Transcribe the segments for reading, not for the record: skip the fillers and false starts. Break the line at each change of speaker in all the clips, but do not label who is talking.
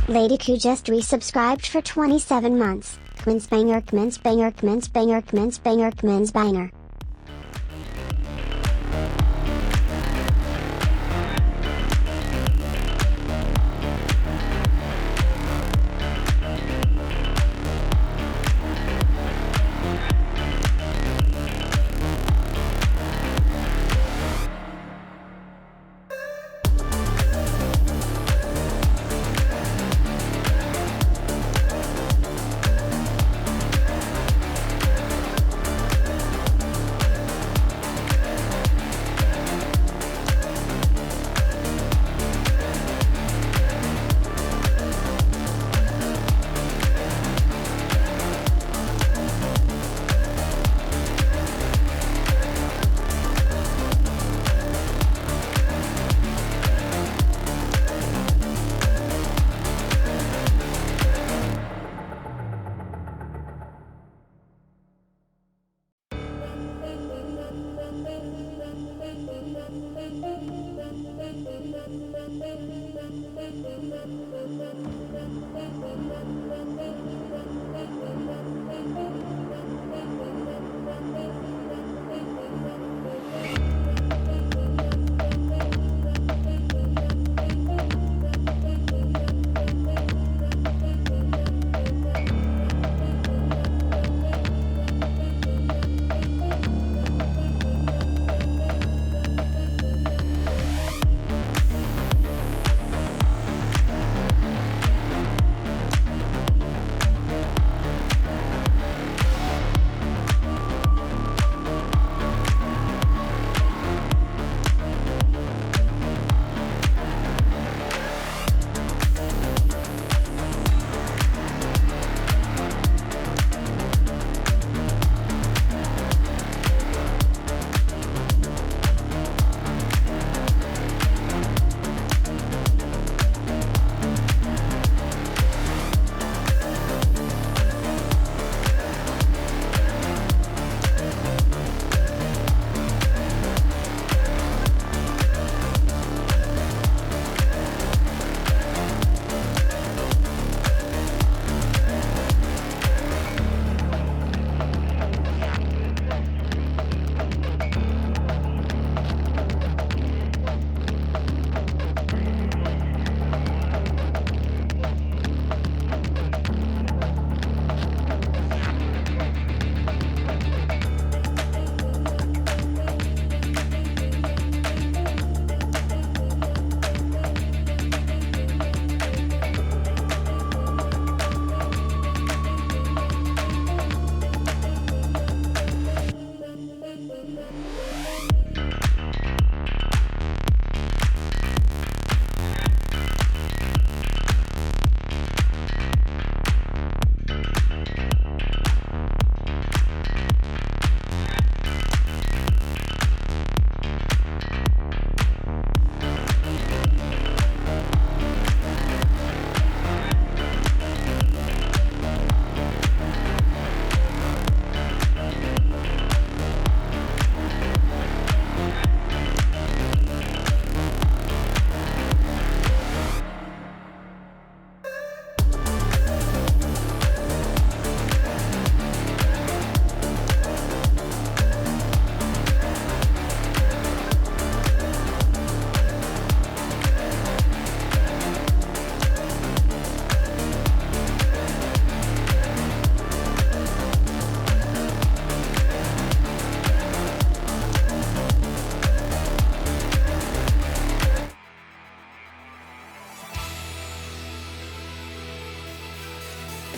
Lady Q just resubscribed for 27 months. Kmins banger, kmins banger, kmins banger, kmins banger, kmins banger.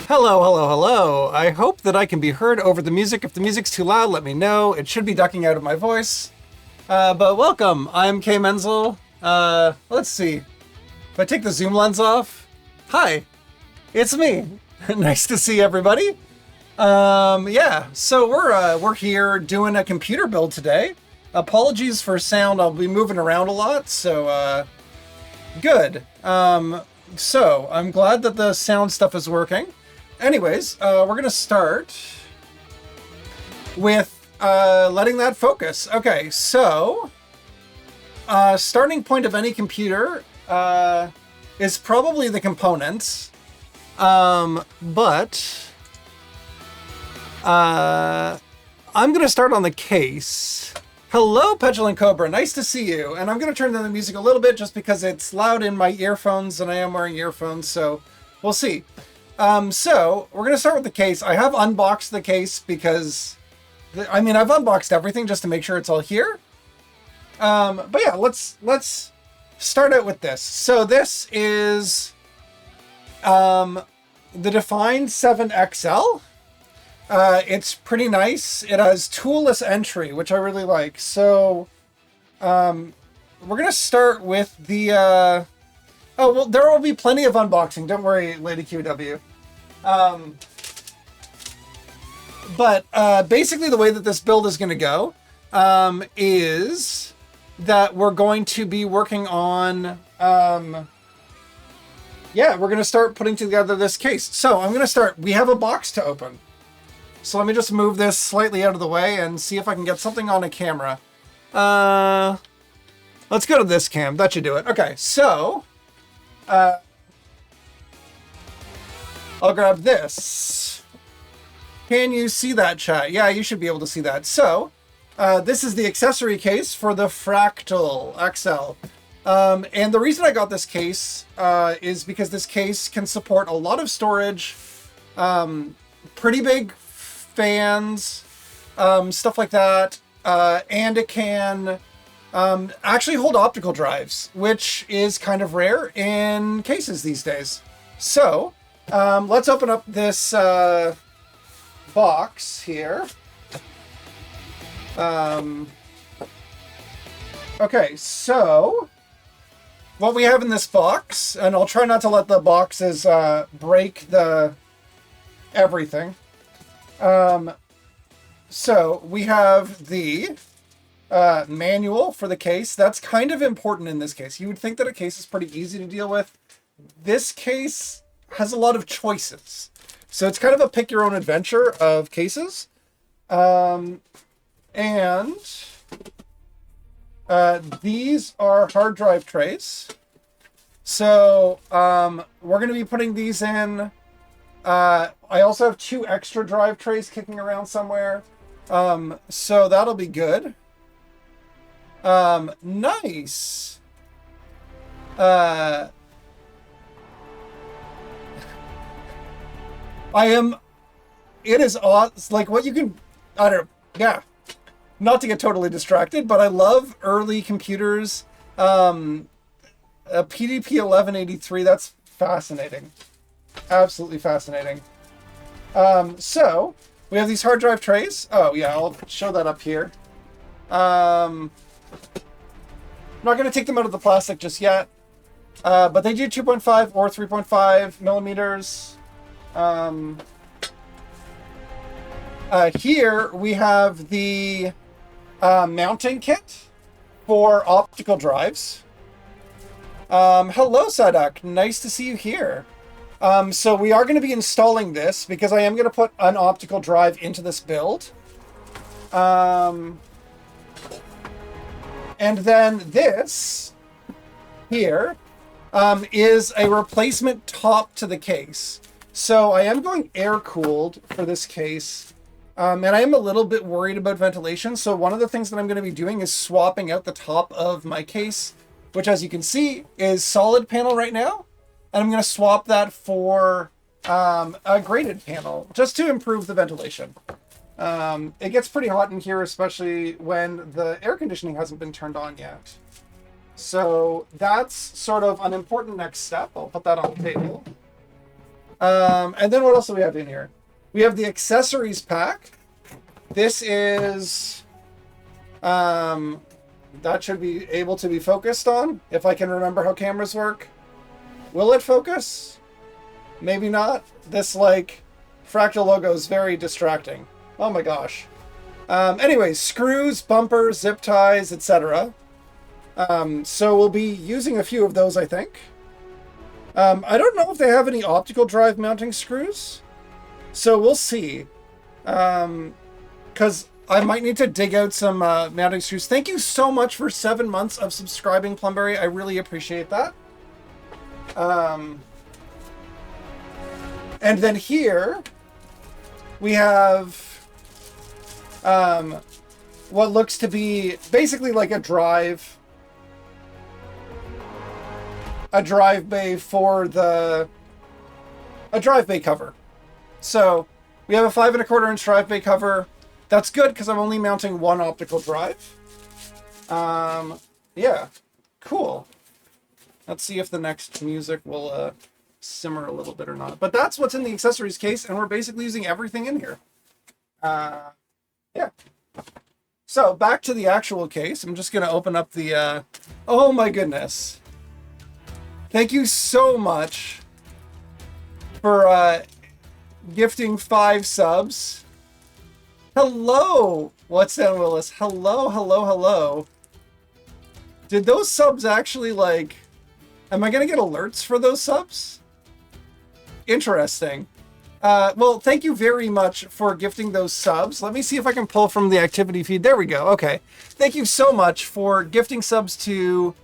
Hello, hello, hello. I hope that I can be heard over the music. If the music's too loud, let me know. It should be ducking out of my voice. But welcome. I'm K Menzel. Let's see. If I take the zoom lens off. Hi, it's me. Nice to see everybody. Yeah, so we're here doing a computer build today. Apologies for sound. I'll be moving around a lot, so good. So I'm glad that the sound stuff is working. Anyways, we're gonna start with letting that focus. Okay, so starting point of any computer is probably the components. But I'm going to start on the case. Hello, Petulant Cobra. Nice to see you. And I'm going to turn down the music a little bit just because it's loud in my earphones and I am wearing earphones. So we'll see. So we're going to start with the case. I have unboxed the case because, I've unboxed everything just to make sure it's all here. But yeah, let's start out with this. So this is the Define 7XL. It's pretty nice. It has toolless entry, which I really like. So we're gonna start with the oh well, there will be plenty of unboxing, don't worry, Lady QW. But basically the way that this build is gonna go is that we're going to be working on yeah, we're going to start putting together this case. So I'm going to start. We have a box to open. So let me just move this slightly out of the way and see if I can get something on a camera. Let's go to this cam. That should do it. Okay, so I'll grab this. Can you see that, chat? Yeah, you should be able to see that. So this is the accessory case for the Fractal XL. And the reason I got this case is because this case can support a lot of storage, pretty big fans, stuff like that, and it can actually hold optical drives, which is kind of rare in cases these days. So let's open up this box here. Okay, so what we have in this box, and I'll try not to let the boxes break everything. So we have the manual for the case. That's kind of important in this case. You would think that a case is pretty easy to deal with. This case has a lot of choices. So it's kind of a pick your own adventure of cases. And these are hard drive trays. So we're going to be putting these in. I also have 2 extra drive trays kicking around somewhere. So that'll be good. Nice. It is awesome. Like what you can, I don't know. Yeah. Not to get totally distracted, but I love early computers. A PDP 1183, that's fascinating. Absolutely fascinating. So we have these hard drive trays. Oh yeah, I'll show that up here. I'm not going to take them out of the plastic just yet, but they do 2.5 or 3.5 millimeters. Here we have the mounting kit for optical drives. Hello, Sadak. Nice to see you here. So we are going to be installing this because I am going to put an optical drive into this build. And then this here is a replacement top to the case. So I am going air-cooled for this case. And I am a little bit worried about ventilation. So one of the things that I'm going to be doing is swapping out the top of my case, which as you can see is solid panel right now. And I'm going to swap that for a graded panel just to improve the ventilation. It gets pretty hot in here, especially when the air conditioning hasn't been turned on yet. So that's sort of an important next step. I'll put that on the table. And then what else do we have in here? We have the accessories pack. This is, that should be able to be focused on, if I can remember how cameras work. Will it focus? Maybe not. This, like, fractal logo is very distracting. Oh my gosh. Anyways, screws, bumpers, zip ties, etc. So we'll be using a few of those, I think. I don't know if they have any optical drive mounting screws. So we'll see. Because I might need to dig out some mounting screws. Thank you so much for 7 months of subscribing, Plumberry. I really appreciate that. And then here we have what looks to be basically like a drive bay for a drive bay cover. So we have a 5 1/4 inch drive bay cover. That's good because I'm only mounting one optical drive. Yeah, cool. Let's see if the next music will simmer a little bit or not. But that's what's in the accessories case, and we're basically using everything in here. Yeah. So back to the actual case. I'm just going to open up the... oh my goodness. Thank you so much for gifting 5 subs. Hello, What's Down Willis? Hello, hello, hello. Did those subs actually, like... Am I going to get alerts for those subs? Interesting. Well, thank you very much for gifting those subs. Let me see if I can pull from the activity feed. There we go. Okay. Thank you so much for gifting subs to...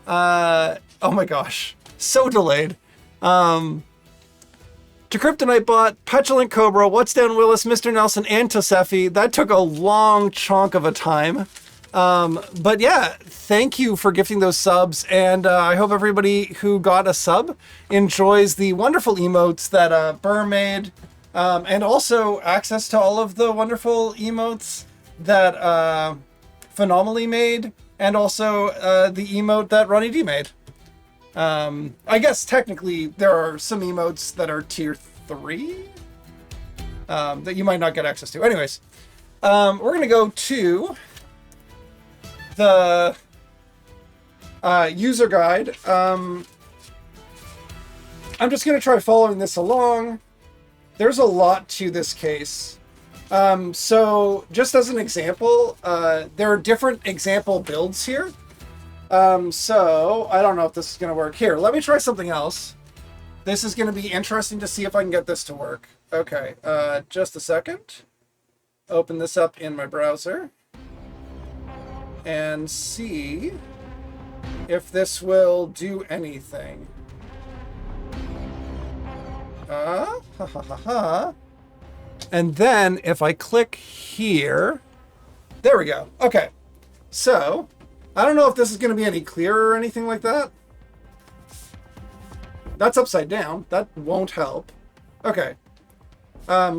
oh my gosh. So delayed. To Kryptonite Bot, Petulant Cobra, What's Down Willis, Mr. Nelson, and Tosefi. That took a long chunk of a time. But yeah, thank you for gifting those subs, and I hope everybody who got a sub enjoys the wonderful emotes that Burr made, and also access to all of the wonderful emotes that Phenomenally made, and also the emote that Ronnie D made. I guess technically there are some emotes that are tier 3 that you might not get access to. Anyways, we're gonna go to the user guide. I'm just going to try following this along. There's a lot to this case. So just as an example, there are different example builds here. So I don't know if this is going to work. Here, let me try something else. This is going to be interesting to see if I can get this to work. Okay, just a second. Open this up in my browser and see if this will do anything. And then if I click here, there we go. Okay, so I don't know if this is going to be any clearer or anything like that. That's upside down. That won't help. Okay.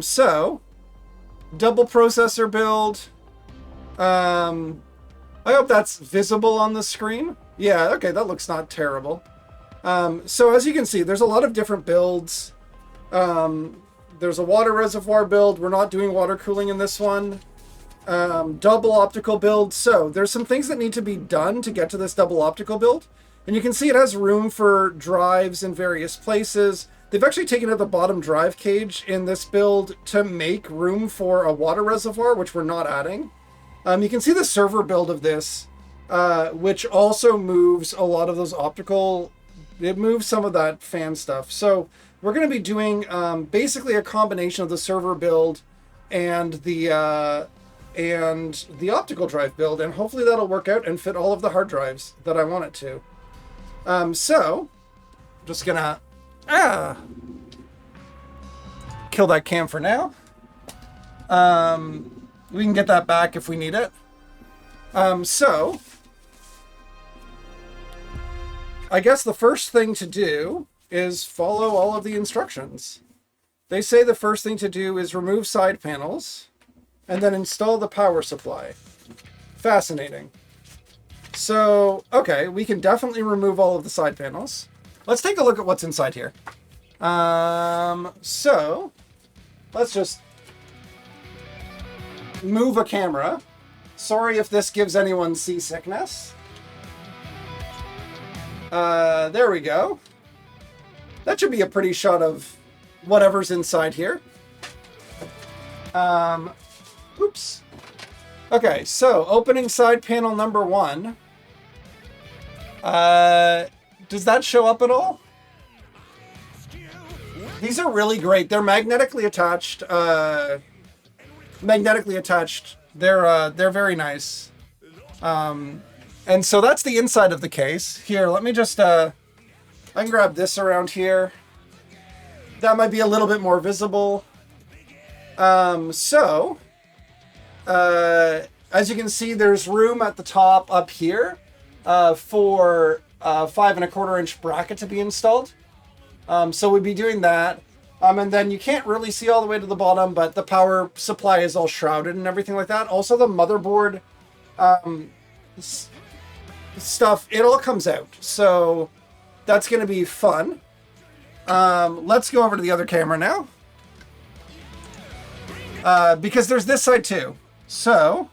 So double processor build. I hope that's visible on the screen. Yeah, okay, that looks not terrible. So as you can see, there's a lot of different builds. There's a water reservoir build. We're not doing water cooling in this one. Double optical build. So there's some things that need to be done to get to this double optical build. And you can see it has room for drives in various places. They've actually taken out the bottom drive cage in this build to make room for a water reservoir, which we're not adding. You can see the server build of this, which also moves a lot of those optical... It moves some of that fan stuff. So we're going to be doing basically a combination of the server build and the optical drive build, and hopefully that'll work out and fit all of the hard drives that I want it to. So, I'm just gonna kill that cam for now. We can get that back if we need it. So, I guess the first thing to do is follow all of the instructions. They say the first thing to do is remove side panels and then install the power supply. Fascinating. So, okay, we can definitely remove all of the side panels. Let's take a look at what's inside here. So, let's just move a camera. Sorry if this gives anyone seasickness. There we go. That should be a pretty shot of whatever's inside here. Oops. Okay, so opening side panel number 1. Does that show up at all? These are really great. They're magnetically attached. They're very nice. And so that's the inside of the case. Here, let me just I can grab this around here. That might be a little bit more visible. As you can see, there's room at the top up here for a 5 1/4 inch bracket to be installed. So we'd be doing that. And then you can't really see all the way to the bottom, but the power supply is all shrouded and everything like that. Also, the motherboard stuff, it all comes out. So that's going to be fun. Let's go over to the other camera now. Because there's this side too. So,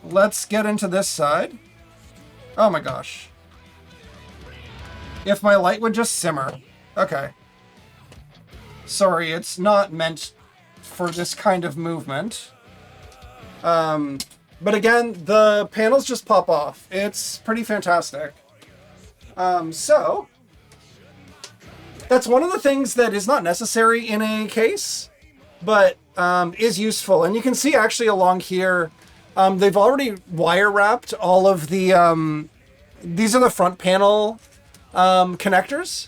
let's get into this side. Oh my gosh. If my light would just simmer. Okay. Sorry, it's not meant for this kind of movement. But again, the panels just pop off. It's pretty fantastic. So, that's one of the things that is not necessary in a case, but is useful. And you can see actually along here, they've already wire wrapped all of the, these are the front panel connectors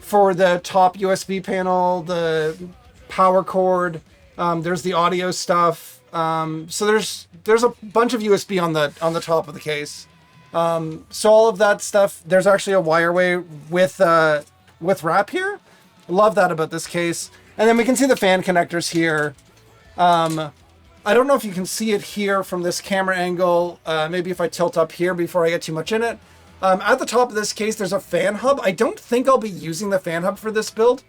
for the top USB panel, the power cord, there's the audio stuff. So there's a bunch of USB on the top of the case. So all of that stuff, there's actually a wireway with wrap here. Love that about this case. And then we can see the fan connectors here. I don't know if you can see it here from this camera angle. Maybe if I tilt up here before I get too much in it. At the top of this case, there's a fan hub. I don't think I'll be using the fan hub for this build.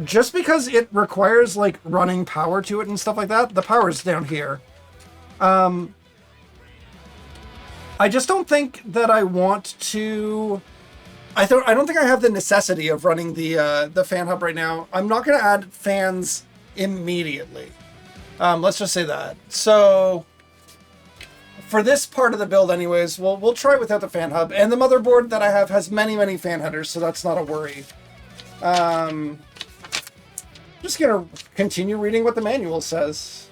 Just because it requires like running power to it and stuff like that. The power is down here. I just don't think that I want to... I don't think I have the necessity of running the fan hub right now. I'm not going to add fans immediately. Let's just say that. So for this part of the build anyways, we'll try without the fan hub. And the motherboard that I have has many fan headers, so that's not a worry. Just going to continue reading what the manual says.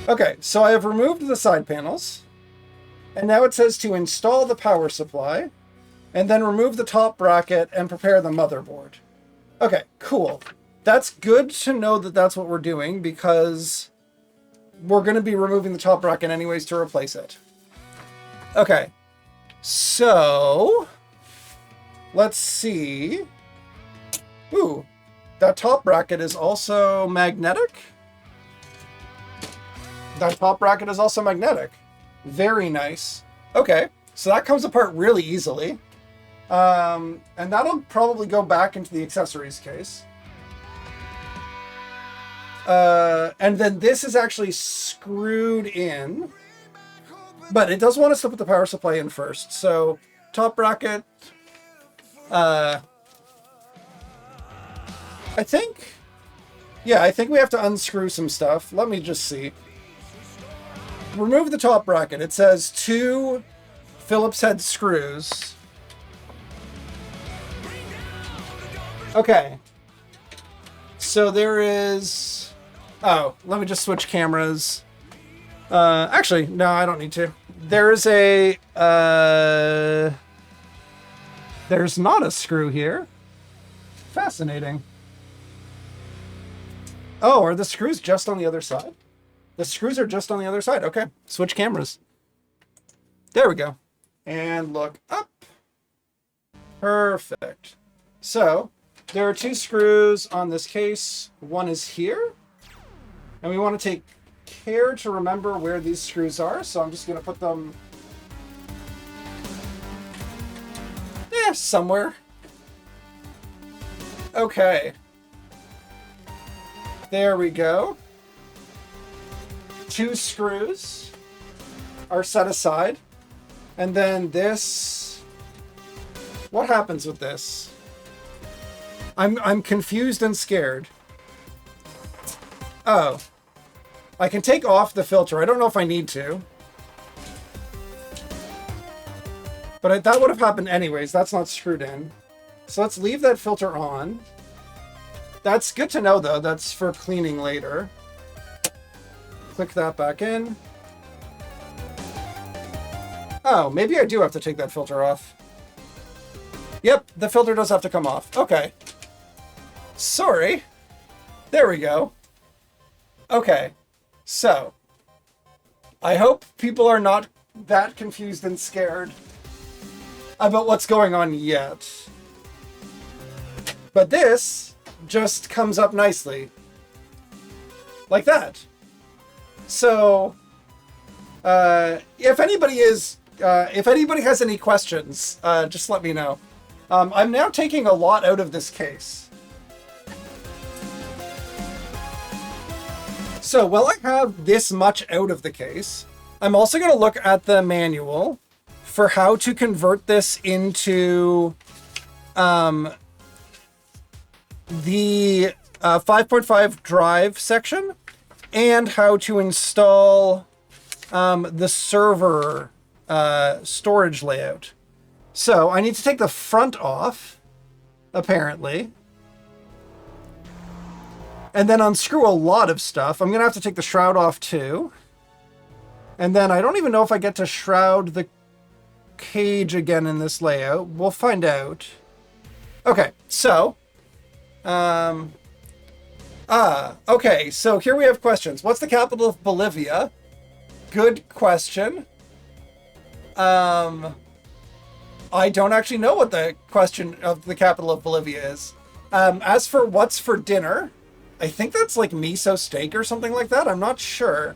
Okay, so I have removed the side panels. And now it says to install the power supply. And then remove the top bracket and prepare the motherboard. Okay, cool. That's good to know that that's what we're doing because we're going to be removing the top bracket anyways to replace it. Okay, so let's see. Ooh, that top bracket is also magnetic. That top bracket is also magnetic. Very nice. Okay, so that comes apart really easily. And that'll probably go back into the accessories case. And then this is actually screwed in, but it does want us to put the power supply in first. So top bracket, I think we have to unscrew some stuff. Let me just see. Remove the top bracket. It says 2 Phillips head screws. Okay, so there is, oh, let me just switch cameras. Actually, no, I don't need to. There's not a screw here. Fascinating. Oh, are the screws just on the other side? The screws are just on the other side. Okay, switch cameras. There we go. And look up. Perfect. So, there are 2 screws on this case. One is here. And we want to take care to remember where these screws are. So I'm just going to put them somewhere. Okay. There we go. 2 screws are set aside. And then this... What happens with this? I'm confused and scared. Oh. I can take off the filter. I don't know if I need to. But that would have happened anyways. That's not screwed in. So let's leave that filter on. That's good to know, though. That's for cleaning later. Click that back in. Oh, maybe I do have to take that filter off. Yep, the filter does have to come off. Okay. Sorry. There we go. Okay. So, I hope people are not that confused and scared about what's going on yet. But this just comes up nicely. Like that. So, if anybody has any questions, just let me know. I'm now taking a lot out of this case. So while I have this much out of the case, I'm also going to look at the manual for how to convert this into the 5.5 drive section and how to install the server storage layout. So I need to take the front off, apparently. And then unscrew a lot of stuff. I'm going to have to take the shroud off too. And then I don't even know if I get to shroud the cage again in this layout. We'll find out. Okay, so. Okay, so here we have questions. What's the capital of Bolivia? Good question. I don't actually know what the question of the capital of Bolivia is. As for what's for dinner, I think that's like miso steak or something like that. I'm not sure.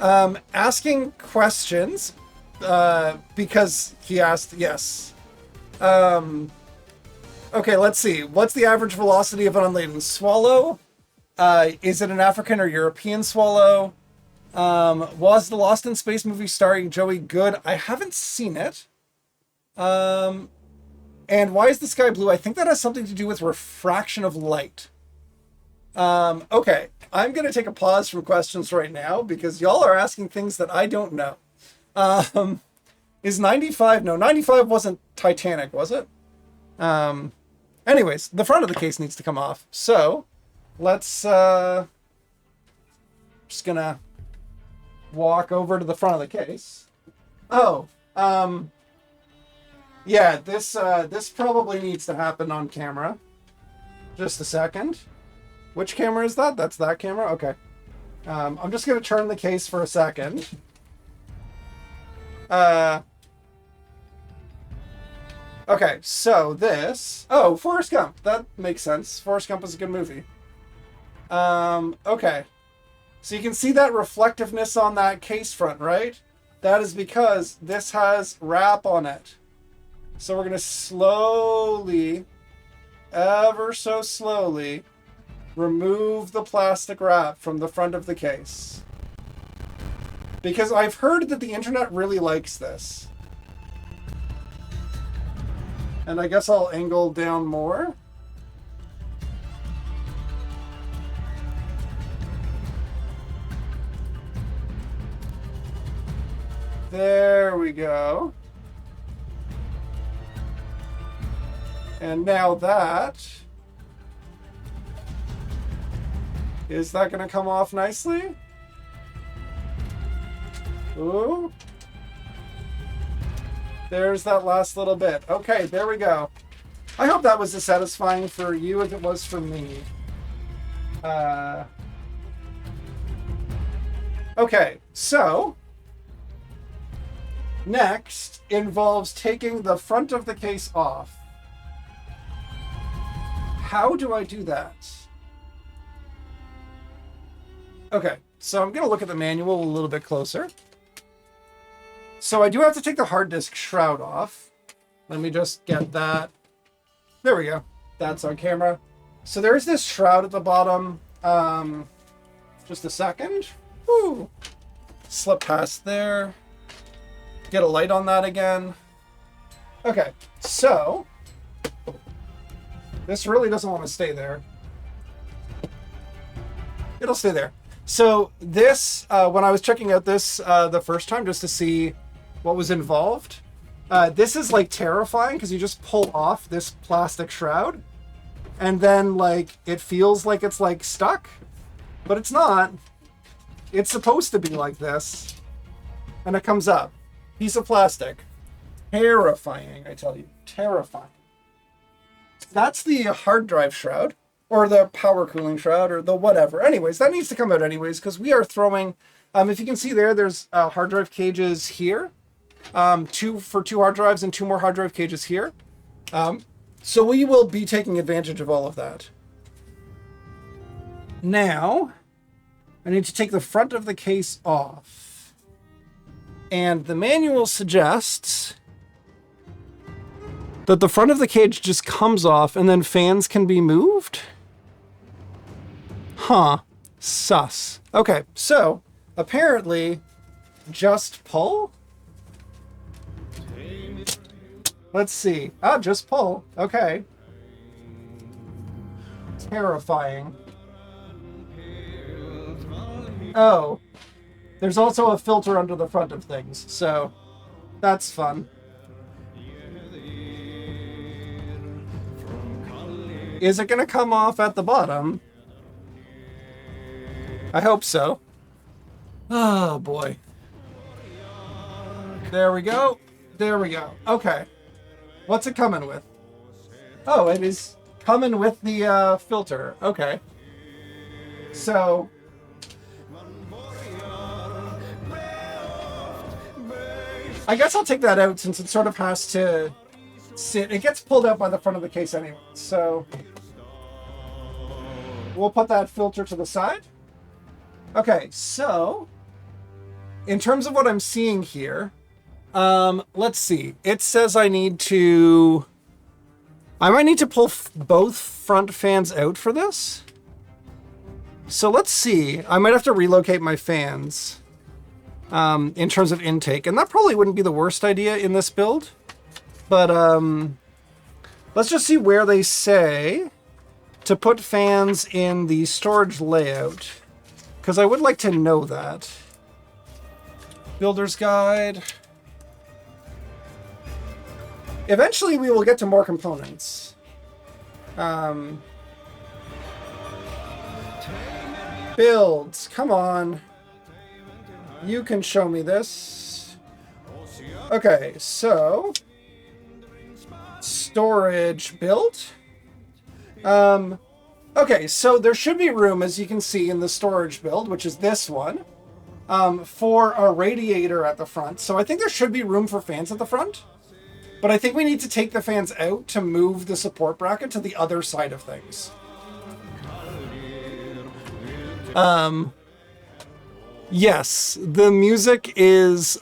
Asking questions, because he asked, yes. Okay, let's see. What's the average velocity of an unladen swallow? Is it an African or European swallow? Was the Lost in Space movie starring Joey good? I haven't seen it. And why is the sky blue? I think that has something to do with refraction of light. Okay, I'm going to take a pause from questions right now because y'all are asking things that I don't know. Is 95? No, 95 wasn't Titanic, was it? Anyways, the front of the case needs to come off. So, let's, just gonna walk over to the front of the case. Oh, yeah, this probably needs to happen on camera. Just a second. Which camera is that? That's that camera? Okay. I'm just going to turn the case for a second. Okay, so this... Oh, Forrest Gump. That makes sense. Forrest Gump is a good movie. Okay. So you can see that reflectiveness on that case front, right? That is because this has wrap on it. So we're going to slowly, ever so slowly, remove the plastic wrap from the front of the case. Because I've heard that the internet really likes this. And I guess I'll angle down more. There we go. And now that... Is that going to come off nicely? Ooh. There's that last little bit. Okay, there we go. I hope that was as satisfying for you as it was for me. Okay, so... Next involves taking the front of the case off. How do I do that? Okay, so I'm going to look at the manual a little bit closer. So I do have to take the hard disk shroud off. Let me just get that. There we go. That's on camera. So there's this shroud at the bottom. Just a second. Woo. Slip past there. Get a light on that again. Okay, so this really doesn't want to stay there. It'll stay there. So this, when I was checking out this the first time just to see what was involved, this is like terrifying because you just pull off this plastic shroud and then like it feels like it's like stuck, but it's not. It's supposed to be like this and it comes up. piece of plastic. Terrifying, I tell you. Terrifying. That's the hard drive shroud, or the power cooling shroud, or the whatever. Anyways, that needs to come out anyways, because we are throwing, if you can see there, there's hard drive cages here. Two hard drives and 2 more hard drive cages here. So we will be taking advantage of all of that. Now, I need to take the front of the case off. And the manual suggests that the front of the cage just comes off and then fans can be moved? Huh. Sus. Okay, so apparently just pull? Let's see. Ah, just pull. Okay. Terrifying. Oh. There's also a filter under the front of things, so that's fun. Is it going to come off at the bottom? I hope so. Oh, boy. There we go. There we go. Okay. What's it coming with? Oh, it is coming with the filter. Okay. So... I guess I'll take that out since it sort of has to sit. It gets pulled out by the front of the case anyway. So we'll put that filter to the side. Okay, so in terms of what I'm seeing here, let's see. It says I might need to pull both front fans out for this. So let's see. I might have to relocate my fans. In terms of intake, and that probably wouldn't be the worst idea in this build, but let's just see where they say to put fans in the storage layout, because I would like to know that. Builder's guide. Eventually we will get to more components. Builds, come on. You can show me this. Okay, so storage build. Okay, so there should be room, as you can see in the storage build, which is this one, for a radiator at the front. So I think there should be room for fans at the front, but I think we need to take the fans out to move the support bracket to the other side of things. Yes, the music is,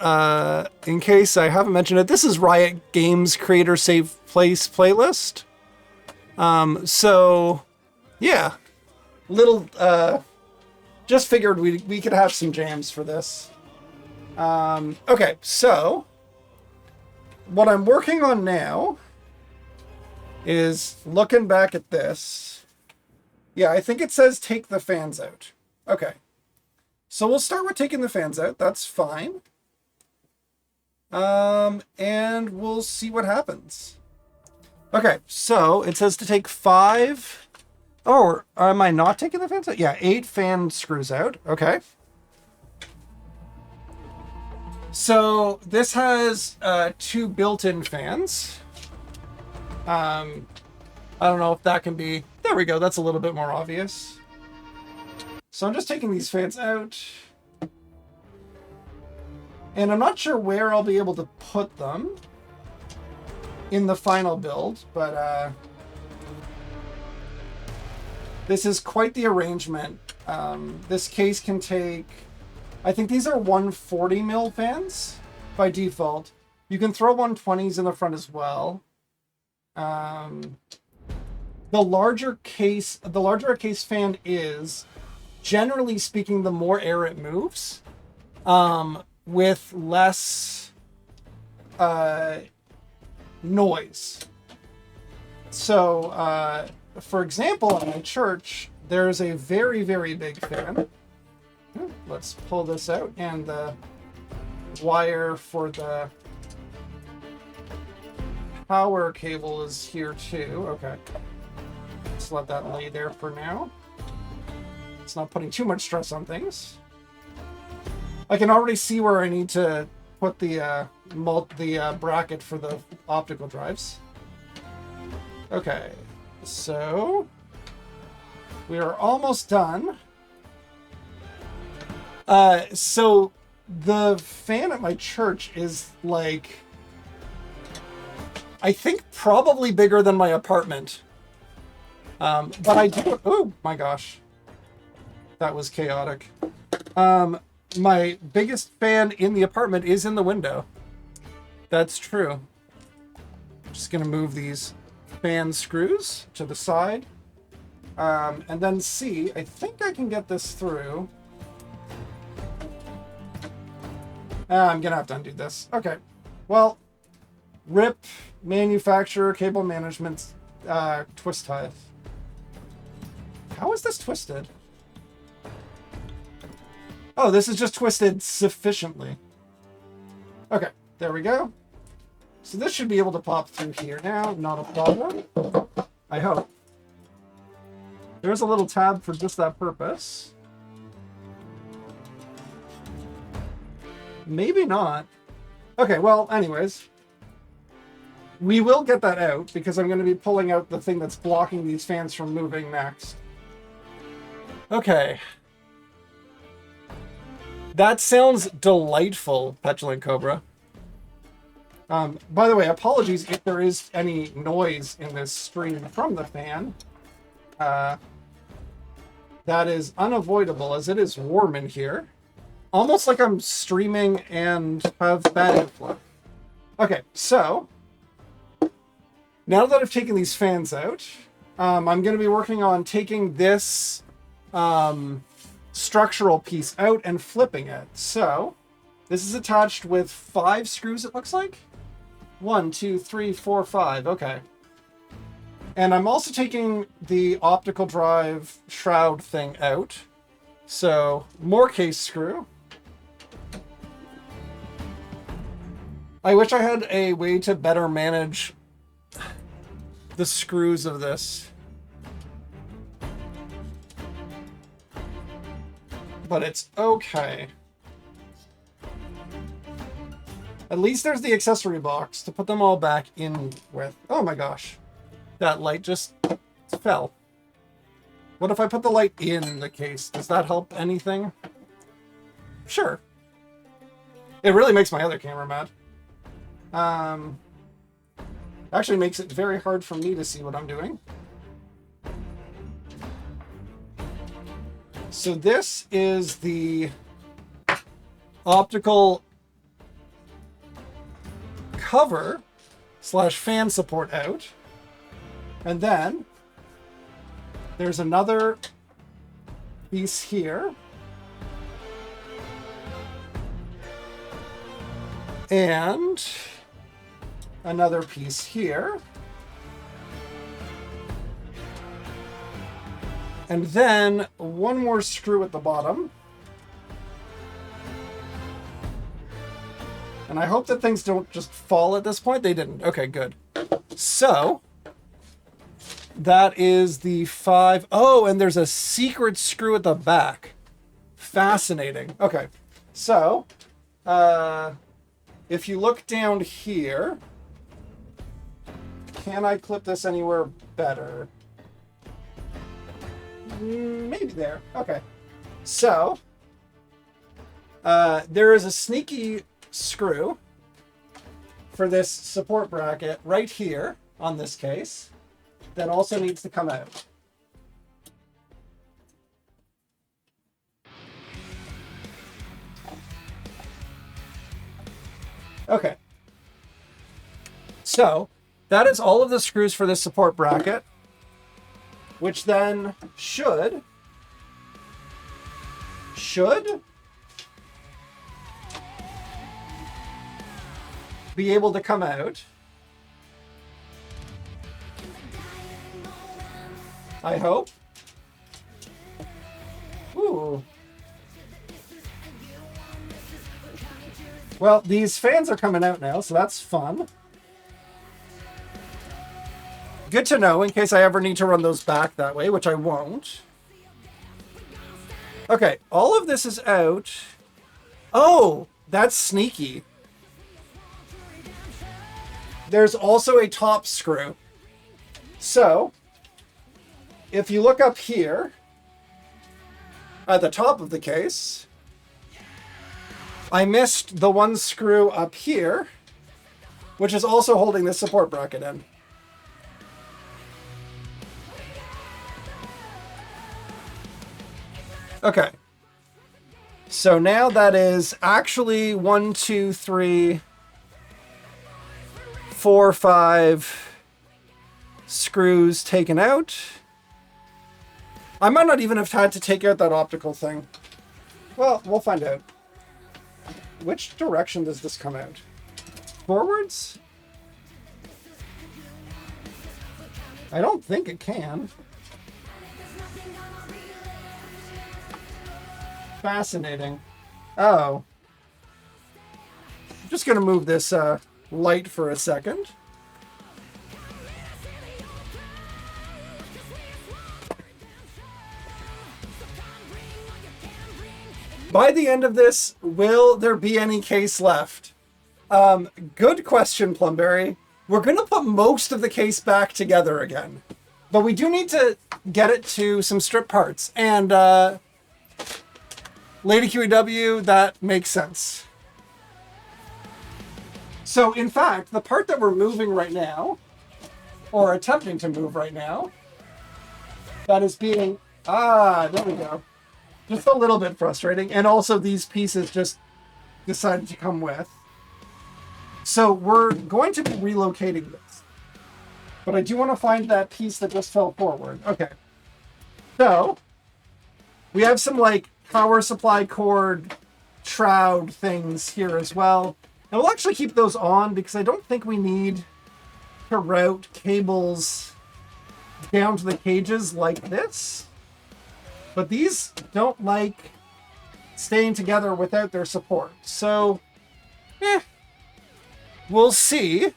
in case I haven't mentioned it, this is Riot Games Creator Save Place playlist. So, yeah. Just figured we could have some jams for this. Okay, so, what I'm working on now is looking back at this. Yeah, I think it says take the fans out. Okay. So we'll start with taking the fans out. That's fine. And we'll see what happens. Okay, so it says to take 5. Oh, am I not taking the fans out? Yeah, 8 fan screws out. Okay. So this has 2 built-in fans. I don't know if that can be... There we go. That's a little bit more obvious. So I'm just taking these fans out. And I'm not sure where I'll be able to put them in the final build, but this is quite the arrangement. This case can take, I think these are 140 mil fans by default. You can throw 120s in the front as well. The larger a case fan is, generally speaking, the more air it moves, with less noise. So, for example, in my church, there's a very, very big fan. Let's pull this out, and the wire for the power cable is here too. Okay. Let's let that lay there for now. It's not putting too much stress on things. I can already see where I need to put the bracket for the optical drives. Okay, so we are almost done. So the fan at my church is like, I think probably bigger than my apartment. But I do, oh my gosh, that was chaotic. My biggest fan in the apartment is in the window. That's true. Just gonna move these fan screws to the side. And then see, I think I can get this through. I'm gonna have to undo this. Okay, well, RIP manufacturer cable management twist ties. How is this twisted? Oh, this is just twisted sufficiently. Okay, there we go. So this should be able to pop through here now, not a problem. I hope. There's a little tab for just that purpose. Maybe not. Okay, well, anyways. We will get that out because I'm going to be pulling out the thing that's blocking these fans from moving next. Okay. That sounds delightful, Petulant Cobra. By the way, apologies if there is any noise in this stream from the fan. That is unavoidable as it is warm in here. Almost like I'm streaming and have bad inflow. Okay, so now that I've taken these fans out, I'm going to be working on taking this structural piece out and flipping it. So this is attached with 5 screws, it looks like. 1, 2, 3, 4, 5. Okay. And I'm also taking the optical drive shroud thing out. So more case screw. I wish I had a way to better manage the screws of this. But it's okay. At least there's the accessory box to put them all back in with. Oh my gosh. That light just fell. What if I put the light in the case? Does that help anything? Sure. It really makes my other camera mad. Actually makes it very hard for me to see what I'm doing. So this is the optical cover / fan support out. And then there's another piece here. And another piece here. And then one more screw at the bottom. And I hope that things don't just fall at this point. They didn't. Okay, good. So that is the 5. Oh, and there's a secret screw at the back. Fascinating. Okay, so if you look down here, can I clip this anywhere better? Maybe there. Okay. So there is a sneaky screw for this support bracket right here on this case that also needs to come out. Okay. So that is all of the screws for this support bracket, which then should be able to come out. I hope. Ooh. Well, these fans are coming out now, so that's fun. Good to know in case I ever need to run those back that way, which I won't. Okay, all of this is out. Oh, that's sneaky. there's also a top screw. So, if you look up here, at the top of the case, I missed the one screw up here, which is also holding this support bracket in. Okay. So now that is actually 1, 2, 3, 4, 5 screws taken out. I might not even have had to take out that optical thing. Well, we'll find out. Which direction does this come out? Forwards? I don't think it can. Fascinating. Oh. I'm just going to move this light for a second. By the end of this, will there be any case left? Good question, Plumberry. We're going to put most of the case back together again. But we do need to get it to some strip parts. And Lady QEW, that makes sense. So, in fact, the part that we're moving right now, or attempting to move right now, that is being... there we go. Just a little bit frustrating. And also these pieces just decided to come with. So we're going to be relocating this. But I do want to find that piece that just fell forward. Okay. So we have some like power supply cord shroud things here as well. And we'll actually keep those on because I don't think we need to route cables down to the cages like this. But these don't like staying together without their support. So, we'll see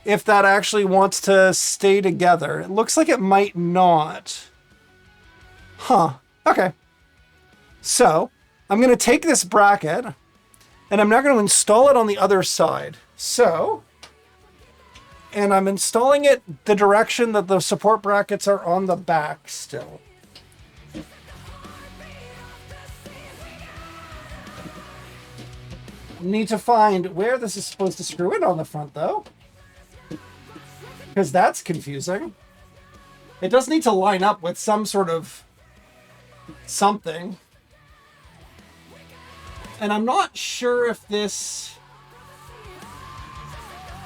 if that actually wants to stay together. It looks like it might not. Huh. Okay. So, I'm going to take this bracket, and I'm now going to install it on the other side. So, and I'm installing it the direction that the support brackets are on the back still. Need to find where this is supposed to screw in on the front, though. Because that's confusing. It does need to line up with some sort of something. And I'm not sure if this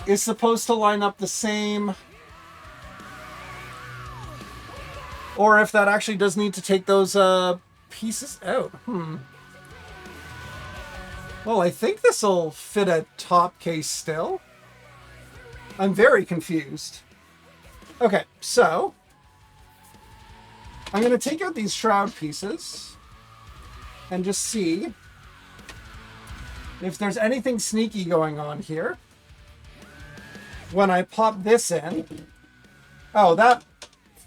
is supposed to line up the same, or if that actually does need to take those pieces out. Well, I think this will fit a top case still. I'm very confused. Okay, so I'm going to take out these shroud pieces and just see if there's anything sneaky going on here. When I pop this in, oh, that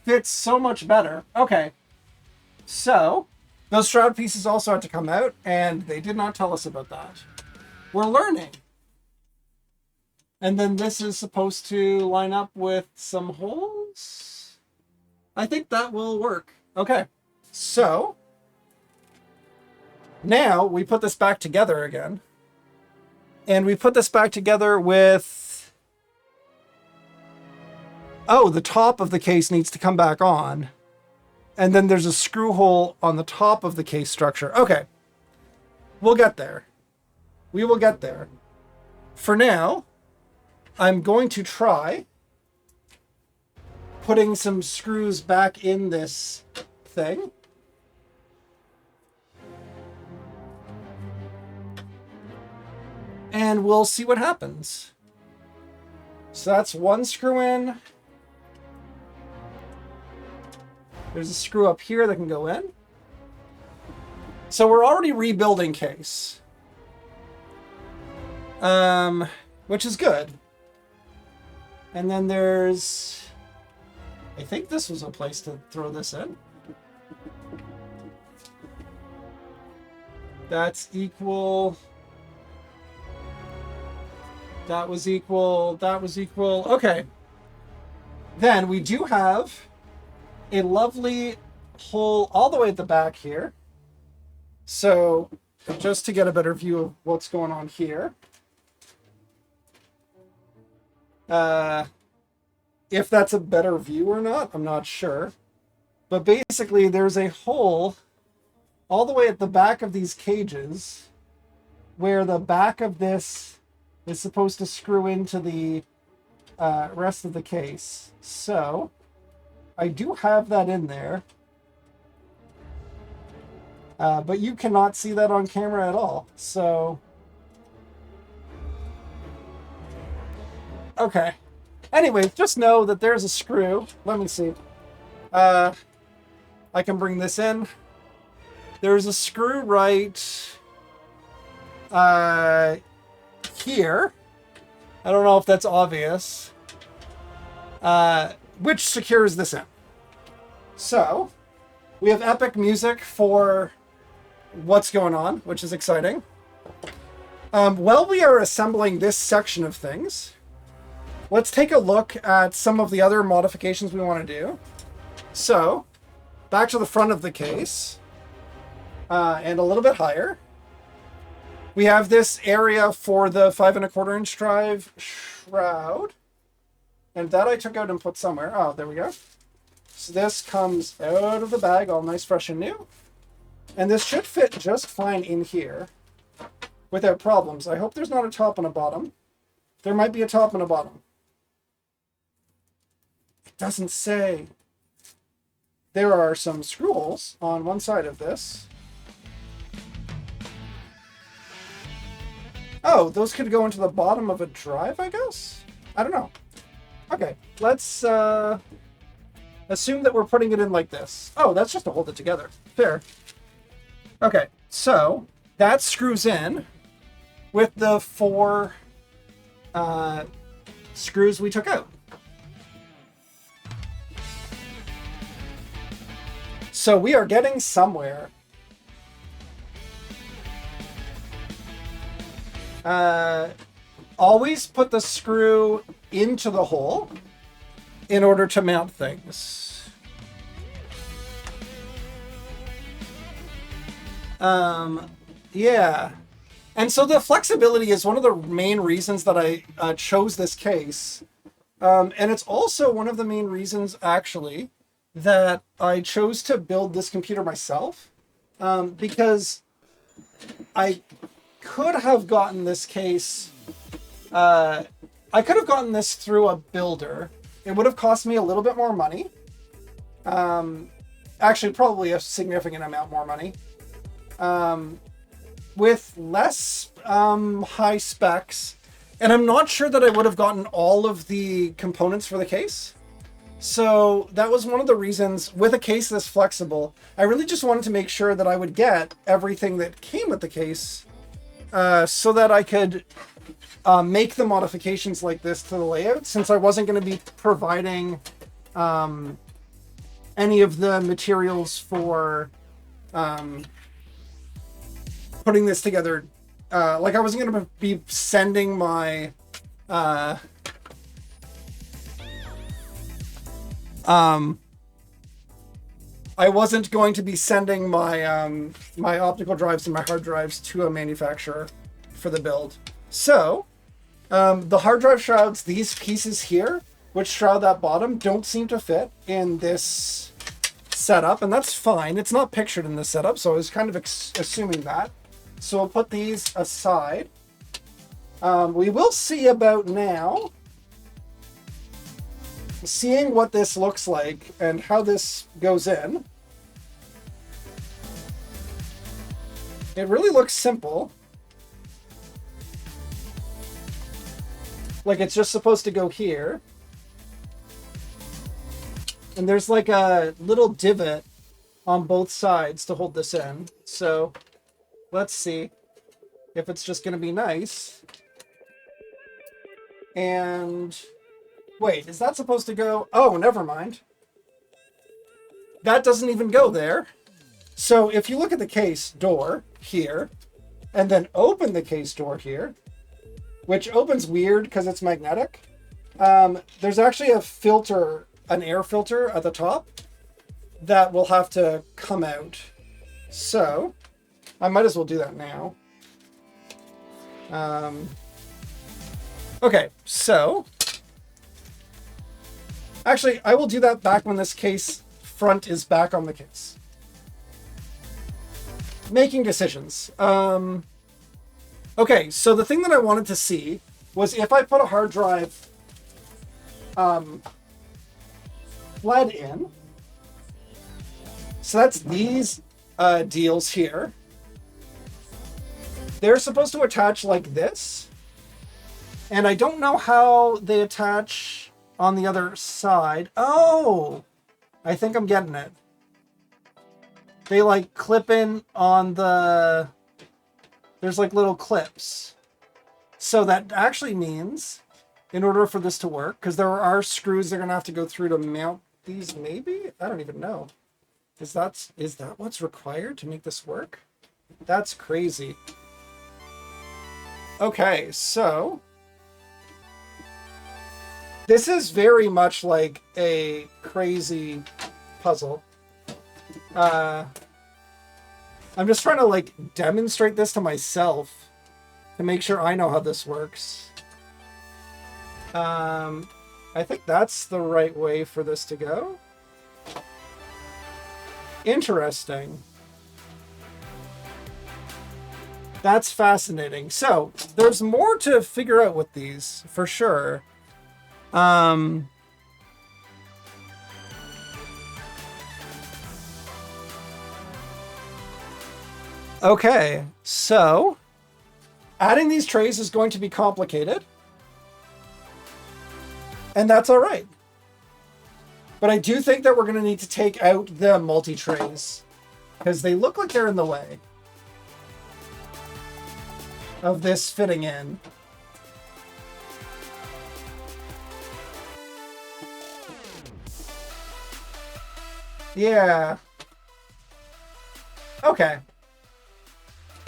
fits so much better. Okay, so those shroud pieces also had to come out, and they did not tell us about that. We're learning. And then this is supposed to line up with some holes. I think that will work. Okay, so now we put this back together again. And we put this back together with... Oh, the top of the case needs to come back on. And then there's a screw hole on the top of the case structure. Okay. We'll get there. We will get there. For now, I'm going to try putting some screws back in this thing. And we'll see what happens. So that's one screw in. There's a screw up here that can go in. So we're already rebuilding case. Which is good. And then there's... I think this was a place to throw this in. That's equal... That was equal. That was equal. Okay. Then we do have a lovely hole all the way at the back here. So just to get a better view of what's going on here. If that's a better view or not, I'm not sure. But basically, there's a hole all the way at the back of these cages where the back of this is supposed to screw into the rest of the case. So I do have that in there. But you cannot see that on camera at all. So, okay. Anyway, just know that there's a screw. Let me see. I can bring this in. There's a screw right here. I don't know if that's obvious. Which secures this in. So, we have epic music for what's going on, which is exciting. While we are assembling this section of things, let's take a look at some of the other modifications we want to do. So, back to the front of the case, and a little bit higher. We have this area for the 5 1/4 inch drive shroud. And that I took out and put somewhere. Oh, there we go. So this comes out of the bag, all nice, fresh, and new. And this should fit just fine in here without problems. I hope there's not a top and a bottom. There might be a top and a bottom. It doesn't say. There are some screw holes on one side of this. Oh, those could go into the bottom of a drive, I guess? I don't know. Okay, let's assume that we're putting it in like this. Oh, that's just to hold it together. Fair. Okay, so that screws in with the 4 screws we took out. So we are getting somewhere. Always put the screw into the hole in order to mount things. Yeah. And so the flexibility is one of the main reasons that I chose this case. And it's also one of the main reasons, actually, that I chose to build this computer myself. Because I could have gotten this case... I could have gotten this through a builder. It would have cost me a little bit more money. Actually, probably a significant amount more money. With less high specs. And I'm not sure that I would have gotten all of the components for the case. So that was one of the reasons, with a case this flexible, I really just wanted to make sure that I would get everything that came with the case so that I could make the modifications like this to the layout, since I wasn't going to be providing any of the materials for putting this together. Like, I wasn't going to be sending my I wasn't going to be sending my my optical drives and my hard drives to a manufacturer for the build. So the hard drive shrouds, these pieces here, which shroud that bottom, don't seem to fit in this setup, and that's fine. It's not pictured in this setup, so I was kind of assuming that. So we'll put these aside. We will see about now, seeing what this looks like and how this goes in. It really looks simple. Like, it's just supposed to go here. And there's like a little divot on both sides to hold this in. So let's see if it's just going to be nice. And wait, is that supposed to go? Oh, never mind. That doesn't even go there. So if you look at the case door here, and then open the case door here, which opens weird because it's magnetic. There's actually a filter, an air filter at the top that will have to come out. So I might as well do that now. Okay, so actually I will do that back when this case front is back on the case. Making decisions. Okay, so the thing that I wanted to see was if I put a hard drive lead in. So that's these deals here. They're supposed to attach like this. And I don't know how they attach on the other side. Oh, I think I'm getting it. They like clip in on the, there's like little clips. So that actually means in order for this to work, because there are screws they're going to have to go through to mount these, maybe? I don't even know. Is that what's required to make this work? That's crazy. Okay, so this is very much like a crazy puzzle. I'm just trying to like demonstrate this to myself to make sure I know how this works. I think that's the right way for this to go. Interesting. That's fascinating. So there's more to figure out with these for sure. Okay, so adding these trays is going to be complicated. And that's all right. But I do think that we're going to need to take out the multi-trays because they look like they're in the way of this fitting in. Yeah. Okay.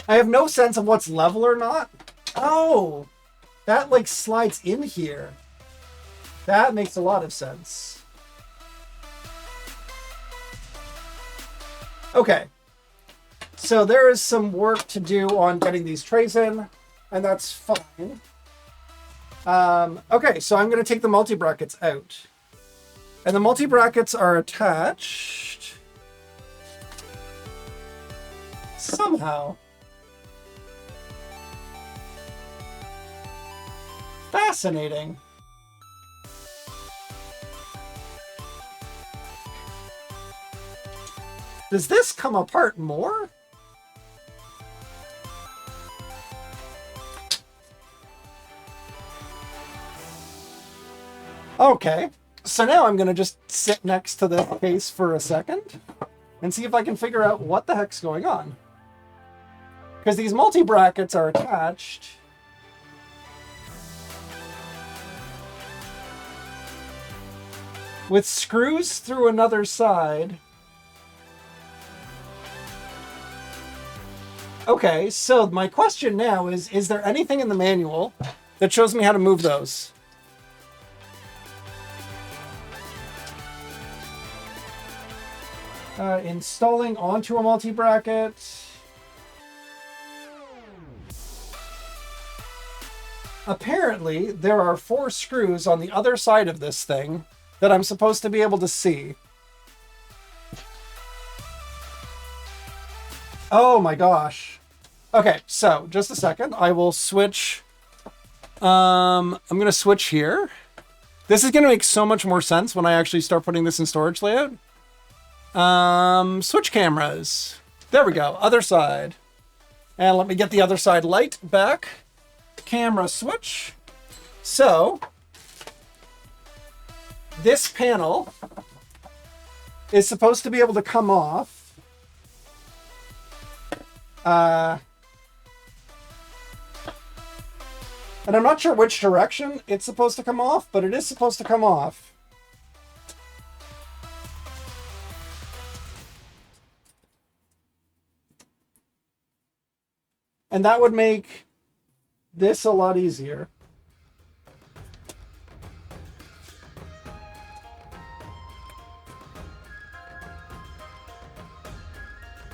I have no sense of what's level or not. Oh, that like slides in here. That makes a lot of sense. Okay. So there is some work to do on getting these trays in, and that's fine. Okay, so I'm going to take the multi-brackets out. And the multi-brackets are attached somehow. Fascinating. Does this come apart more? Okay, so now I'm going to just sit next to this case for a second and see if I can figure out what the heck's going on. Because these multi-brackets are attached with screws through another side. Okay, so my question now is there anything in the manual that shows me how to move those? Installing onto a multi-bracket. Apparently, there are 4 screws on the other side of this thing that I'm supposed to be able to see. Oh my gosh. Okay, so just a second. I will switch. I'm going to switch here. This is going to make so much more sense when I actually start putting this in storage layout. Switch cameras. There we go. Other side. And let me get the other side light back. Camera switch. So this panel is supposed to be able to come off. And I'm not sure which direction it's supposed to come off, but it is supposed to come off. And that would make this a lot easier.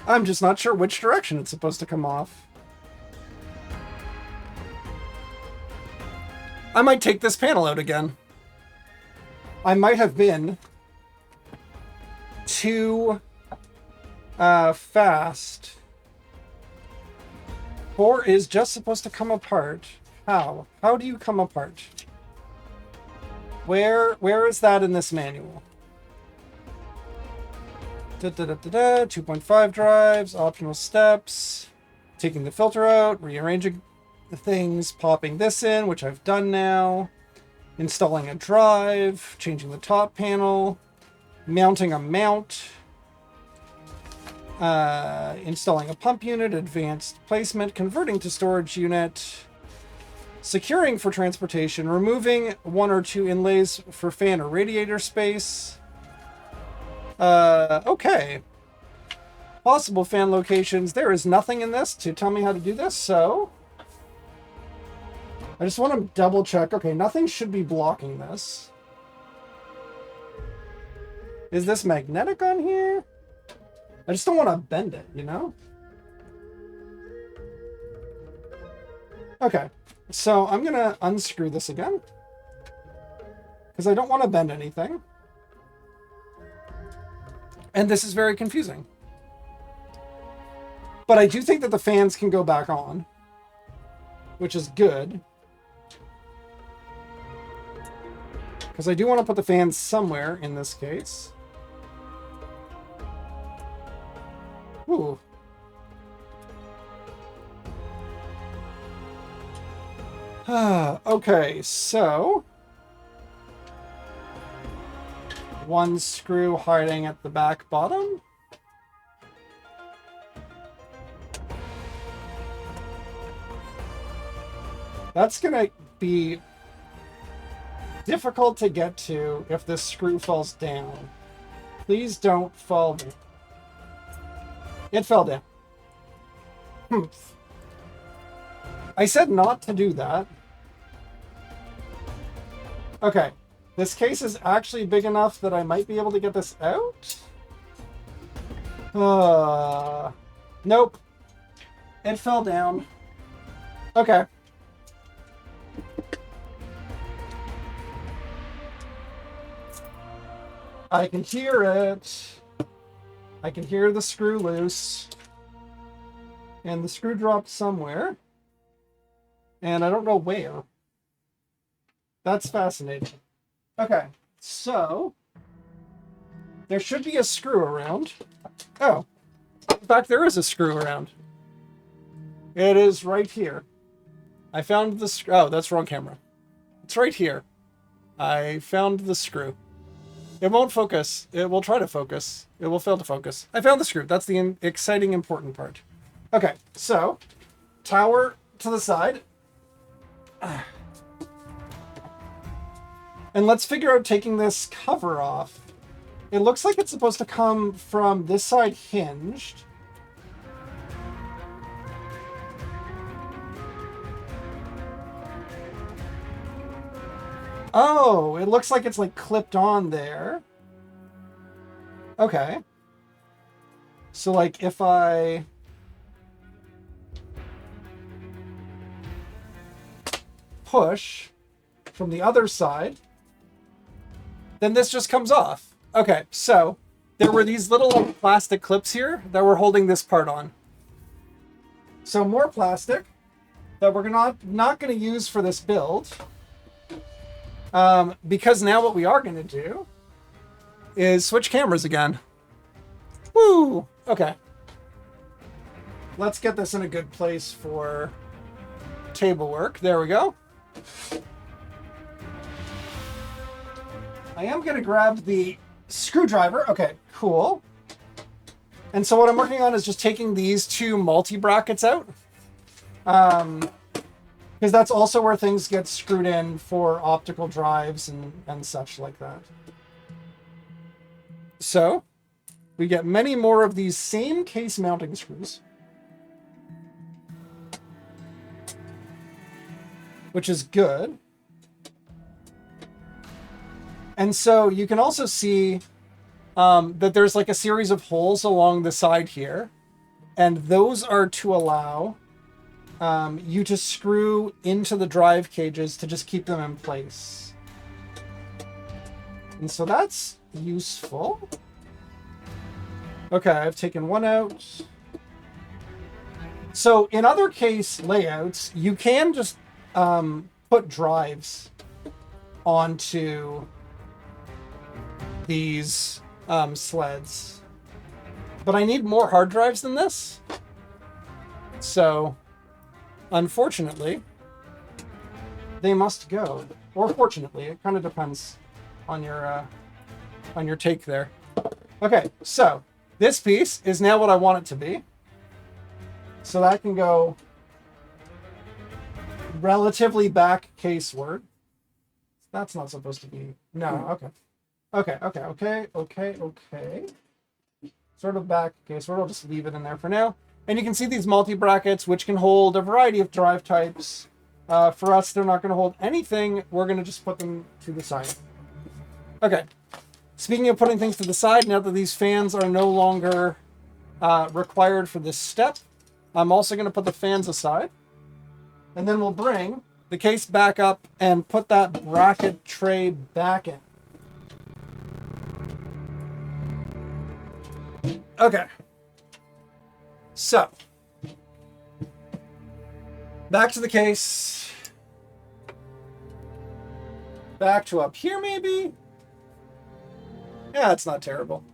I'm just not sure which direction it's supposed to come off. I might take this panel out again. I might have been too fast. 4 is just supposed to come apart. How? How do you come apart? Where is that in this manual? 2.5 drives, optional steps, taking the filter out, rearranging the things, popping this in, which I've done now, installing a drive, changing the top panel, mounting a mount, installing a pump unit, advanced placement, converting to storage unit, securing for transportation, removing 1 or 2 inlays for fan or radiator space. Okay. Possible fan locations. There is nothing in this to tell me how to do this, so I just want to double check. Okay, nothing should be blocking this. Is this magnetic on here? I just don't want to bend it, you know? Okay, so I'm going to unscrew this again, because I don't want to bend anything. And this is very confusing. But I do think that the fans can go back on, which is good. Because I do want to put the fans somewhere in this case. Ooh. Okay, so 1 screw hiding at the back bottom. That's gonna be difficult to get to if this screw falls down. Please don't fall down. It fell down. I said not to do that. Okay. This case is actually big enough that I might be able to get this out. Nope. It fell down. Okay. I can hear it. I can hear the screw loose. And the screw dropped somewhere. And I don't know where. That's fascinating. Okay, so there should be a screw around. Oh, in fact, there is a screw around. It is right here. I found the screw. Oh, that's wrong camera. It's right here. I found the screw. It won't focus. It will try to focus. It will fail to focus. I found the screw. That's the exciting, important part. Okay, so tower to the side. And let's figure out taking this cover off. It looks like it's supposed to come from this side hinged. Oh, it looks like it's like clipped on there. Okay. So like if I push from the other side, then this just comes off. Okay, so there were these little plastic clips here that were holding this part on. So more plastic that we're not going to use for this build. Because now what we are going to do is switch cameras again. Woo! Okay. Let's get this in a good place for table work. There we go. I am going to grab the screwdriver. Okay, cool. And so what I'm working on is just taking these 2 multi-brackets out. Because that's also where things get screwed in for optical drives and such like that. So we get many more of these same case mounting screws. which is good. And so you can also see that there's like a series of holes along the side here. And those are to allow you to screw into the drive cages to just keep them in place. And so that's useful. Okay, I've taken one out. So in other case layouts, you can just put drives onto these sleds. But I need more hard drives than this. So, unfortunately, they must go. Or fortunately, it kind of depends on your take there. Okay, so this piece is now what I want it to be. So that can go relatively back caseward. That's not supposed to be. No, okay. Okay. Sort of back caseward. I'll just leave it in there for now. And you can see these multi-brackets, which can hold a variety of drive types. For us, they're not going to hold anything. We're going to just put them to the side. Okay. Speaking of putting things to the side, now that these fans are no longer required for this step, I'm also going to put the fans aside. And then we'll bring the case back up and put that bracket tray back in. Okay. So, back to the case. Back to up here, maybe? Yeah, it's not terrible.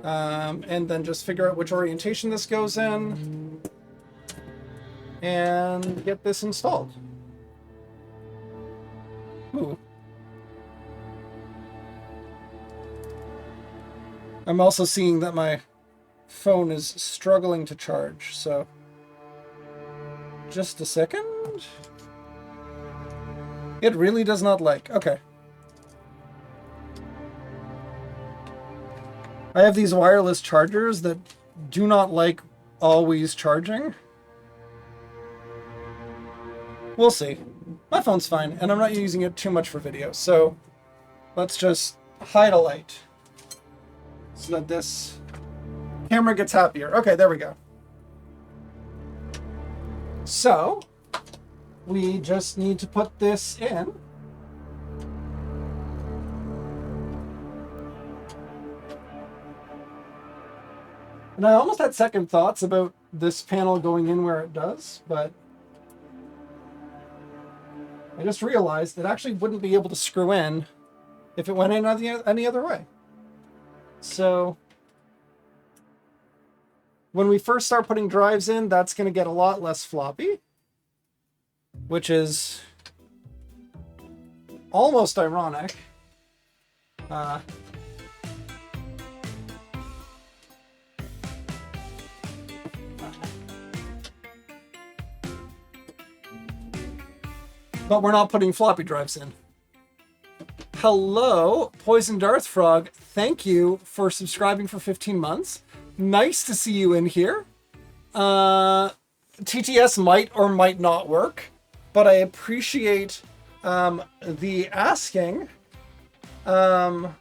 And then just figure out which orientation this goes in. And get this installed. Ooh. I'm also seeing that my phone is struggling to charge, so just a second. It really does not like. Okay. I have these wireless chargers that do not like always charging. We'll see. My phone's fine, and I'm not using it too much for video, so let's just hide a light so that this camera gets happier. Okay, there we go. So, we just need to put this in. And I almost had second thoughts about this panel going in where it does, but I just realized it actually wouldn't be able to screw in if it went in any other way. So when we first start putting drives in, that's going to get a lot less floppy, which is almost ironic. But we're not putting floppy drives in. Hello, Poison Darth Frog. Thank you for subscribing for 15 months. Nice to see you in here. TTS might or might not work, but I appreciate the asking. The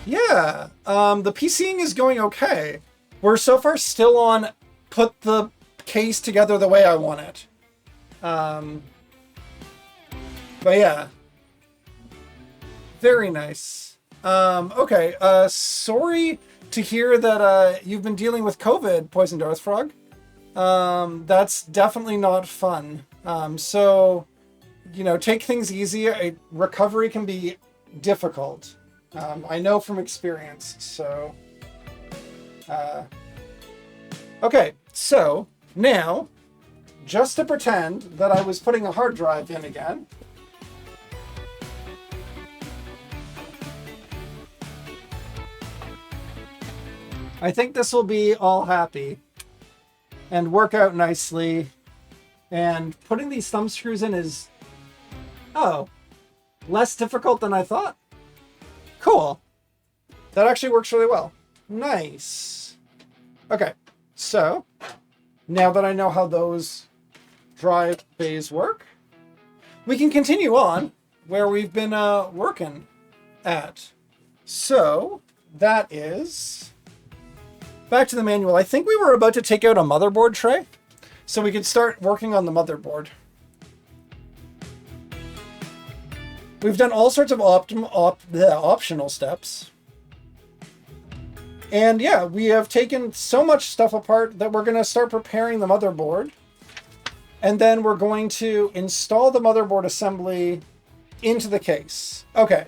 PCing is going okay. We're so far still on put the case together the way I want it. But yeah, very nice. Okay, sorry to hear that you've been dealing with COVID, Poison Darth Frog. That's definitely not fun. So, you know, take things easy. Recovery can be difficult. I know from experience, so... Okay, so now, just to pretend that I was putting a hard drive in again, I think this will be all happy and work out nicely. And putting these thumb screws in is, less difficult than I thought. Cool. That actually works really well. Nice. Okay, So now that I know how those drive bays work, we can continue on where we've been working at. So that is back to the manual. I think we were about to take out a motherboard tray, so we could start working on the motherboard. We've done all sorts of optional steps. And yeah, we have taken so much stuff apart that we're going to start preparing the motherboard. And then we're going to install the motherboard assembly into the case. Okay.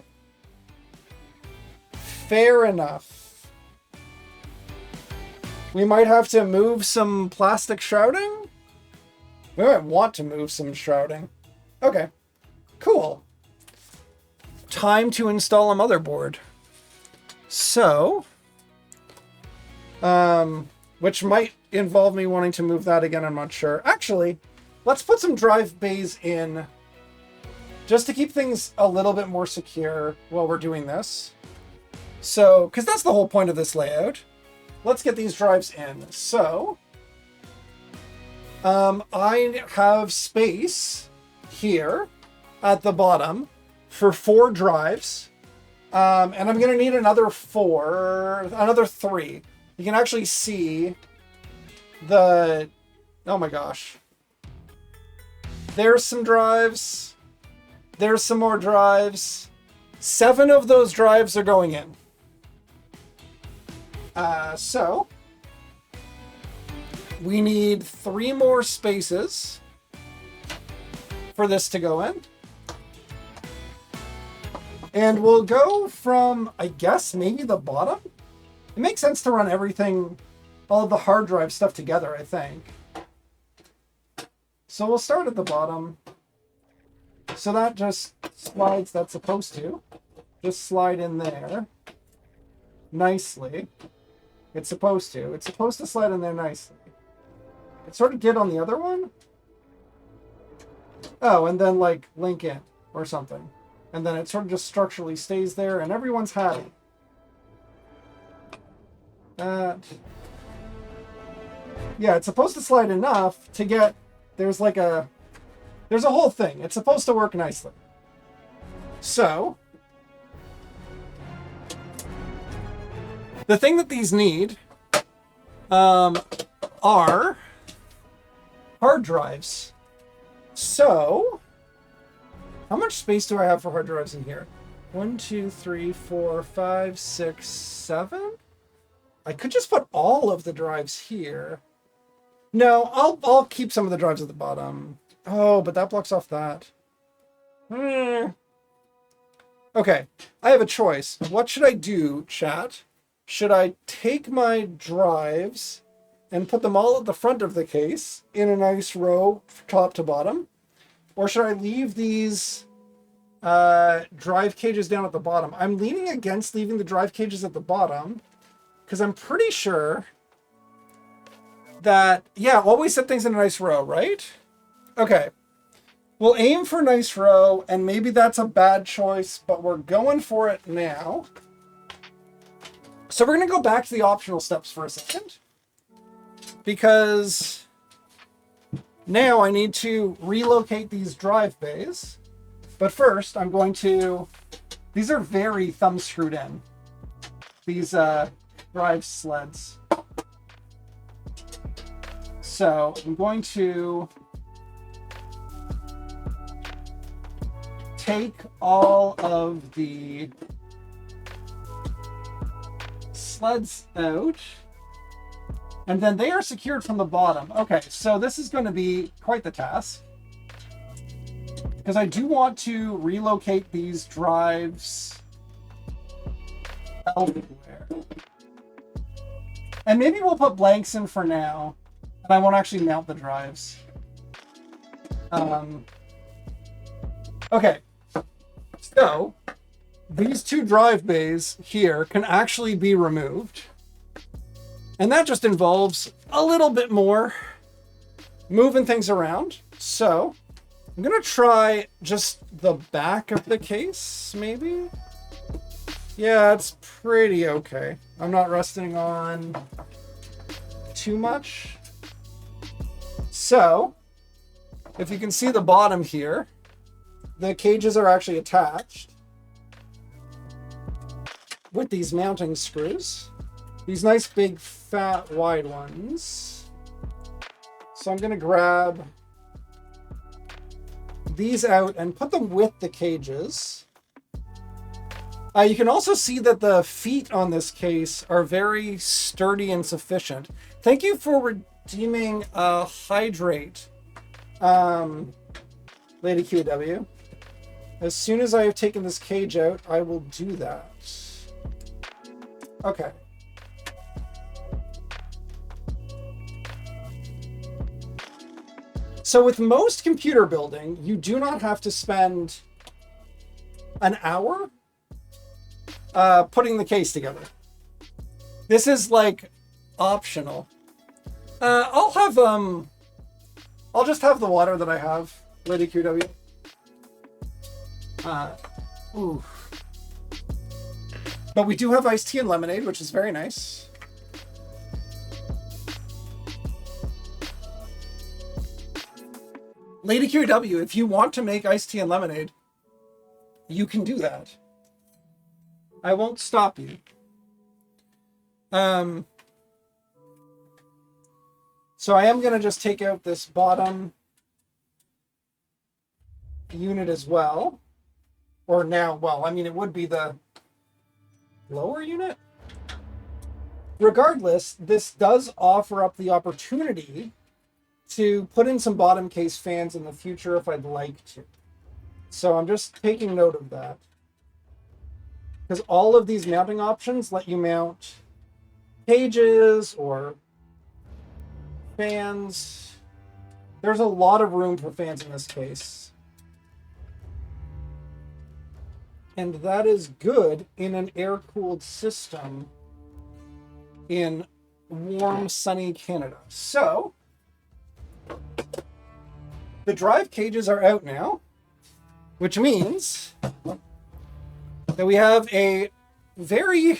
Fair enough. We might have to move some plastic shrouding. We might want to move some shrouding. Okay. Cool. Time to install a motherboard. So, which might involve me wanting to move that again, I'm not sure. Actually, let's put some drive bays in just to keep things a little bit more secure while we're doing this. So, because that's the whole point of this layout. Let's get these drives in. So, I have space here at the bottom for 4 drives. And I'm going to need another 3. You can actually see the, oh my gosh. There's some drives. There's some more drives. 7 of those drives are going in. So we need 3 more spaces for this to go in. And we'll go from, I guess, maybe the bottom. It makes sense to run everything, all of the hard drive stuff together, I think. So we'll start at the bottom. So that just slides, that's supposed to. Just slide in there. Nicely. It's supposed to. It's supposed to slide in there nicely. It sort of get on the other one. Oh, and then like link in or something. And then it sort of just structurally stays there and everyone's happy. Yeah, it's supposed to slide enough to get, there's a whole thing. It's supposed to work nicely. So, the thing that these need are hard drives. So, how much space do I have for hard drives in here? 1, 2, 3, 4, 5, 6, 7? I could just put all of the drives here. No, I'll keep some of the drives at the bottom. Oh, but that blocks off that. Okay, I have a choice. What should I do, chat? Should I take my drives and put them all at the front of the case in a nice row, top to bottom? Or should I leave these drive cages down at the bottom? I'm leaning against leaving the drive cages at the bottom because I'm pretty sure that, yeah, always set things in a nice row, right? Okay. We'll aim for nice row, and maybe that's a bad choice, but we're going for it now. So we're going to go back to the optional steps for a second, because now I need to relocate these drive bays. But first, I'm going to, these are very thumb screwed in, these drive sleds. So I'm going to take all of the sleds out, and then they are secured from the bottom. Okay, so this is going to be quite the task, because I do want to relocate these drives elsewhere. And maybe we'll put blanks in for now, and I won't actually mount the drives. Okay, so these 2 drive bays here can actually be removed. And that just involves a little bit more moving things around. So I'm going to try just the back of the case, maybe. Yeah, it's pretty okay. I'm not resting on too much. So, if you can see the bottom here, the cages are actually attached with these mounting screws. These nice big fat wide ones. So I'm going to grab these out and put them with the cages. You can also see that the feet on this case are very sturdy and sufficient. Thank you for redeeming Hydrate, Lady QW. As soon as I have taken this cage out, I will do that. Okay. So with most computer building, you do not have to spend an hour putting the case together. This is like optional. I'll just have the water that I have, Lady QW. Ooh. But we do have iced tea and lemonade, which is very nice. Lady QW, if you want to make iced tea and lemonade, you can do that. I won't stop you. So I am going to just take out this bottom unit as well. Or now, well, I mean, it would be the lower unit. Regardless, this does offer up the opportunity to put in some bottom case fans in the future if I'd like to. So I'm just taking note of that. Because all of these mounting options let you mount cages or fans. There's a lot of room for fans in this case. And that is good in an air-cooled system in warm, sunny Canada. So, the drive cages are out now, which means that we have a very...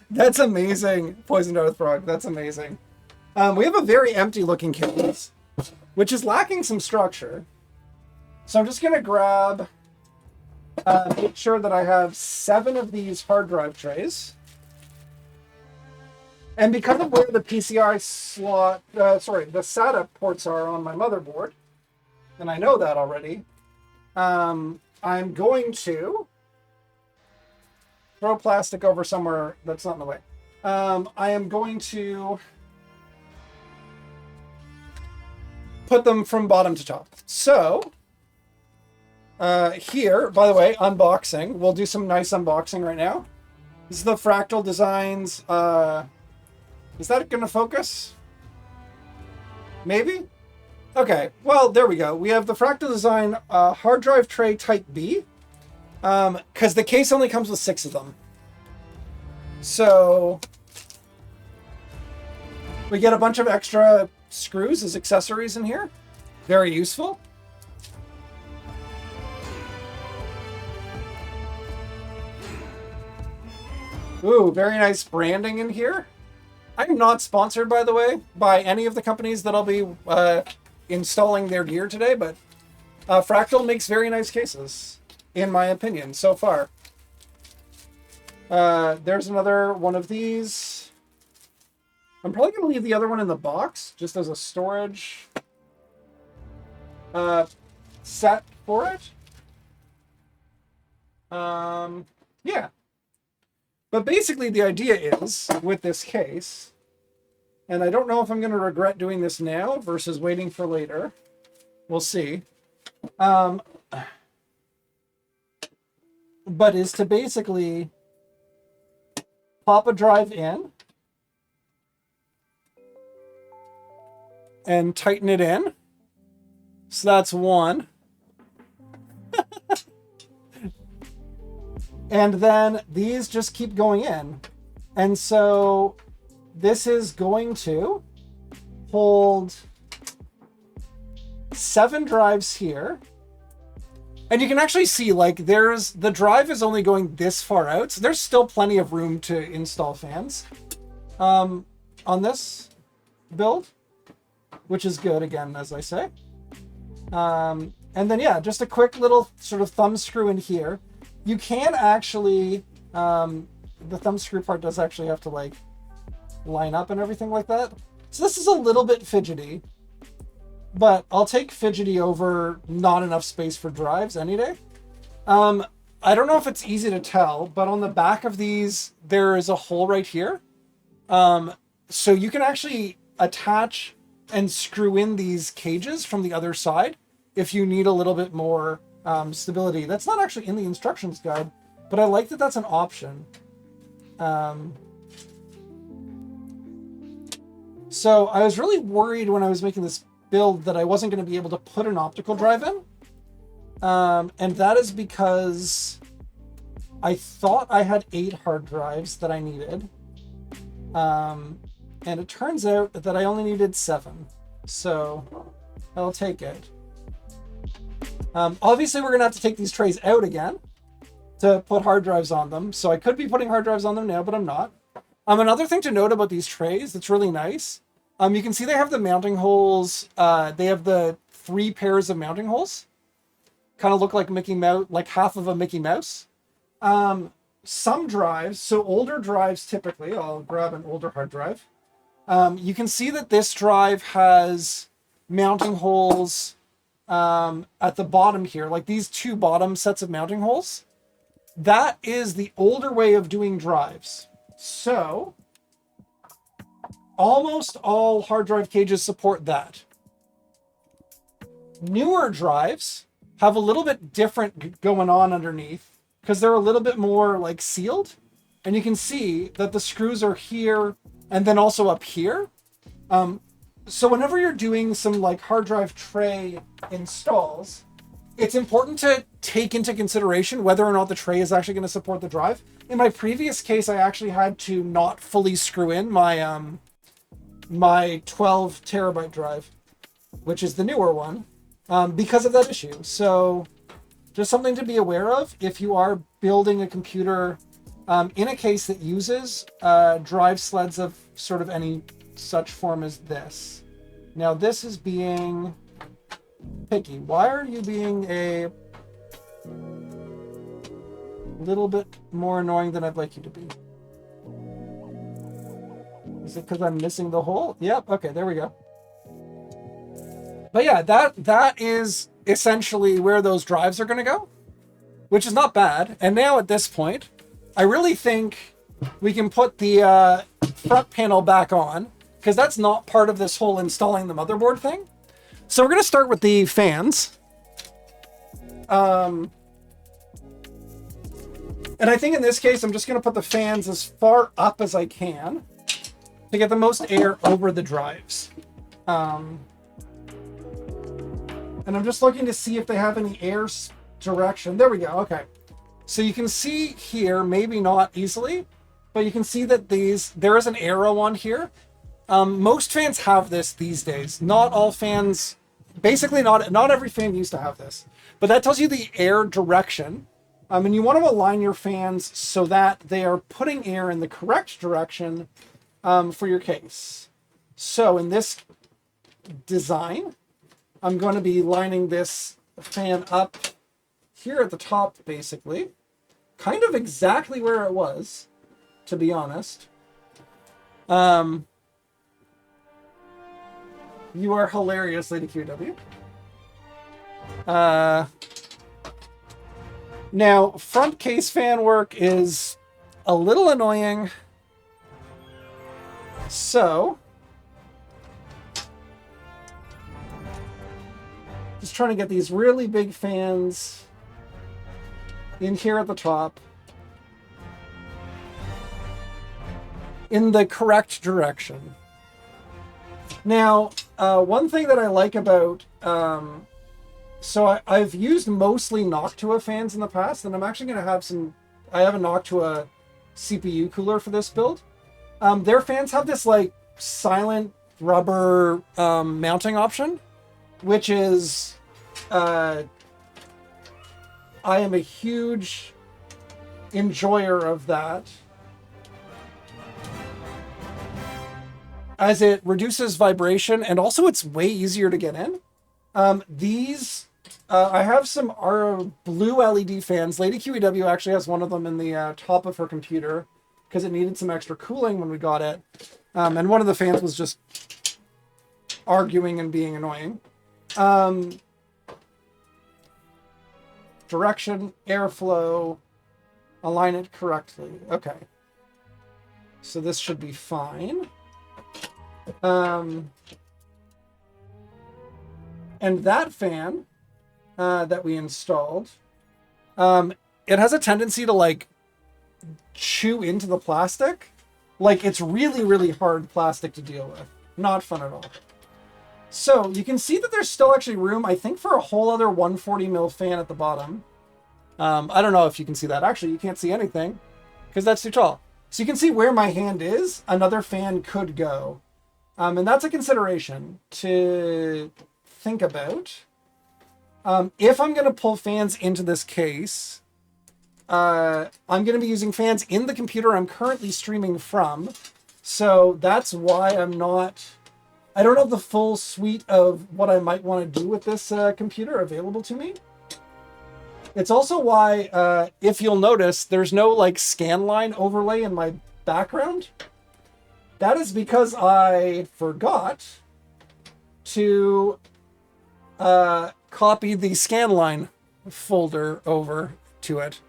That's amazing, Poison Dart Frog. That's amazing. We have a very empty-looking case, which is lacking some structure. So I'm just going to grab... make sure that I have 7 of these hard drive trays. And because of where the PCI slot, the SATA ports are on my motherboard, and I know that already, I'm going to throw plastic over somewhere that's not in the way. I am going to put them from bottom to top. So, here, by the way, unboxing. We'll do some nice unboxing right now. This is the Fractal Designs. Is that going to focus? Maybe? Okay, well, there we go. We have the Fractal Design hard drive tray Type B. Because the case only comes with 6 of them. So, we get a bunch of extra screws as accessories in here. Very useful. Ooh, very nice branding in here. I'm not sponsored, by the way, by any of the companies that I'll be installing their gear today, but Fractal makes very nice cases, in my opinion, so far. There's another one of these. I'm probably going to leave the other one in the box, just as a storage set for it. Yeah. But basically the idea is, with this case, and I don't know if I'm going to regret doing this now versus waiting for later. We'll see. But is to basically pop a drive in and tighten it in. So that's one. And then these just keep going in. And so this is going to hold 7 drives here. And you can actually see, like, the drive is only going this far out. So there's still plenty of room to install fans. on this build, which is good again, as I say. And then yeah, just a quick little sort of thumb screw in here. You can actually, the thumb screw part does actually have to like line up and everything like that. So this is a little bit fidgety, but I'll take fidgety over not enough space for drives any day. I don't know if it's easy to tell, but on the back of these, there is a hole right here. So you can actually attach and screw in these cages from the other side if you need a little bit more stability. That's not actually in the instructions guide, but I like that that's an option. So I was really worried when I was making this build that I wasn't going to be able to put an optical drive in. And that is because I thought I had 8 hard drives that I needed. And it turns out that I only needed 7. So I'll take it. Obviously, we're going to have to take these trays out again to put hard drives on them. So I could be putting hard drives on them now, but I'm not. Another thing to note about these trays that's really nice. You can see they have the mounting holes. They have the 3 pairs of mounting holes. Kind of look like Mickey Mouse, like half of a Mickey Mouse. Some drives, so older drives typically, I'll grab an older hard drive. You can see that this drive has mounting holes at the bottom here, like these 2 bottom sets of mounting holes. That is the older way of doing drives. So almost all hard drive cages support that. Newer drives have a little bit different going on underneath because they're a little bit more like sealed. And you can see that the screws are here and then also up here. So whenever you're doing some like hard drive tray installs, it's important to take into consideration whether or not the tray is actually going to support the drive. In my previous case, I actually had to not fully screw in my my 12 terabyte drive, which is the newer one, because of that issue. So just something to be aware of if you are building a computer in a case that uses drive sleds of sort of any such form as this. Now this is being picky. Why are you being a little bit more annoying than I'd like you to be? Is it because I'm missing the hole? Yep, okay, there we go. But yeah, that is essentially where those drives are going to go, which is not bad. And now at this point, I really think we can put the front panel back on, because that's not part of this whole installing the motherboard thing. So we're going to start with the fans. And I think in this case, I'm just going to put the fans as far up as I can to get the most air over the drives. And I'm just looking to see if they have any air direction. There we go. Okay. So you can see here, maybe not easily, but you can see that there is an arrow on here. Most fans have this these days. Not all fans, basically not every fan used to have this, but that tells you the air direction. And you want to align your fans so that they are putting air in the correct direction for your case. So in this design, I'm going to be lining this fan up here at the top, basically. Kind of exactly where it was, to be honest. You are hilarious, Lady QW. Now, front case fan work is a little annoying. So, just trying to get these really big fans in here at the top in the correct direction. Now, one thing that I like about, I've used mostly Noctua fans in the past, and I'm actually going to have I have a Noctua CPU cooler for this build. Their fans have this like silent rubber mounting option, which is, I am a huge enjoyer of that. as it reduces vibration, and also it's way easier to get in. I have some blue LED fans. Lady QEW actually has one of them in the top of her computer because it needed some extra cooling when we got it. And one of the fans was just arguing and being annoying. Direction, airflow, align it correctly. Okay. So this should be fine. And that fan that we installed, it has a tendency to like chew into the plastic. Like it's really, really hard plastic to deal with. Not fun at all. So you can see that there's still actually room, I think, for a whole other 140 mil fan at the bottom. I don't know if you can see that. Actually, you can't see anything because that's too tall. So you can see where my hand is, another fan could go. And that's a consideration to think about. If I'm going to pull fans into this case, I'm going to be using fans in the computer I'm currently streaming from. So that's why I don't have the full suite of what I might want to do with this computer available to me. It's also why, if you'll notice, there's no like scan line overlay in my background. That is because I forgot to copy the scanline folder over to it.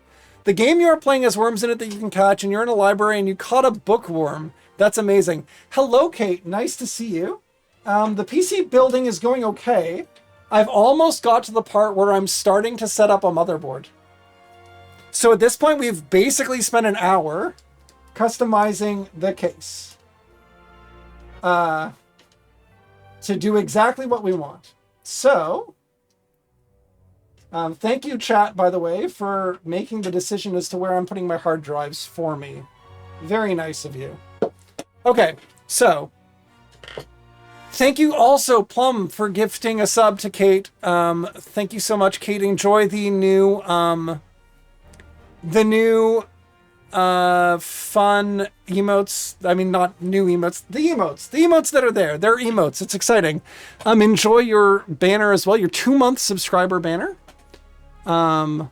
The game you are playing has worms in it that you can catch, and you're in a library and you caught a bookworm. That's amazing. Hello, Kate. Nice to see you. The PC building is going okay. I've almost got to the part where I'm starting to set up a motherboard. So at this point, we've basically spent an hour customizing the case to do exactly what we want. So, thank you, chat, by the way, for making the decision as to where I'm putting my hard drives for me. Very nice of you. Okay, so thank you also, Plum, for gifting a sub to Kate. Thank you so much, Kate. Enjoy the new fun emotes. I mean, not new emotes. The emotes that are there. They're emotes. It's exciting. Enjoy your banner as well. Your 2-month subscriber banner. Yeah.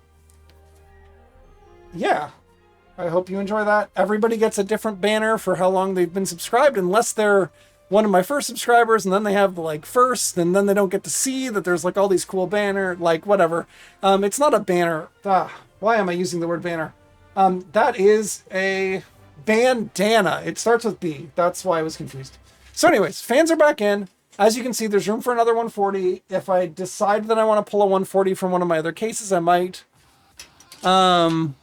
I hope you enjoy that. Everybody gets a different banner for how long they've been subscribed, unless they're one of my first subscribers, and then they have like first, and then they don't get to see that there's like all these cool banner, like whatever. It's not a banner. Why am I using the word banner? That is a bandana. It starts with B. That's why I was confused. So anyways, fans are back in. As you can see, there's room for another 140. If I decide that I want to pull a 140 from one of my other cases, I might. And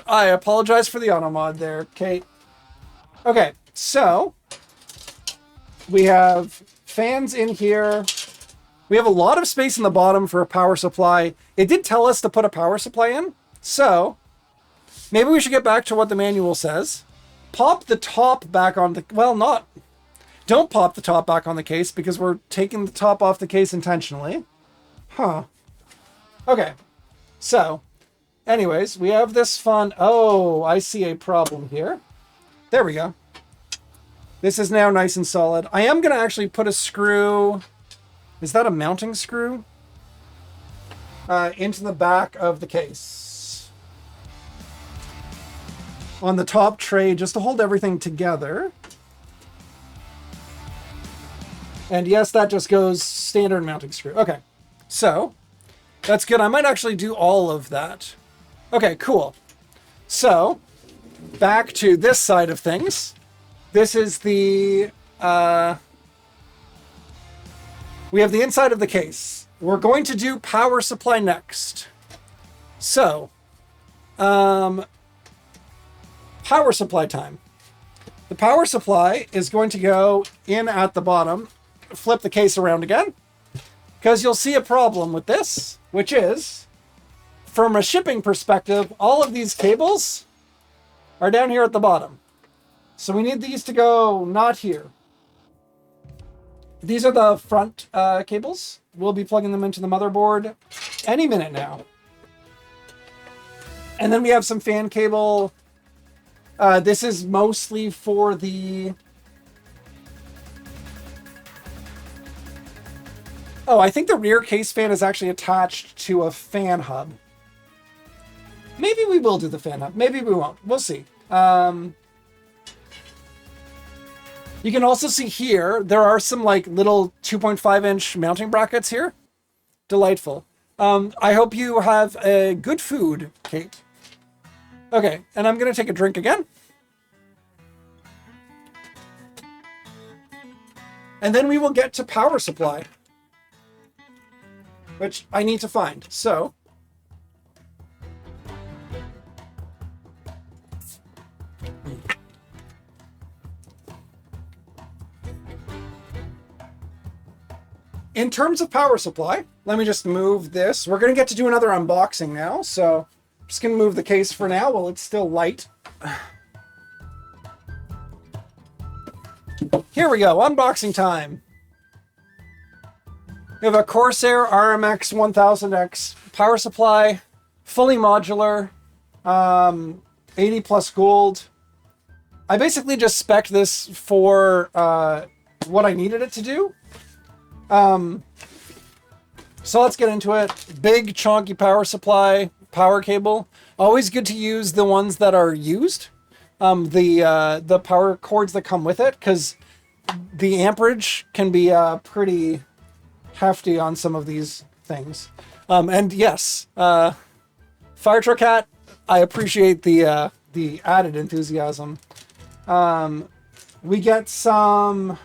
I apologize for the auto mod there, Kate. Okay, so we have fans in here. We have a lot of space in the bottom for a power supply. It did tell us to put a power supply in, so maybe we should get back to what the manual says. Pop the top back on the, don't pop the top back on the case because we're taking the top off the case intentionally. Huh. Okay, so anyways, we have this fun, I see a problem here. There we go. This is now nice and solid. I am going to actually put a screw, is that a mounting screw? Into the back of the case. On the top tray, just to hold everything together. And yes, that just goes standard mounting screw. Okay, so that's good. I might actually do all of that. Okay, cool. So, back to this side of things. This is the, we have the inside of the case. We're going to do power supply next. So, power supply time. The power supply is going to go in at the bottom. Flip the case around again, because you'll see a problem with this, which is, from a shipping perspective, all of these cables are down here at the bottom. So we need these to go not here. These are the front cables. We'll be plugging them into the motherboard any minute now. And then we have some fan cable This is mostly for the... Oh, I think the rear case fan is actually attached to a fan hub. Maybe we will do the fan hub. Maybe we won't. We'll see. You can also see here, there are some like little 2.5-inch mounting brackets here. Delightful. I hope you have a good food, Kate. Okay, and I'm going to take a drink again. And then we will get to power supply, which I need to find. So, in terms of power supply, let me just move this. We're going to get to do another unboxing now, so I'm just going to move the case for now while it's still light. Here we go, unboxing time. We have a Corsair RMX 1000X power supply, fully modular, 80 plus gold. I basically just spec'd this for what I needed it to do. So let's get into it. Big chonky power supply, power cable. Always good to use the ones that are used. The power cords that come with it, because the amperage can be pretty hefty on some of these things. And yes, Fire Truck Hat, I appreciate the added enthusiasm. We get some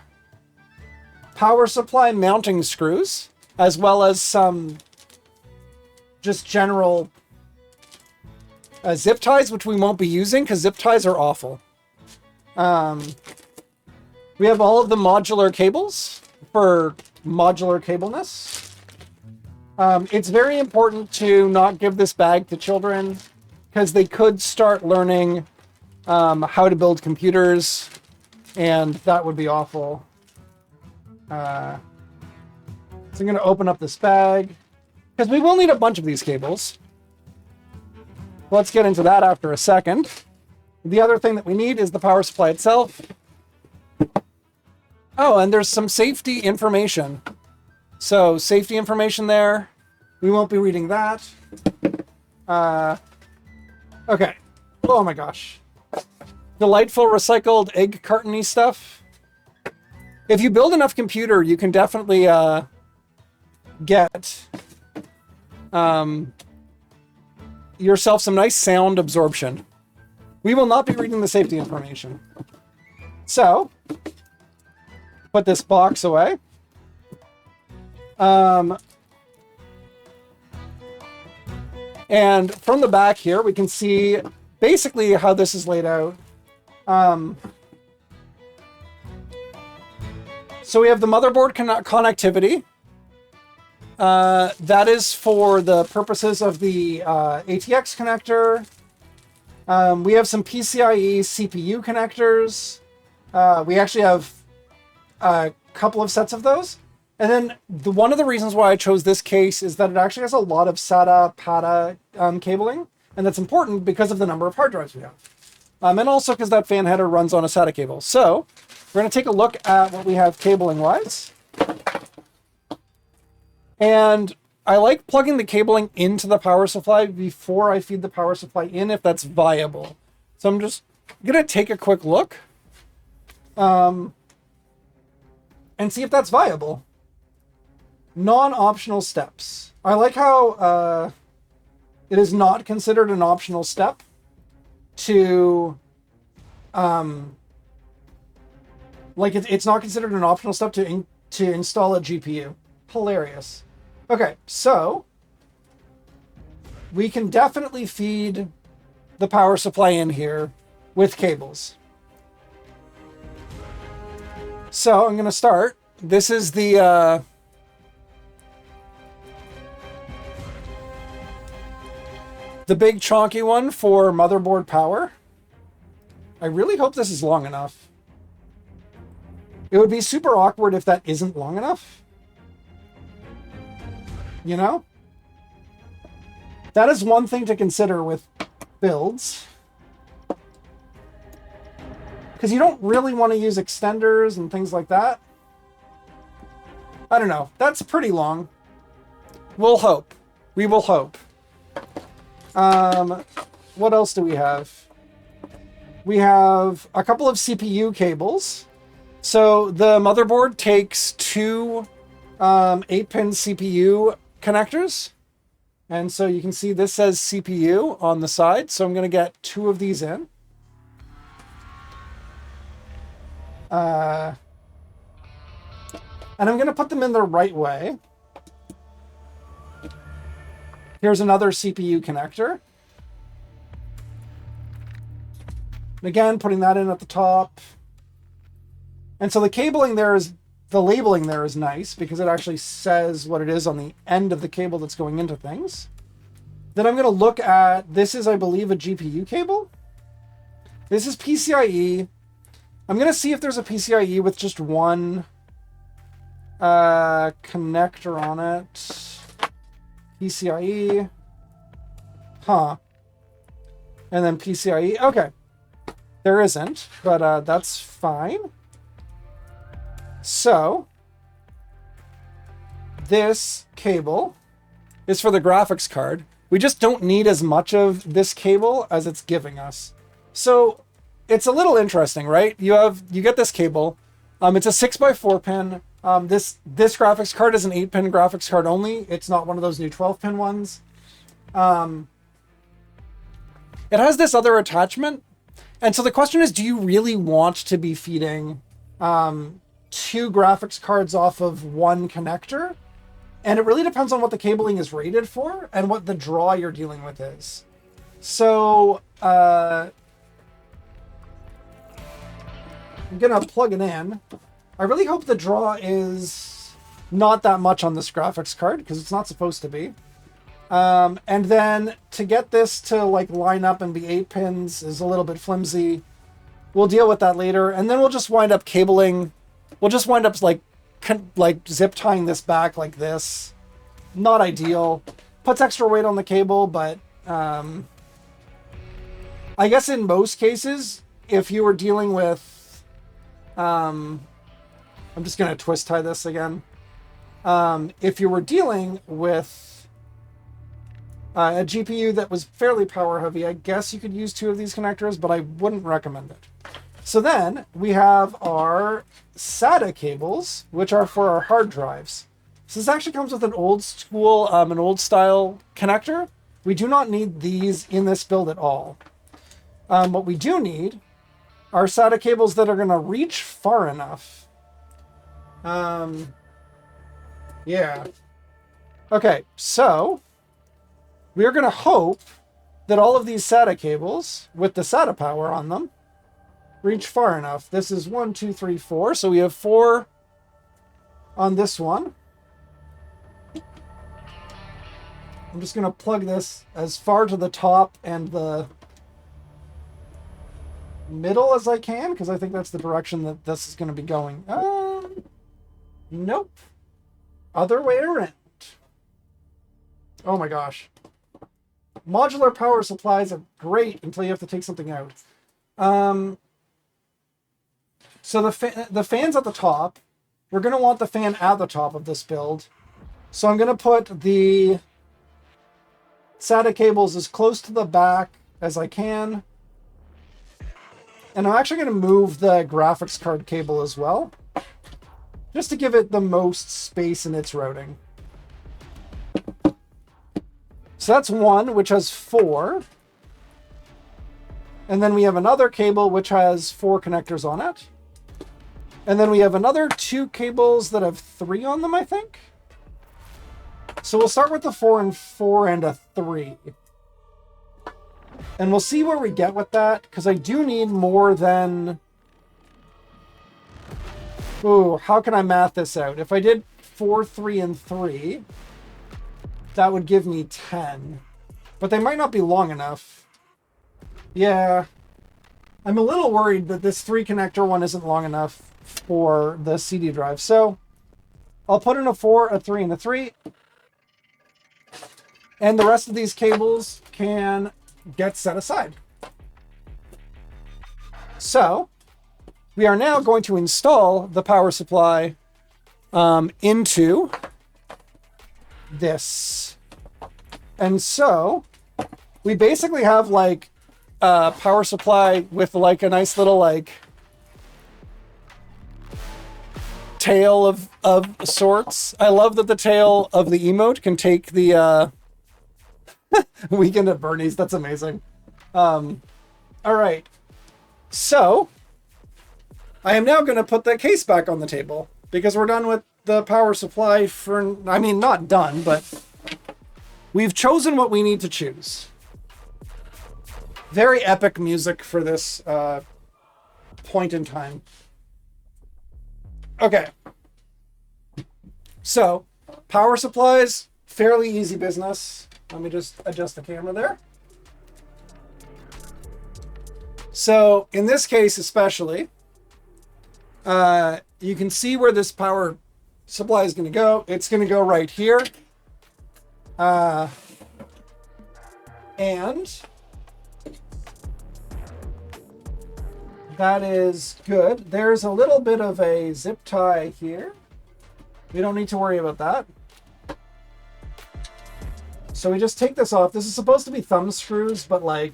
power supply mounting screws, as well as some just general zip ties, which we won't be using because zip ties are awful. We have all of the modular cables for modular cableness. It's very important to not give this bag to children because they could start learning how to build computers, and that would be awful. So I'm going to open up this bag because we will need a bunch of these cables. Let's get into that after a second. The other thing that we need is the power supply itself. Oh, and there's some safety information. So safety information there. We won't be reading that. Okay. Oh my gosh. Delightful recycled egg carton-y stuff. If you build enough computer, you can definitely get yourself some nice sound absorption. We will not be reading the safety information. So, put this box away. And from the back here, we can see basically how this is laid out. So we have the motherboard connectivity. That is for the purposes of the ATX connector. We have some PCIe CPU connectors. We actually have a couple of sets of those. And then one of the reasons why I chose this case is that it actually has a lot of SATA, PATA cabling. And that's important because of the number of hard drives we have. And also because that fan header runs on a SATA cable. So we're going to take a look at what we have cabling-wise. And I like plugging the cabling into the power supply before I feed the power supply in, if that's viable. So I'm just going to take a quick look and see if that's viable. Non-optional steps. I like how it is not considered an optional step to it's not considered an optional step to install a GPU. Hilarious. Okay, so we can definitely feed the power supply in here with cables. So I'm going to start. This is the big chonky one for motherboard power. I really hope this is long enough. It would be super awkward if that isn't long enough. You know? That is one thing to consider with builds. because you don't really want to use extenders and things like that. I don't know. That's pretty long. We'll hope. We will hope. What else do we have? We have a couple of CPU cables. So the motherboard takes two 8-pin CPU connectors. And so you can see this says CPU on the side. So I'm going to get two of these in. And I'm going to put them in the right way. Here's another CPU connector. And again, putting that in at the top. And so the cabling there is, the labeling there is nice because it actually says what it is on the end of the cable that's going into things. Then I'm going to look at, this is, I believe, a GPU cable. This is PCIe. I'm going to see if there's a PCIe with just one connector on it. PCIe. Huh. And then PCIe. Okay. There isn't, but that's fine. So, this cable is for the graphics card. We just don't need as much of this cable as it's giving us. So, it's a little interesting, right? You get this cable. It's a 6x4 pin. This graphics card is an 8-pin graphics card only. It's not one of those new 12-pin ones. It has this other attachment. And so the question is, do you really want to be feeding two graphics cards off of one connector? And it really depends on what the cabling is rated for and what the draw you're dealing with is. So I'm going to plug it in. I really hope the draw is not that much on this graphics card because it's not supposed to be. And then to get this to like line up and be 8 pins is a little bit flimsy. We'll deal with that later. And then we'll just wind up cabling. We'll just wind up like zip tying this back like this. Not ideal. Puts extra weight on the cable, but I guess in most cases, if you were dealing with, I'm just going to twist tie this again. If you were dealing with a GPU that was fairly power heavy, I guess you could use two of these connectors, but I wouldn't recommend it. So then we have our SATA cables, which are for our hard drives. So this actually comes with an old school, an old style connector. We do not need these in this build at all. What we do need are SATA cables that are going to reach far enough. Yeah. Okay, so we're going to hope that all of these SATA cables with the SATA power on them reach far enough. This is 1, 2, 3, 4. So we have 4 on this one. I'm just going to plug this as far to the top and the middle as I can, because I think that's the direction that this is going to be going. Nope. Other way around. Oh my gosh. Modular power supplies are great until you have to take something out. So the fan's at the top. We're going to want the fan at the top of this build. So I'm going to put the SATA cables as close to the back as I can. And I'm actually going to move the graphics card cable as well, just to give it the most space in its routing. So that's one, which has 4. And then we have another cable which has 4 connectors on it. And then we have another 2 cables that have 3 on them, I think. So we'll start with the 4 and 4 and a 3. And we'll see where we get with that, because I do need more than... Ooh, how can I math this out? If I did 4, 3, and 3, that would give me 10. But they might not be long enough. Yeah. I'm a little worried that this 3 connector one isn't long enough for the CD drive. So I'll put in a 4, a 3, and a 3. And the rest of these cables can get set aside. So we are now going to install the power supply into this. And so we basically have like a power supply with like a nice little like tail of sorts. I love that the tail of the emote can take the Weekend at Bernie's. That's amazing. All right. So I am now going to put that case back on the table because we're done with the power supply for, I mean, not done, but we've chosen what we need to choose. Very epic music for this point in time. Okay. So, power supplies, fairly easy business. Let me just adjust the camera there. So, in this case especially, you can see where this power supply is going to go. It's going to go right here. And that is good. There's a little bit of a zip tie here. We don't need to worry about that. So we just take this off. This is supposed to be thumb screws, but like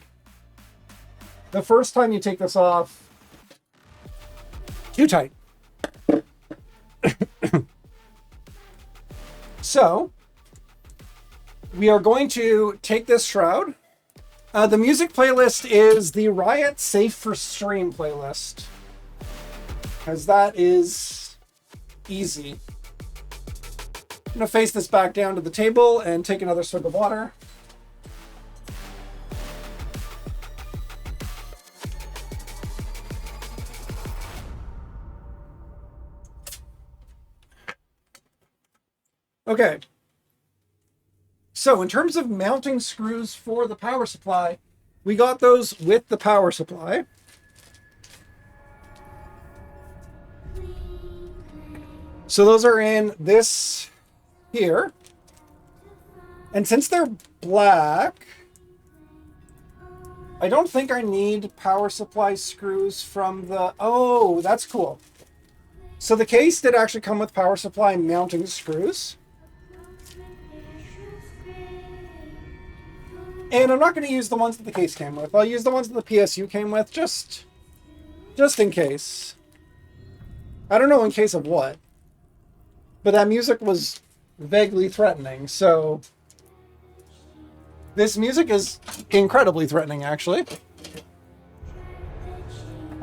the first time you take this off, too tight. So we are going to take this shroud. The music playlist is the Riot Safe for Stream playlist, because that is easy. I'm going to face this back down to the table and take another swig of water. Okay. So in terms of mounting screws for the power supply, we got those with the power supply. So those are in this here. And since they're black, I don't think I need power supply screws from the... Oh, that's cool. So the case did actually come with power supply mounting screws. And I'm not going to use the ones that the case came with. I'll use the ones that the PSU came with, just in case. I don't know in case of what. But that music was vaguely threatening, so... This music is incredibly threatening, actually.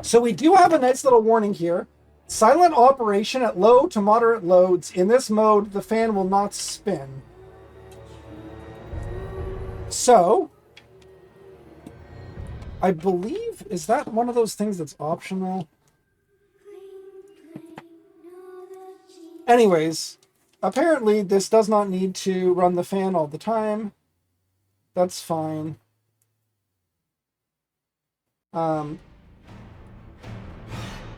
So we do have a nice little warning here. Silent operation at low to moderate loads. In this mode, the fan will not spin. So, I believe, is that one of those things that's optional? Anyways, apparently this does not need to run the fan all the time. That's fine.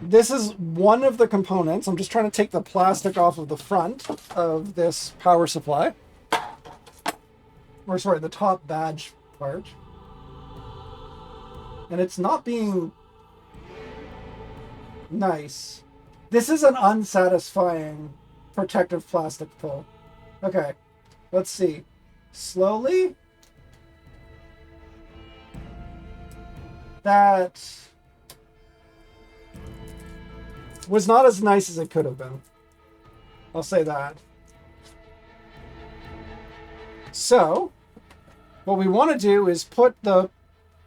This is one of the components. I'm just trying to take the plastic off of the front of this power supply. Or sorry, the top badge part. And it's not being nice. This is an unsatisfying protective plastic pull. Okay, let's see. Slowly. That was not as nice as it could have been. I'll say that. So, what we want to do is put the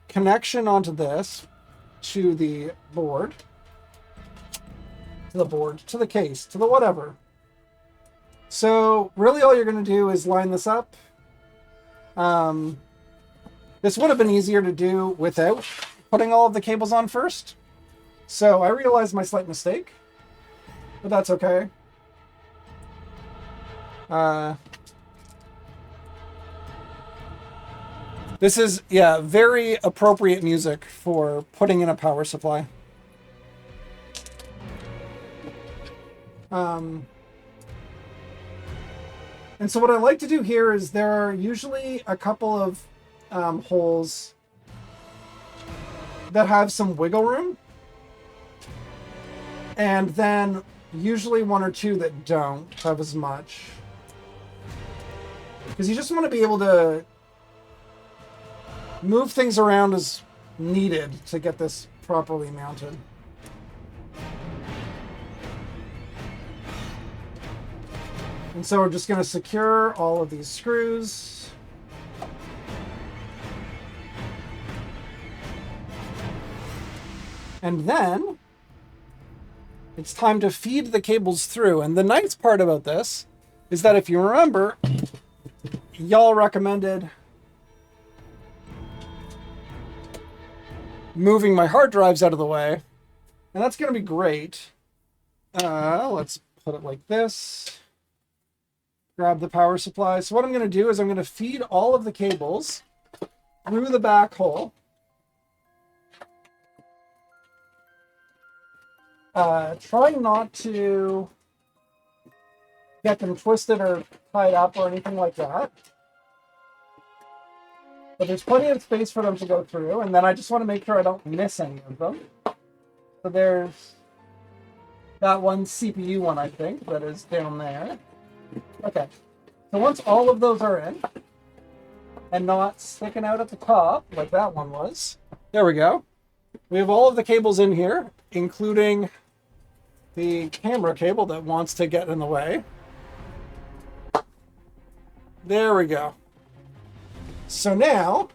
connection onto this to the board, to the case, to the whatever. So, really all you're going to do is line this up. This would have been easier to do without putting all of the cables on first. So, I realized my slight mistake, but that's okay. This is, yeah, very appropriate music for putting in a power supply. And so what I like to do here is there are usually a couple of holes that have some wiggle room. And then usually one or two that don't have as much. Because you just want to be able to move things around as needed to get this properly mounted. And so we're just going to secure all of these screws. And then it's time to feed the cables through. And the nice part about this is that if you remember, y'all recommended moving my hard drives out of the way. And that's going to be great. Let's put it like this. Grab the power supply. So what I'm going to do is I'm going to feed all of the cables through the back hole. Try not to get them twisted or tied up or anything like that. But there's plenty of space for them to go through, and then I just want to make sure I don't miss any of them. So there's that one CPU one, I think, that is down there. Okay, so once all of those are in, and not sticking out at the top, like that one was, there we go. We have all of the cables in here, including the camera cable that wants to get in the way. There we go. So now,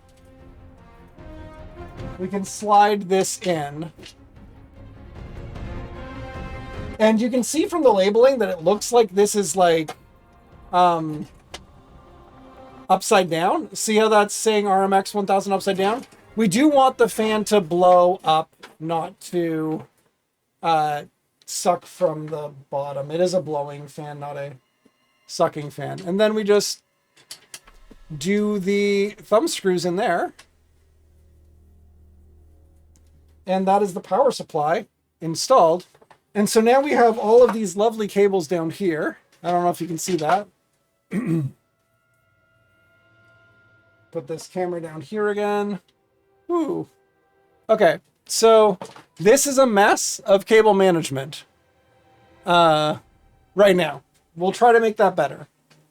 we can slide this in. And you can see from the labeling that it looks like this is like upside down. See how that's saying RMX 1000 upside down? We do want the fan to blow up, not to suck from the bottom. It is a blowing fan, not a sucking fan. And then we just do the thumb screws in there. And that is the power supply installed. And so now we have all of these lovely cables down here. I don't know if you can see that. Put this camera down here again. Woo. Okay, so this is a mess of cable management right now. We'll try to make that better.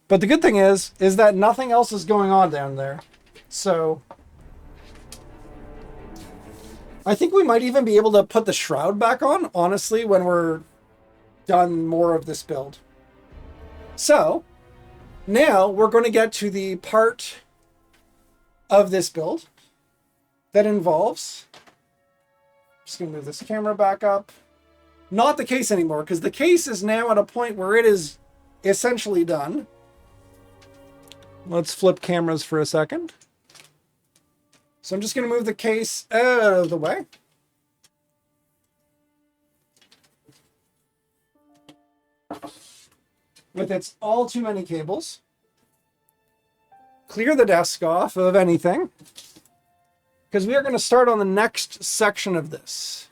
But the good thing is that nothing else is going on down there. So I think we might even be able to put the shroud back on, honestly, when we're done more of this build. So now we're going to get to the part of this build that involves, just going to move this camera back up, not the case anymore, because the case is now at a point where it is essentially done. Let's flip cameras for a second. So I'm just going to move the case out of the way. With its all too many cables. Clear the desk off of anything, because we are going to start on the next section of this.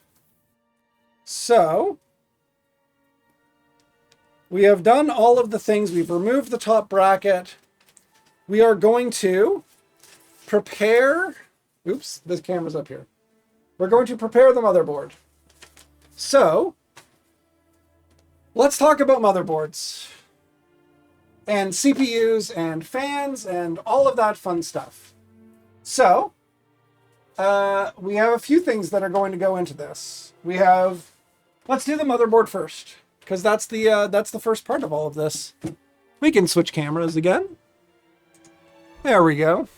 So we have done all of the things. We've removed the top bracket. We are going to prepare... Oops, this camera's up here. We're going to prepare the motherboard. So let's talk about motherboards and CPUs and fans and all of that fun stuff. So we have a few things that are going to go into this. Let's do the motherboard first, because that's the first part of all of this. We can switch cameras again. There we go.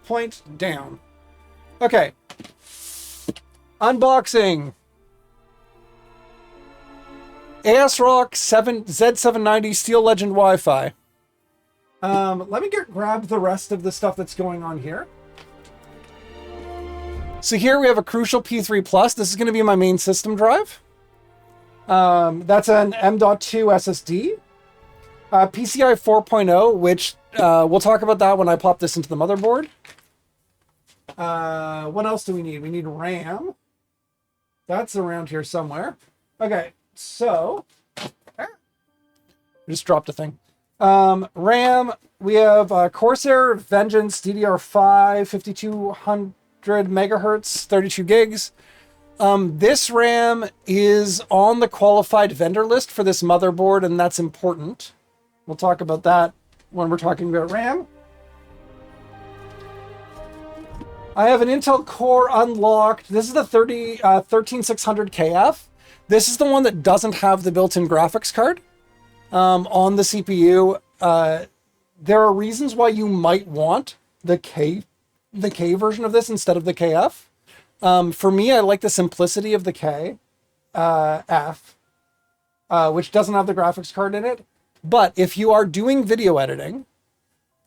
Point down. Okay. Unboxing. ASRock Z790 Steel Legend Wi-Fi. Let me grab the rest of the stuff that's going on here. So here we have a Crucial P3 Plus. This is going to be my main system drive. That's an M.2 SSD. PCI 4.0, which we'll talk about that when I pop this into the motherboard. What else do we need? We need RAM. That's around here somewhere. Okay, so I just dropped a thing. RAM, we have Corsair Vengeance DDR5 5200 megahertz, 32 gigs. This RAM is on the qualified vendor list for this motherboard, and that's important. We'll talk about that when we're talking about RAM. I have an Intel Core unlocked. This is the 13600KF. This is the one that doesn't have the built-in graphics card on the CPU. There are reasons why you might want the K version of this instead of the KF. For me, I like the simplicity of the KF, which doesn't have the graphics card in it. But if you are doing video editing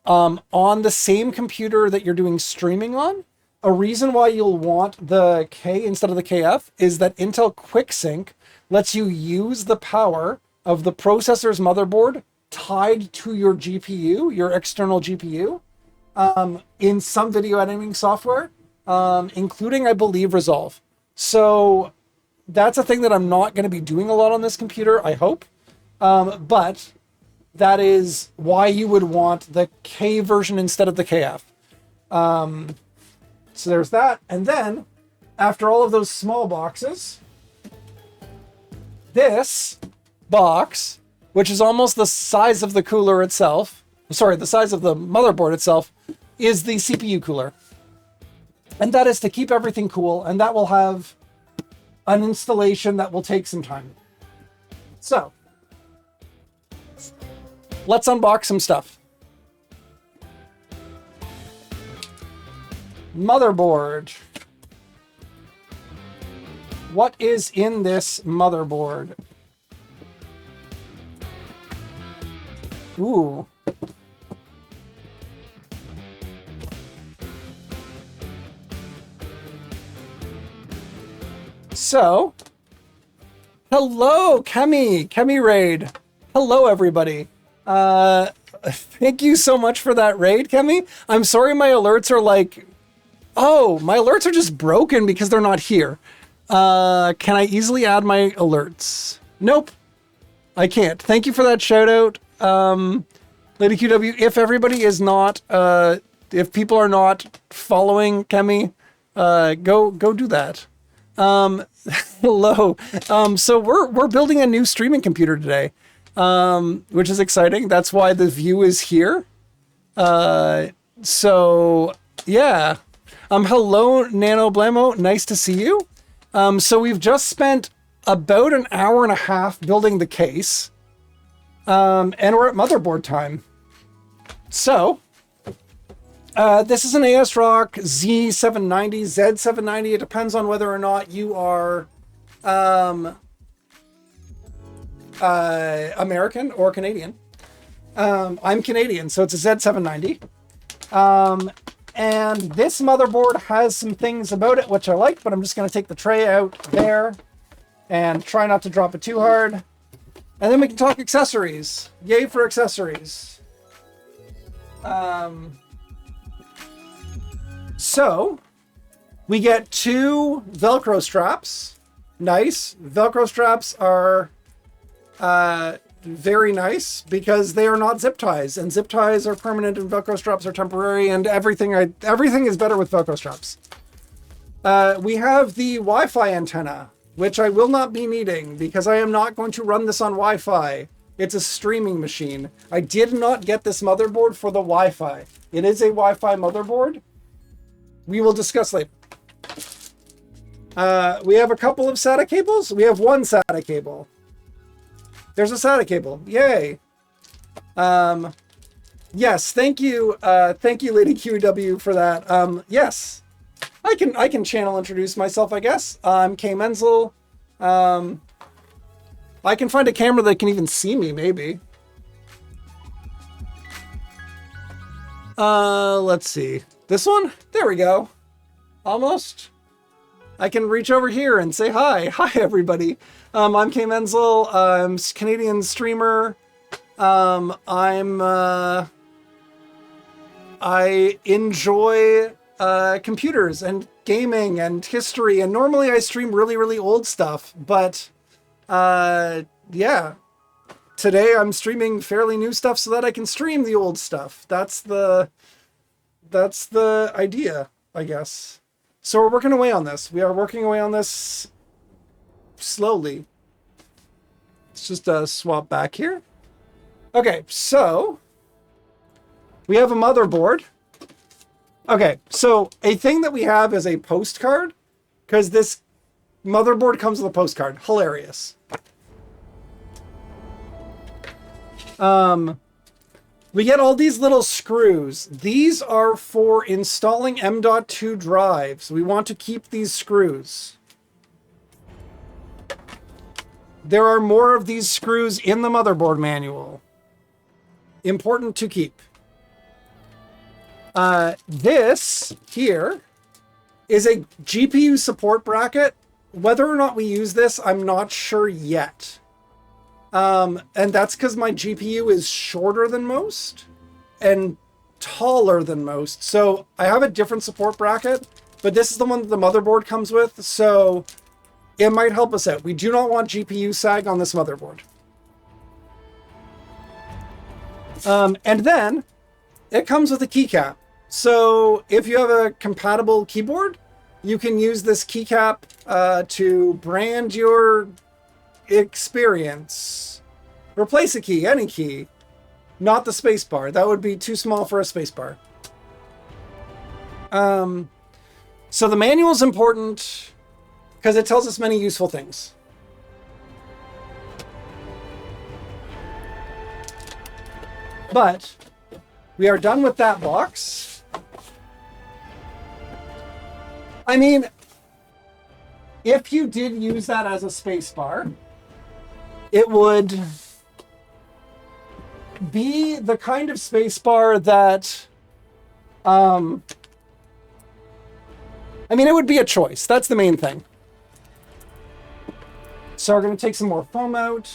on the same computer that you're doing streaming on, a reason why you'll want the K instead of the KF is that Intel QuickSync lets you use the power of the processor's motherboard tied to your GPU, your external GPU, in some video editing software, including, I believe, Resolve. So that's a thing that I'm not going to be doing a lot on this computer, I hope. But that is why you would want the K version instead of the KF. So there's that. And then, after all of those small boxes, this box, which is almost the size of the cooler itself, sorry, the size of the motherboard itself, is the CPU cooler. And that is to keep everything cool, and that will have an installation that will take some time. So, let's unbox some stuff. Motherboard. What is in this motherboard? Ooh. So, hello, Kemi Raid. Hello, everybody. Thank you so much for that raid, Kemi. I'm sorry my alerts are like, oh, my alerts are just broken because they're not here. Can I easily add my alerts? Nope, I can't. Thank you for that shout out, Lady QW. If everybody is not, if people are not following Kemi, go do that. Hello. So we're building a new streaming computer today, which is exciting. That's why the view is here. So yeah. Hello, Nano Blamo. Nice to see you. So we've just spent about an hour and a half building the case. And we're at motherboard time. So, this is an ASRock Z790, Z790. It depends on whether or not you are American or Canadian. I'm Canadian, so it's a Z790. And this motherboard has some things about it which I like, but I'm just going to take the tray out there and try not to drop it too hard. And then we can talk accessories. Yay for accessories. So, we get 2 Velcro straps. Nice. Velcro straps are very nice because they are not zip ties, and zip ties are permanent and Velcro straps are temporary, and everything is better with Velcro straps. We have the Wi-Fi antenna, which I will not be needing because I am not going to run this on Wi-Fi. It's a streaming machine. I did not get this motherboard for the Wi-Fi. It is a Wi-Fi motherboard. We will discuss later. We have a couple of SATA cables. We have one SATA cable. There's a SATA cable. Yay. Yes, thank you. Thank you, Lady QW, for that. Yes, I can channel introduce myself, I guess. I'm K Menzel. I can find a camera that can even see me, maybe. Let's see. This one? There we go. Almost. I can reach over here and say hi. Hi, everybody. I'm K Menzel. I'm a Canadian streamer. I enjoy computers and gaming and history, and normally I stream really, really old stuff, but yeah. Today I'm streaming fairly new stuff so that I can stream the old stuff. That's the idea, I guess. So we're working away on this. We are working away on this slowly. Let's just swap back here. Okay, so we have a motherboard. Okay, so a thing that we have is a postcard, because this motherboard comes with a postcard. Hilarious. We get all these little screws. These are for installing M.2 drives. We want to keep these screws. There are more of these screws in the motherboard manual. Important to keep. This here is a GPU support bracket. Whether or not we use this, I'm not sure yet. And that's because my GPU is shorter than most and taller than most. So I have a different support bracket, but this is the one that the motherboard comes with. So it might help us out. We do not want GPU sag on this motherboard. And then it comes with a keycap. So if you have a compatible keyboard, you can use this keycap to brand your experience. Replace a key, any key, not the spacebar. That would be too small for a spacebar. So the manual is important because it tells us many useful things. But we are done with that box. I mean, if you did use that as a spacebar, it would be the kind of spacebar that, I mean, it would be a choice. That's the main thing. So we're going to take some more foam out.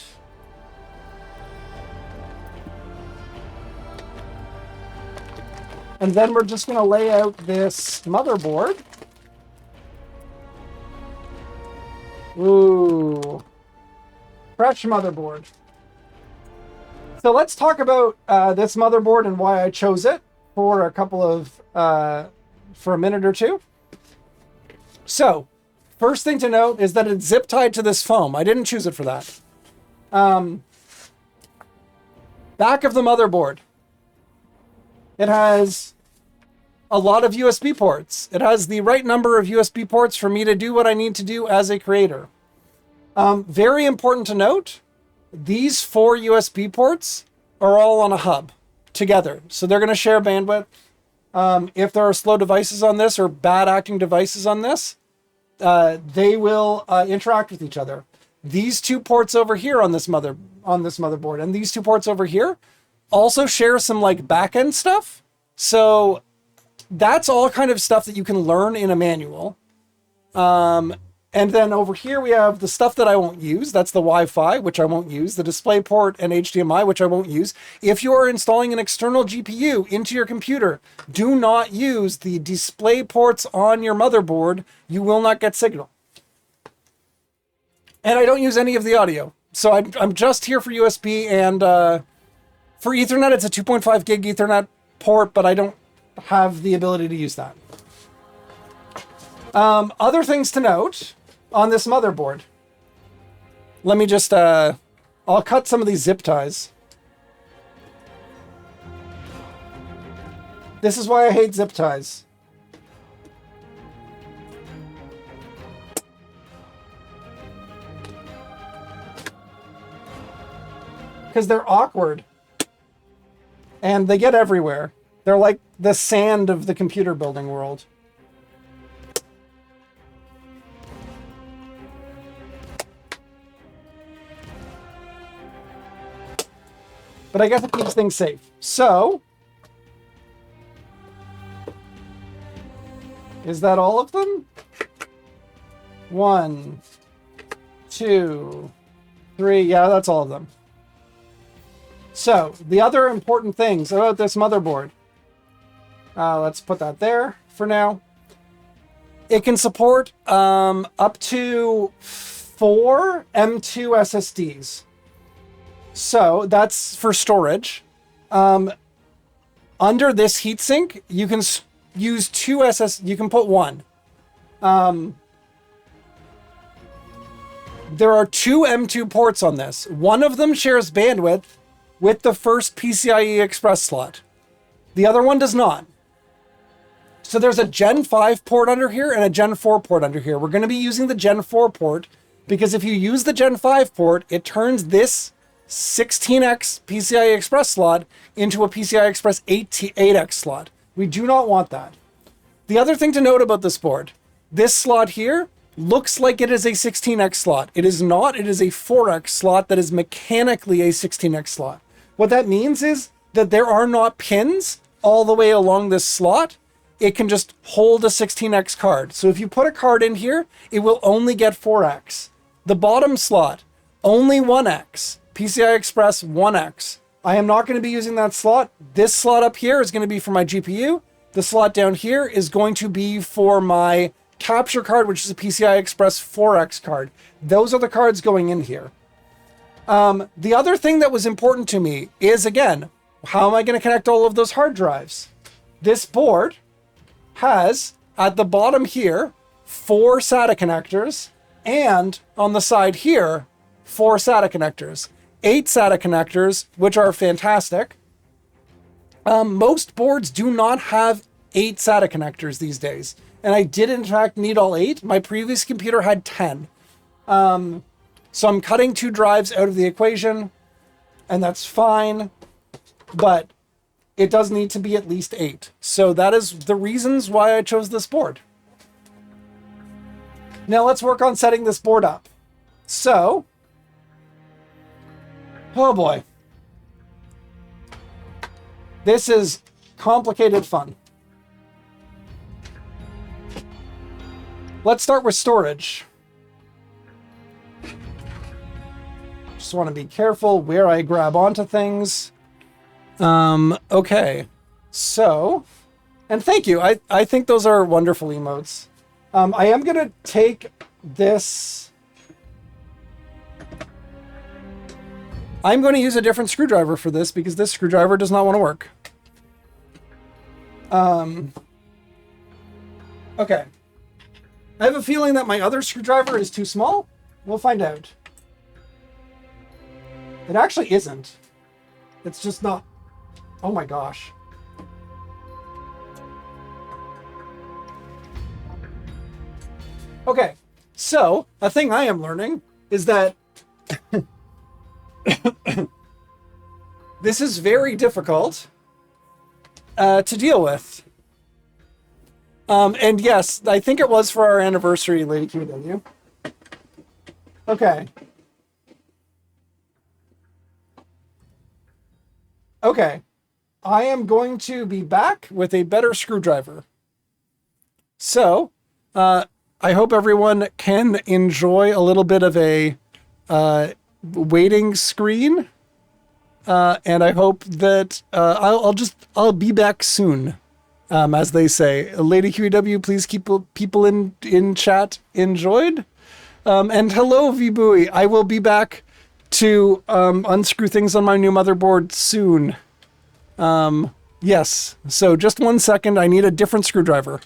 And then we're just going to lay out this motherboard. Ooh. Fresh motherboard. So let's talk about this motherboard and why I chose it for a couple of, for a minute or two. So, first thing to note is that it's zip tied to this foam. I didn't choose it for that. Back of the motherboard. It has a lot of USB ports. It has the right number of USB ports for me to do what I need to do as a creator. Very important to note, these 4 USB ports are all on a hub together. So they're going to share bandwidth. If there are slow devices on this or bad acting devices on this, they will interact with each other. These 2 ports over here on this motherboard and these 2 ports over here also share some like back-end stuff. So that's all kind of stuff that you can learn in a manual. And then over here we have the stuff that I won't use. That's the Wi-Fi, which I won't use, the DisplayPort and HDMI, which I won't use. If you are installing an external GPU into your computer, do not use the display ports on your motherboard. You will not get signal. And I don't use any of the audio. So I'm just here for USB, and for Ethernet, it's a 2.5 gig Ethernet port, but I don't have the ability to use that. Other things to note on this motherboard. Let me just, I'll cut some of these zip ties. This is why I hate zip ties. Because they're awkward. And they get everywhere. They're like the sand of the computer building world. But I guess it keeps things safe. So, is that all of them? 1, 2, 3. Yeah, that's all of them. So, the other important things about this motherboard. Let's put that there for now. It can support up to 4 M.2 SSDs. So that's for storage. Under this heatsink, you can use 2 you can put 1. There are two M2 ports on this. One of them shares bandwidth with the first PCIe Express slot. The other one does not. So there's a Gen 5 port under here and a Gen 4 port under here. We're going to be using the Gen 4 port because if you use the Gen 5 port, it turns this 16x PCIe Express slot into a PCI Express 8x slot. We do not want that. The other thing to note about this board, this slot here looks like it is a 16x slot. It is not. It is a 4x slot that is mechanically a 16x slot. What that means is that there are not pins all the way along this slot. It can just hold a 16x card. So if you put a card in here, it will only get 4x. The bottom slot, only 1x. PCI Express 1x. I am not going to be using that slot. This slot up here is going to be for my GPU. The slot down here is going to be for my capture card, which is a PCI Express 4x card. Those are the cards going in here. The other thing that was important to me is, again, how am I going to connect all of those hard drives? This board has, at the bottom here, 4 SATA connectors, and on the side here, 4 SATA connectors. 8 SATA connectors, which are fantastic. Most boards do not have 8 SATA connectors these days. And I did in fact need all 8. My previous computer had 10. So I'm cutting 2 drives out of the equation, and that's fine. But it does need to be at least 8. So that is the reasons why I chose this board. Now let's work on setting this board up. So, oh boy. This is complicated fun. Let's start with storage. Just want to be careful where I grab onto things. Okay. So, and thank you. I think those are wonderful emotes. I am going to take this. I'm going to use a different screwdriver for this because this screwdriver does not want to work. Okay. I have a feeling that my other screwdriver is too small. We'll find out. It actually isn't. It's just not. Oh my gosh. Okay, so a thing I am learning is that this is very difficult to deal with. And yes, I think it was for our anniversary, Lady QW. Okay. Okay. I am going to be back with a better screwdriver. So, I hope everyone can enjoy a little bit of a waiting screen. And I hope that I'll be back soon. As they say, Lady QEW, please keep people in chat enjoyed. And hello, Vibui. I will be back to unscrew things on my new motherboard soon. Yes. So just 1 second. I need a different screwdriver.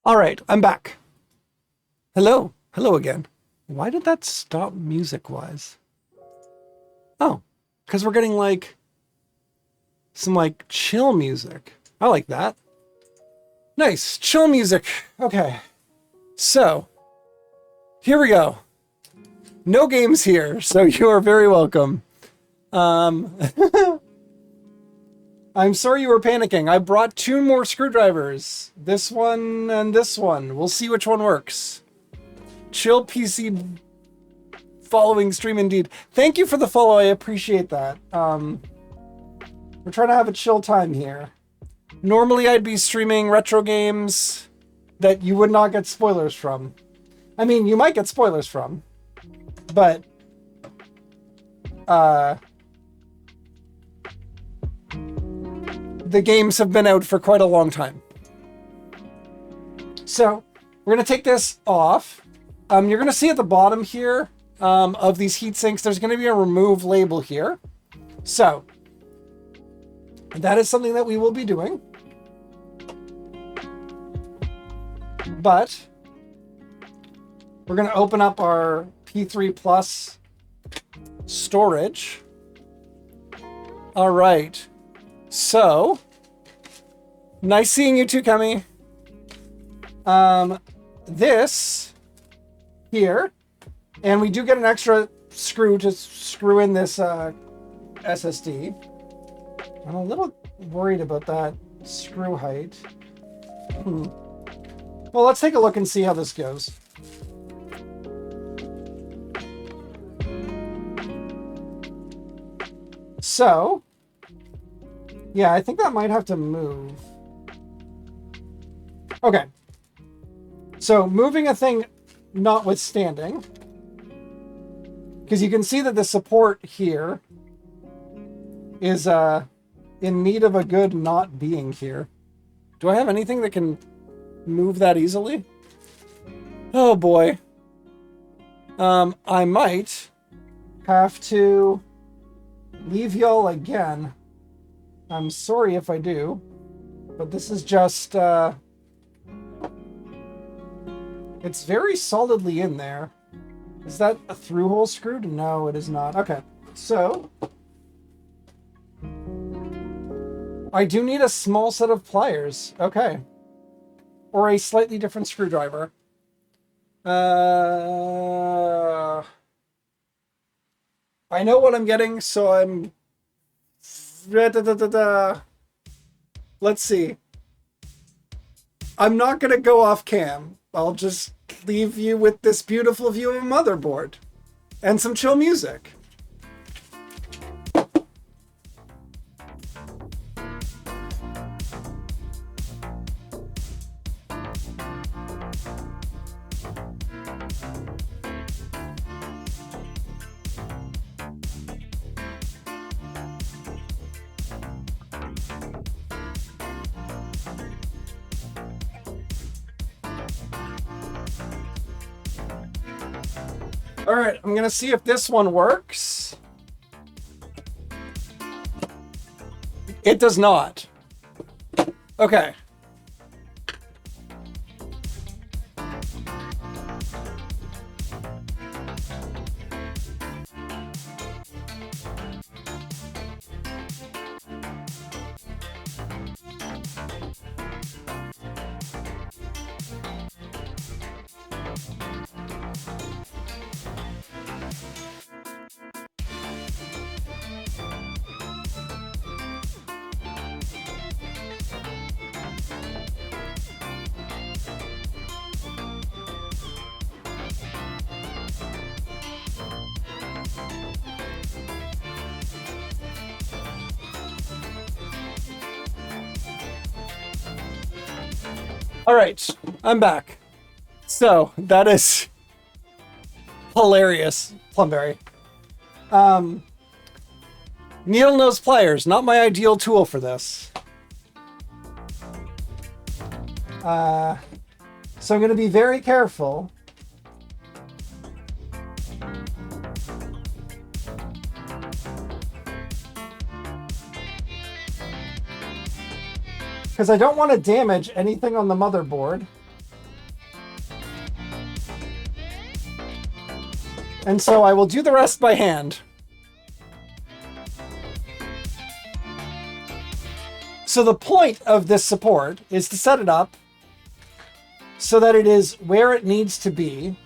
All right, I'm back. Hello. Hello again. Why did that stop music-wise? Oh, because we're getting like some like chill music. I like that. Nice, chill music. Okay, so here we go. No games here, so you are very welcome. I'm sorry you were panicking. I brought 2 more screwdrivers. This one and this one. We'll see which one works. Chill PC following stream indeed. Thank you for the follow. I appreciate that. We're trying to have a chill time here. Normally I'd be streaming retro games that you would not get spoilers from. I mean, you might get spoilers from, but the games have been out for quite a long time. So we're going to take this off. You're going to see at the bottom here of these heat sinks, there's going to be a remove label here. So that is something that we will be doing. But we're going to open up our P3 Plus storage. All right. So, nice seeing you too, Kemi. This here, and we do get an extra screw to screw in this SSD. I'm a little worried about that screw height. Well, let's take a look and see how this goes. So, yeah, I think that might have to move. Okay. So moving a thing notwithstanding, because you can see that the support here is in need of a good not being here. Do I have anything that can move that easily? Oh boy. I might have to leave y'all again. I'm sorry if I do, but this is just, it's very solidly in there. Is that a through-hole screwed? No, it is not. Okay, so I do need a small set of pliers. Okay. Or a slightly different screwdriver. I know what I'm getting, so I'm... Let's see. I'm not going to go off cam. I'll just leave you with this beautiful view of a motherboard. And some chill music. All right, I'm gonna see if this one works. It does not. Okay. All right, I'm back. So that is hilarious, Plumberry. Needle nose pliers, not my ideal tool for this. So I'm going to be very careful. Because I don't want to damage anything on the motherboard. And so I will do the rest by hand. So the point of this support is to set it up so that it is where it needs to be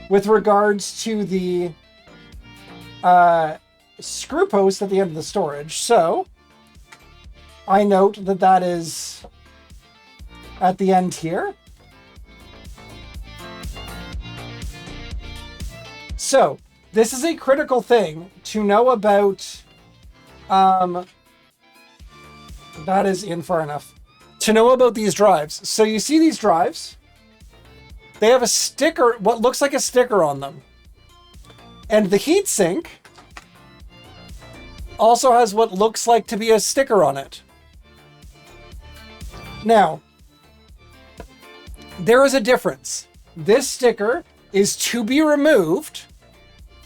with regards to the screw post at the end of the storage. So I note that that is at the end here. So this is a critical thing to know about. That is in far enough. To know about these drives. So you see these drives? They have a sticker, what looks like a sticker on them. And the heatsink also has what looks like to be a sticker on it. Now, there is a difference. This sticker is to be removed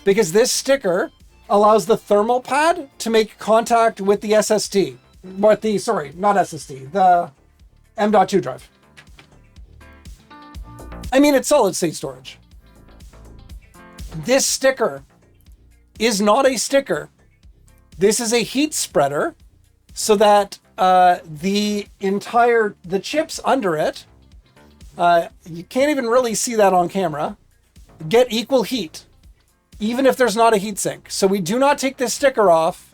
because this sticker allows the thermal pad to make contact with the SSD. Not SSD, the M.2 drive. I mean, it's solid state storage. This sticker is not a sticker. This is a heat spreader so that the chips under it, you can't even really see that on camera, get equal heat, even if there's not a heatsink. So we do not take this sticker off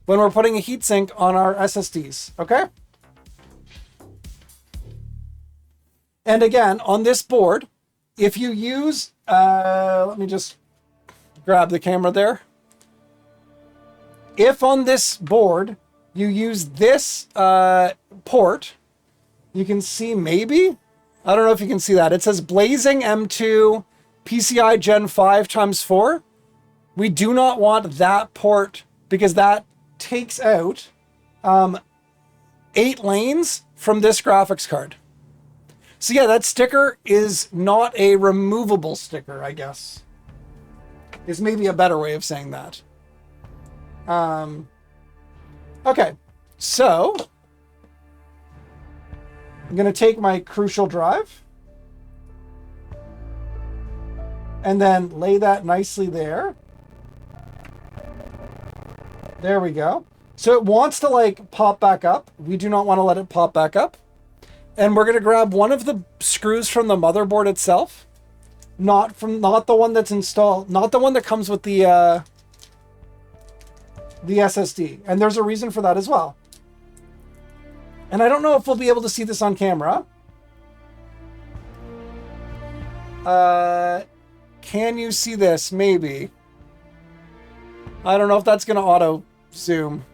when we're putting a heatsink on our SSDs, okay? And again, on this board, if you use, let me just grab the camera there. If on this board, you use this port, you can see maybe, I don't know if you can see that. It says Blazing M2 PCI Gen 5 x 4. We do not want that port because that takes out 8 lanes from this graphics card. So yeah, that sticker is not a removable sticker, I guess. Is maybe a better way of saying that. Okay, so I'm going to take my Crucial drive and then lay that nicely there. There we go. So it wants to like pop back up. We do not want to let it pop back up. And we're going to grab one of the screws from the motherboard itself. Not the one that's installed, not the one that comes with the SSD. And there's a reason for that as well. And I don't know if we'll be able to see this on camera. Can you see this? Maybe. I don't know if that's going to auto zoom.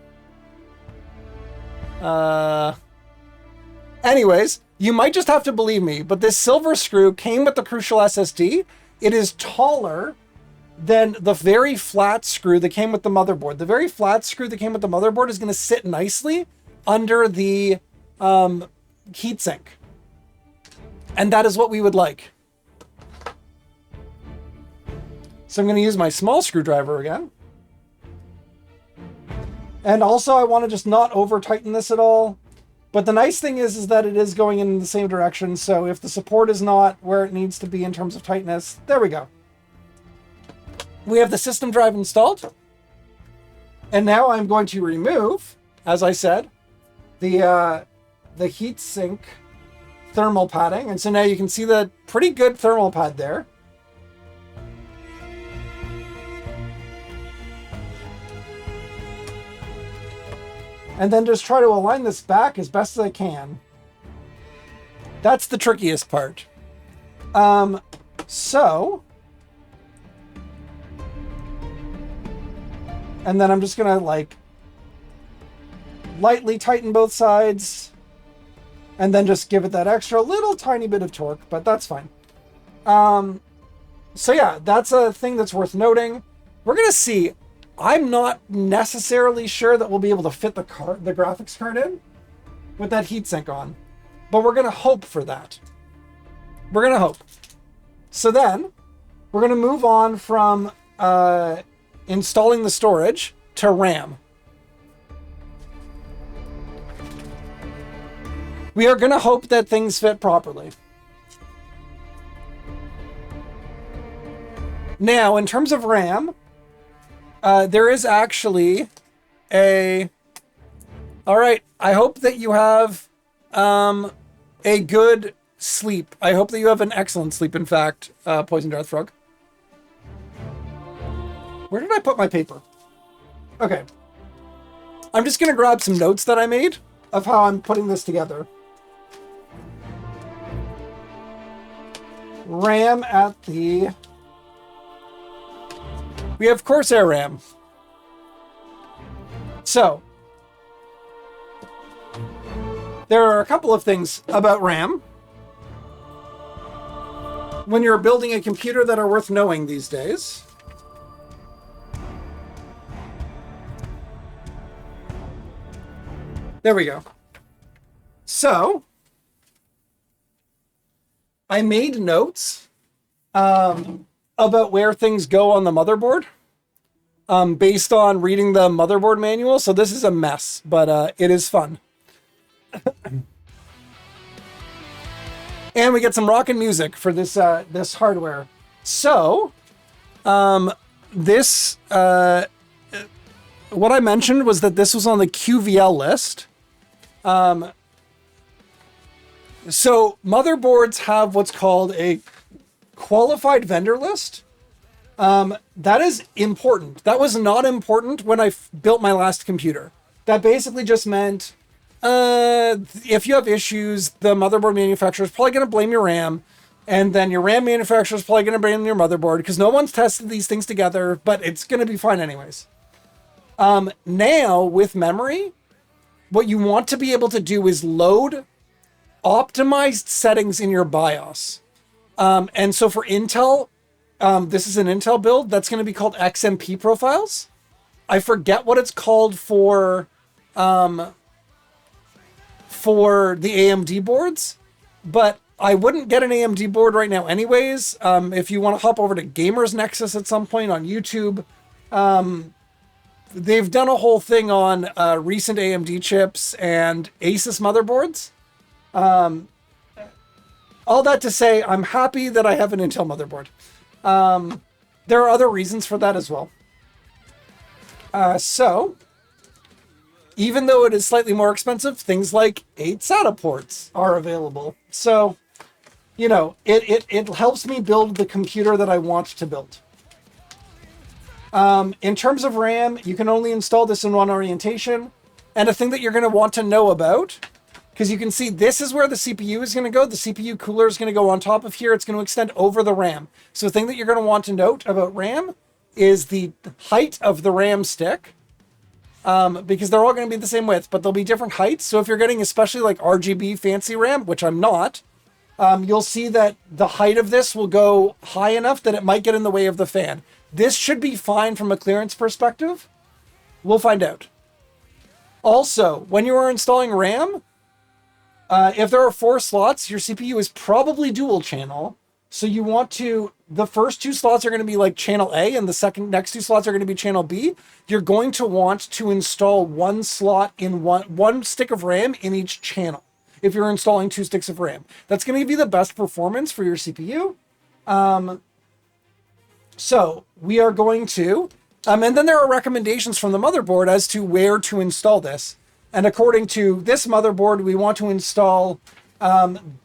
Anyways, you might just have to believe me, but this silver screw came with the Crucial SSD. It is taller than the very flat screw that came with the motherboard. The very flat screw that came with the motherboard is going to sit nicely under the heatsink. And that is what we would like. So I'm going to use my small screwdriver again. And also I want to just not over tighten this at all. But the nice thing is that it is going in the same direction. So if the support is not where it needs to be in terms of tightness, there we go. We have the system drive installed. And now I'm going to remove, as I said, the heatsink thermal padding. And so now you can see the pretty good thermal pad there. And then just try to align this back as best as I can. That's the trickiest part. And then I'm just gonna like lightly tighten both sides and then just give it that extra little tiny bit of torque, but that's fine. So yeah, that's a thing that's worth noting. We're gonna see. I'm not necessarily sure that we'll be able to fit the graphics card in with that heatsink on, but we're going to hope for that. We're going to hope. So then we're going to move on from installing the storage to RAM. We are going to hope that things fit properly. Now, in terms of RAM, there is actually a... All right, I hope that you have a good sleep. I hope that you have an excellent sleep, in fact, Poison Darth Frog. Where did I put my paper? Okay. I'm just going to grab some notes that I made of how I'm putting this together. RAM at the... We have Corsair RAM. So, there are a couple of things about RAM when you're building a computer that are worth knowing these days. There we go. So, I made notes about where things go on the motherboard based on reading the motherboard manual. So this is a mess, but it is fun. And we get some rockin' music for this this hardware. So, this what I mentioned was that this was on the QVL list. So motherboards have what's called a qualified vendor list. That is important. That was not important when I built my last computer. That basically just meant if you have issues, the motherboard manufacturer is probably going to blame your RAM, and then your RAM manufacturer is probably going to blame your motherboard because no one's tested these things together, but it's going to be fine anyways. Now, with memory, what you want to be able to do is load optimized settings in your BIOS. And so for Intel, this is an Intel build that's going to be called XMP profiles. I forget what it's called for the AMD boards, but I wouldn't get an AMD board right now anyways. If you want to hop over to Gamers Nexus at some point on YouTube, they've done a whole thing on recent AMD chips and Asus motherboards. All that to say, I'm happy that I have an Intel motherboard. There are other reasons for that as well. So, even though it is slightly more expensive, things like 8 SATA ports are available. So, you know, it helps me build the computer that I want to build. In terms of RAM, you can only install this in one orientation. And a thing that you're going to want to know about, because you can see this is where the CPU is going to go. The CPU cooler is going to go on top of here. It's going to extend over the RAM. So the thing that you're going to want to note about RAM is the height of the RAM stick. Because they're all going to be the same width, but they'll be different heights. So if you're getting especially like RGB fancy RAM, which I'm not, you'll see that the height of this will go high enough that it might get in the way of the fan. This should be fine from a clearance perspective. We'll find out. Also, when you are installing RAM, if there are 4 slots, your CPU is probably dual channel. So you want to, the first 2 slots are going to be like channel A and the next 2 slots are going to be channel B. You're going to want to install one slot in one stick of RAM in each channel. If you're installing 2 sticks of RAM, that's going to give you the best performance for your CPU. So we are going to, and then there are recommendations from the motherboard as to where to install this. And according to this motherboard, we want to install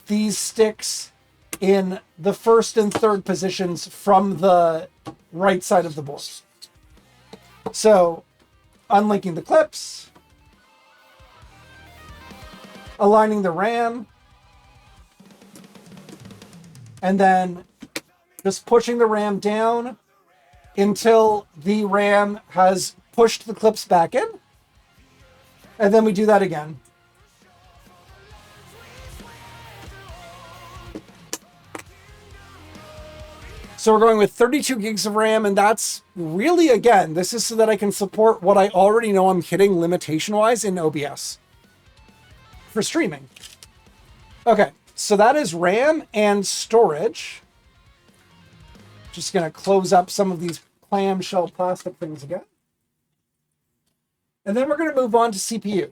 these sticks in the first and third positions from the right side of the board. So unlinking the clips, aligning the RAM, and then just pushing the RAM down until the RAM has pushed the clips back in. And then we do that again. So we're going with 32 gigs of RAM, and that's really, again, this is so that I can support what I already know I'm hitting limitation-wise in OBS for streaming. Okay, so that is RAM and storage. Just going to close up some of these clamshell plastic things again. And then we're going to move on to CPU.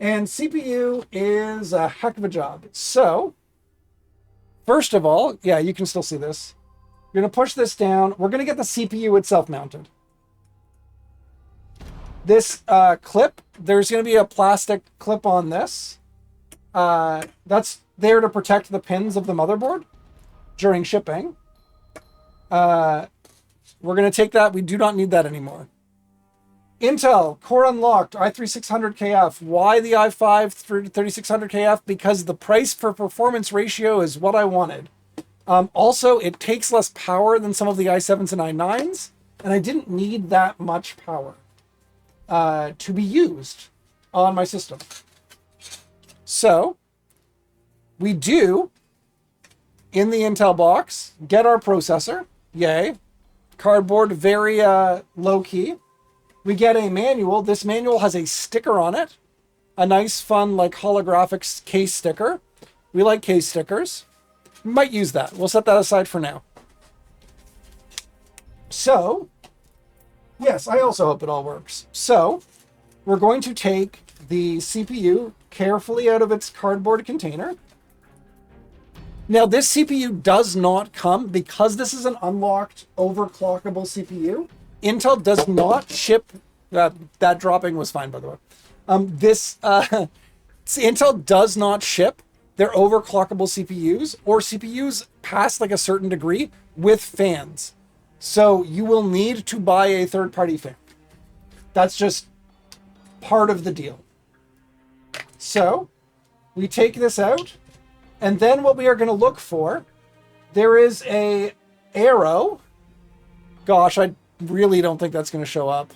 And CPU is a heck of a job. So, first of all, yeah, you can still see this. You're going to push this down. We're going to get the CPU itself mounted. This clip, there's going to be a plastic clip on this. That's there to protect the pins of the motherboard during shipping. We're going to take that. We do not need that anymore. Intel, Core Unlocked, i3-600KF. Why the i5 3600KF? Because the price for performance ratio is what I wanted. Also, it takes less power than some of the i7s and i9s, and I didn't need that much power to be used on my system. So, we do, in the Intel box, get our processor. Yay. Cardboard, very low-key. We get a manual. This manual has a sticker on it. A nice, fun, like, holographic case sticker. We like case stickers. We might use that. We'll set that aside for now. So, yes, I also hope it all works. So, we're going to take the CPU carefully out of its cardboard container. Now, this CPU does not come, because this is an unlocked, overclockable CPU, Intel does not ship, that dropping was fine, by the way. Intel does not ship their overclockable CPUs or CPUs past like a certain degree with fans. So you will need to buy a third-party fan. That's just part of the deal. So we take this out, and then what we are going to look for, there is a arrow. Gosh, I really don't think that's going to show up.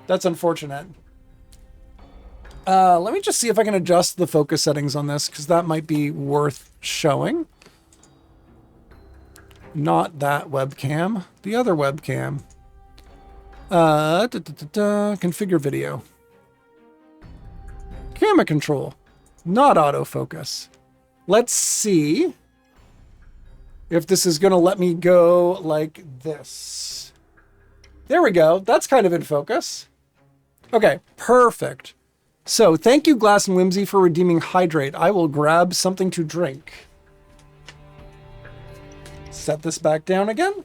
That's unfortunate. Let me just see if I can adjust the focus settings on this, because that might be worth showing. Not that webcam, the other webcam. Configure video. Camera control, not autofocus. Let's see if this is going to let me go like this. There we go. That's kind of in focus. Okay, perfect. So thank you, Glass and Whimsy, for redeeming Hydrate. I will grab something to drink. Set this back down again.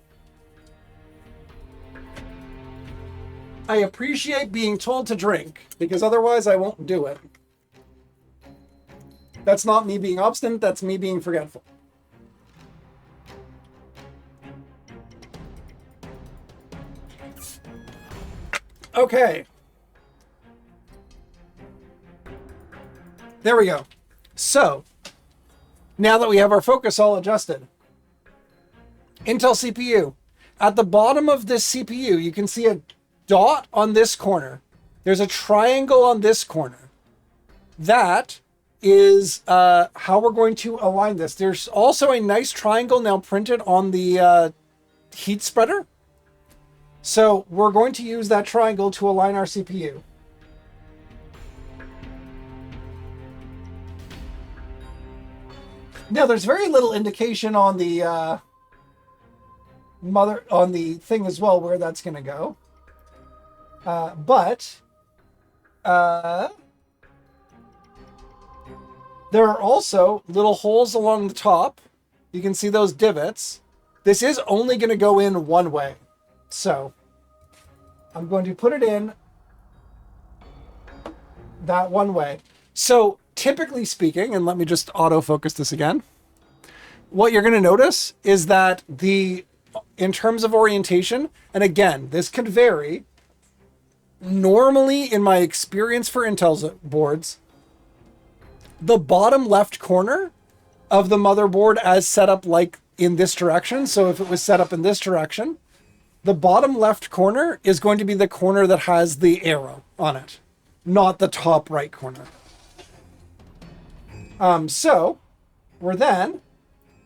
I appreciate being told to drink, because otherwise I won't do it. That's not me being obstinate, that's me being forgetful. Okay. There we go. So, now that we have our focus all adjusted, Intel CPU. At the bottom of this CPU, you can see a dot on this corner. There's a triangle on this corner. That is how we're going to align this. There's also a nice triangle now printed on the heat spreader. So we're going to use that triangle to align our CPU. Now there's very little indication on the on the thing as well where that's going to go. But there are also little holes along the top. You can see those divots. This is only going to go in one way. So I'm going to put it in that one way. So typically speaking, and let me just autofocus this again, what you're going to notice is that in terms of orientation, and again, this could vary. Normally, in my experience for Intel's boards, the bottom left corner of the motherboard as set up like in this direction, so if it was set up in this direction, the bottom left corner is going to be the corner that has the arrow on it, not the top right corner. So we're then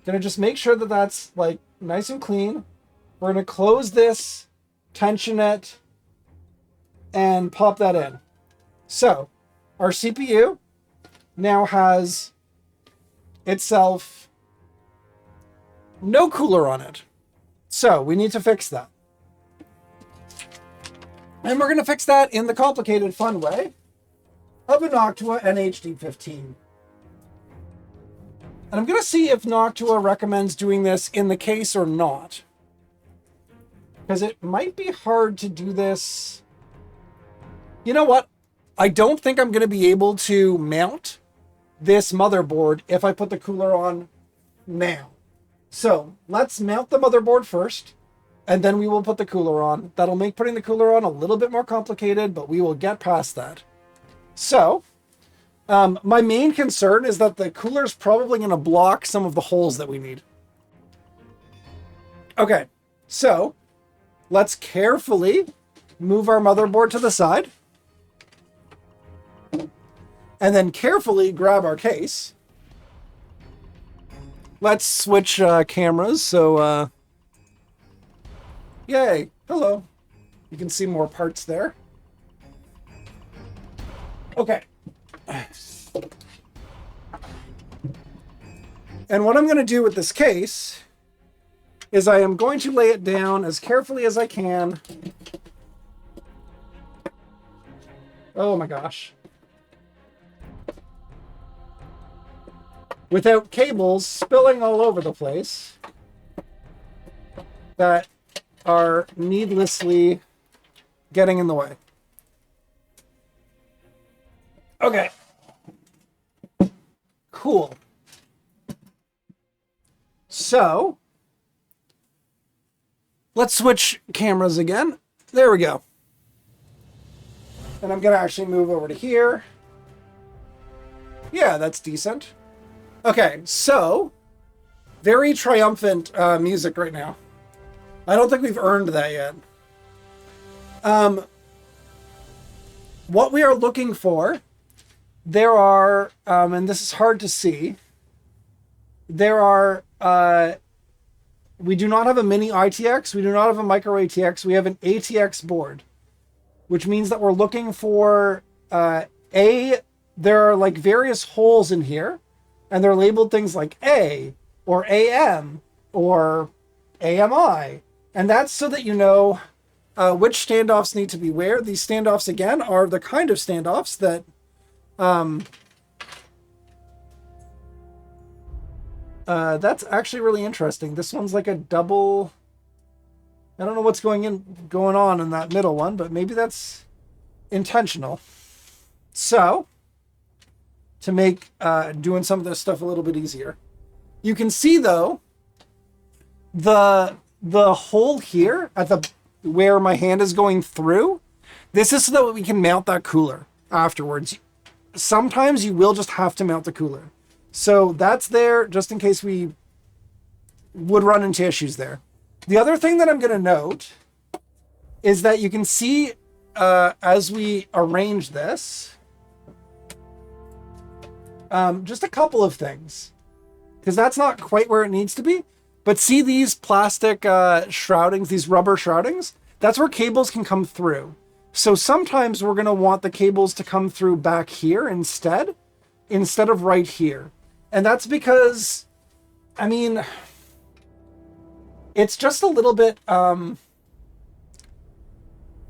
going to just make sure that that's like nice and clean. We're going to close this, tension it, and pop that in. So our CPU now has itself no cooler on it. So we need to fix that. And we're going to fix that in the complicated fun way of an Noctua NHD15. And I'm going to see if Noctua recommends doing this in the case or not. Because it might be hard to do this. You know what? I don't think I'm going to be able to mount this motherboard if I put the cooler on now. So let's mount the motherboard first, and then we will put the cooler on. That'll make putting the cooler on a little bit more complicated, but we will get past that. So my main concern is that the cooler is probably going to block some of the holes that we need. Okay, so let's carefully move our motherboard to the side. And then carefully grab our case. Let's switch cameras. So, yay. Hello. You can see more parts there. Okay. And what I'm going to do with this case is I am going to lay it down as carefully as I can. Oh my gosh. Without cables spilling all over the place that are needlessly getting in the way. Okay. Cool. So, let's switch cameras again. There we go. And I'm going to actually move over to here. Yeah, that's decent. Okay, so very triumphant music right now. I don't think we've earned that yet. What we are looking for, there are, and this is hard to see, there are, we do not have a mini ITX, we do not have a micro ATX, we have an ATX board, which means that we're looking for, there are like various holes in here. And they're labeled things like A, or AM, or AMI. And that's so that you know which standoffs need to be where. These standoffs, again, are the kind of standoffs that that's actually really interesting. This one's like a double... I don't know what's going on in that middle one, but maybe that's intentional. So... to make doing some of this stuff a little bit easier. You can see though, the hole here at the where my hand is going through, this is so that we can mount that cooler afterwards. Sometimes you will just have to mount the cooler. So that's there just in case we would run into issues there. The other thing that I'm going to note is that you can see as we arrange this, just a couple of things, because that's not quite where it needs to be. But see these plastic shroudings, these rubber shroudings? That's where cables can come through. So sometimes we're going to want the cables to come through back here instead of right here. And that's because, I mean, it's just a little bit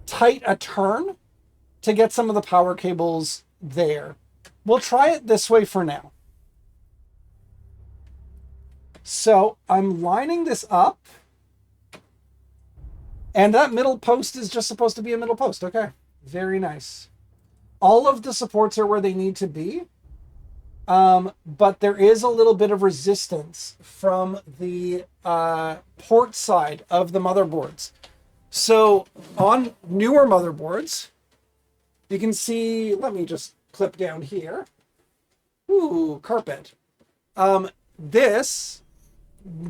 tight a turn to get some of the power cables there. We'll try it this way for now. So I'm lining this up. And that middle post is just supposed to be a middle post. Okay, very nice. All of the supports are where they need to be. But there is a little bit of resistance from the port side of the motherboards. So on newer motherboards, you can see, let me just clip down here. Ooh, carpet. This,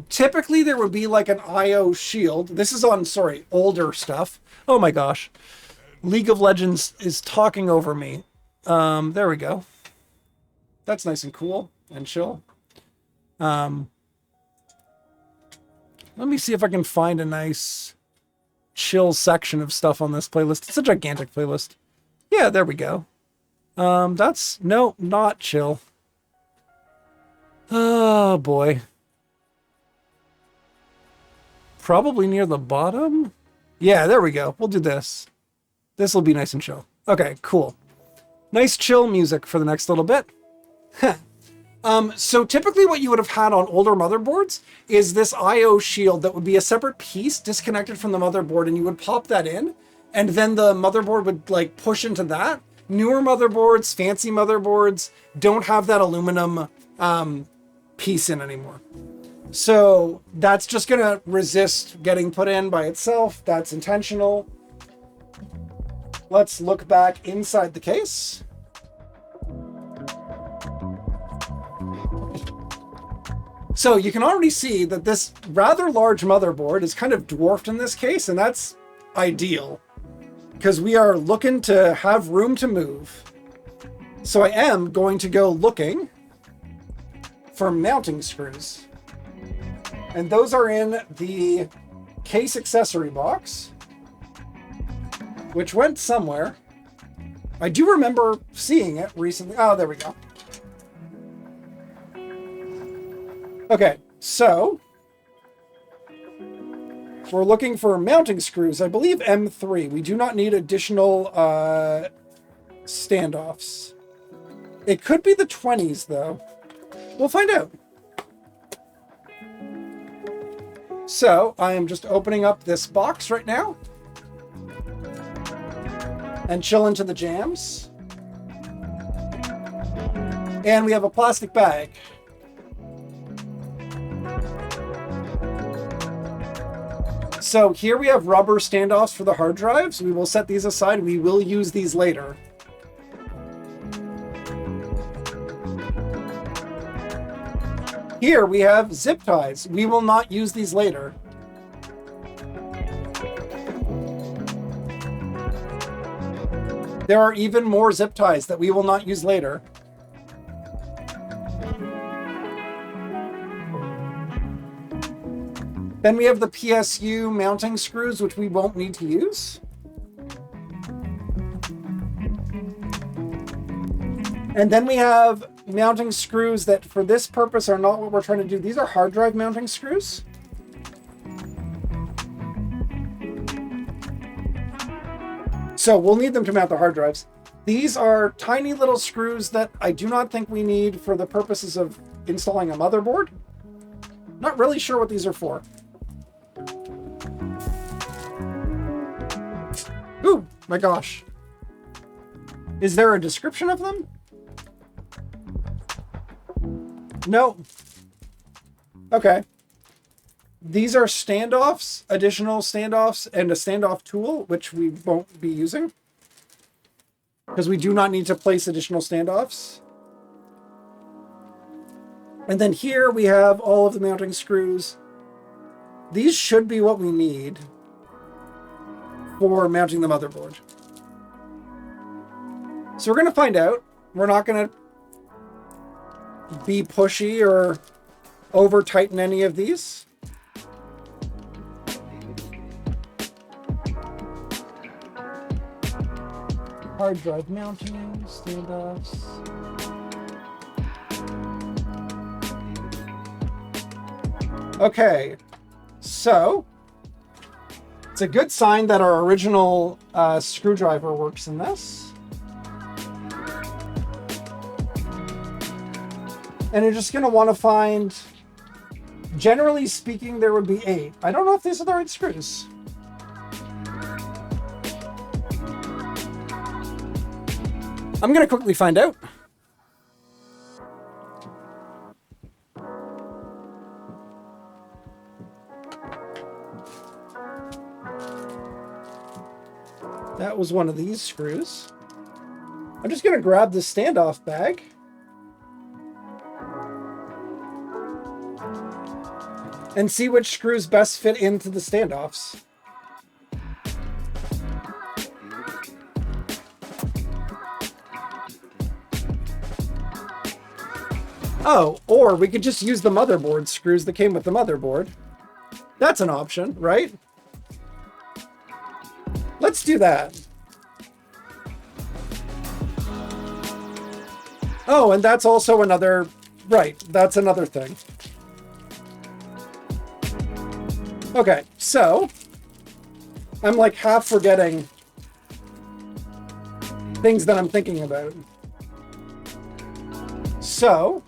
typically there would be like an IO shield. This is on, sorry, older stuff. Oh my gosh. League of Legends is talking over me. There we go. That's nice and cool and chill. Let me see if I can find a nice chill section of stuff on this playlist. It's a gigantic playlist. Yeah, there we go. That's, no, not chill. Oh boy. Probably near the bottom? Yeah, there we go. We'll do this. This will be nice and chill. Okay, cool. Nice chill music for the next little bit. So typically what you would have had on older motherboards is this I/O shield that would be a separate piece disconnected from the motherboard, and you would pop that in, and then the motherboard would like push into that. Newer motherboards, fancy motherboards, don't have that aluminum piece in anymore. So that's just gonna resist getting put in by itself. That's intentional. Let's look back inside the case. So you can already see that this rather large motherboard is kind of dwarfed in this case, and that's ideal because we are looking to have room to move. So I am going to go looking for mounting screws. And those are in the case accessory box, which went somewhere. I do remember seeing it recently. Oh, there we go. Okay, so we're looking for mounting screws. I believe M3. We do not need additional standoffs. It could be the 20s, though. We'll find out. So I am just opening up this box right now and chill into the jams. And we have a plastic bag. So here we have rubber standoffs for the hard drives. We will set these aside. We will use these later. Here we have zip ties. We will not use these later. There are even more zip ties that we will not use later. Then we have the PSU mounting screws, which we won't need to use. And then we have mounting screws that for this purpose are not what we're trying to do. These are hard drive mounting screws. So we'll need them to mount the hard drives. These are tiny little screws that I do not think we need for the purposes of installing a motherboard. Not really sure what these are for. Ooh, my gosh. Is there a description of them? No. Okay. These are standoffs, additional standoffs, and a standoff tool, which we won't be using because we do not need to place additional standoffs. And then here we have all of the mounting screws. These should be what we need for mounting the motherboard. So we're going to find out. We're not going to be pushy or over tighten any of these. Hard drive mounting, standoffs. Okay, so it's a good sign that our original screwdriver works in this. And you're just going to want to find, generally speaking, there would be 8. I don't know if these are the right screws. I'm going to quickly find out. That was one of these screws. I'm just going to grab the standoff bag. And see which screws best fit into the standoffs. Oh, or we could just use the motherboard screws that came with the motherboard. That's an option, right? Let's do that. Oh, and that's also another, right, that's another thing. Okay, so I'm like half forgetting things that I'm thinking about. So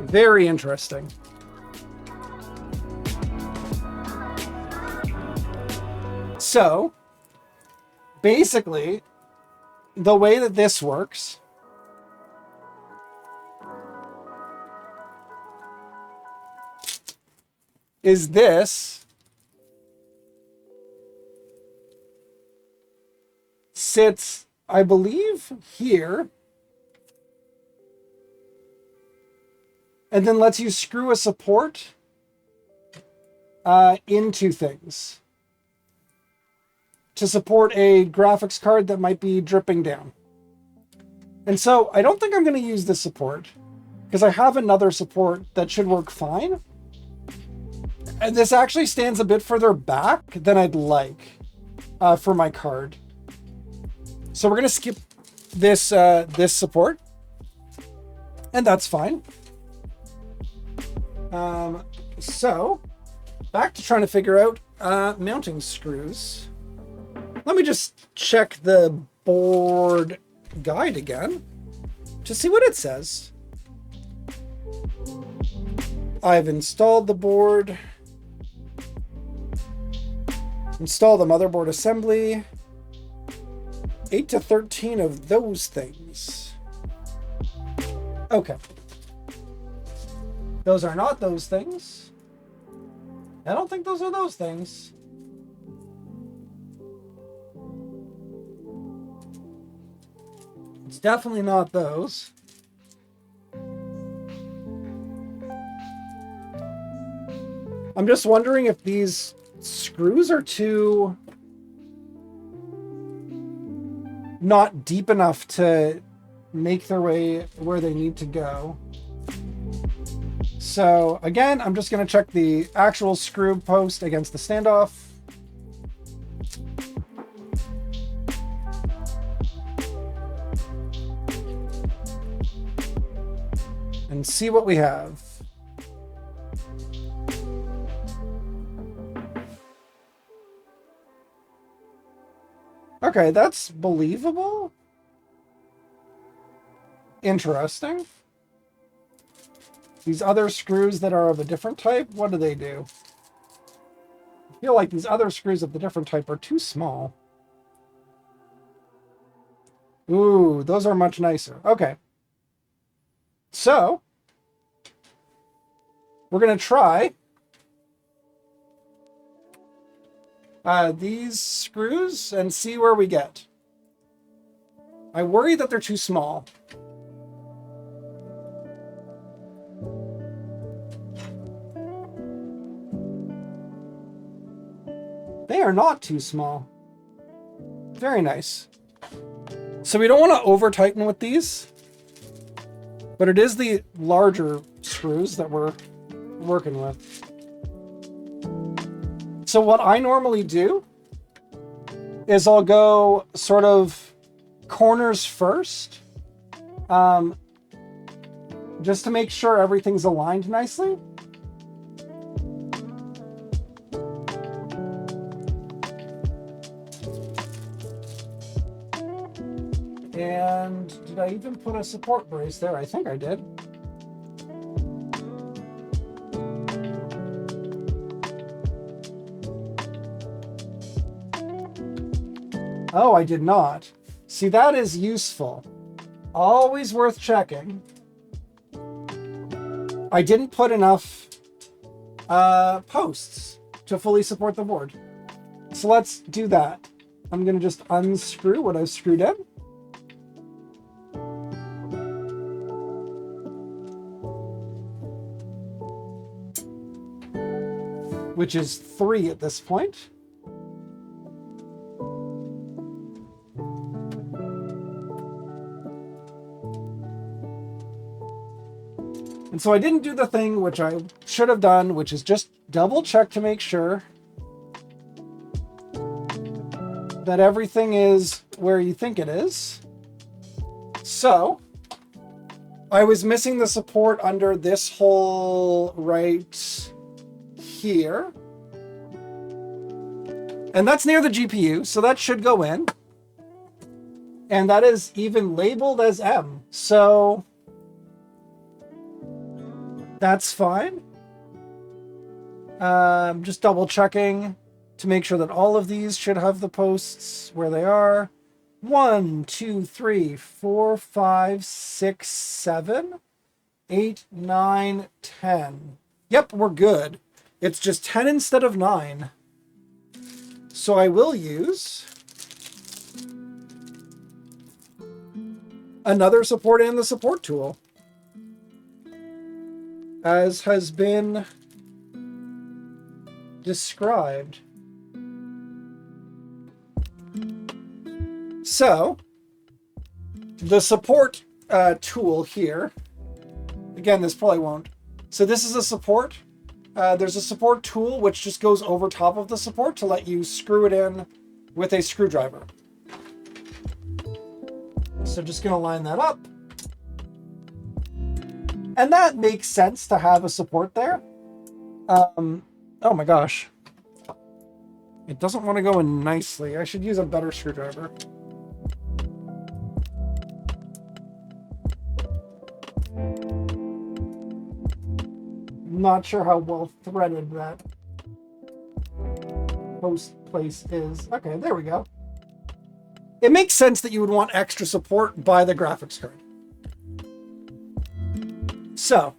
Very interesting. So, basically, the way that this works is this sits, I believe, here, and then lets you screw a support into things to support a graphics card that might be dripping down. And so I don't think I'm going to use this support because I have another support that should work fine. And this actually stands a bit further back than I'd like for my card. So we're going to skip this this support, and that's fine. So back to trying to figure out mounting screws. Let me just check the board guide again to see what it says. I've installed the board. Install the motherboard assembly. 8 to 13 of those things. Okay. Those are not those things. I don't think those are those things. It's definitely not those. I'm just wondering if these screws are too not deep enough to make their way where they need to go. So again, I'm just going to check the actual screw post against the standoff. And see what we have. Okay, that's believable. Interesting. These other screws that are of a different type, what do they do? I feel like these other screws of the different type are too small. Ooh, those are much nicer. Okay. So, we're going to try these screws and see where we get. I worry that they're too small. They are not too small. Very nice. So we don't want to over tighten with these, but it is the larger screws that we're working with. So what I normally do is I'll go sort of corners first, just to make sure everything's aligned nicely. And did I even put a support brace there? I think I did. Oh, I did not. See, that is useful. Always worth checking. I didn't put enough posts to fully support the board. So let's do that. I'm going to just unscrew what I've screwed in. Which is 3 at this point. And so I didn't do the thing which I should have done, which is just double check to make sure that everything is where you think it is. So I was missing the support under this hole right here. And that's near the GPU, so that should go in. And that is even labeled as M. So That's fine. Just double checking to make sure that all of these should have the posts where they are. 1, 2, 3, 4, 5, 6, 7, 8, 9, 10. Yep, we're good. It's just 10 instead of 9. So I will use another support and the support tool, as has been described. So the support tool here, again, this probably won't. So this is a support. There's a support tool which just goes over top of the support to let you screw it in with a screwdriver. So just going to line that up. And that makes sense to have a support there. Oh my gosh. It doesn't want to go in nicely. I should use a better screwdriver. Not sure how well threaded that post place is. Okay, there we go. It makes sense that you would want extra support by the graphics card. So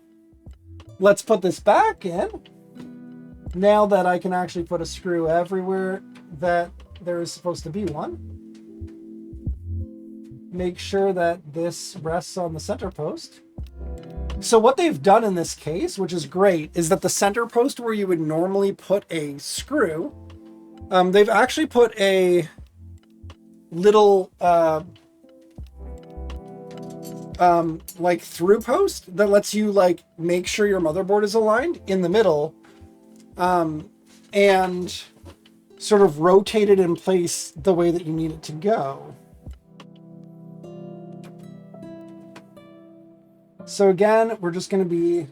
let's put this back in. Now that I can actually put a screw everywhere that there is supposed to be one. Make sure that this rests on the center post. So what they've done in this case, which is great, is that the center post where you would normally put a screw, they've actually put a little like through post that lets you like make sure your motherboard is aligned in the middle, and sort of rotate it in place the way that you need it to go. So again, we're just going to be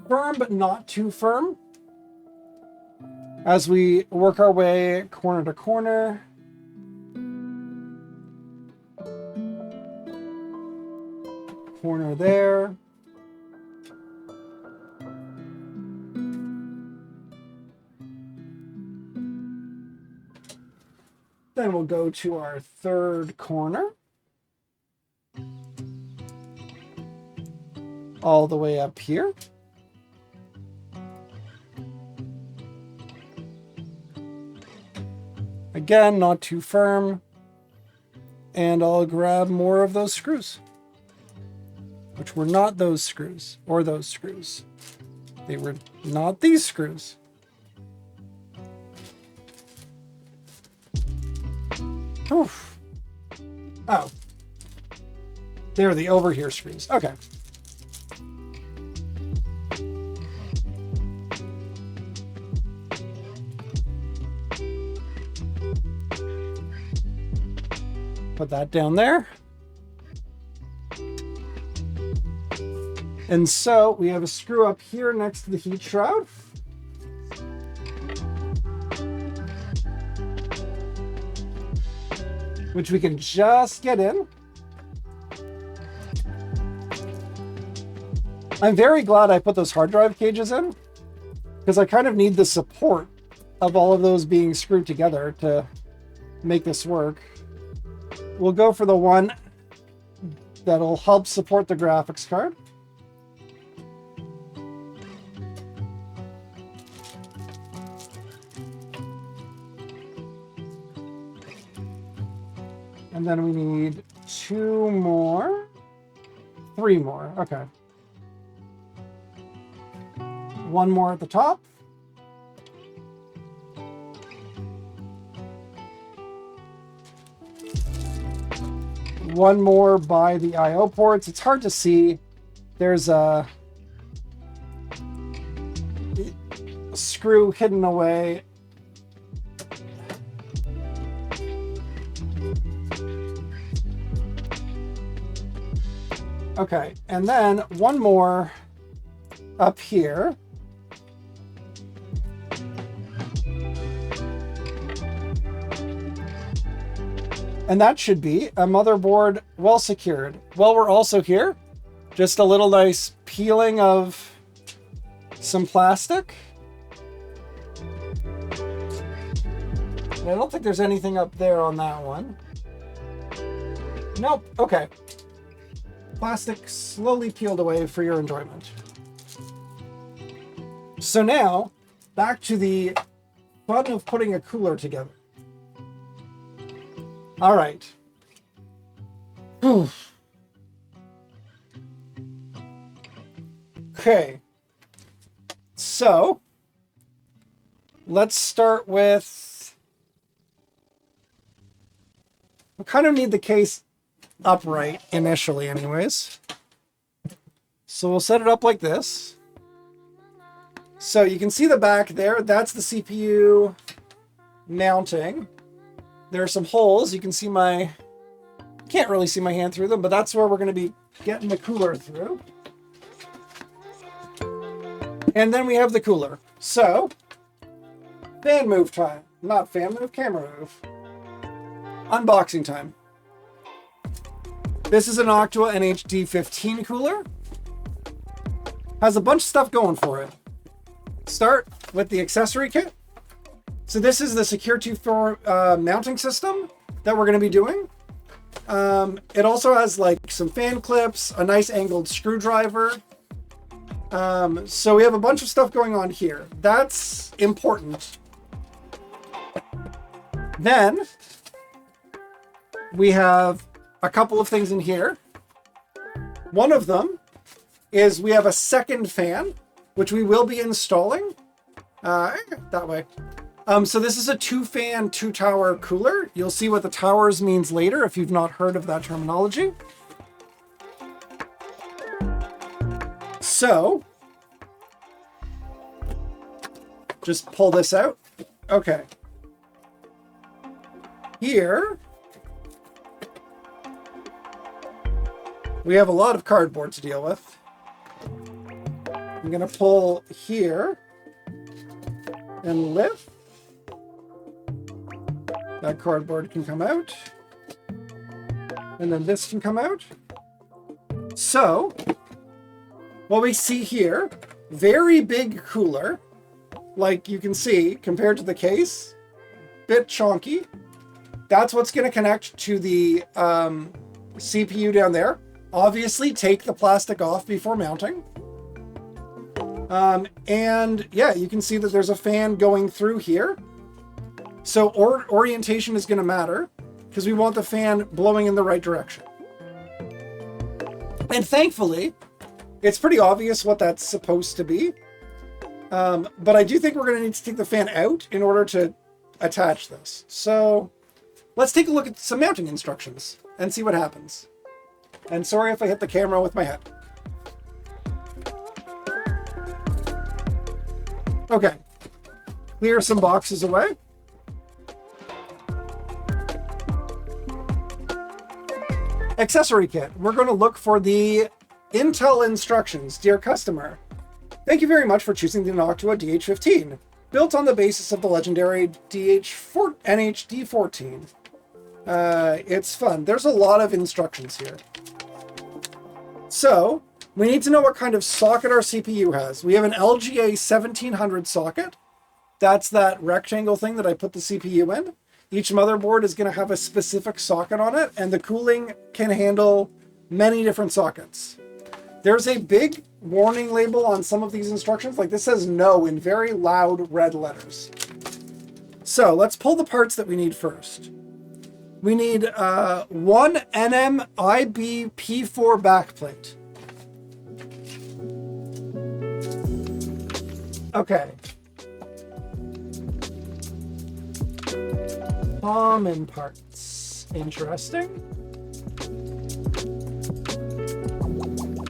firm, but not too firm as we work our way corner to corner. Corner there. Then we'll go to our third corner. All the way up here. Again, not too firm. And I'll grab more of those screws, which were not those screws or those screws. They were not these screws. Oof. Oh. They're the over here screws. Okay. Put that down there. And so we have a screw up here next to the heat shroud. Which we can just get in. I'm very glad I put those hard drive cages in, because I kind of need the support of all of those being screwed together to make this work. We'll go for the one that'll help support the graphics card. And then we need 2 more, 3 more, okay. 1 more at the top. One more by the I/O ports. It's hard to see. There's a screw hidden away. Okay, and then 1 more up here. And that should be a motherboard well secured. While we're also here, Just a little nice peeling of some plastic. And I don't think there's anything up there on that one. Nope. Okay. Plastic slowly peeled away for your enjoyment. So now, back to the fun of putting a cooler together. All right. Okay. So, let's start with... we kind of need the case upright initially anyways. So we'll set it up like this. So you can see the back there. That's the CPU mounting. There are some holes. You can see can't really see my hand through them, but that's where we're going to be getting the cooler through. And then we have the cooler. So, fan move time. Not fan move, camera move. Unboxing time. This is an Noctua NHD15 cooler. Has a bunch of stuff going for it. Start with the accessory kit. So this is the Secure 2.4 mounting system that we're going to be doing. It also has like some fan clips, a nice angled screwdriver. So we have a bunch of stuff going on here. That's important. Then we have a couple of things in here. One of them is we have a second fan, which we will be installing that way. So this is a 2-fan, 2-tower cooler. You'll see what the towers means later if you've not heard of that terminology. So, just pull this out. Okay. Here, we have a lot of cardboard to deal with. I'm going to pull here and lift. That cardboard can come out. And then this can come out. So, what we see here, very big cooler. Like you can see, compared to the case, bit chunky. That's what's going to connect to the CPU down there. Obviously, take the plastic off before mounting. And yeah, you can see that there's a fan going through here. So orientation is going to matter because we want the fan blowing in the right direction. And thankfully, it's pretty obvious what that's supposed to be. But I do think we're going to need to take the fan out in order to attach this. So let's take a look at some mounting instructions and see what happens. And sorry if I hit the camera with my head. Okay, clear some boxes away. Accessory kit. We're going to look for the Intel instructions. Dear customer, thank you very much for choosing the Noctua DH15, built on the basis of the legendary NHD14. It's fun. There's a lot of instructions here. So, we need to know what kind of socket our CPU has. We have an LGA 1700 socket. That's that rectangle thing that I put the CPU in. Each motherboard is going to have a specific socket on it, and the cooling can handle many different sockets. There's a big warning label on some of these instructions, like this says no in very loud red letters. So let's pull the parts that we need first. We need one NM-IB P4 backplate. Okay. Common parts. Interesting.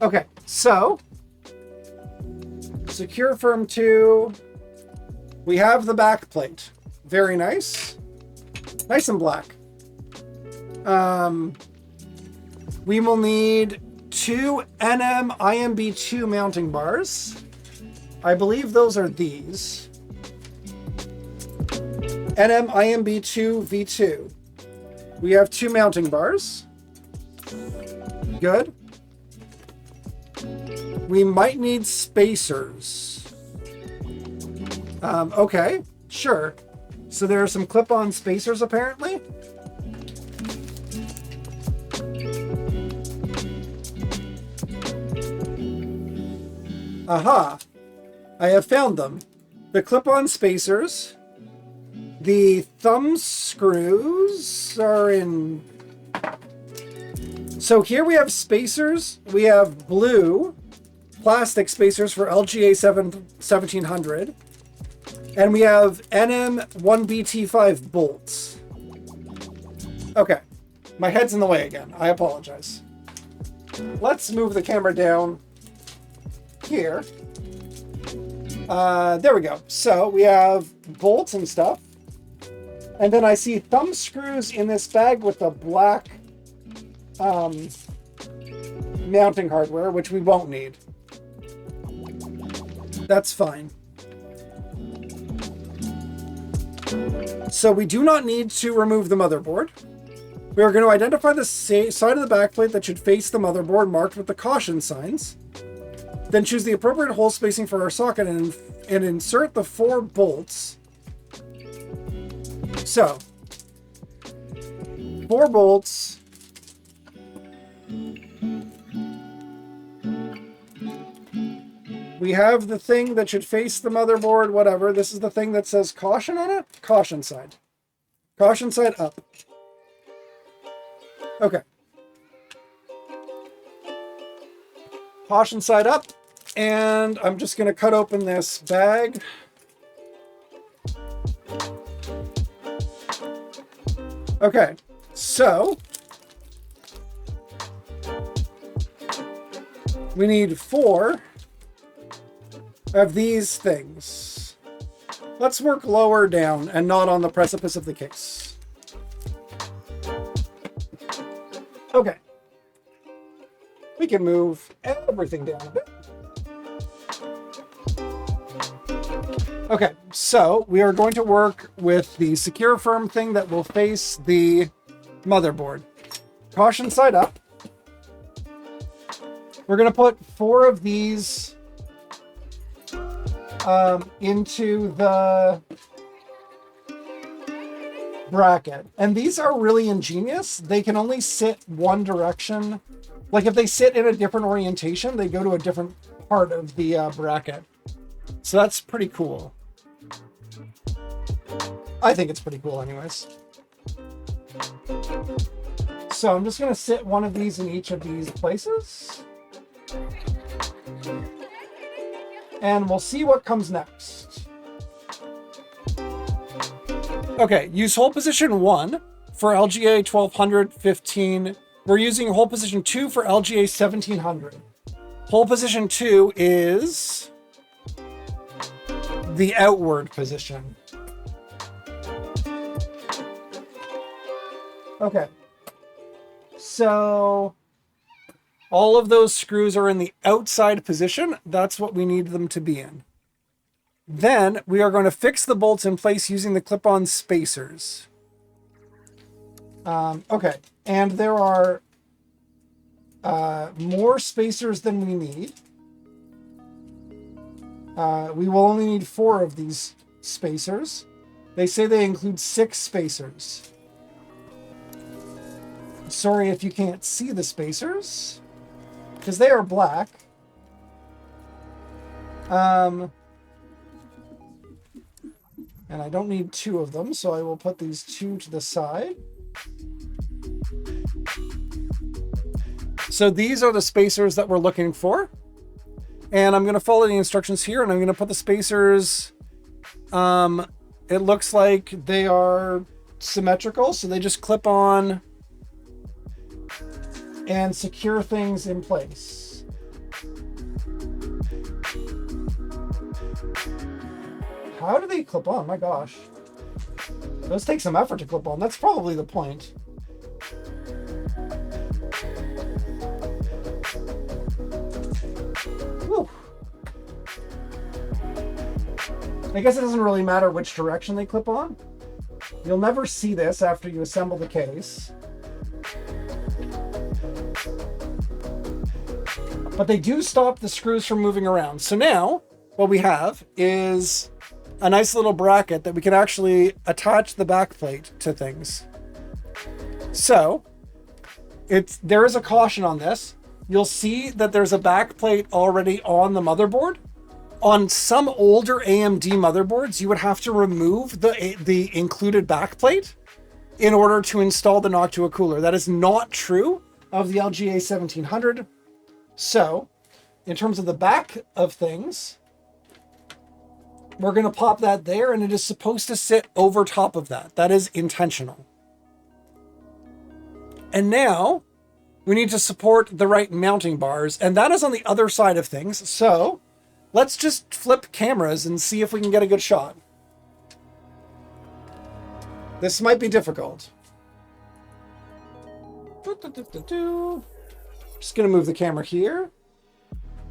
Okay, so Secure Firm 2. We have the backplate. Very nice. Nice and black. We will need 2 NM-IMB2 mounting bars. I believe those are these. NM-IMB2 V2. We have 2 mounting bars. Good. We might need spacers. Okay, sure. So there are some clip-on spacers apparently. Aha! I have found them. The clip-on spacers. The thumb screws are in... So here we have spacers. We have blue plastic spacers for LGA 1700. And we have NM1BT5 bolts. Okay. My head's in the way again. I apologize. Let's move the camera down here. There we go. So we have bolts and stuff. And then I see thumb screws in this bag with the black mounting hardware, which we won't need. That's fine. So we do not need to remove the motherboard. We are going to identify the side of the backplate that should face the motherboard marked with the caution signs. Then choose the appropriate hole spacing for our socket and insert the 4 bolts. So, 4 bolts. We have the thing that should face the motherboard, whatever. This is the thing that says caution on it. Caution side. Caution side up. Okay. Caution side up. And I'm just going to cut open this bag. Okay. So we need 4 of these things. Let's work lower down and not on the precipice of the case. Okay. We can move everything down a bit. Okay, so we are going to work with the secure firm thing that will face the motherboard. Caution side up. We're going to put 4 of these into the bracket. And these are really ingenious. They can only sit one direction. Like if they sit in a different orientation, they go to a different part of the bracket. So that's pretty cool. I think it's pretty cool anyways. So I'm just going to sit one of these in each of these places. And we'll see what comes next. Okay, use hole position 1 for LGA 1215. We're using hole position 2 for LGA 1700. Hole position 2 is the outward position. Okay, so all of those screws are in the outside position. That's what we need them to be in. Then we are going to fix the bolts in place using the clip-on spacers. Okay, and there are more spacers than we need. We will only need 4 of these spacers. They say they include 6 spacers. Sorry if you can't see the spacers, because they are black. And I don't need 2 of them, so I will put these 2 to the side. So these are the spacers that we're looking for. And I'm going to follow the instructions here, and I'm going to put the spacers, it looks like they are symmetrical, so they just clip on and secure things in place. How do they clip on? My gosh. Those take some effort to clip on. That's probably the point. Whew. I guess it doesn't really matter which direction they clip on. You'll never see this after you assemble the case. but they do stop the screws from moving around. So now what we have is a nice little bracket that we can actually attach the back plate to things. So there is a caution on this. You'll see that there's a back plate already on the motherboard. On some older AMD motherboards, you would have to remove the included back plate in order to install the Noctua cooler. That is not true of the LGA 1700. So, in terms of the back of things, we're going to pop that there, and it is supposed to sit over top of that. That is intentional. And now, we need to support the right mounting bars, and that is on the other side of things. So, let's just flip cameras and see if we can get a good shot. This might be difficult. Just gonna move the camera here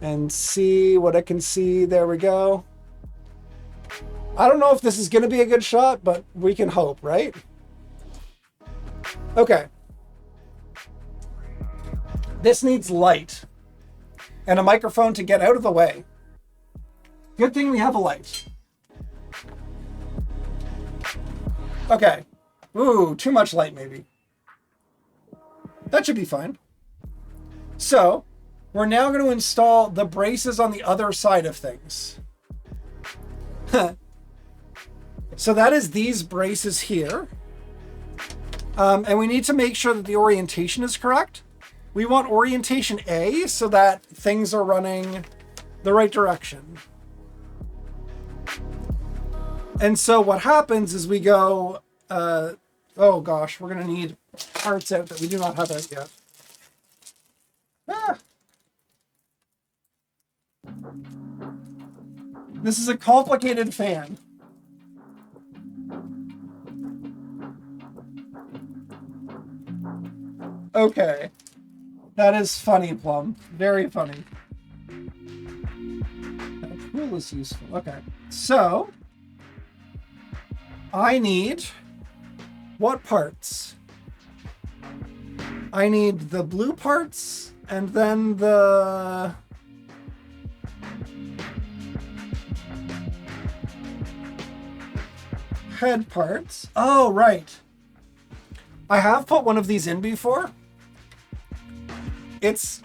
and see what I can see. There we go. I don't know if this is gonna be a good shot, but we can hope, right? Okay. This needs light and a microphone to get out of the way. Good thing we have a light. Okay. Ooh, too much light maybe. That should be fine. So, we're now going to install the braces on the other side of things. So that is these braces here. And we need to make sure that the orientation is correct. We want orientation A so that things are running the right direction. And so what happens is we go, oh gosh, we're going to need parts out that we do not have out yet. Ah. This is a complicated fan. Okay. That is funny, Plum. Very funny. That tool is useful. Okay. So, I need what parts? I need the blue parts and then the head parts. Oh, right. I have put one of these in before. It's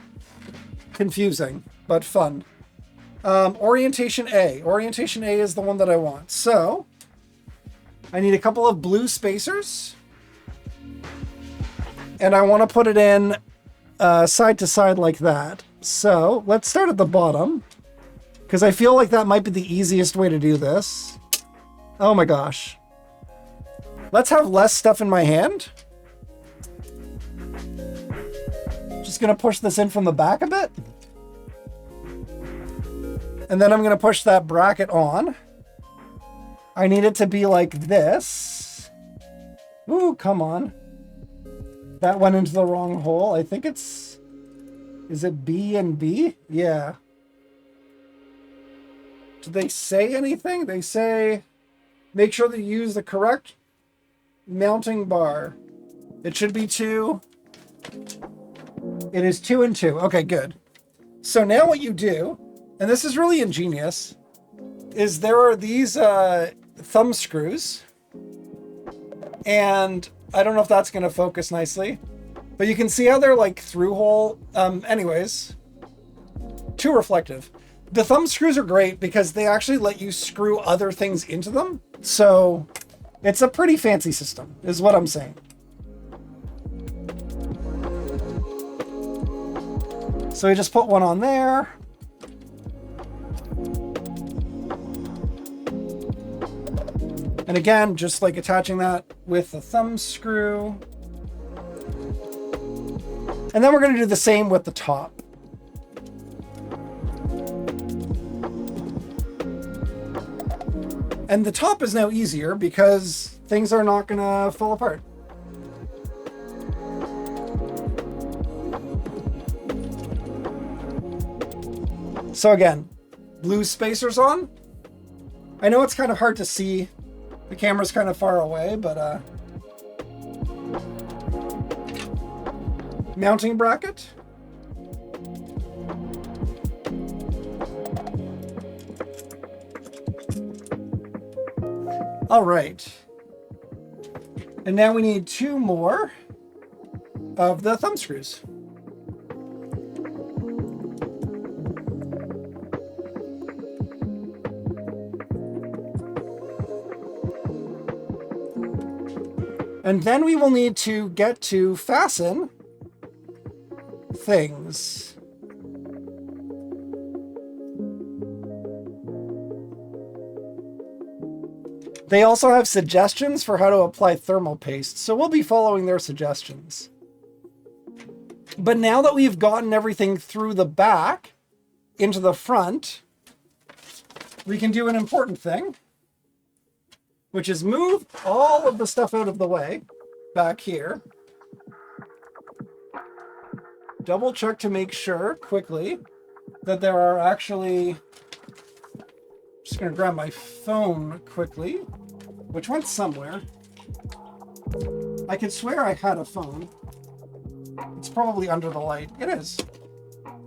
confusing, but fun. Orientation A. Orientation A is the one that I want. So, I need a couple of blue spacers. And I want to put it in side to side like that. So, let's start at the bottom. Because I feel like that might be the easiest way to do this. Oh my gosh. Let's have less stuff in my hand. Just gonna push this in from the back a bit. And then I'm gonna push that bracket on. I need it to be like this. Ooh, come on. That went into the wrong hole. I think it's... Is it B and B? Yeah. Do they say anything? They say, make sure that you use the correct mounting bar. It should be 2. It is 2 and 2. Okay, good. So now what you do, and this is really ingenious, is there are these thumb screws. And I don't know if that's going to focus nicely, but you can see how they're like through hole. Anyways, too reflective. The thumb screws are great because they actually let you screw other things into them. So it's a pretty fancy system, is what I'm saying. So we just put one on there. And again, just like attaching that with the thumb screw. And then we're going to do the same with the top. And the top is now easier because things are not going to fall apart. So again, blue spacers on. I know it's kind of hard to see. The camera's kind of far away, but mounting bracket. All right. And now we need 2 more of the thumb screws. And then we will need to get to fasten things. They also have suggestions for how to apply thermal paste, so we'll be following their suggestions. But now that we've gotten everything through the back into the front, we can do an important thing, which is move all of the stuff out of the way back here. Double check to make sure quickly that there are actually, just gonna grab my phone quickly, which went somewhere. I could swear I had a phone. It's probably under the light. It is.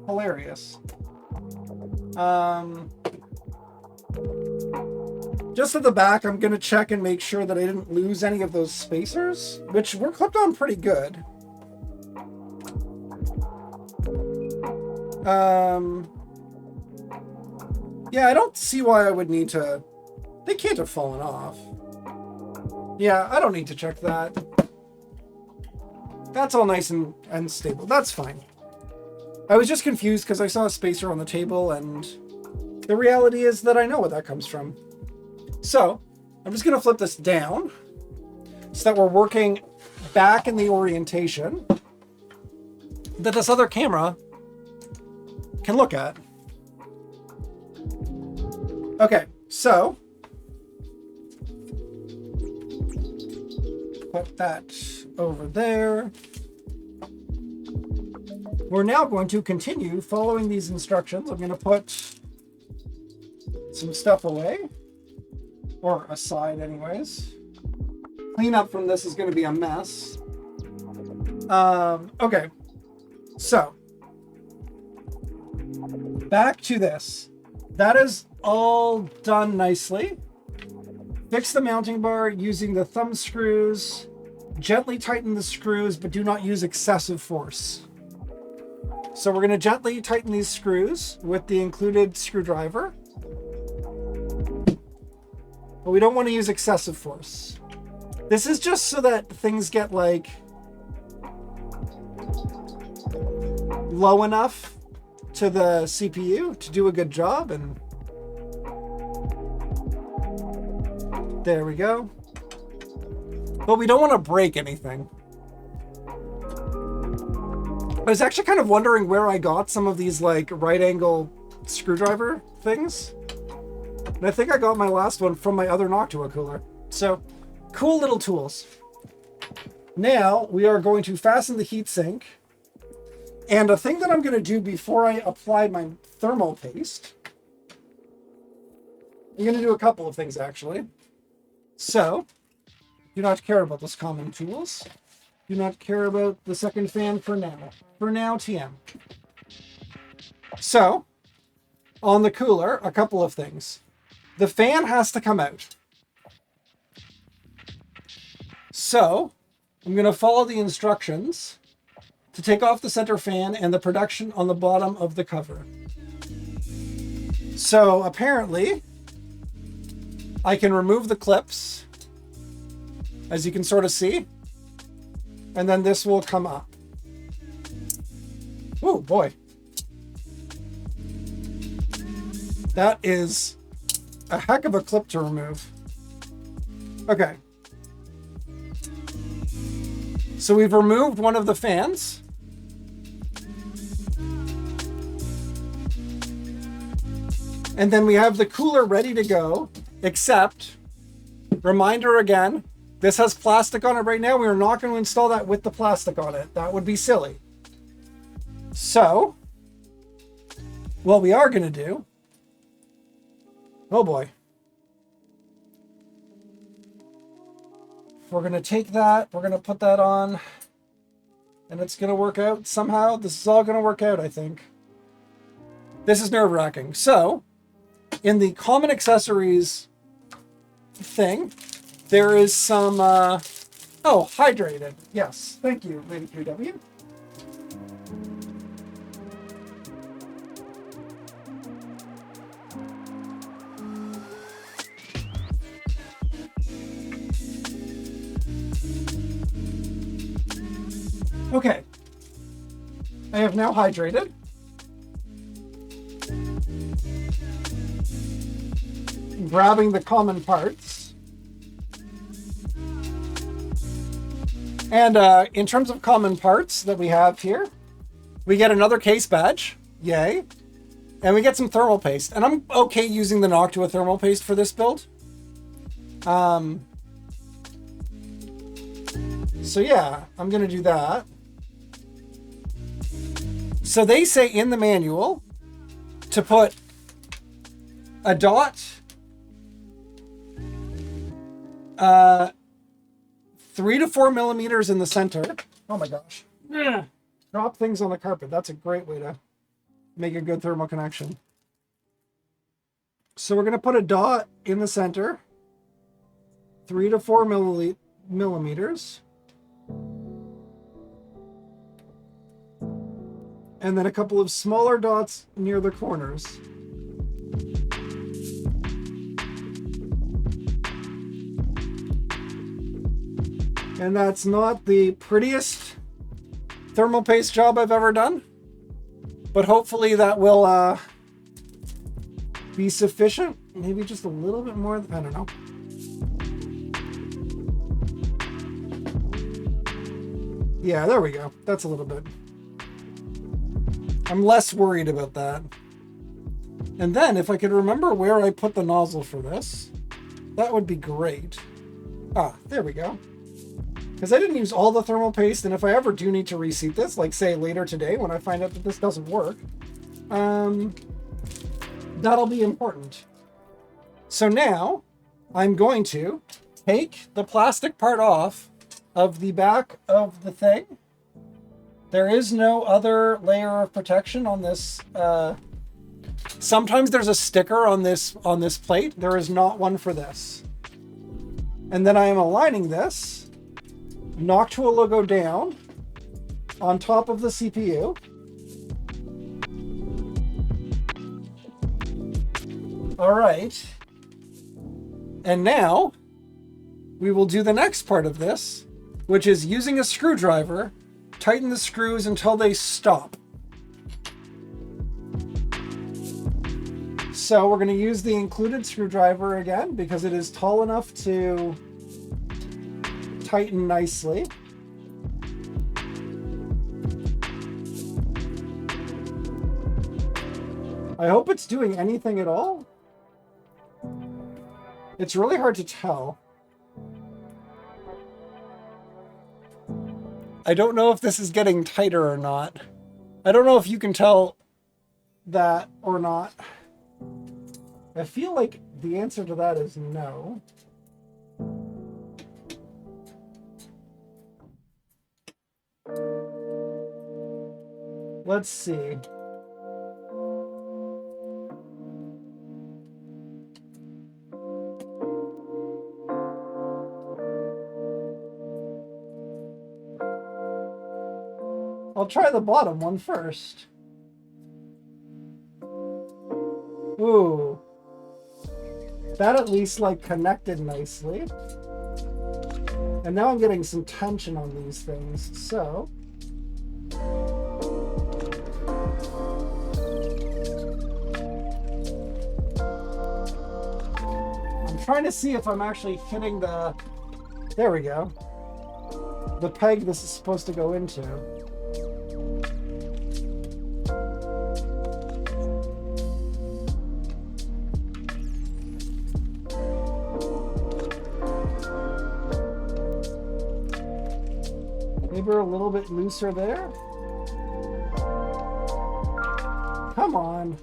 Hilarious. Just at the back, I'm going to check and make sure that I didn't lose any of those spacers, which were clipped on pretty good. Yeah, I don't see why I would need to... They can't have fallen off. Yeah, I don't need to check that. That's all nice and stable. That's fine. I was just confused because I saw a spacer on the table, and the reality is that I know what that comes from. So, I'm just going to flip this down so that we're working back in the orientation that this other camera can look at. Okay, so put that over there. We're now going to continue following these instructions. I'm going to put some stuff away. Or aside anyways. Cleanup from this is going to be a mess. Okay. So. Back to this. That is all done nicely. Fix the mounting bar using the thumb screws. Gently tighten the screws, but do not use excessive force. So we're going to gently tighten these screws with the included screwdriver. But we don't want to use excessive force. This is just so that things get like low enough to the CPU to do a good job, and there we go. But we don't want to break anything. I was actually kind of wondering where I got some of these like right angle screwdriver things. And I think I got my last one from my other Noctua cooler. So, cool little tools. Now, we are going to fasten the heatsink. And a thing that I'm going to do before I apply my thermal paste, I'm going to do a couple of things, actually. So, do not care about those common tools. Do not care about the second fan for now. For now, TM. So, on the cooler, a couple of things. The fan has to come out. So, I'm going to follow the instructions to take off the center fan and the production on the bottom of the cover. So, apparently, I can remove the clips, as you can sort of see, and then this will come up. Oh boy. That is a heck of a clip to remove. Okay. So we've removed one of the fans. And then we have the cooler ready to go, except, reminder again, this has plastic on it right now. We are not going to install that with the plastic on it. That would be silly. So, what we are going to do, oh boy. We're going to take that, we're going to put that on, and it's going to work out somehow. This is all going to work out, I think. This is nerve-wracking. So, in the common accessories thing, there is some, oh, hydrated. Yes, thank you, Lady QW. Okay, I have now hydrated. Grabbing the common parts. And in terms of common parts that we have here, we get another case badge, yay. And we get some thermal paste. And I'm okay using the Noctua thermal paste for this build. So yeah, I'm gonna do that. So they say in the manual to put a dot, 3 to 4 millimeters in the center. Oh my gosh. Drop things on the carpet. That's a great way to make a good thermal connection. So we're going to put a dot in the center, 3 to 4 millimeters. And then a couple of smaller dots near the corners. And that's not the prettiest thermal paste job I've ever done, but hopefully that will be sufficient. Maybe just a little bit more, I don't know. Yeah, there we go. That's a little bit. I'm less worried about that. And then if I could remember where I put the nozzle for this, that would be great. Ah, there we go. Because I didn't use all the thermal paste, and if I ever do need to reseat this, like say later today when I find out that this doesn't work, that'll be important. So now I'm going to take the plastic part off of the back of the thing. There is no other layer of protection on this. Sometimes there's a sticker on this plate. There is not one for this. And then I am aligning this Noctua logo down on top of the CPU. All right. And now we will do the next part of this, which is using a screwdriver, tighten the screws until they stop. So we're going to use the included screwdriver again because it is tall enough to tighten nicely. I hope it's doing anything at all. It's really hard to tell. I don't know if this is getting tighter or not. I don't know if you can tell that or not. I feel like the answer to that is no. Let's see. I'll try the bottom one first. Ooh. That at least like connected nicely. And now I'm getting some tension on these things, so. I'm trying to see if I'm actually hitting the, there we go. The peg this is supposed to go into. Maybe a little bit looser there. Come on.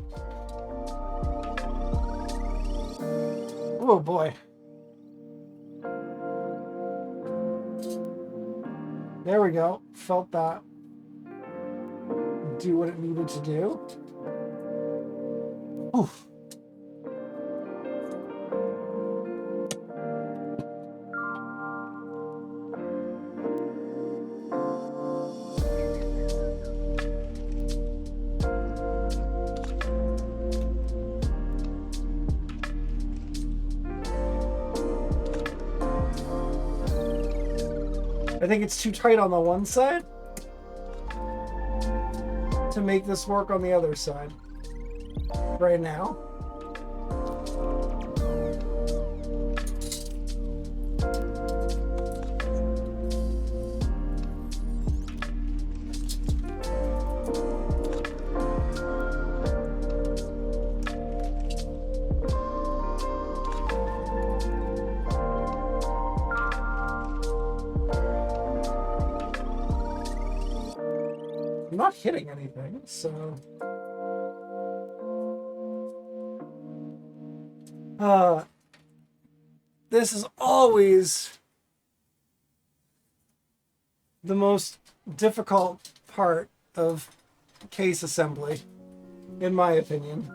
Oh boy. There we go. Felt that do what it needed to do. Ooh. I think it's too tight on the one side to make this work on the other side right now. I'm not hitting anything, so this is always the most difficult part of case assembly, in my opinion.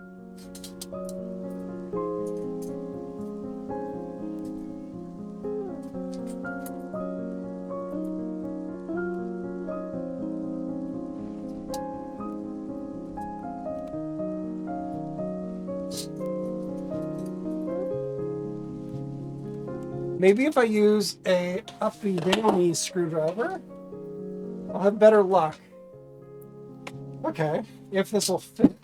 Maybe if I use a uppy-downy screwdriver, I'll have better luck. Okay, if this will fit.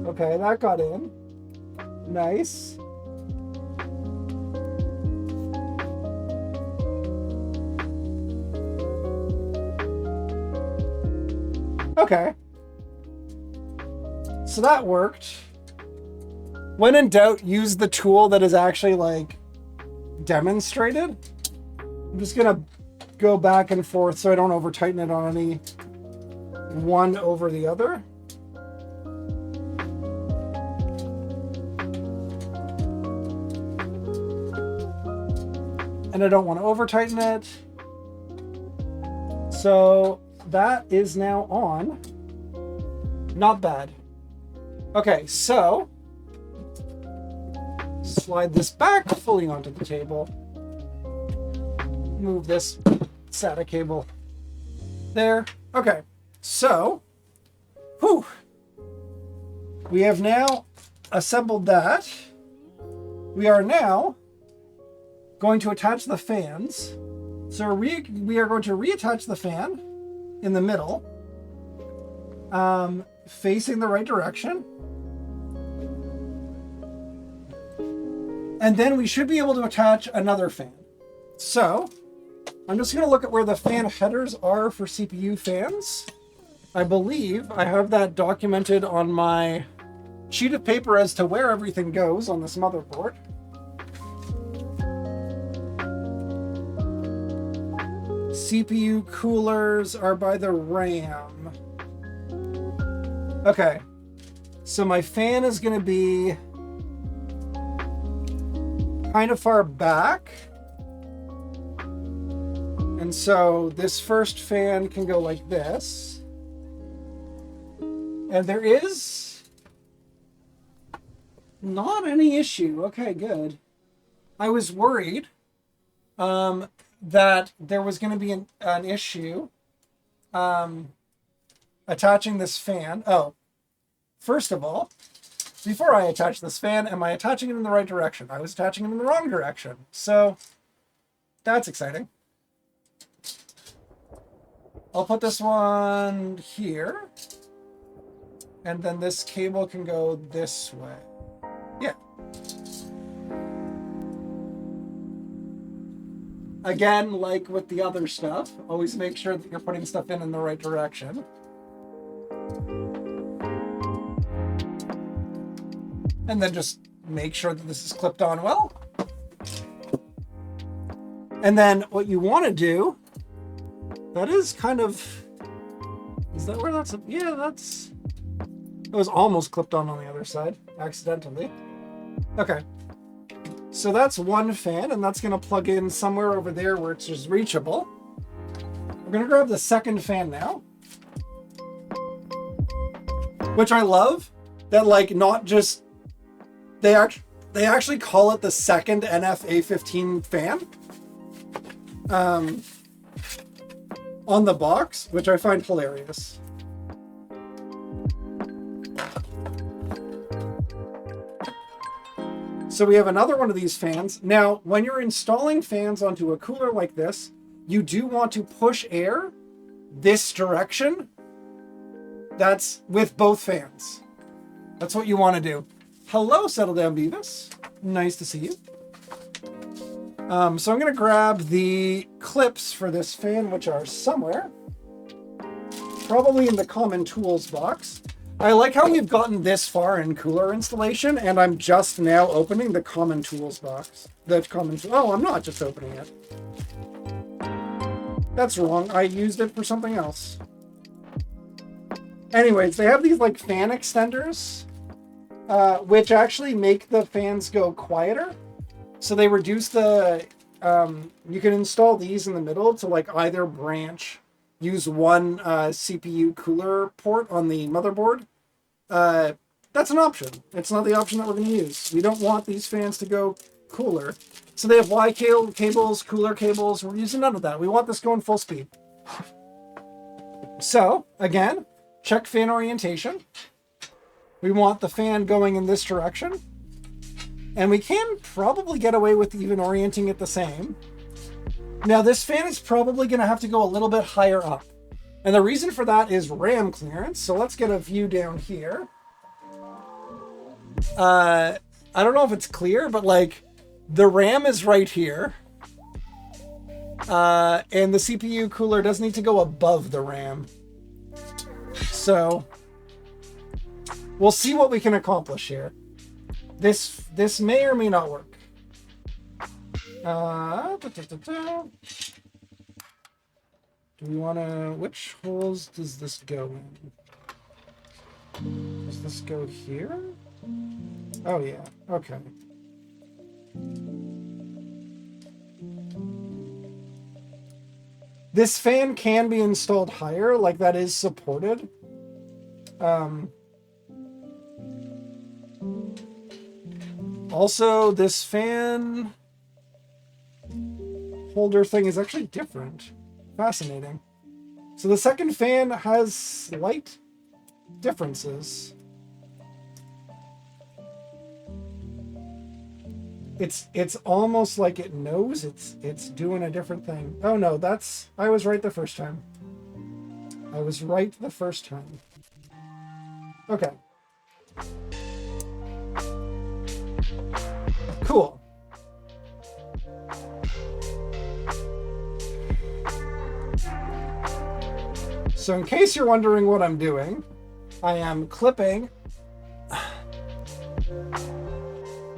Okay, that got in. Nice. Okay. So that worked. When in doubt, use the tool that is actually like demonstrated. I'm just gonna go back and forth so I don't over tighten it on any one over the other. And I don't want to over tighten it. So that is now on. Not bad. Okay, so slide this back fully onto the table. Move this SATA cable there. Okay, so whew, we have now assembled that. We are now going to attach the fans. So we are going to reattach the fan in the middle, facing the right direction. And then we should be able to attach another fan. So I'm just going to look at where the fan headers are for CPU fans. I believe I have that documented on my sheet of paper as to where everything goes on this motherboard. CPU coolers are by the RAM. Okay, so my fan is going to be kind of far back. And so this first fan can go like this. And there is not any issue. Okay, good. I was worried that there was going to be an issue attaching this fan. Oh, first of all, before I attach this fan, am I attaching it in the right direction? I was attaching it in the wrong direction. So that's exciting. I'll put this one here. And then this cable can go this way. Yeah. Again, like with the other stuff, always make sure that you're putting stuff in the right direction. And then just make sure that this is clipped on well. And then what you want to do, that is kind of, is that where that's, yeah, that's, it was almost clipped on the other side, accidentally. Okay. So that's one fan, and that's going to plug in somewhere over there where it's just reachable. We're going to grab the second fan now. Which I love. That, like, not just... They actually call it the second NF-A15 fan. On the box, which I find hilarious. So we have another one of these fans. Now, when you're installing fans onto a cooler like this, you do want to push air this direction. That's with both fans. That's what you want to do. Hello, Settle Down Beavis. Nice to see you. So I'm going to grab the clips for this fan, which are somewhere. Probably in the common tools box. I like how we've gotten this far in cooler installation, and I'm just now opening the common tools box. Oh, I'm not just opening it. That's wrong. I used it for something else. Anyways, they have these like fan extenders, which actually make the fans go quieter. So they reduce the, you can install these in the middle to like either branch, use one CPU cooler port on the motherboard. That's an option. It's not the option that we're going to use. We don't want these fans to go cooler. So they have Y cables, cooler cables. We're using none of that. We want this going full speed. So, again, check fan orientation. We want the fan going in this direction. And we can probably get away with even orienting it the same. Now, this fan is probably going to have to go a little bit higher up. And the reason for that is RAM clearance. So let's get a view down here. I don't know if it's clear, but like the RAM is right here. And the CPU cooler does need to go above the RAM. So we'll see what we can accomplish here. This may or may not work. Do we want to... Which holes does this go in? Does this go here? Oh, yeah. Okay. This fan can be installed higher, like that is supported. Also, this fan holder thing is actually different. Fascinating. So the second fan has slight differences. It's almost like it knows it's doing a different thing. Oh no, I was right the first time. I was right the first time. Okay. Cool. So in case you're wondering what I'm doing, I am clipping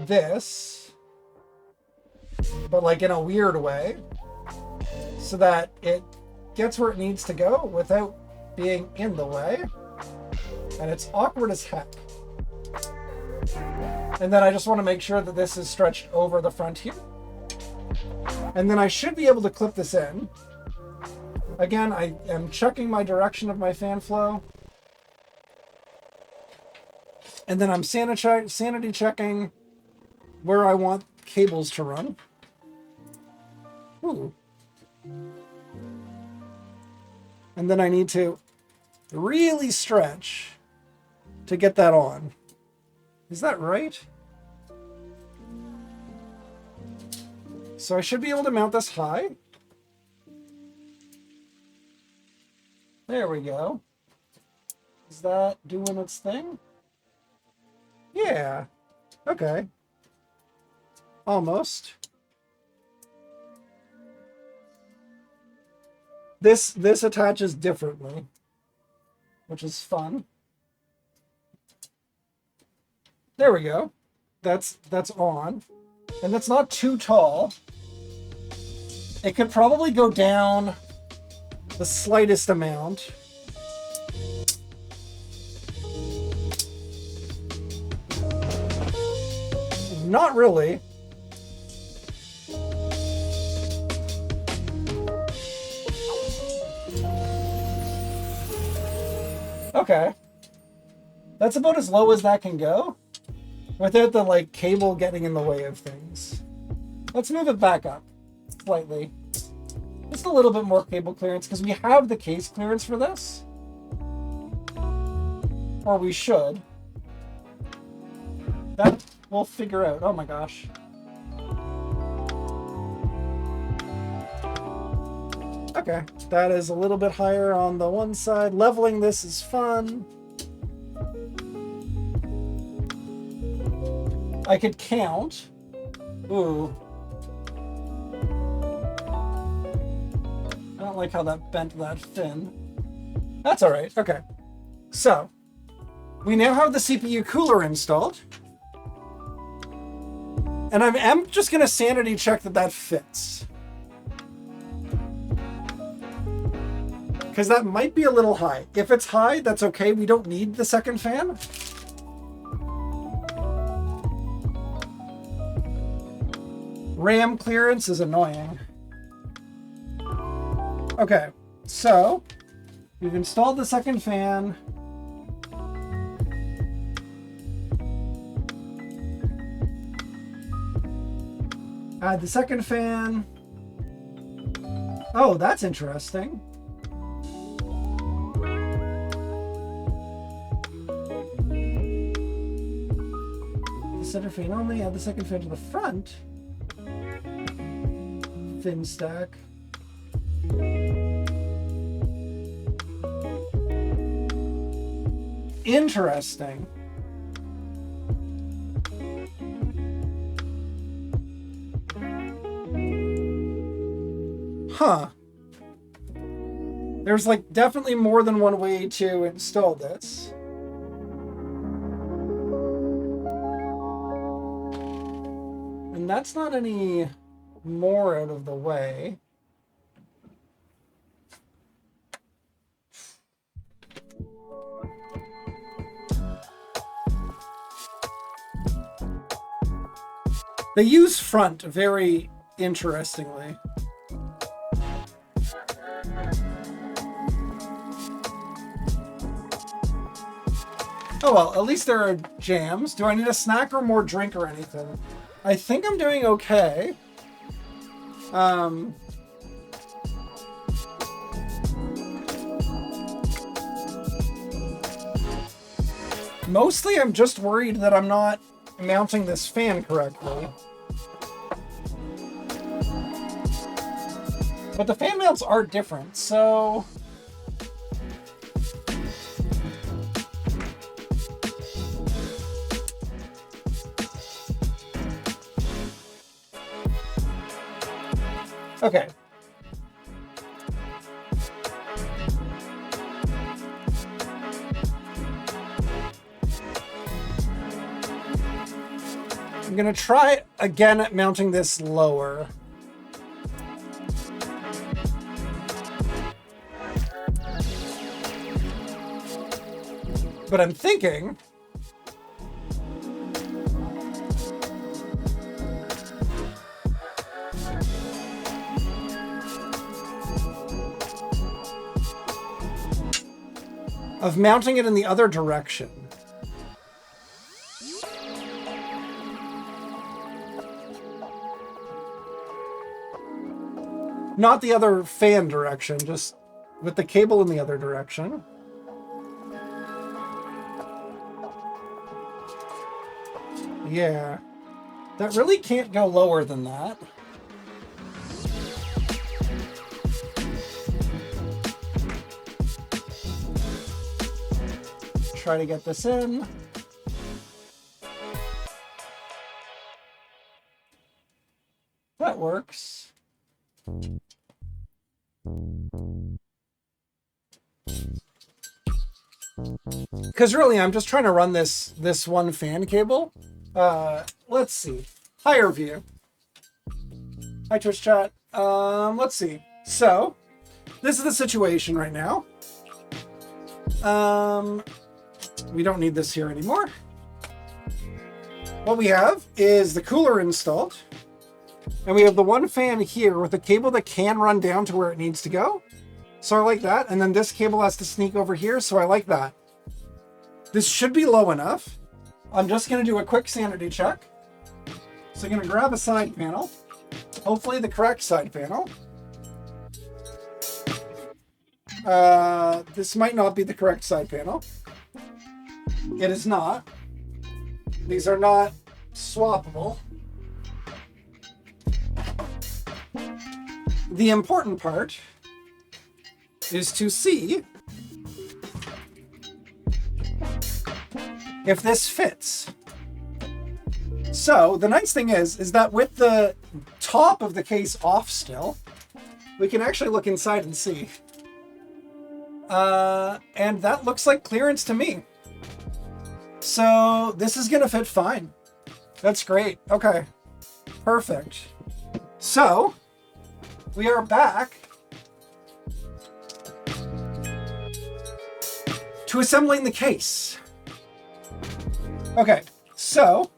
this, but like in a weird way, so that it gets where it needs to go without being in the way. And it's awkward as heck. And then I just want to make sure that this is stretched over the front here. And then I should be able to clip this in. Again, I am checking my direction of my fan flow. And then I'm sanity checking where I want cables to run. Ooh. And then I need to really stretch to get that on. Is that right? So I should be able to mount this high. There we go. Is that doing its thing? Yeah. Okay. Almost. This attaches differently, which is fun. There we go. That's on. And that's not too tall. It could probably go down the slightest amount. Not really. Okay. That's about as low as that can go without the like cable getting in the way of things. Let's move it back up slightly. Just a little bit more cable clearance because we have the case clearance for this. Or we should. That we'll figure out. Oh my gosh. Okay, that is a little bit higher on the one side. Leveling this is fun. I could count. Ooh. I don't like how that bent that thin. That's all right. Okay. So, we now have the CPU cooler installed. And I'm just going to sanity check that that fits. Because that might be a little high. If it's high, that's okay. We don't need the second fan. RAM clearance is annoying. Okay, so we've installed the second fan. Add the second fan. Oh, that's interesting. The center fan only, add the second fan to the front. Thin stack. Interesting. Huh. There's like definitely more than one way to install this. And that's not any more out of the way. They use front very interestingly. Oh well, at least there are jams. Do I need a snack or more drink or anything? I think I'm doing okay. Mostly I'm just worried that I'm not mounting this fan correctly. But the fan mounts are different, so... Okay. I'm gonna try again at mounting this lower. But I'm thinking of mounting it in the other direction. Not the other fan direction, just with the cable in the other direction. Yeah, that really can't go lower than that. Try to get this in. That works. Because really, I'm just trying to run this one fan cable. Let's see. Higher view. Hi, Twitch chat. Let's see. So, this is the situation right now. We don't need this here anymore. What we have is the cooler installed. And we have the one fan here with a cable that can run down to where it needs to go. So I like that. And then this cable has to sneak over here, so I like that. This should be low enough. I'm just going to do a quick sanity check. So I'm going to grab a side panel. Hopefully the correct side panel. This might not be the correct side panel. It is not. These are not swappable. The important part is to see if this fits. So the nice thing is that with the top of the case off still, we can actually look inside and see. And that looks like clearance to me. So this is gonna fit fine. That's great. Okay, perfect. So we are back to assembling the case. Okay, so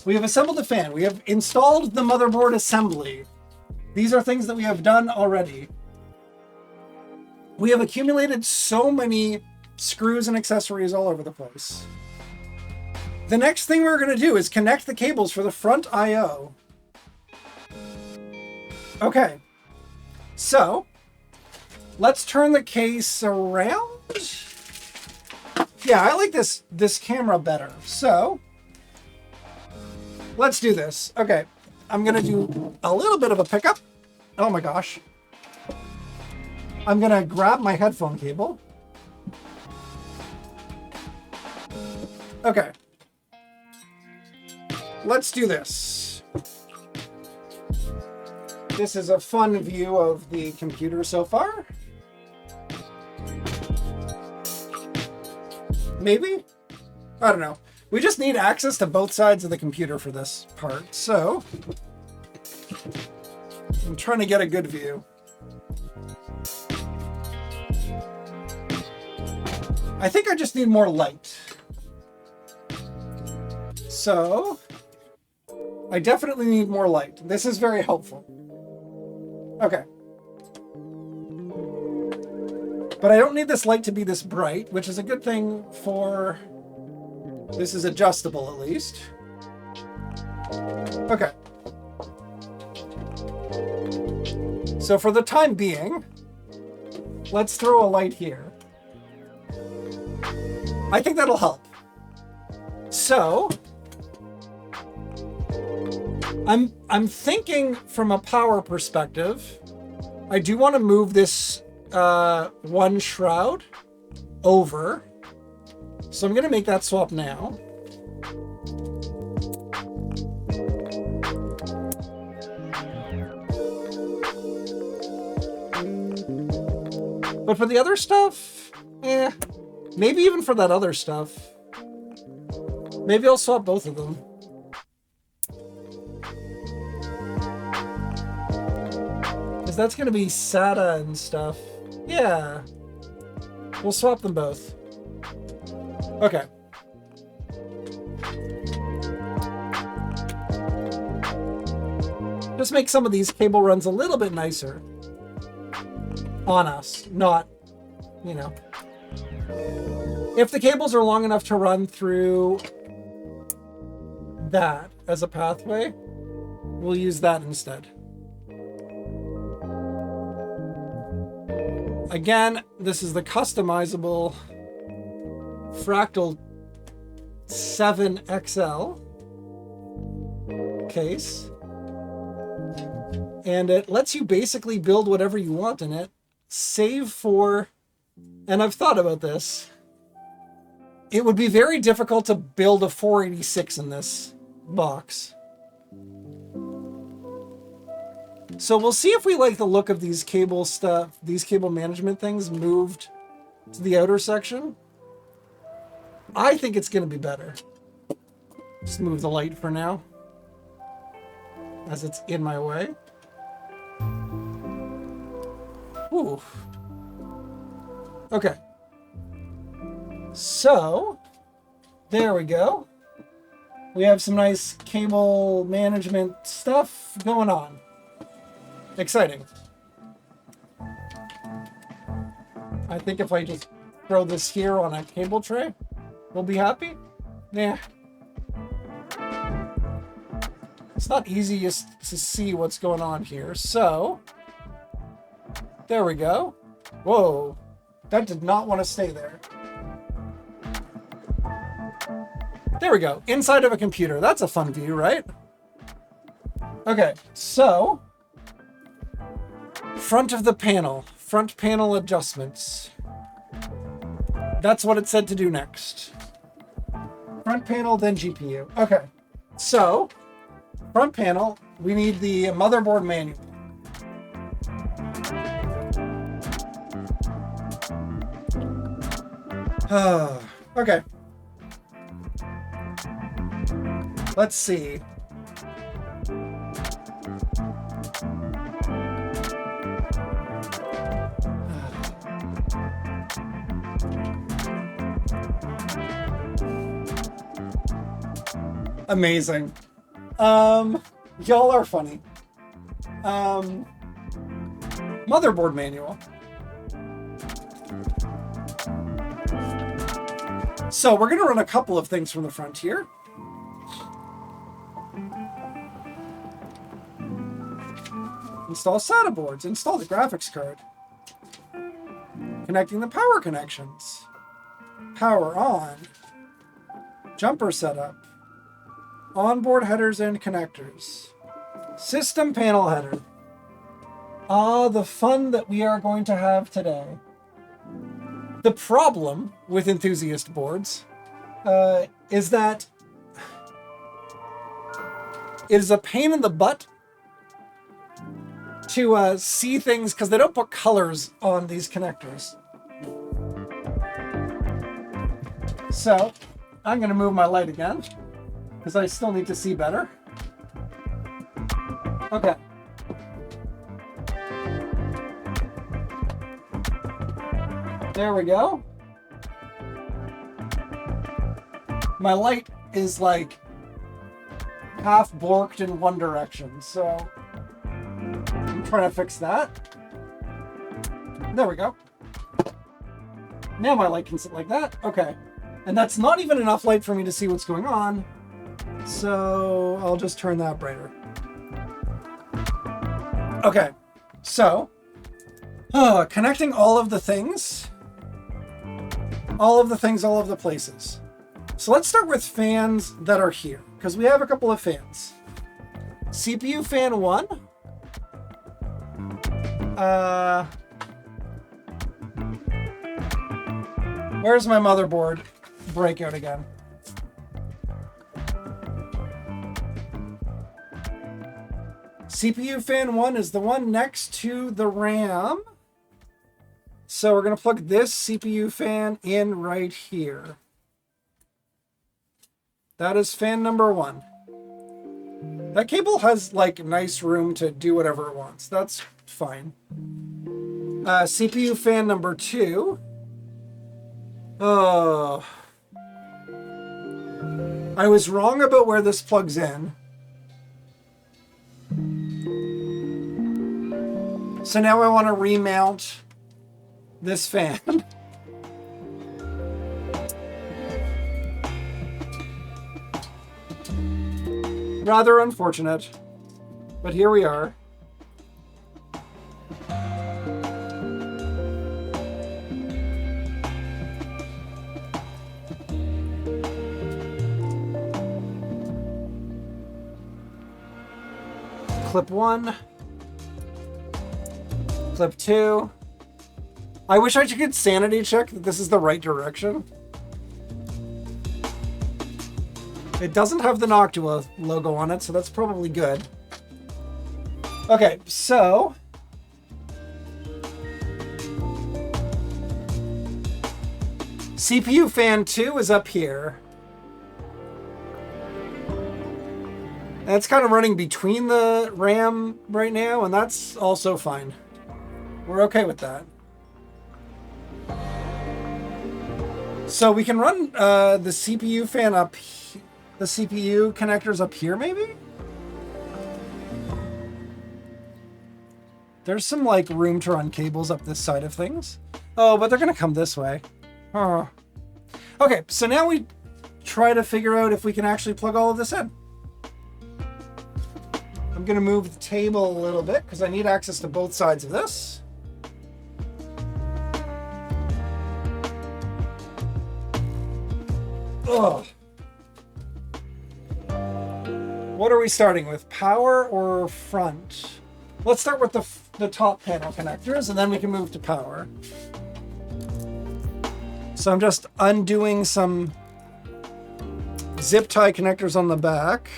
we have assembled the fan. We have installed the motherboard assembly. These are things that we have done already. We have accumulated so many screws and accessories all over the place. The next thing we're going to do is connect the cables for the front I/O. Okay, so let's turn the case around. Yeah, I like this camera better. So let's do this. Okay, I'm going to do a little bit of a pickup. Oh my gosh. I'm going to grab my headphone cable. Okay. Let's do this. This is a fun view of the computer so far. Maybe? I don't know. We just need access to both sides of the computer for this part, so I'm trying to get a good view. I think I just need more light. So I definitely need more light. This is very helpful. Okay. But I don't need this light to be this bright, which is a good thing for... This is adjustable at least. Okay. So for the time being, let's throw a light here. I think that'll help. So I'm thinking from a power perspective, I do want to move this one shroud over. So I'm going to make that swap now. But for the other stuff, maybe even for that other stuff, maybe I'll swap both of them. Because that's going to be SATA and stuff. Yeah. We'll swap them both. Okay. Just make some of these cable runs a little bit nicer on us, not, you know. If the cables are long enough to run through that as a pathway, we'll use that instead. Again, this is the customizable Fractal 7XL case. And it lets you basically build whatever you want in it, save for, and I've thought about this, it would be very difficult to build a 486 in this box. So we'll see if we like the look of these cable stuff, these cable management things moved to the outer section. I think it's going to be better. Just move the light for now, as it's in my way. Ooh. Okay. So, there we go. We have some nice cable management stuff going on. Exciting. I think if I just throw this here on a cable tray, will be happy? Nah. It's not easy to see what's going on here. So, there we go. Whoa, that did not want to stay there. There we go, inside of a computer. That's a fun view, right? Okay, so, front of the panel, front panel adjustments. That's what it said to do next. Front panel, then GPU. Okay, so, front panel, we need the motherboard manual. Okay. Let's see. Amazing. Y'all are funny. Motherboard manual. So we're going to run a couple of things from the front here. Install SATA boards. Install the graphics card. Connecting the power connections. Power on. Jumper setup. Onboard headers and connectors. System panel header. Ah, the fun that we are going to have today. The problem with enthusiast boards is that it is a pain in the butt to see things because they don't put colors on these connectors. So I'm going to move my light again because I still need to see better. Okay. There we go. My light is like half borked in one direction, so I'm trying to fix that. There we go. Now my light can sit like that. Okay. And that's not even enough light for me to see what's going on, so I'll just turn that brighter. Okay, so connecting all of the things. All of the places. So let's start with fans that are here, because we have a couple of fans. CPU fan 1. Where's my motherboard breakout again? CPU fan 1 is the one next to the RAM. So we're going to plug this CPU fan in right here. That is fan number 1. That cable has like nice room to do whatever it wants. That's fine. CPU fan number 2. Oh. I was wrong about where this plugs in. So now I want to remount this fan. Rather unfortunate, but here we are. Clip 1. Clip 2. I wish I could sanity check that this is the right direction. It doesn't have the Noctua logo on it, so that's probably good. Okay, so CPU fan 2 is up here. And it's kind of running between the RAM right now, and that's also fine. We're okay with that. So we can run the CPU fan up, the CPU connectors up here, maybe? There's some like room to run cables up this side of things. Oh, but they're gonna come this way. Oh. Okay, so now we try to figure out if we can actually plug all of this in. I'm going to move the table a little bit because I need access to both sides of this. Ugh. What are we starting with? Power or front? Let's start with the top panel connectors and then we can move to power. So I'm just undoing some zip tie connectors on the back.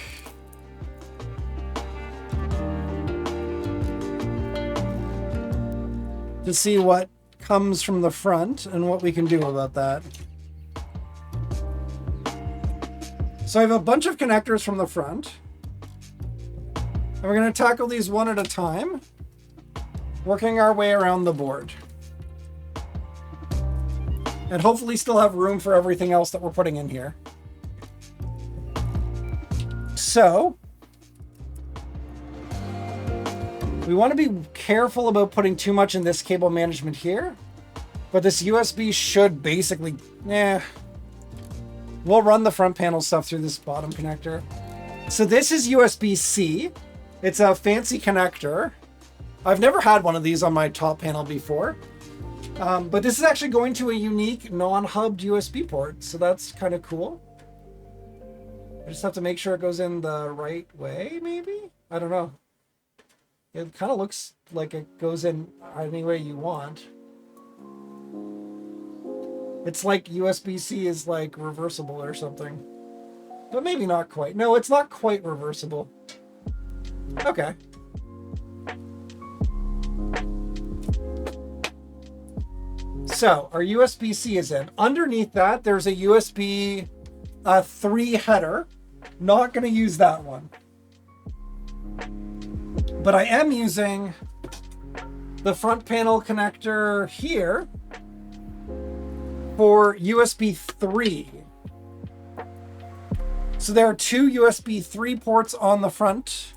To see what comes from the front and what we can do about that. So I have a bunch of connectors from the front. And we're going to tackle these one at a time, working our way around the board. And hopefully still have room for everything else that we're putting in here. So, we want to be careful about putting too much in this cable management here. But this USB should basically, we'll run the front panel stuff through this bottom connector. So this is USB-C. It's a fancy connector. I've never had one of these on my top panel before. But this is actually going to a unique non-hubbed USB port. So that's kind of cool. I just have to make sure it goes in the right way, maybe? I don't know. It kind of looks like it goes in any way you want. It's like USB-C is like reversible or something. But maybe not quite. No, it's not quite reversible. Okay. So our USB-C is in. Underneath that, there's a USB 3 header. Not going to use that one. But I am using the front panel connector here for USB 3. So there are 2 USB 3 ports on the front.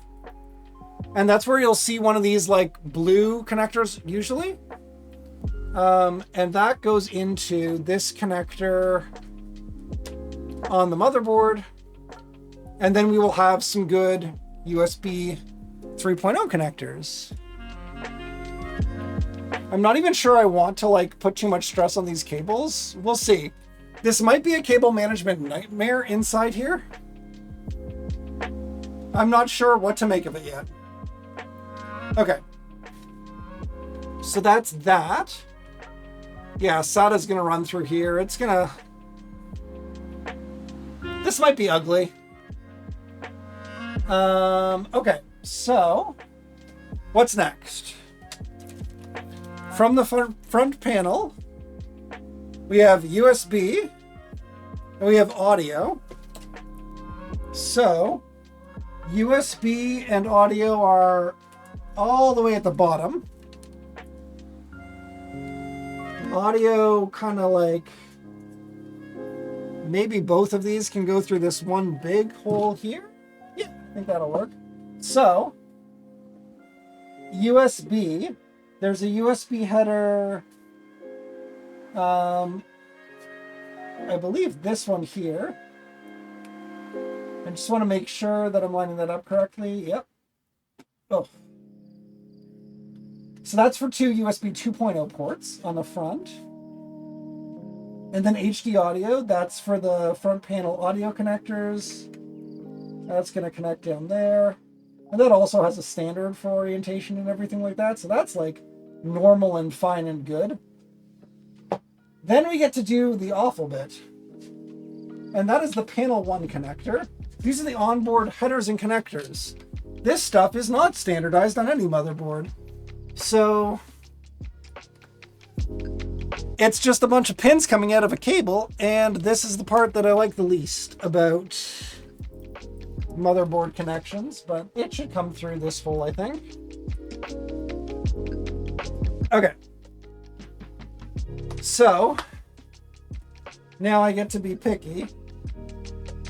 And that's where you'll see one of these like blue connectors usually. And that goes into this connector on the motherboard. And then we will have some good USB 3.0 connectors. I'm not even sure I want to like put too much stress on these cables. We'll see. This might be a cable management nightmare inside here. I'm not sure what to make of it yet. Okay. So that's that. Yeah, SATA's gonna run through here. It's gonna... This might be ugly. Okay, so what's next? From the front panel, we have USB and we have audio. So USB and audio are all the way at the bottom. Audio kind of like maybe both of these can go through this one big hole here. Yeah, I think that'll work. So USB, there's a USB header, I believe this one here. I just want to make sure that I'm lining that up correctly. Yep. Oh. So that's for 2 USB 2.0 ports on the front. And then HD audio, that's for the front panel audio connectors. That's going to connect down there. And that also has a standard for orientation and everything like that. So that's like normal and fine and good. Then we get to do the awful bit. And that is the panel 1 connector. These are the onboard headers and connectors. This stuff is not standardized on any motherboard. So it's just a bunch of pins coming out of a cable, and this is the part that I like the least about motherboard connections, but it should come through this hole, I think. Okay. So now I get to be picky.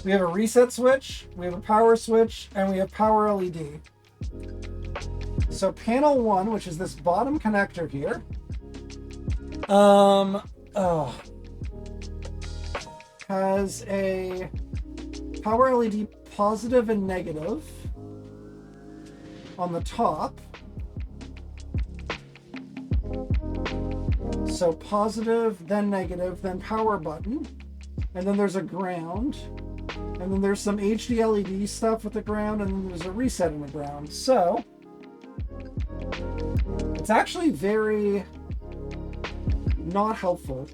We have a reset switch, we have a power switch, and we have power LED. So panel 1, which is this bottom connector here. has a power LED positive and negative on the top. So positive, then negative, then power button. And then there's a ground. And then there's some HD LED stuff with the ground, and then there's a reset in the ground. So it's actually very not helpful.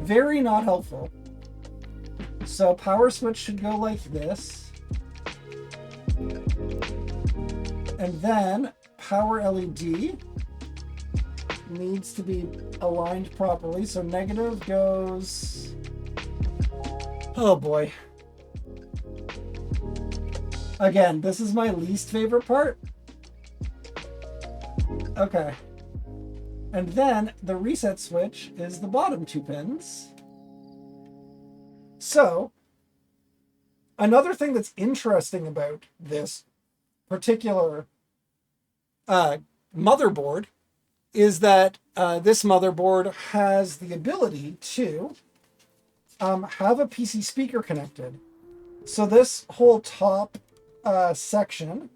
Very not helpful. So power switch should go like this. And then power LED needs to be aligned properly. So negative goes... Oh boy. Again, this is my least favorite part. Okay. And then the reset switch is the bottom 2 pins. So, another thing that's interesting about this particular motherboard is that this motherboard has the ability to have a PC speaker connected. So this whole top section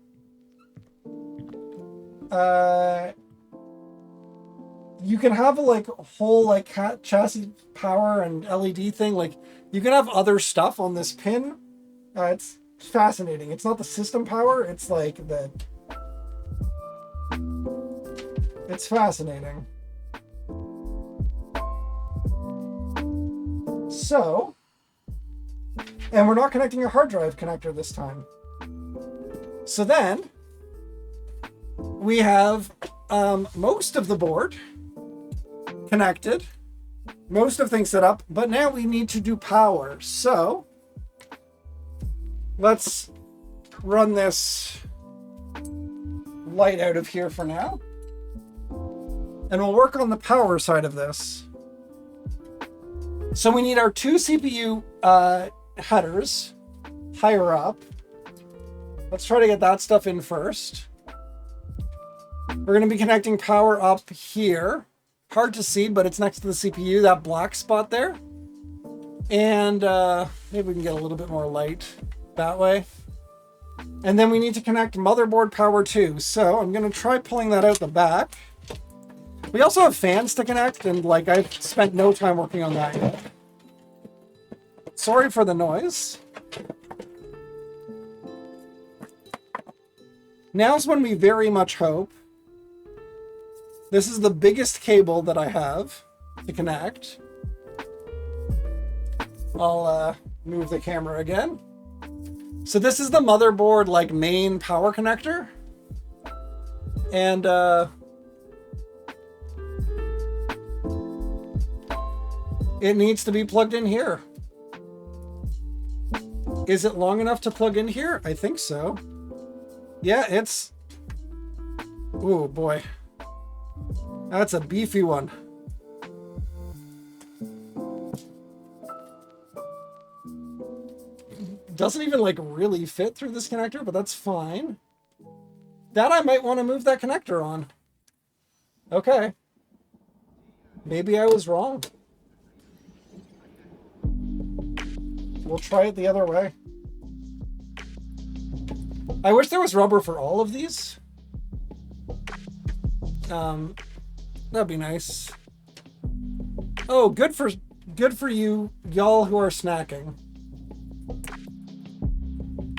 you can have a like whole like chassis power and LED thing. Like you can have other stuff on this pin. It's fascinating. It's not the system power. It's like the. It's fascinating. So, and we're not connecting a hard drive connector this time. So then we have most of the board connected, most of things set up, but now we need to do power. So let's run this light out of here for now, and we'll work on the power side of this. So we need our 2 CPU headers higher up. Let's try to get that stuff in first. We're going to be connecting power up here. Hard to see, but it's next to the CPU, that black spot there. And maybe we can get a little bit more light that way. And then we need to connect motherboard power too. So I'm going to try pulling that out the back. We also have fans to connect, and like I've spent no time working on that yet. Sorry for the noise. Now's when we very much hope. This is the biggest cable that I have to connect. I'll move the camera again. So this is the motherboard like main power connector. And it needs to be plugged in here. Is it long enough to plug in here? I think so. Yeah, it's... Oh boy. That's a beefy one. Doesn't even like really fit through this connector, but that's fine. That I might want to move that connector on. Okay. Maybe I was wrong. We'll try it the other way. I wish there was rubber for all of these. That'd be nice. Oh, good for you, y'all who are snacking.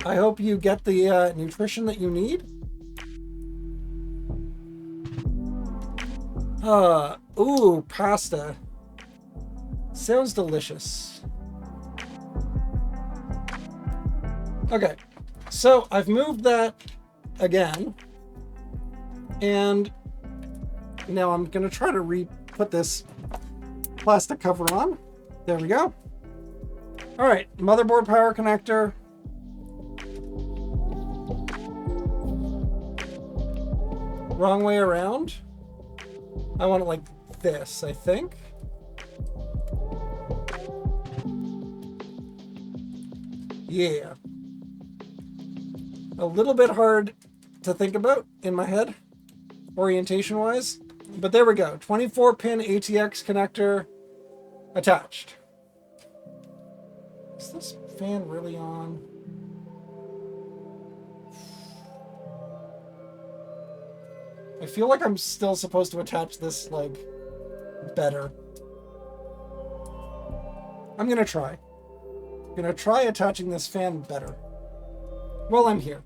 I hope you get the nutrition that you need. Ooh, pasta. Sounds delicious. Okay, so I've moved that again, and now I'm gonna try to put this plastic cover on. There we go. All right, motherboard power connector. Wrong way around. I want it like this, I think. Yeah. A little bit hard to think about in my head, orientation-wise. But there we go. 24-pin ATX connector attached. Is this fan really on? I feel like I'm still supposed to attach this, like, better. I'm gonna try. I'm gonna try attaching this fan better. While I'm here.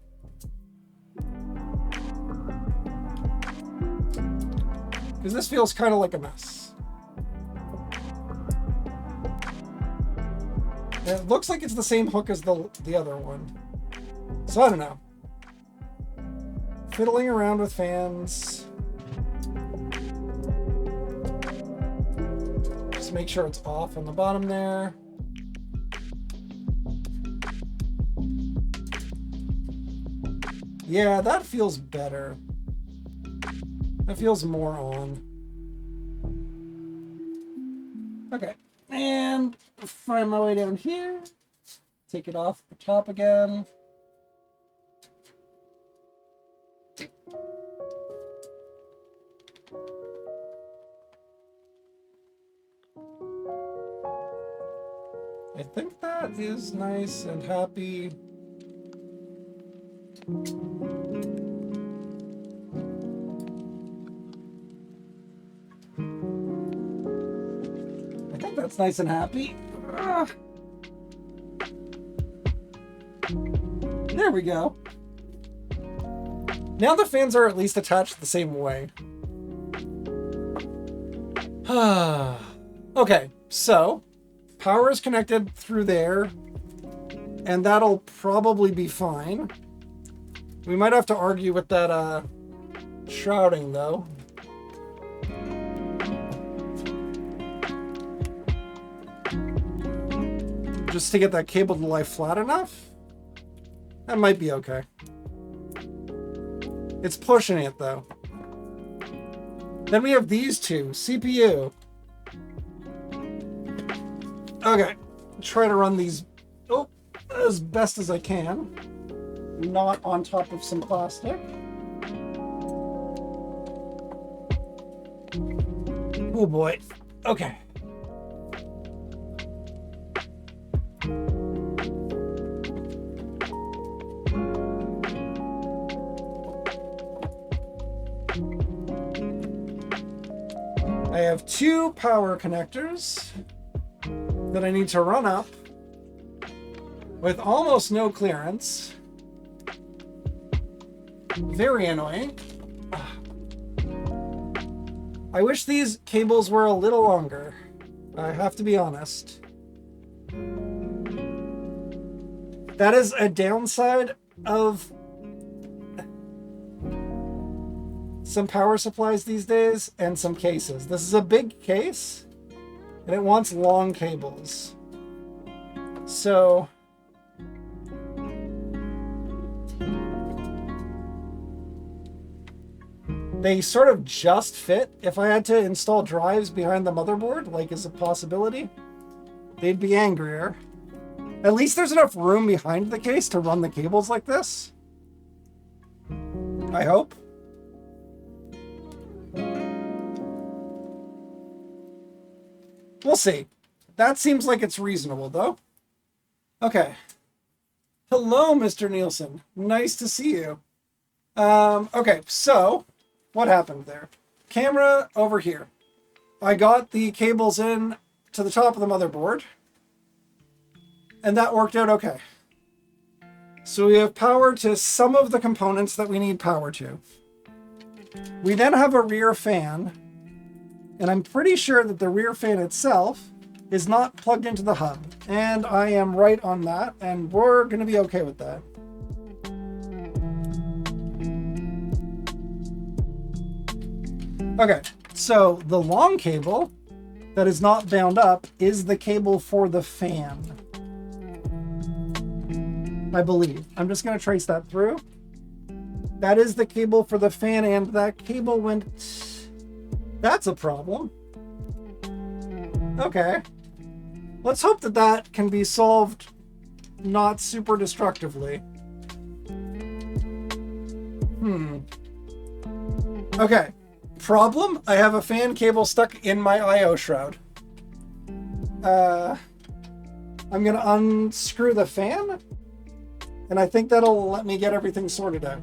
Because this feels kind of like a mess. And it looks like it's the same hook as the other one. So I don't know. Fiddling around with fans. Just make sure it's off on the bottom there. Yeah, that feels better. That feels more on. Okay, and find my way down here. Take it off the top again. I think that is nice and happy. I think that's nice and happy. There we go. Now the fans are at least attached the same way. Okay, so power is connected through there, and that'll probably be fine. We might have to argue with that shrouding though. Just to get that cable to lie flat enough. That might be okay. It's pushing it though. Then we have these two, CPU. Okay, try to run these as best as I can. Not on top of some plastic. Oh boy. Okay. I have two power connectors that I need to run up with almost no clearance. Very annoying. I wish these cables were a little longer. I have to be honest. That is a downside of some power supplies these days and some cases. This is a big case and it wants long cables. So they sort of just fit. If I had to install drives behind the motherboard, like as a possibility, they'd be angrier. At least there's enough room behind the case to run the cables like this. I hope. We'll see. That seems like it's reasonable, though. Okay. Hello, Mr. Nielsen. Nice to see you. Okay, so what happened there? Camera over here. I got the cables in to the top of the motherboard, and that worked out okay. So we have power to some of the components that we need power to. We then have a rear fan, and I'm pretty sure that the rear fan itself is not plugged into the hub. And I am right on that, and we're going to be okay with that. Okay, so the long cable that is not bound up is the cable for the fan, I believe. I'm just going to trace that through. That is the cable for the fan, and that cable went... That's a problem. Okay. Let's hope that that can be solved not super destructively. Okay. Problem? I have a fan cable stuck in my I/O shroud. I'm going to unscrew the fan, and I think that'll let me get everything sorted out.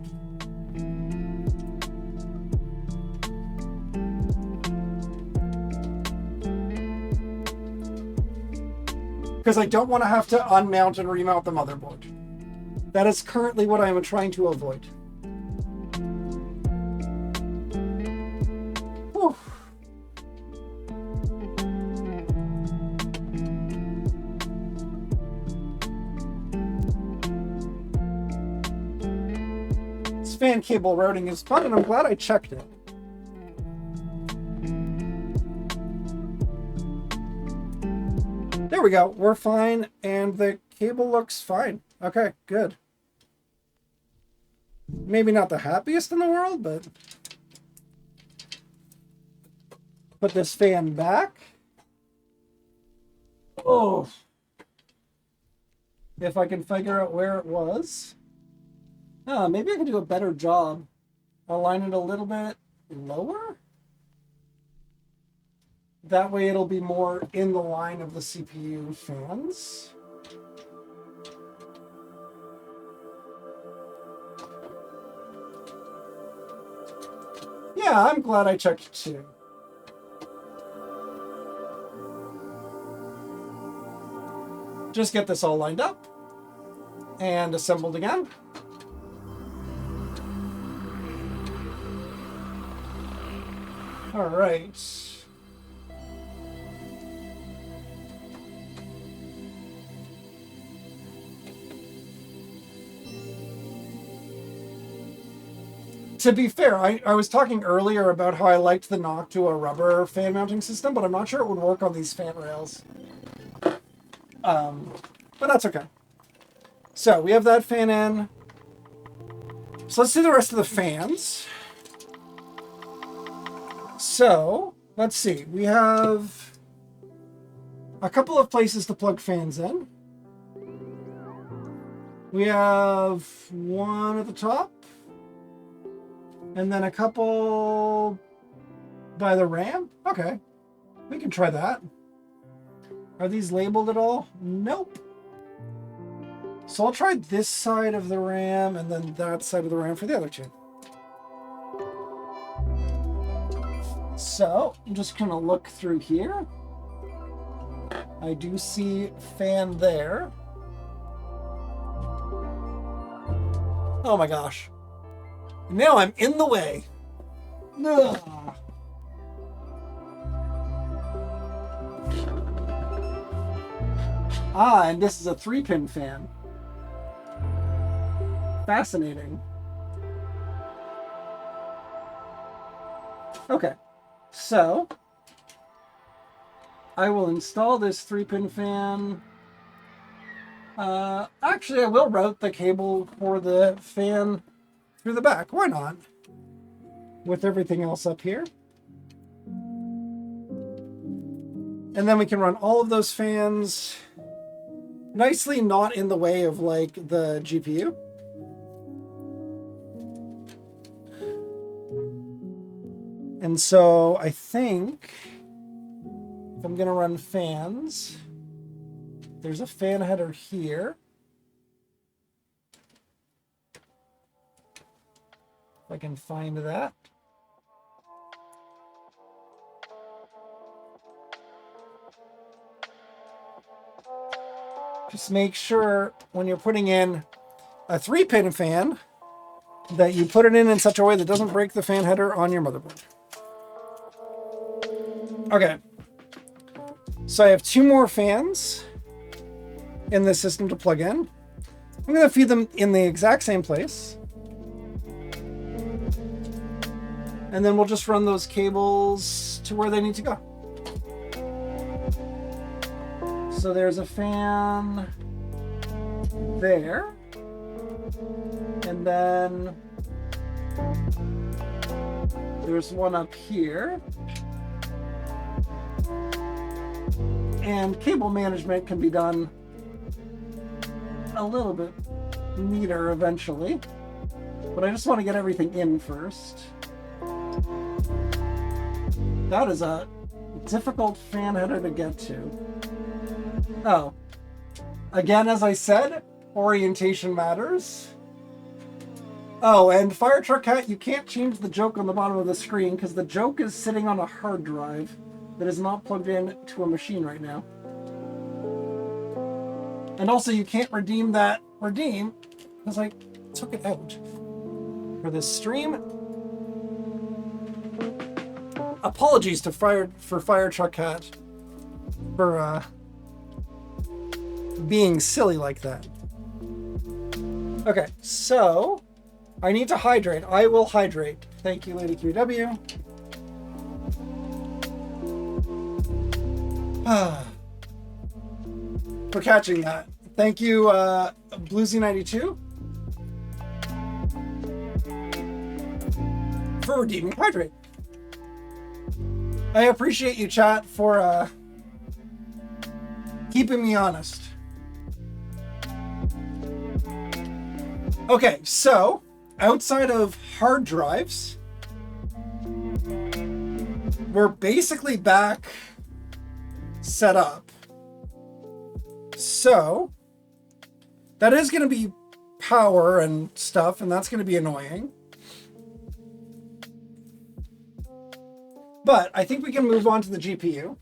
Because I don't want to have to unmount and remount the motherboard. That is currently what I am trying to avoid. Whew. This fan cable routing is fun, and I'm glad I checked it. There we go. We're fine, and the cable looks fine. Okay, good. Maybe not the happiest in the world, but put this fan back. Oh, if I can figure out where it was. Maybe I can do a better job. Align it a little bit lower. That way it'll be more in the line of the CPU fans. Yeah, I'm glad I checked it too. Just get this all lined up and assembled again. All right. To be fair, I was talking earlier about how I liked the Noctua rubber fan mounting system, but I'm not sure it would work on these fan rails. But that's okay. So we have that fan in. So let's do the rest of the fans. So let's see. We have a couple of places to plug fans in. We have one at the top. And then a couple by the RAM? Okay. We can try that. Are these labeled at all? Nope. So I'll try this side of the RAM and then that side of the RAM for the other two. So I'm just going to look through here. I do see fan there. Oh my gosh. Now I'm in the way. Ugh. And this is a 3-pin fan. Fascinating. Okay, so I will install this 3-pin fan. Actually, I will route the cable for the fan through the back. Why not? With everything else up here. And then we can run all of those fans nicely not in the way of like the GPU. And so I think if I'm gonna run fans, there's a fan header here. If I can find that. Just make sure when you're putting in a 3-pin fan that you put it in such a way that doesn't break the fan header on your motherboard. Okay. So I have 2 more fans in the system to plug in. I'm going to feed them in the exact same place. And then we'll just run those cables to where they need to go. So there's a fan there. And then there's one up here. And cable management can be done a little bit neater eventually. But I just want to get everything in first. That is a difficult fan header to get to. Oh, Again, as I said, orientation matters. Oh, and Fire Truck Hat, you can't change the joke on the bottom of the screen because the joke is sitting on a hard drive that is not plugged in to a machine right now. And also, you can't redeem that redeem because I took it out for this stream. Apologies to Fire Truck Hat for being silly like that. Okay, so I need to hydrate. I will hydrate. Thank you, Lady QW. For catching that. Thank you, Bluesy92, for redeeming hydrate. I appreciate you, chat, for keeping me honest. Okay, so outside of hard drives, we're basically back set up. So that is going to be power and stuff, and that's going to be annoying. But I think we can move on to the GPU.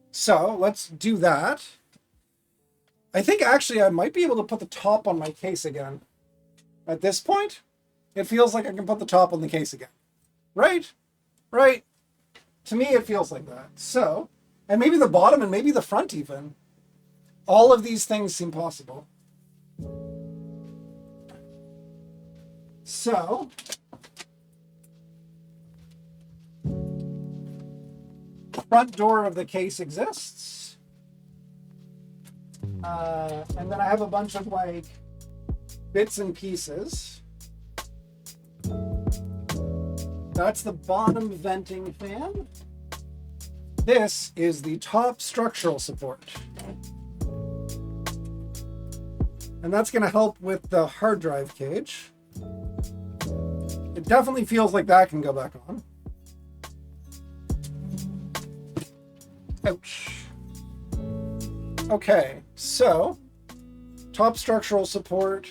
So let's do that. I think actually I might be able to put the top on my case again. At this point, it feels like I can put the top on the case again. Right? Right? To me, it feels like that. So, and maybe the bottom and maybe the front even. All of these things seem possible. So, front door of the case exists. And then I have a bunch of like bits and pieces. That's the bottom venting fan. This is the top structural support. And that's going to help with the hard drive cage. It definitely feels like that can go back on. Ouch. Okay, so top structural support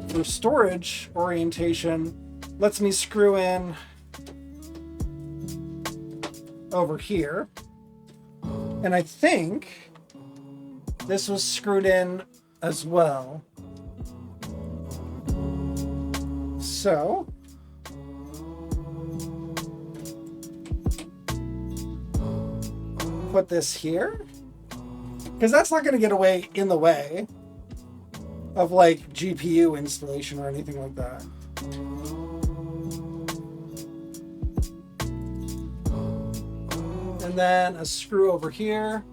for storage orientation lets me screw in over here. And I think this was screwed in as well. So put this here, because that's not going to get away in the way of like GPU installation or anything like that. And then a screw over here.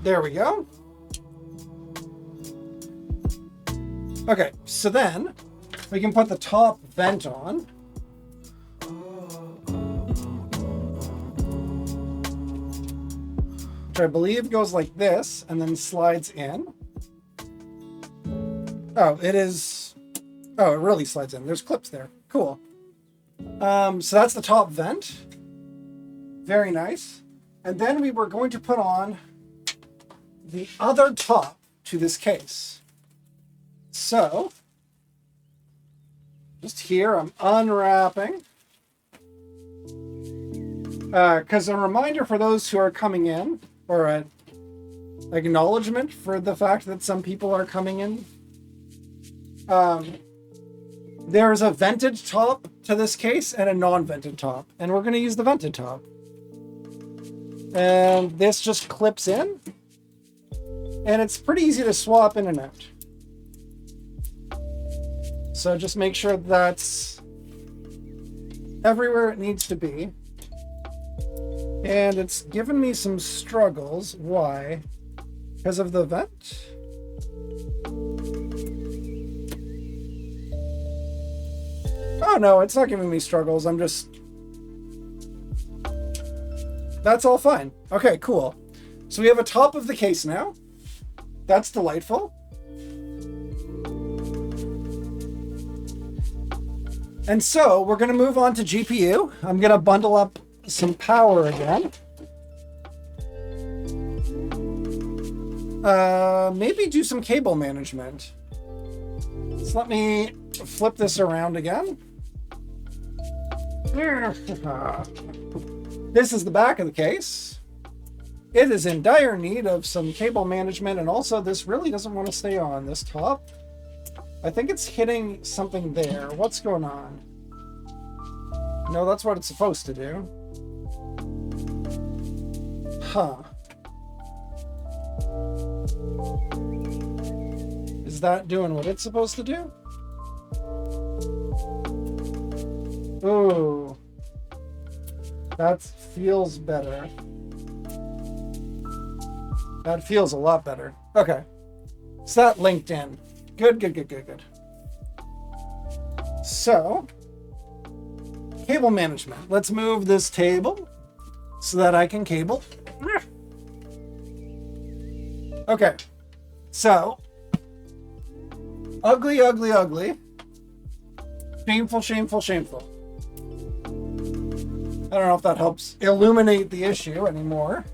There we go. Okay, so then we can put the top vent on. Which I believe goes like this and then slides in. Oh, it is. Oh, it really slides in. There's clips there. Cool. So that's the top vent. Very nice. And then we were going to put on the other top to this case. So, just here, I'm unwrapping. Because a reminder for those who are coming in, or an acknowledgement for the fact that some people are coming in. There's a vented top to this case and a non-vented top, and we're going to use the vented top. And this just clips in, and it's pretty easy to swap in and out. So just make sure that's everywhere it needs to be. And it's given me some struggles. Why? Because of the vent? Oh no, it's not giving me struggles. I'm just... That's all fine. Okay, cool. So we have a top of the case now. That's delightful. And so we're going to move on to GPU. I'm going to bundle up some power again. Maybe do some cable management. So let me flip this around again. This is the back of the case. It is in dire need of some cable management, and also this really doesn't want to stay on this top. I think it's hitting something there. What's going on? No, that's what it's supposed to do. Huh. Is that doing what it's supposed to do? Ooh. That feels better. That feels a lot better. Okay. So that linked in. Good, good, good, good, good. So, cable management. Let's move this table so that I can cable. Okay. So, ugly, ugly, ugly. Shameful, shameful, shameful. I don't know if that helps illuminate the issue anymore.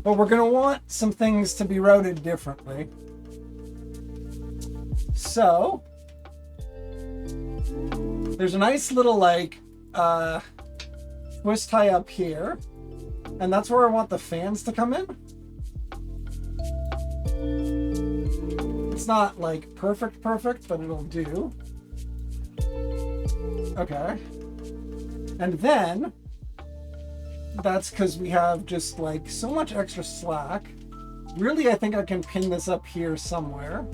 But we're going to want some things to be routed differently. So, there's a nice little like twist tie up here. And that's where I want the fans to come in. It's not like perfect, but it'll do. Okay. And then, that's because we have just like so much extra slack. Really, I think I can pin this up here somewhere.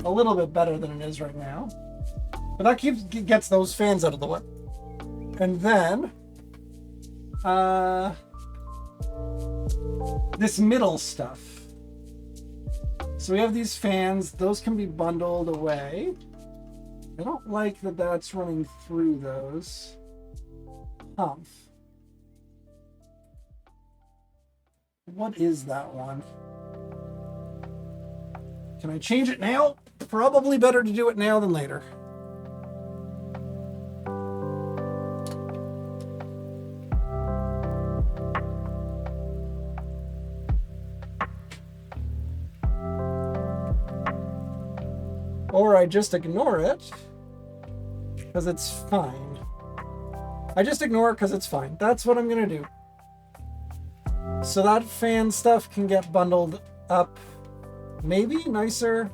A little bit better than it is right now. But that gets those fans out of the way. And then, this middle stuff. So we have these fans. Those can be bundled away. I don't like that that's running through those. Humph. What is that one? Can I change it now? Probably better to do it now than later. Or I just ignore it because it's fine. I just ignore it because it's fine. That's what I'm going to do. So that fan stuff can get bundled up. Maybe nicer.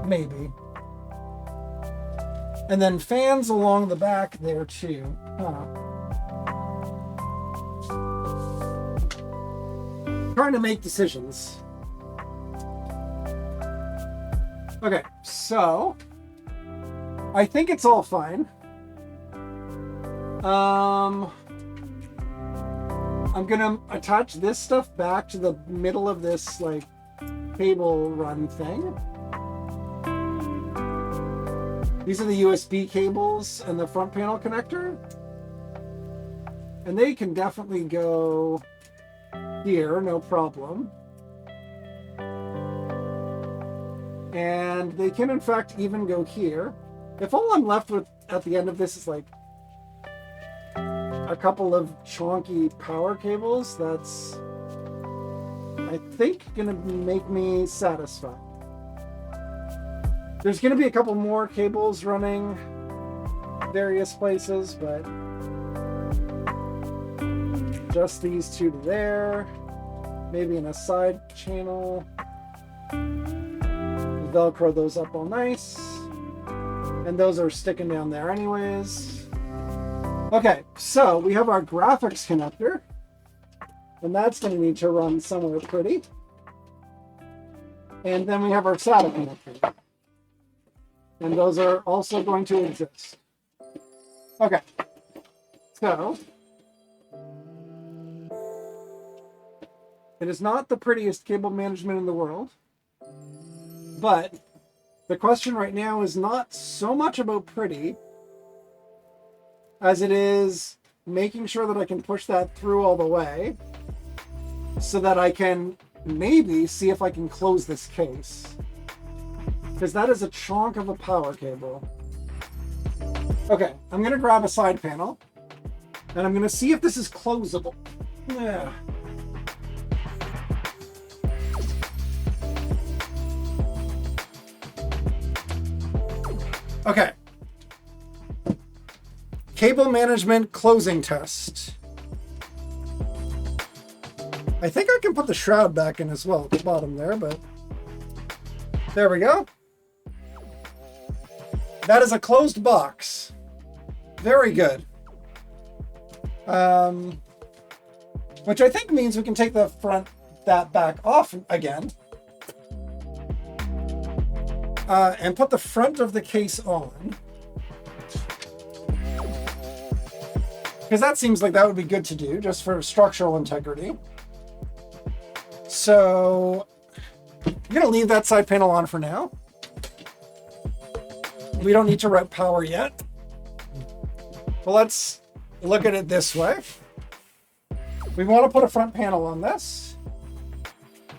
Maybe. And then fans along the back there too. Huh. Trying to make decisions. Okay, so I think it's all fine. I'm gonna attach this stuff back to the middle of this like cable run thing. These are the USB cables and the front panel connector. And they can definitely go here, no problem. And they can in fact even go here. If all I'm left with at the end of this is like a couple of chunky power cables, that's, I think, gonna make me satisfied. There's gonna be a couple more cables running various places, but just these two to there, maybe in a side channel. Velcro those up all nice, and those are sticking down there anyways. Okay, so we have our graphics connector, and that's going to need to run somewhere pretty. And then we have our SATA connector, and those are also going to exist. Okay, so it is not the prettiest cable management in the world. But the question right now is not so much about pretty as it is making sure that I can push that through all the way so that I can maybe see if I can close this case. Because that is a chunk of a power cable. Okay, I'm going to grab a side panel, and I'm going to see if this is closable. Yeah. Okay. Cable management closing test. I think I can put the shroud back in as well at the bottom there, but there we go. That is a closed box. Very good. Which I think means we can take the front, that back off again. And put the front of the case on. Because that seems like that would be good to do, just for structural integrity. So, I'm going to leave that side panel on for now. We don't need to route power yet. But let's look at it this way. We want to put a front panel on this.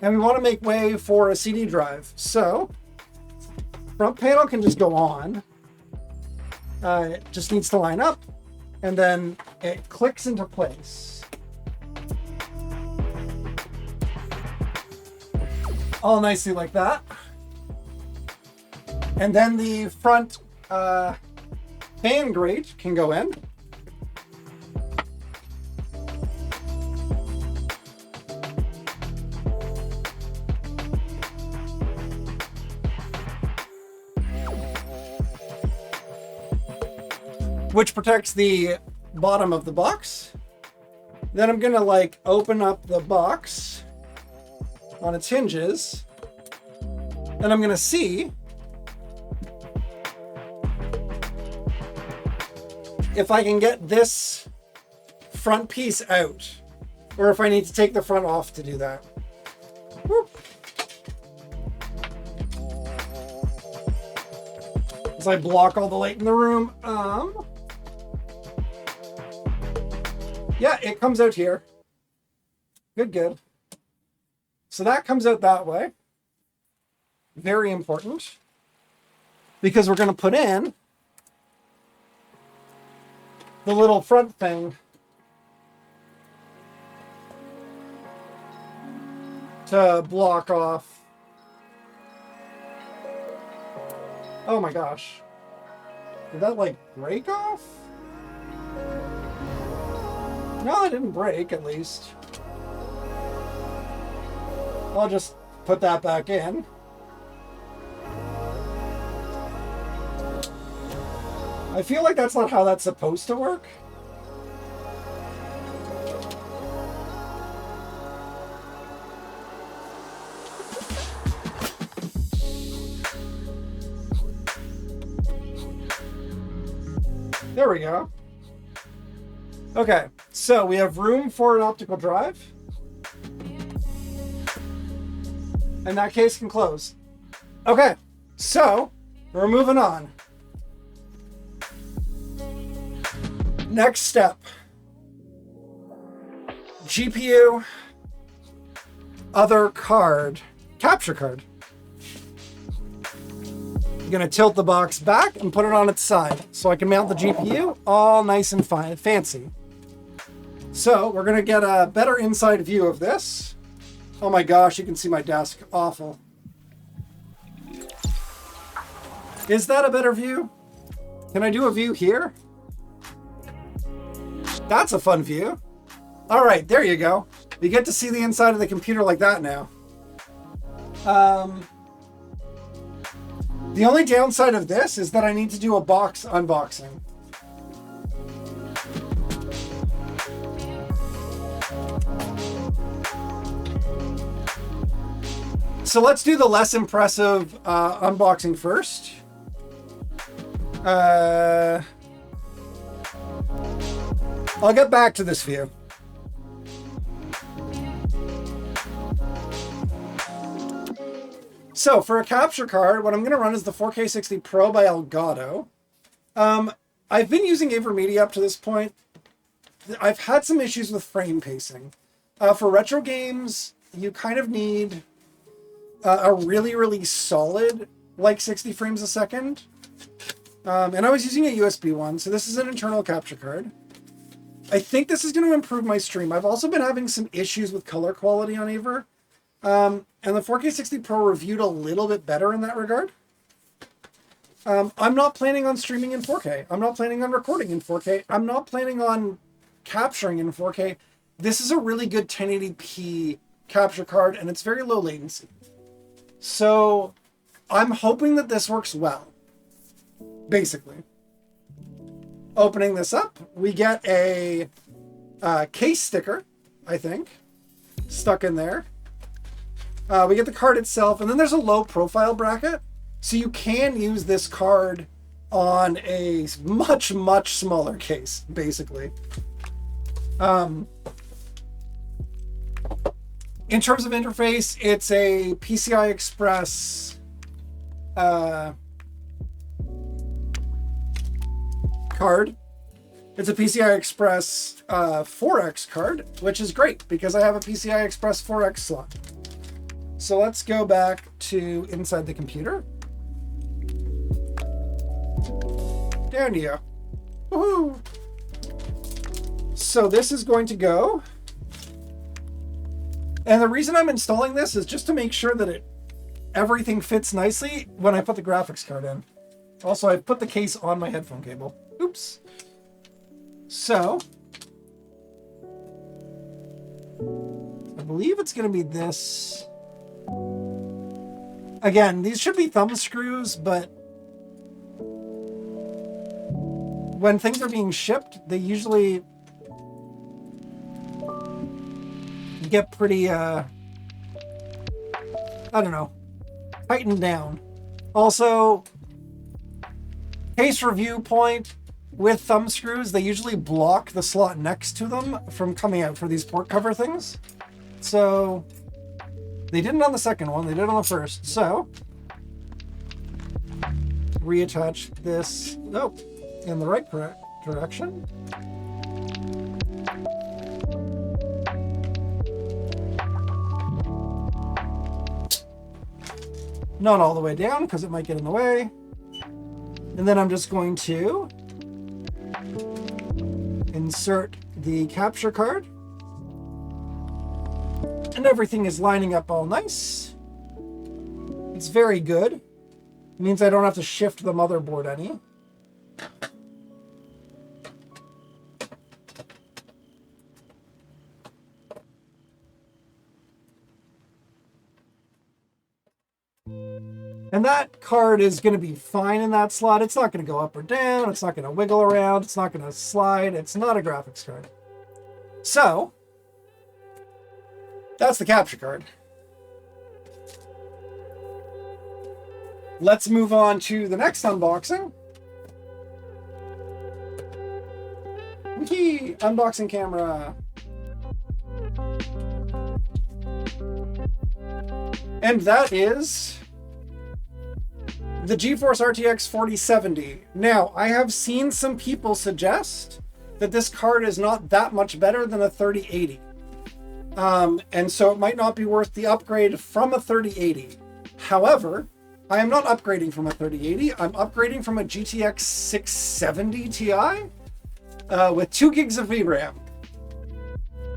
And we want to make way for a CD drive. So, front panel can just go on. It just needs to line up. And then it clicks into place. All nicely like that. And then the front fan grate can go in. Which protects the bottom of the box. Then I'm gonna like open up the box on its hinges. And I'm gonna see if I can get this front piece out, or if I need to take the front off to do that. Whoop. As I block all the light in the room. Yeah, it comes out here. Good. So that comes out that way. Very important. Because we're going to put in the little front thing to block off. Oh my gosh. Did that like break off? No, it didn't break, at least. I'll just put that back in. I feel like that's not how that's supposed to work. There we go. Okay, so we have room for an optical drive. And that case can close. Okay, so we're moving on. Next step. GPU, other card, capture card. I'm gonna tilt the box back and put it on its side so I can mount the GPU all nice and fine, fancy. So we're gonna get a better inside view of this. Oh my gosh, you can see my desk. Awful. Is that a better view? Can I do a view here? That's a fun view. All right, there you go. You get to see the inside of the computer like that now. The only downside of this is that I need to do a box unboxing. So let's do the less impressive unboxing first. I'll get back to this view. So for a capture card, what I'm going to run is the 4K60 Pro by Elgato. I've been using AverMedia up to this point. I've had some issues with frame pacing. For retro games, you kind of need a really, really solid, like 60 frames a second. And I was using a USB one, so this is an internal capture card. I think this is going to improve my stream. I've also been having some issues with color quality on Aver. And the 4K 60 Pro reviewed a little bit better in that regard. I'm not planning on streaming in 4K. I'm not planning on recording in 4K. I'm not planning on capturing in 4K. This is a really good 1080p capture card, and it's very low latency. So I'm hoping that this works well, basically. Opening this up, we get a case sticker, I think, stuck in there. We get the card itself, and then there's a low profile bracket. So you can use this card on a much, much smaller case, basically. In terms of interface, it's a PCI Express card. It's a PCI Express 4X card, which is great because I have a PCI Express 4X slot. So let's go back to inside the computer. Down you go. Woohoo! So this is going to go. And the reason I'm installing this is just to make sure that everything fits nicely when I put the graphics card in. Also, I put the case on my headphone cable. Oops. So, I believe it's going to be this. Again, these should be thumb screws, but when things are being shipped, they usually get pretty, I don't know, tightened down. Also, case review point with thumb screws, they usually block the slot next to them from coming out for these port cover things. So they didn't on the second one, they did on the first. So reattach this, oh, in the right direction. Not all the way down because it might get in the way. And then I'm just going to insert the capture card. And everything is lining up all nice. It's very good. It means I don't have to shift the motherboard any. And that card is going to be fine in that slot. It's not going to go up or down. It's not going to wiggle around. It's not going to slide. It's not a graphics card. So, that's the capture card. Let's move on to the next unboxing. Whee! Unboxing camera. And that is the GeForce RTX 4070. Now, I have seen some people suggest that this card is not that much better than a 3080. And so it might not be worth the upgrade from a 3080. However, I am not upgrading from a 3080. I'm upgrading from a GTX 670 Ti with 2 gigs of VRAM.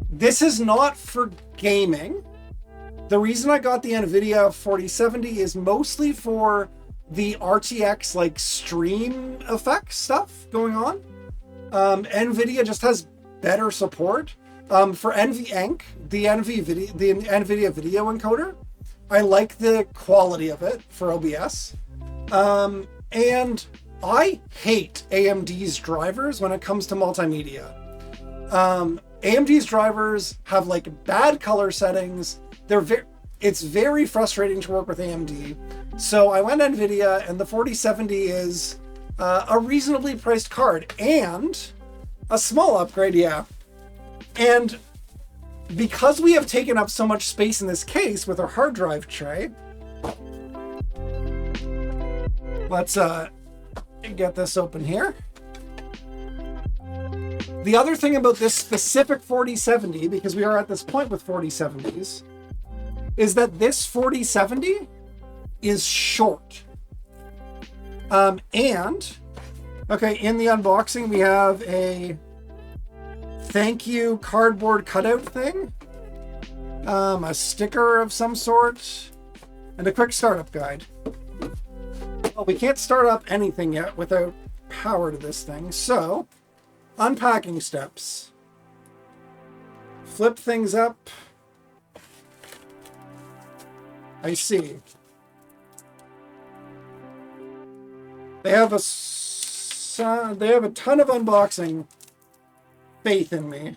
This is not for gaming. The reason I got the NVIDIA 4070 is mostly for the RTX like stream effect stuff going on. NVIDIA just has better support. For NVEnc, the NVIDIA video encoder, I like the quality of it for OBS. And I hate AMD's drivers when it comes to multimedia. AMD's drivers have like bad color settings. It's very frustrating to work with AMD. So I went NVIDIA, and the 4070 is a reasonably priced card and a small upgrade, yeah. And because we have taken up so much space in this case with our hard drive tray, let's get this open here. The other thing about this specific 4070, because we are at this point with 4070s, is that this 4070 is short. And Okay, in the unboxing, we have a thank you cardboard cutout thing, a sticker of some sort, and a quick startup guide. Well, we can't start up anything yet without power to this thing, so unpacking steps. Flip things up. I see. They have a ton of unboxing faith in me.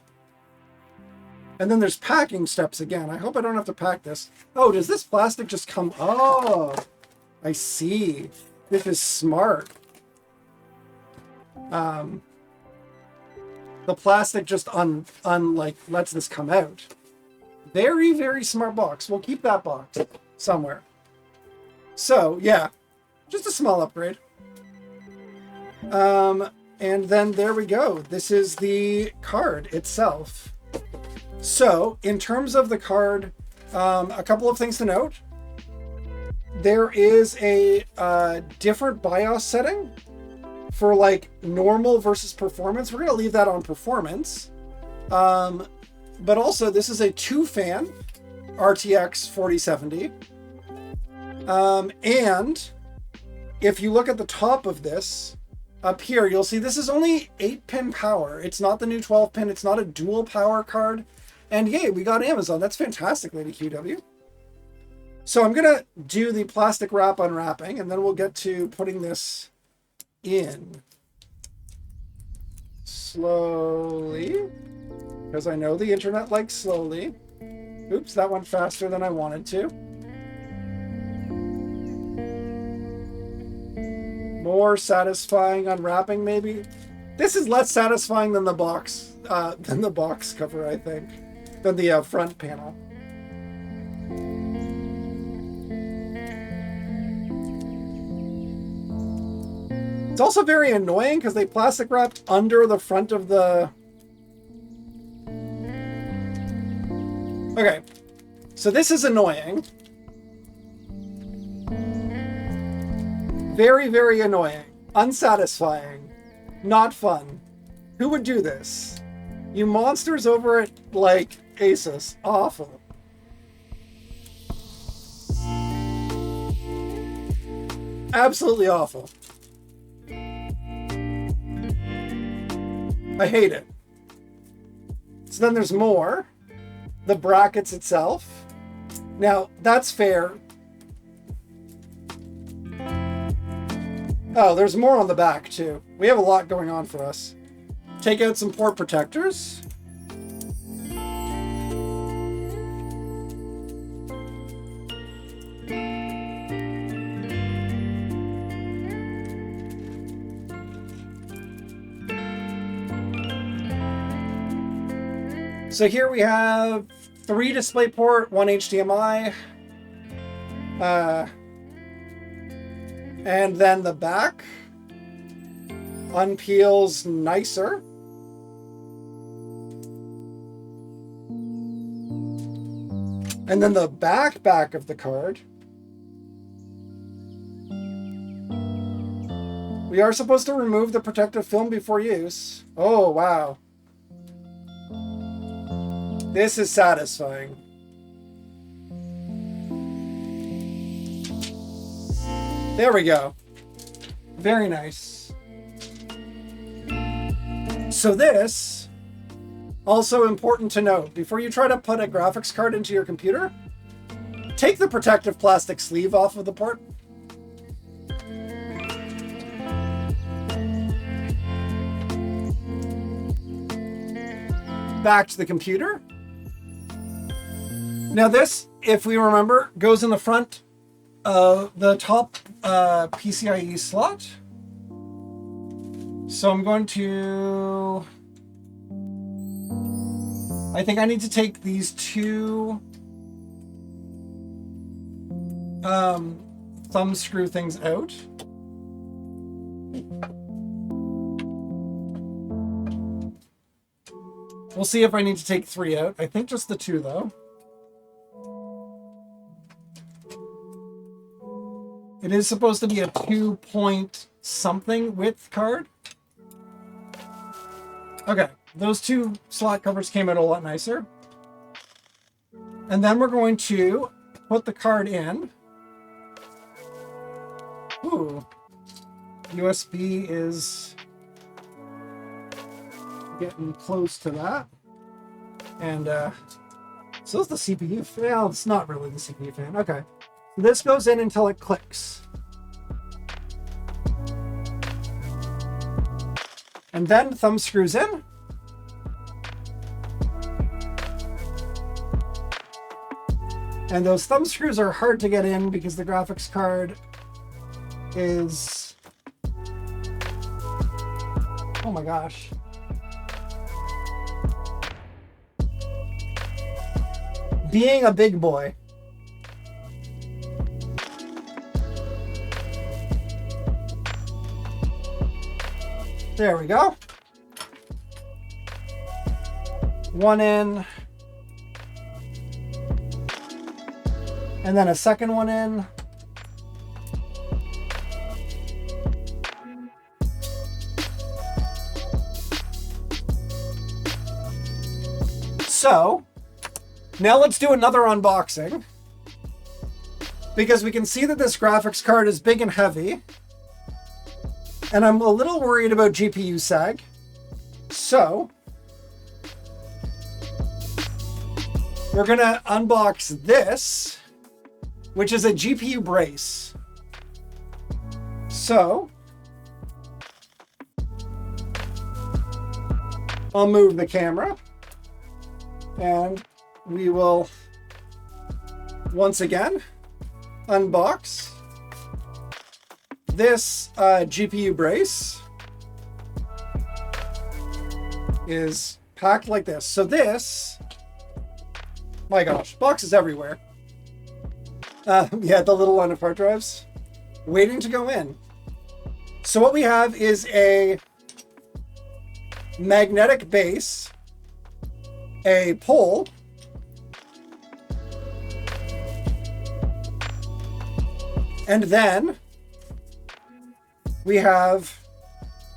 And then there's packing steps again. I hope I don't have to pack this. Oh, does this plastic just come? Oh, I see. This is smart. The plastic just lets this come out. Very, very smart box. We'll keep that box somewhere. So yeah, just a small upgrade. And then there we go. This is the card itself. So in terms of the card, a couple of things to note. There is a different BIOS setting for like normal versus performance. We're going to leave that on performance. But also this is a 2-fan RTX 4070. And if you look at the top of this, up here, you'll see this is only 8-pin power. It's not the new 12-pin. It's not a dual power card. And yay, we got Amazon. That's fantastic, Lady QW. So I'm going to do the plastic wrap unwrapping, and then we'll get to putting this in slowly, because I know the internet likes slowly. Oops, that went faster than I wanted to. More satisfying unwrapping, maybe. This is less satisfying than the box cover, I think, than the front panel. It's also very annoying because they plastic wrapped under the front of the... Okay, so this is annoying. Very, very annoying. Unsatisfying. Not fun. Who would do this? You monsters over at, like, Asus. Awful. Absolutely awful. I hate it. So then there's more. The brackets itself. Now, that's fair. Oh, there's more on the back, too. We have a lot going on for us. Take out some port protectors. So here we have 3 DisplayPort, 1 HDMI. And then the back unpeels nicer. And then the back of the card. We are supposed to remove the protective film before use. Oh, wow. This is satisfying. There we go. Very nice. So this, also important to note, before you try to put a graphics card into your computer, take the protective plastic sleeve off of the port. Back to the computer. Now this, if we remember, goes in the front of the top PCIe slot. So I'm going to... I think I need to take these 2 thumb screw things out. We'll see if I need to take 3 out. I think just the 2 though. It is supposed to be a 2 point something width card. Okay, those two slot covers came out a lot nicer. And then we're going to put the card in. Ooh. USB is getting close to that. And so is the CPU fan. Well, it's not really the CPU fan. Okay. So this goes in until it clicks. And then thumb screws in. And those thumb screws are hard to get in because the graphics card is... Oh my gosh. Being a big boy. There we go. One in. And then a second one in. So, now let's do another unboxing. Because we can see that this graphics card is big and heavy. And I'm a little worried about GPU sag. So, we're gonna unbox this, which is a GPU brace. So, I'll move the camera and we will once again unbox this GPU brace. Is packed like this. So this, my gosh, boxes everywhere. Yeah, the little line of hard drives waiting to go in. So what we have is a magnetic base, a pole, and then we have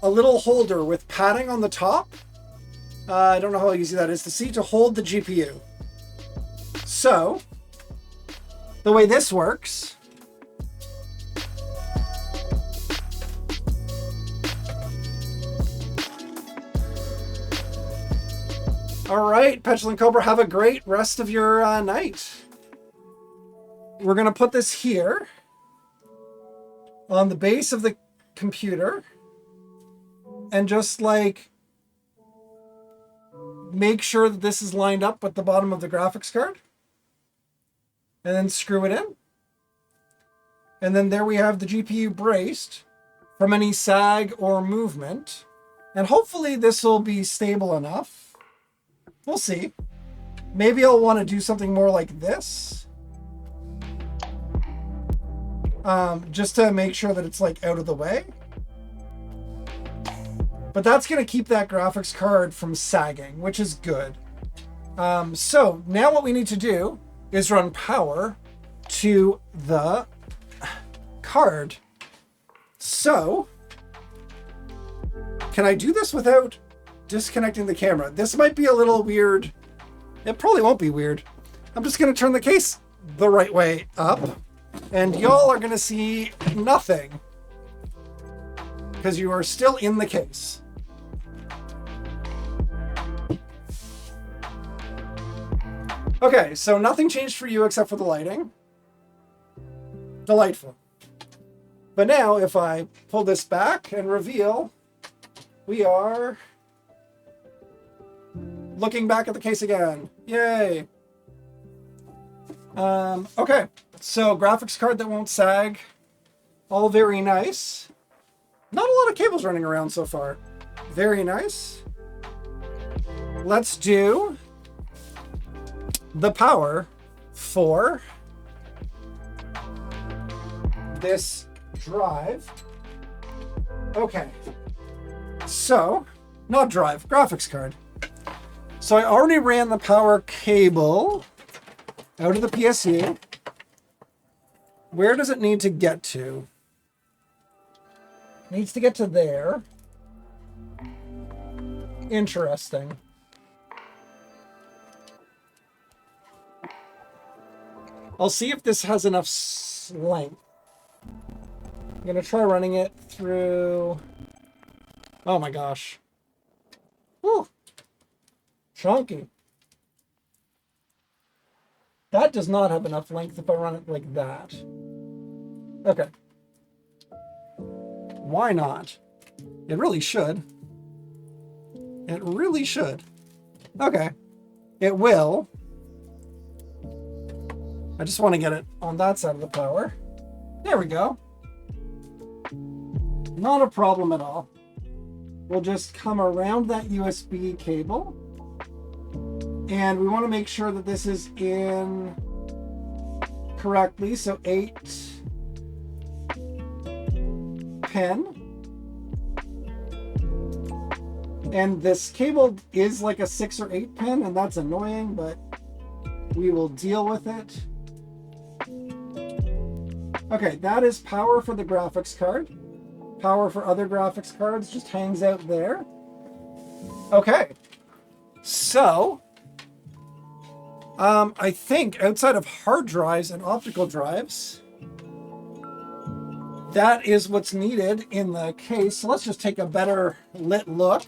a little holder with padding on the top. I don't know how easy that is to see, to hold the GPU. So, the way this works all right, Petulant Cobra, have a great rest of your night. We're going to put this here on the base of the computer and just like make sure that this is lined up with the bottom of the graphics card and then screw it in. And then there we have the GPU braced from any sag or movement. And hopefully this will be stable enough. We'll see. Maybe I'll want to do something more like this. Just to make sure that it's like out of the way. But that's going to keep that graphics card from sagging, which is good. So now what we need to do is run power to the card. So, can I do this without disconnecting the camera? This might be a little weird. It probably won't be weird. I'm just going to turn the case the right way up, and y'all are going to see nothing because you are still in the case. Okay, so nothing changed for you except for the lighting. Delightful. But now, if I pull this back and reveal, we are looking back at the case again. Yay! Okay, so graphics card that won't sag. All very nice. Not a lot of cables running around so far. Very nice. Let's do the power for this drive. Okay, so not drive, graphics card. So I already ran the power cable out of the PSU. Where does it need to get to? It needs to get to there. Interesting. I'll see if this has enough length. I'm gonna try running it through... Oh my gosh. Whew. Chunky. That does not have enough length if I run it like that. Okay. Why not? It really should. It really should. Okay. It will. I just want to get it on that side of the power. There we go. Not a problem at all. We'll just come around that USB cable. And we want to make sure that this is in correctly. So 8 pin. And this cable is like a 6 or 8 pin, and that's annoying, but we will deal with it. Okay, that is power for the graphics card. Power for other graphics cards just hangs out there. Okay, so I think outside of hard drives and optical drives, that is what's needed in the case. So let's just take a better lit look.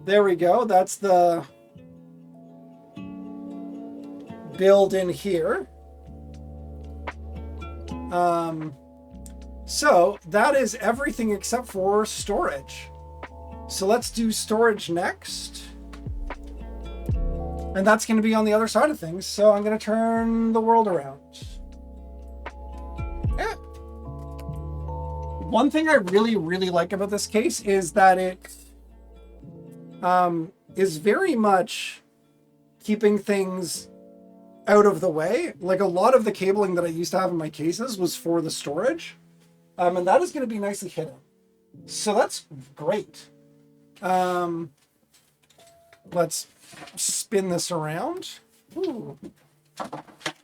There we go. That's the build in here. So that is everything except for storage. So let's do storage next. And that's going to be on the other side of things. So I'm going to turn the world around. Yeah. One thing I really, really like about this case is that it is very much keeping things out of the way. Like a lot of the cabling that I used to have in my cases was for the storage. And that is going to be nicely hidden. So that's great. Let's spin this around. Ooh.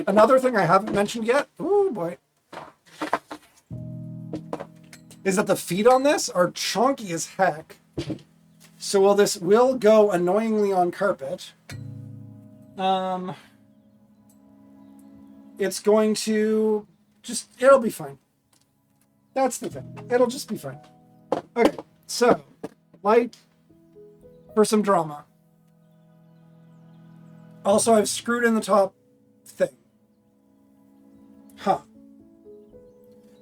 Another thing I haven't mentioned yet, oh boy, is that the feet on this are chunky as heck. So while this will go annoyingly on carpet, it's going to just, it'll be fine. That's the thing. It'll just be fine. Okay, so light for some drama. Also, I've screwed in the top thing. Huh.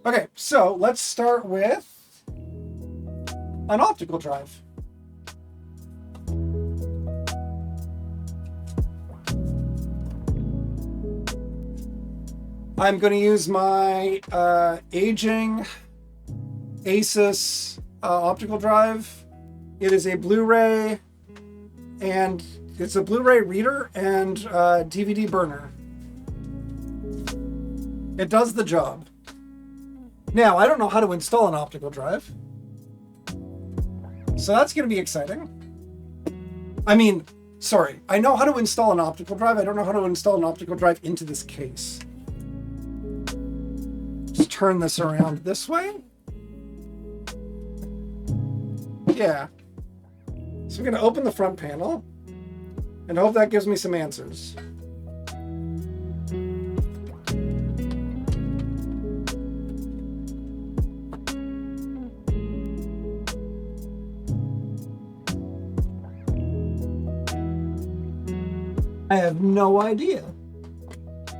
Okay, so let's start with an optical drive. I'm going to use my aging Asus optical drive. It is a Blu-ray, and it's a Blu-ray reader and DVD burner. It does the job. Now, I don't know how to install an optical drive, so that's going to be exciting. I mean, sorry, I know how to install an optical drive. I don't know how to install an optical drive into this case. Just turn this around this way. Yeah. So I'm going to open the front panel and hope that gives me some answers. I have no idea,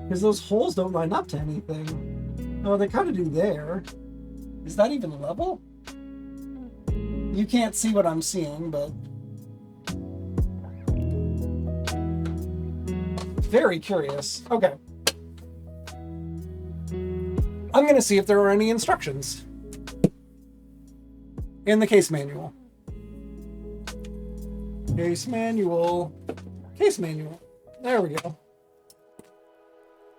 because those holes don't line up to anything. Oh, they kind of do there. Is that even level? You can't see what I'm seeing, but very curious. Okay. I'm going to see if there are any instructions in the case manual. Case manual. Case manual. There we go.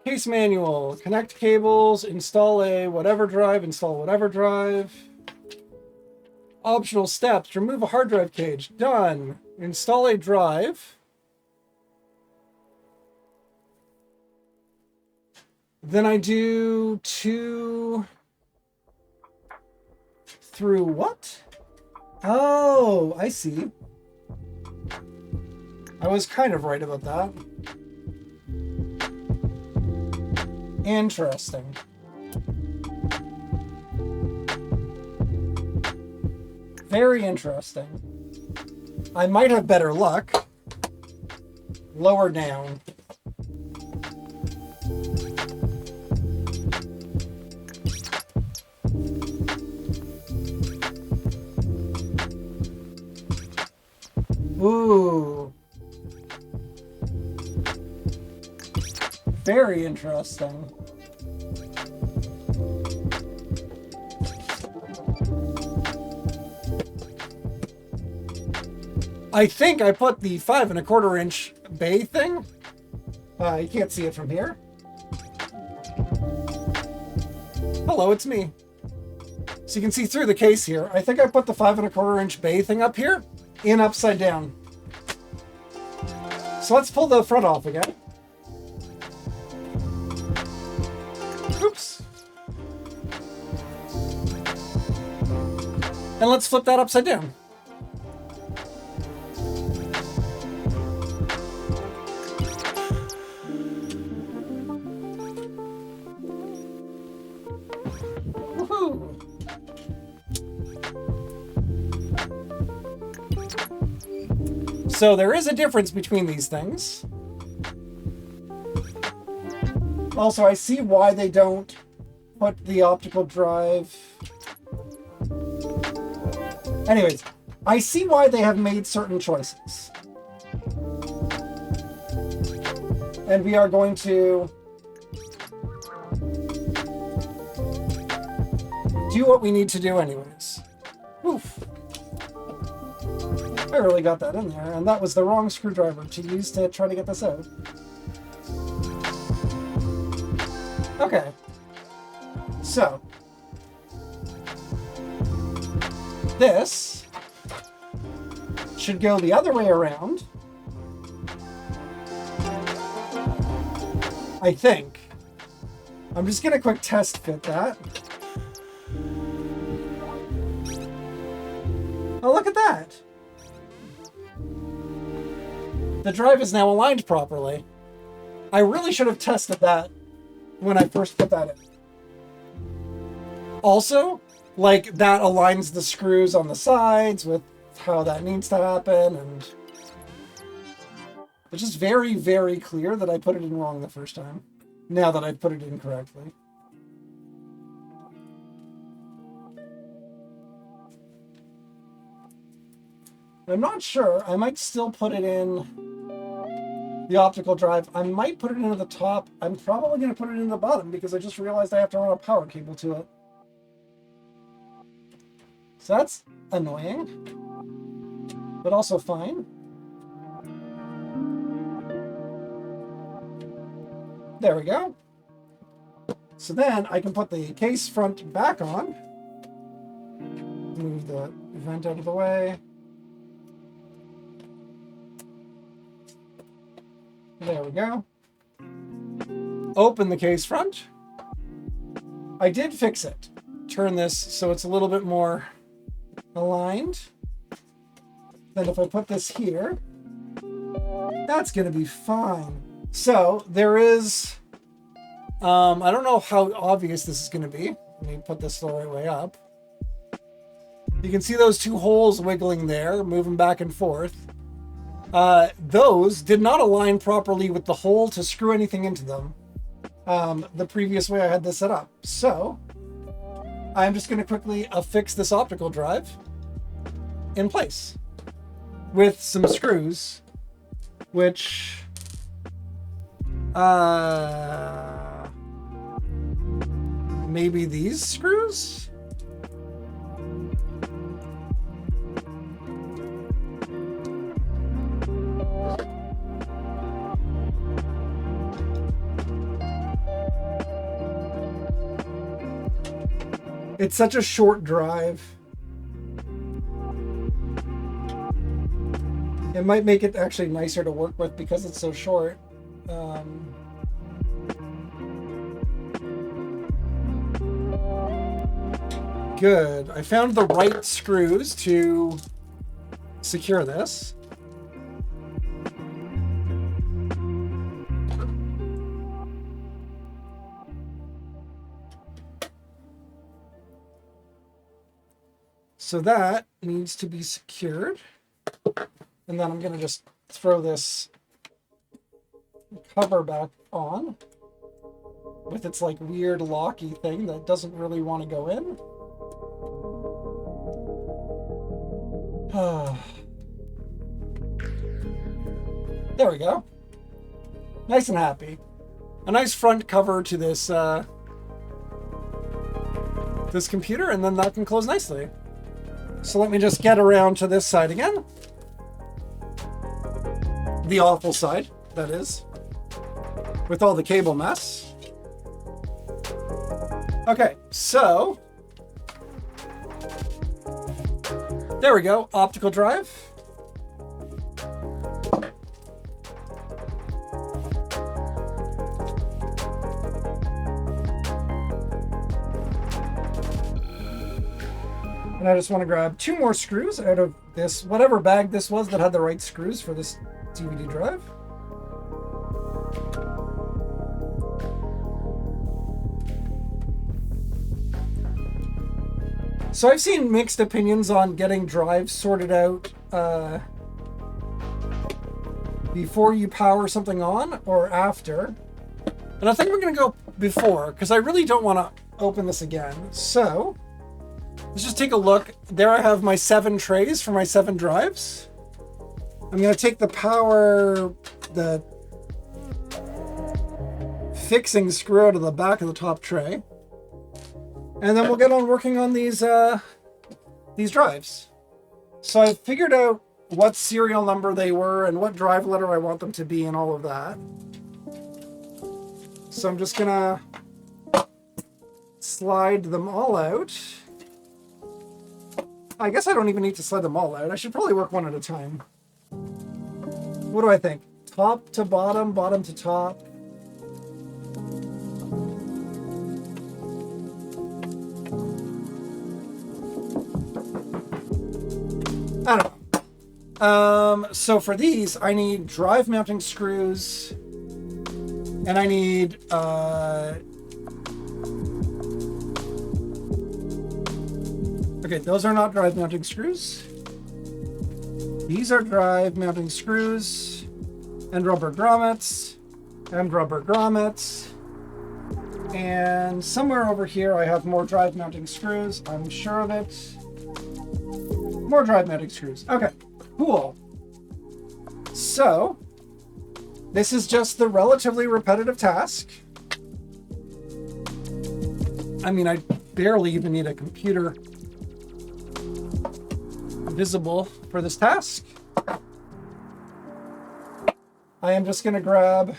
Case manual. Connect cables. Install a whatever drive. Install whatever drive. Optional steps. Remove a hard drive cage. Done. Install a drive. Then I do 2 through what? Oh, I see. I was kind of right about that. Interesting. Very interesting. I might have better luck. Lower down. Ooh. Very interesting. I think I put the 5 1/4 inch bay thing. You can't see it from here. Hello, it's me. So you can see through the case here. I think I put the 5 1/4 inch bay thing up here in upside down. So let's pull the front off again. Oops. And let's flip that upside down. Woohoo! So there is a difference between these things. Also, I see why they don't put the optical drive. Anyways, I see why they have made certain choices. And we are going to do what we need to do anyways. Oof. I really got that in there, and that was the wrong screwdriver to use to try to get this out. Okay. So, this should go the other way around. I think. I'm just gonna quick test fit that. Oh, look at that. The drive is now aligned properly. I really should have tested that when I first put that in. Also, like, that aligns the screws on the sides with how that needs to happen, and it's just very, very clear that I put it in wrong the first time, now that I've put it in correctly. I'm not sure. I might still put it in the optical drive. I might put it into the top. I'm probably going to put it in the bottom because I just realized I have to run a power cable to it. So that's annoying, but also fine. There we go. So then I can put the case front back on. Move the vent out of the way. There we go. Open the case front. I did fix it. Turn this so it's a little bit more aligned. Then if I put this here, that's going to be fine. So there is, I don't know how obvious this is going to be. Let me put this the right way up. You can see those two holes wiggling there, moving back and forth. Those did not align properly with the hole to screw anything into them the previous way I had this set up. So I'm just going to quickly affix this optical drive in place with some screws, which maybe these screws? It's such a short drive. It might make it actually nicer to work with because it's so short. Good. I found the right screws to secure this. So that needs to be secured. And then I'm going to just throw this cover back on with its like weird locky thing that doesn't really want to go in. There we go. Nice and happy. A nice front cover to this this computer, and then that can close nicely. So let me just get around to this side again. The awful side, that is. With all the cable mess. Okay, so there we go, optical drive. And I just want to grab 2 more screws out of this, whatever bag this was that had the right screws for this DVD drive. So I've seen mixed opinions on getting drives sorted out before you power something on or after. And I think we're going to go before, because I really don't want to open this again. So let's just take a look. There I have my 7 trays for my 7 drives. I'm going to take the fixing screw out of the back of the top tray. And then we'll get on working on these drives. So I figured out what serial number they were and what drive letter I want them to be and all of that. So I'm just gonna slide them all out. I guess I don't even need to slide them all out. I should probably work one at a time. What do I think? Top to bottom, bottom to top. I don't know. So for these, I need drive mounting screws, and I need okay, those are not drive mounting screws. These are drive mounting screws and rubber grommets and rubber grommets. And somewhere over here I have more drive mounting screws. I'm sure of it. More drive mounting screws. Okay, cool. So this is just the relatively repetitive task. I mean, I barely even need a computer visible for this task. I am just going to grab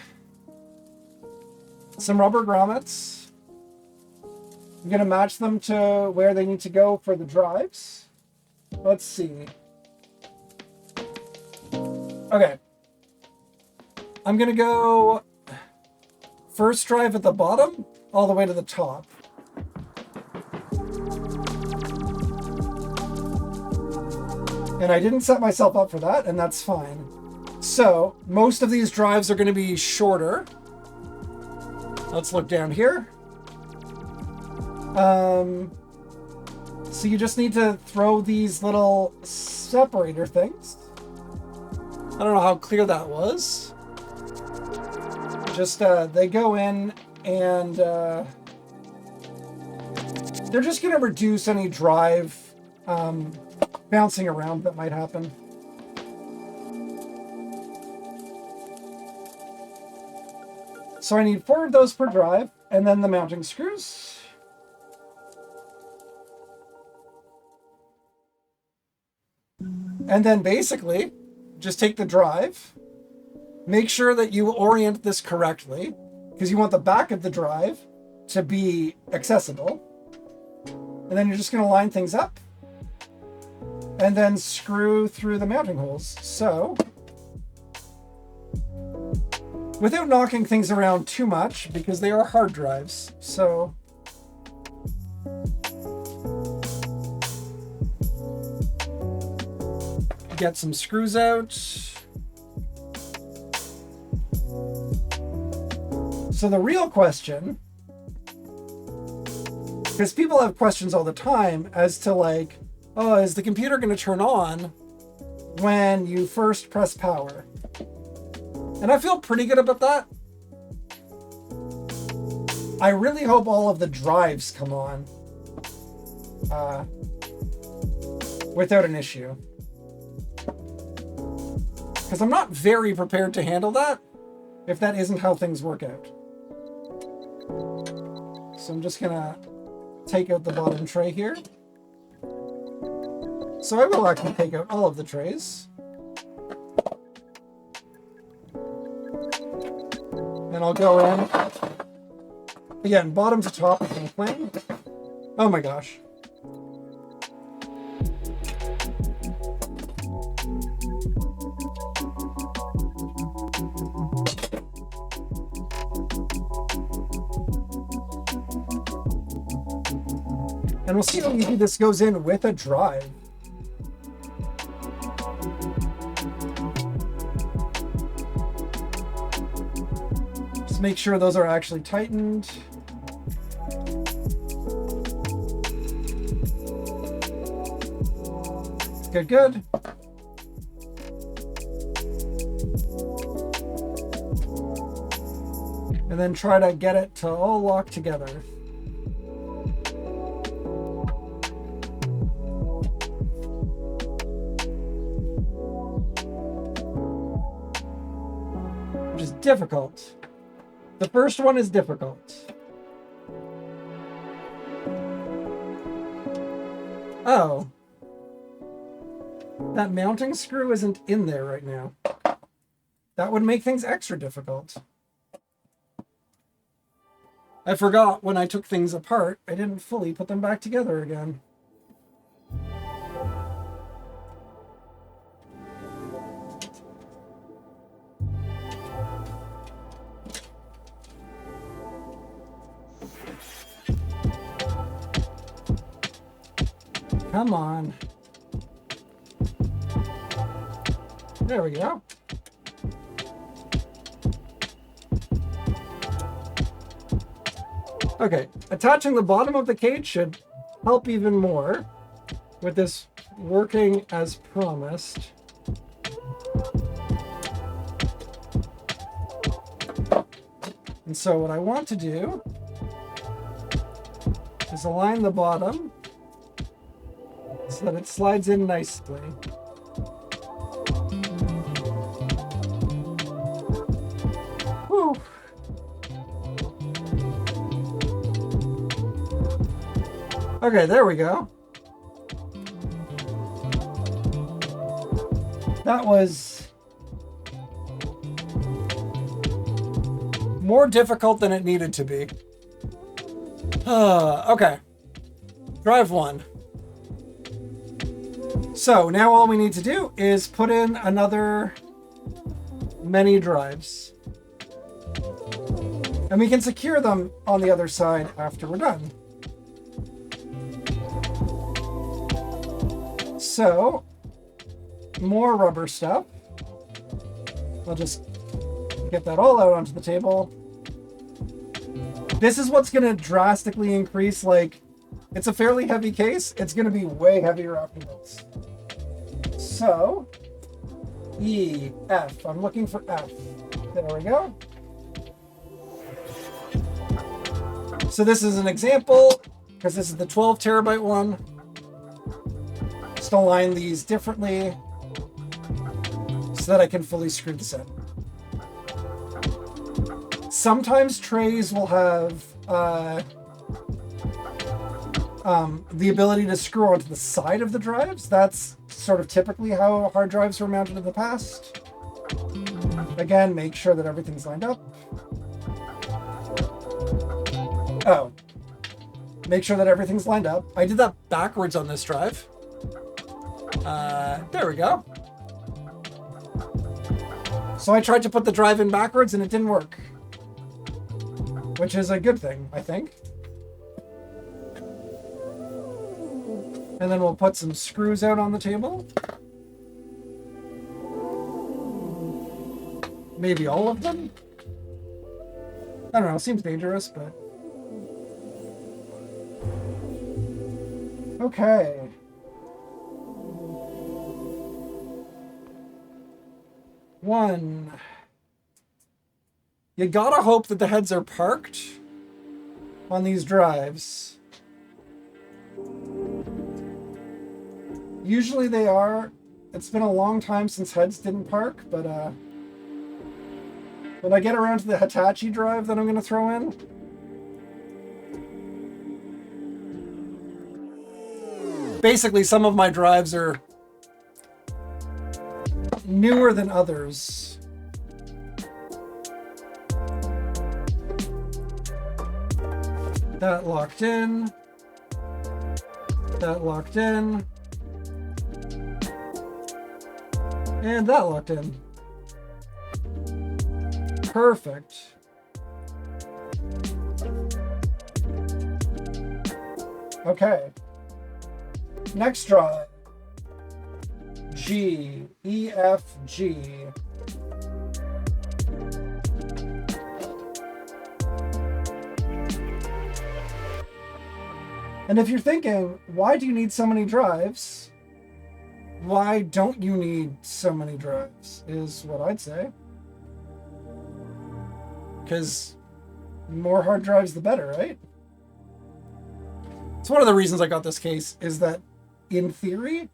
some rubber grommets. I'm going to match them to where they need to go for the drives. Let's see. Okay. I'm going to go first drive at the bottom all the way to the top. And I didn't set myself up for that, and that's fine. So, most of these drives are going to be shorter. Let's look down here. So you just need to throw these little separator things. I don't know how clear that was. Just, they go in and they're just going to reduce any drive bouncing around that might happen. So I need 4 of those per drive, and then the mounting screws. And then basically, just take the drive, make sure that you orient this correctly, because you want the back of the drive to be accessible. And then you're just going to line things up, and then screw through the mounting holes. So, without knocking things around too much, because they are hard drives, so get some screws out. So the real question, because people have questions all the time as to like, Oh, is the computer going to turn on when you first press power? And I feel pretty good about that. I really hope all of the drives come on without an issue. Because I'm not very prepared to handle that if that isn't how things work out. So I'm just gonna take out the bottom tray here. So I will actually take out all of the trays. And I'll go in. Again, bottom to top is the plane. Oh my gosh. And we'll see how easy this goes in with a drive. Just make sure those are actually tightened. Good, good. And then try to get it to all lock together. Which is difficult. The first one is difficult. Oh. That mounting screw isn't in there right now. That would make things extra difficult. I forgot when I took things apart, I didn't fully put them back together again. Come on. There we go. Okay, attaching the bottom of the cage should help even more with this working as promised. And so what I want to do is align the bottom so that it slides in nicely. Whew. Okay, there we go. That was more difficult than it needed to be. Okay. Drive 1. So now all we need to do is put in another many drives. And we can secure them on the other side after we're done. So, more rubber stuff. I'll just get that all out onto the table. This is what's going to drastically increase, like, it's a fairly heavy case. It's going to be way heavier after this. So, E, F. I'm looking for F. There we go. So this is an example, because this is the 12 terabyte one. Just align these differently so that I can fully screw this in. Sometimes trays will have the ability to screw onto the side of the drives. That's sort of typically how hard drives were mounted in the past. Again, make sure that everything's lined up. Oh, make sure that everything's lined up. I did that backwards on this drive. There we go. So I tried to put the drive in backwards and it didn't work. Which is a good thing, I think. And then we'll put some screws out on the table. Maybe all of them? I don't know, seems dangerous, but... Okay. 1. You gotta hope that the heads are parked on these drives. Usually they are. It's been a long time since heads didn't park, but when I get around to the Hitachi drive that I'm going to throw in, basically some of my drives are newer than others. That locked in. That locked in. And that locked in. Perfect. Okay. Next drive. G, E, F, G. And if you're thinking, why do you need so many drives? Why don't you need so many drives, is what I'd say. Because more hard drives, the better, right? It's one of the reasons I got this case, is that in theory,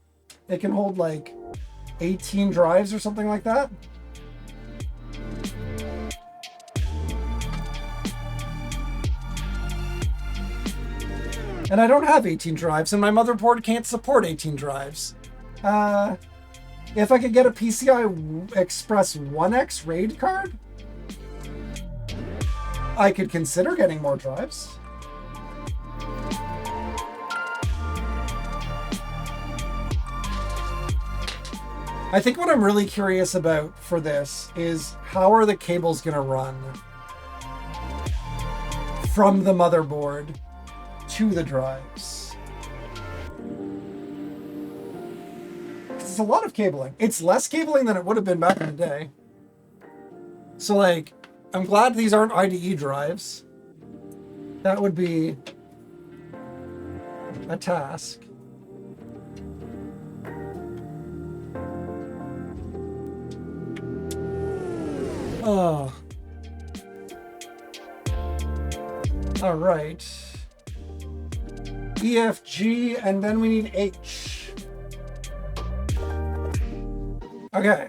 it can hold like 18 drives or something like that. And I don't have 18 drives, and my motherboard can't support 18 drives. If I could get a PCI Express 1X RAID card, I could consider getting more drives. I think what I'm really curious about for this is how are the cables going to run from the motherboard to the drives. It's a lot of cabling. It's less cabling than it would have been back in the day. So like, I'm glad these aren't IDE drives. That would be a task. Oh. All right. E, F, G, and then we need H. Okay.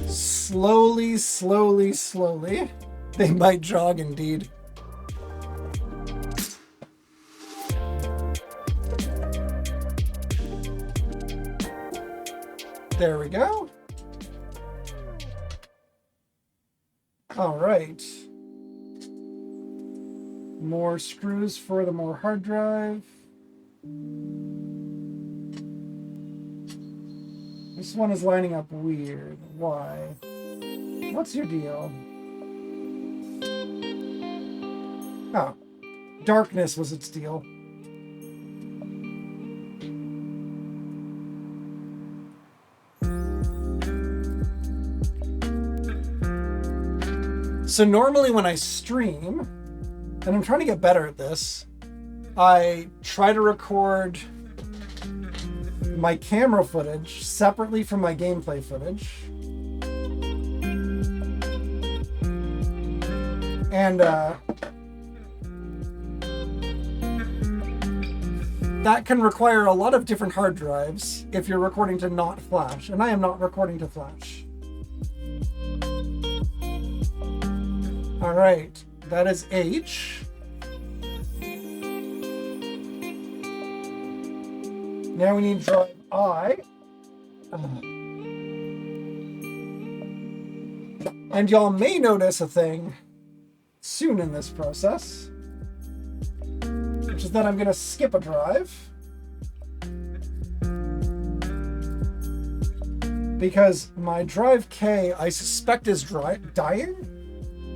Slowly, slowly, slowly. They might jog indeed. There we go. All right. More screws for the more hard drive. This one is lining up weird. Why? What's your deal? Oh, darkness was its deal. So normally when I stream, and I'm trying to get better at this, I try to record my camera footage separately from my gameplay footage. And that can require a lot of different hard drives if you're recording to not flash, and I am not recording to flash. All right, that is H. Now we need drive I. And y'all may notice a thing soon in this process, which is that I'm going to skip a drive. Because my drive K, I suspect, is dying.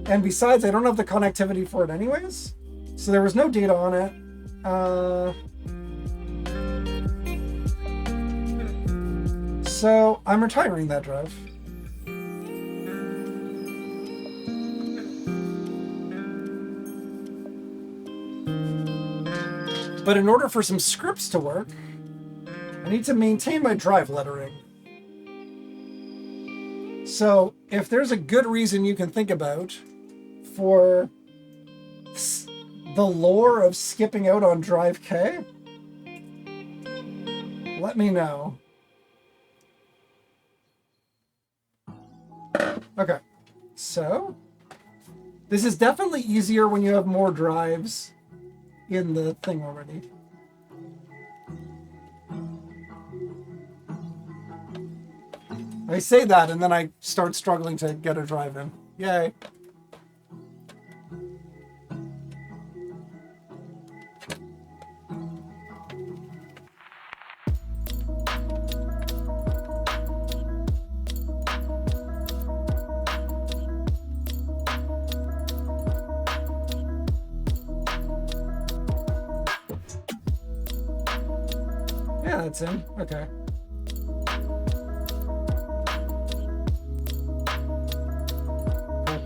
And besides, I don't have the connectivity for it anyways. So there was no data on it. So I'm retiring that drive. But in order for some scripts to work, I need to maintain my drive lettering. So if there's a good reason you can think about for the lore of skipping out on drive K, let me know. Okay, so this is definitely easier when you have more drives in the thing already. I say that and then I start struggling to get a drive in. Yay. Yeah, that's in. Okay.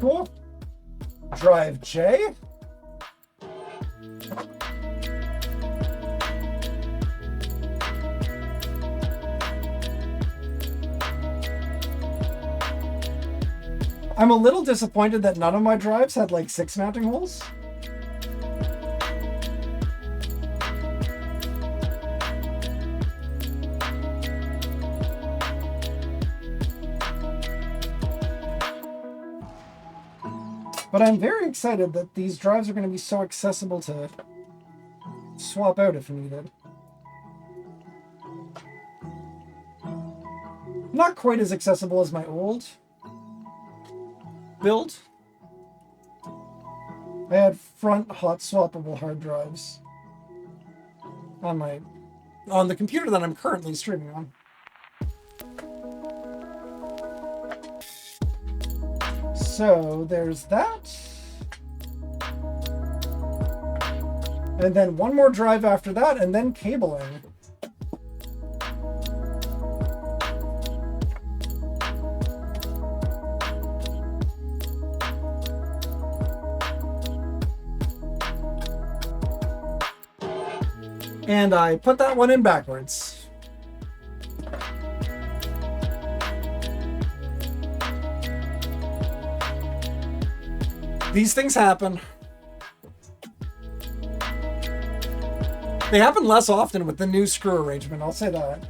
Cool. Drive J. I'm a little disappointed that none of my drives had like 6 mounting holes. But I'm very excited that these drives are going to be so accessible to swap out if needed. Not quite as accessible as my old build. I had front hot swappable hard drives on the computer that I'm currently streaming on. So there's that. And then one more drive after that, and then cabling. And I put that one in backwards. These things happen. They happen less often with the new screw arrangement, I'll say that.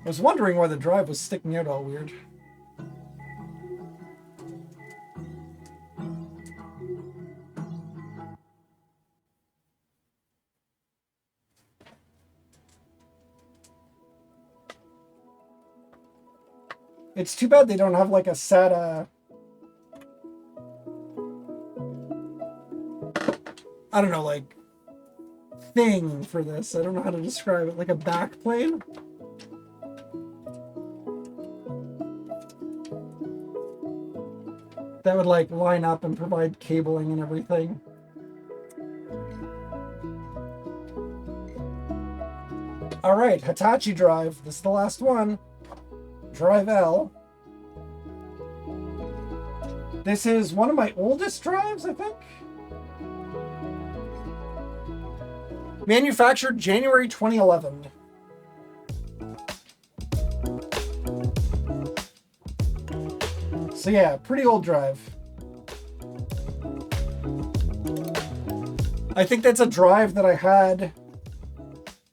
I was wondering why the drive was sticking out all weird. It's too bad they don't have like a SATA. I don't know, like thing for this. I don't know how to describe it. Like a backplane. That would like line up and provide cabling and everything. All right, Hitachi drive. This is the last one. Drive L. This is one of my oldest drives, I think. Manufactured January 2011. So yeah, pretty old drive. I think that's a drive that I had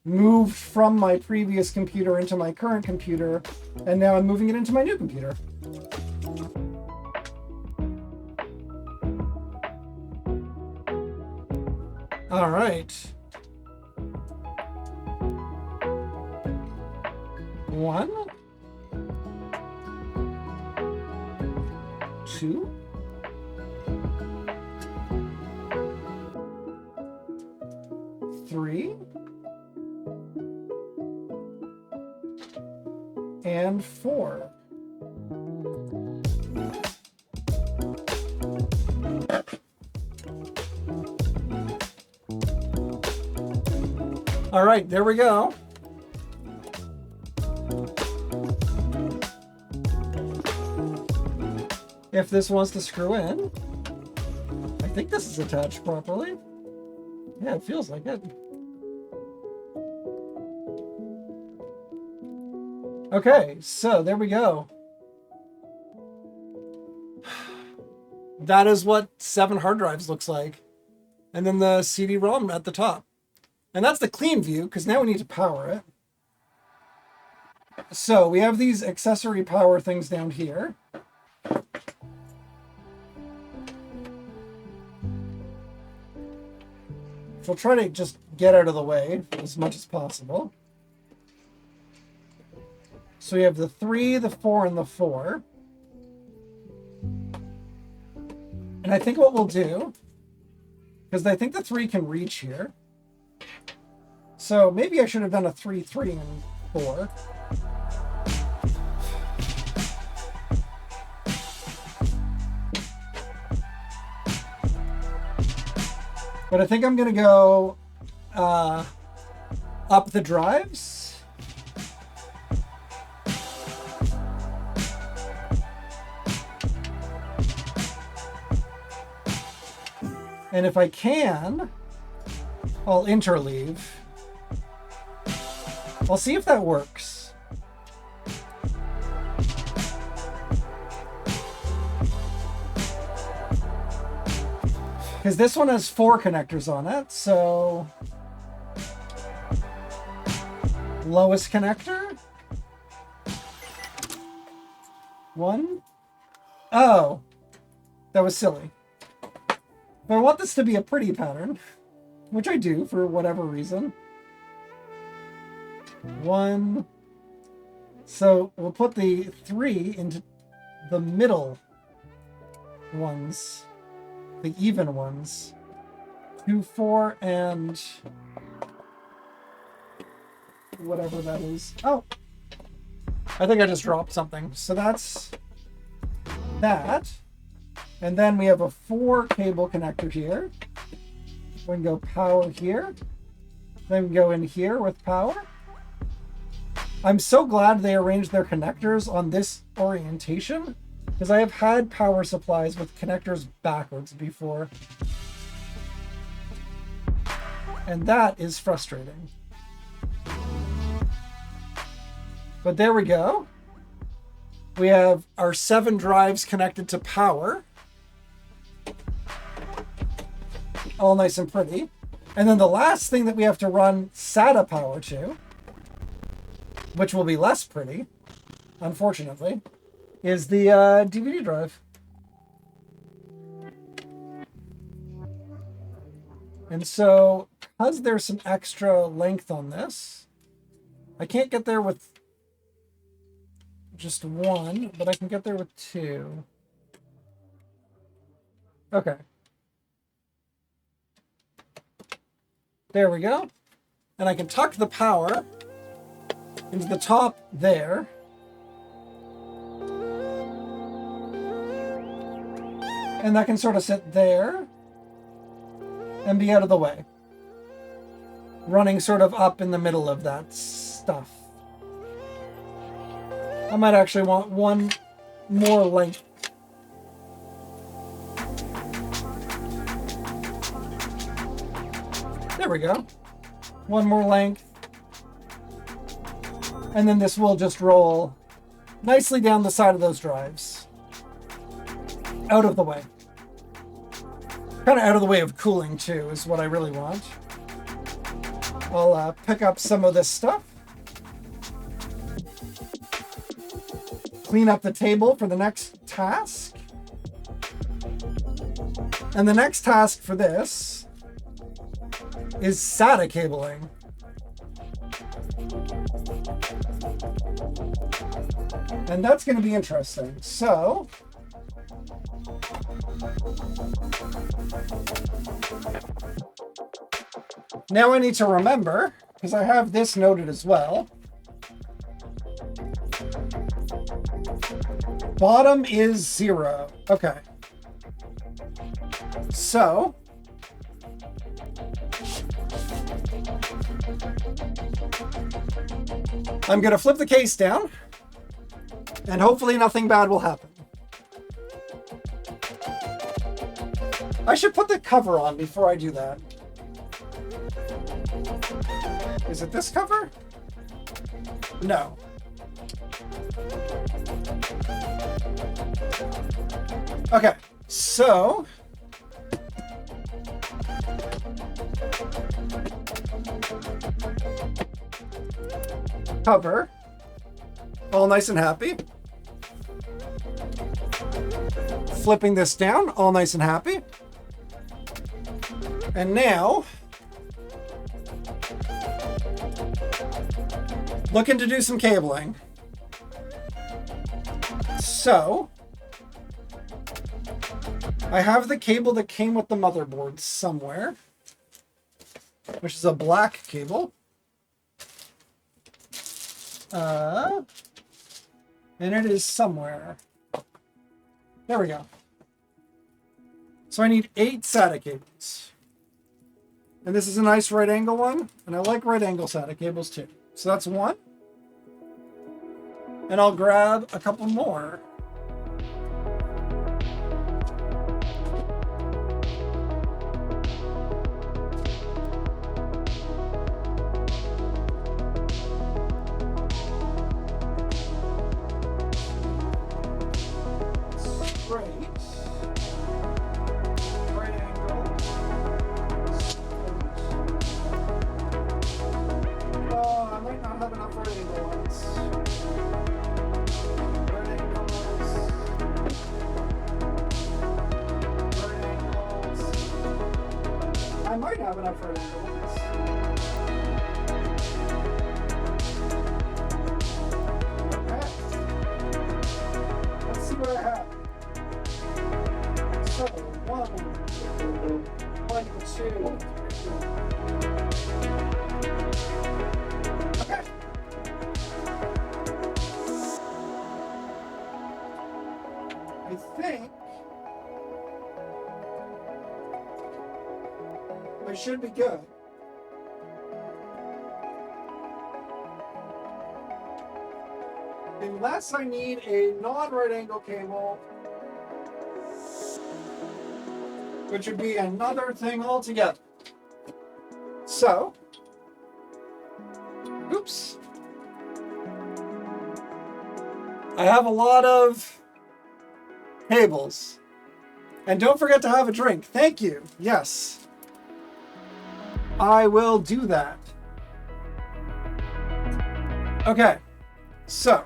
moved from my previous computer into my current computer, and now I'm moving it into my new computer. All right. 1, 2, 3, and 4. All right, there we go. if this wants to screw in. I think this is attached properly. Yeah, it feels like it. Okay, so there we go. That is what 7 hard drives looks like. And then the CD-ROM at the top. And that's the clean view, because now we need to power it. So we have these accessory power things down here. So we'll try to just get out of the way as much as possible. So we have the 3, the 4, and the 4. And I think what we'll do, because I think the 3 can reach here. So maybe I should have done a 3, 3, and 4. But I think I'm going to go up the drives. And if I can, I'll interleave. I'll see if that works. Because this one has 4 connectors on it, so lowest connector. 1. Oh, that was silly. But I want this to be a pretty pattern, which I do for whatever reason. 1. So we'll put the 3 into the middle ones, the even ones. 2, 4, and whatever that is. Oh, I think I just dropped something. So that's that. And then we have a 4 cable connector here. We can go power here. Then we can go in here with power. I'm so glad they arranged their connectors on this orientation, because I have had power supplies with connectors backwards before. And that is frustrating. But there we go. We have our 7 drives connected to power. All nice and pretty. And then the last thing that we have to run SATA power to, which will be less pretty, unfortunately, is the DVD drive. And so, because there's some extra length on this, I can't get there with just 1, but I can get there with 2. Okay. There we go. And I can tuck the power into the top there. And that can sort of sit there and be out of the way. Running sort of up in the middle of that stuff. I might actually want 1 more length. There we go. 1 more length. And then this will just roll nicely down the side of those drives. Out of the way. Kind of out of the way of cooling too is what I really want. I'll pick up some of this stuff. Clean up the table for the next task. And the next task for this is SATA cabling. And that's going to be interesting. So, now I need to remember, because I have this noted as well. Bottom is 0. Okay. So, I'm going to flip the case down, and hopefully nothing bad will happen. I should put the cover on before I do that. Is it this cover? No. Okay, so cover, all nice and happy. Flipping this down, all nice and happy. And now, looking to do some cabling. So, I have the cable that came with the motherboard somewhere, which is a black cable. And it is somewhere. There we go. So I need 8 SATA cables. And this is a nice right angle one, and I like right angle SATA cables too. So that's one. And I'll grab a couple more. I might have enough right angles. Okay. Let's see what I have. So, 1, 2. Okay. I think I should be good. Unless I need a non-right angle cable, which would be another thing altogether. So, oops. I have a lot of cables. And don't forget to have a drink. Thank you. Yes. I will do that. Okay, so.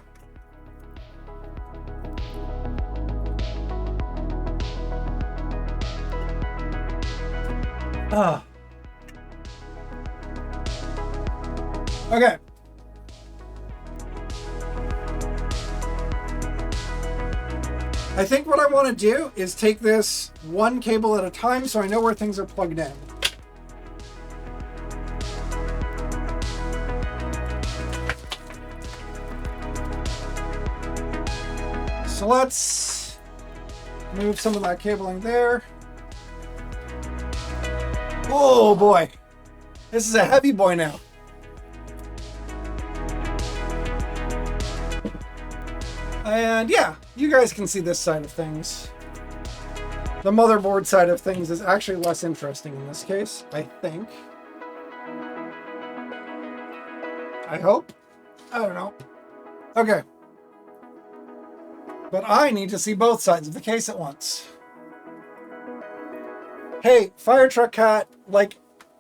Okay. I think what I want to do is take this one cable at a time so I know where things are plugged in. So let's move some of that cabling there. Oh boy, this is a heavy boy now. And yeah, you guys can see this side of things. The motherboard side of things is actually less interesting in this case, I think. I hope. I don't know. Okay. But I need to see both sides of the case at once. Hey, Fire Truck Cat, like,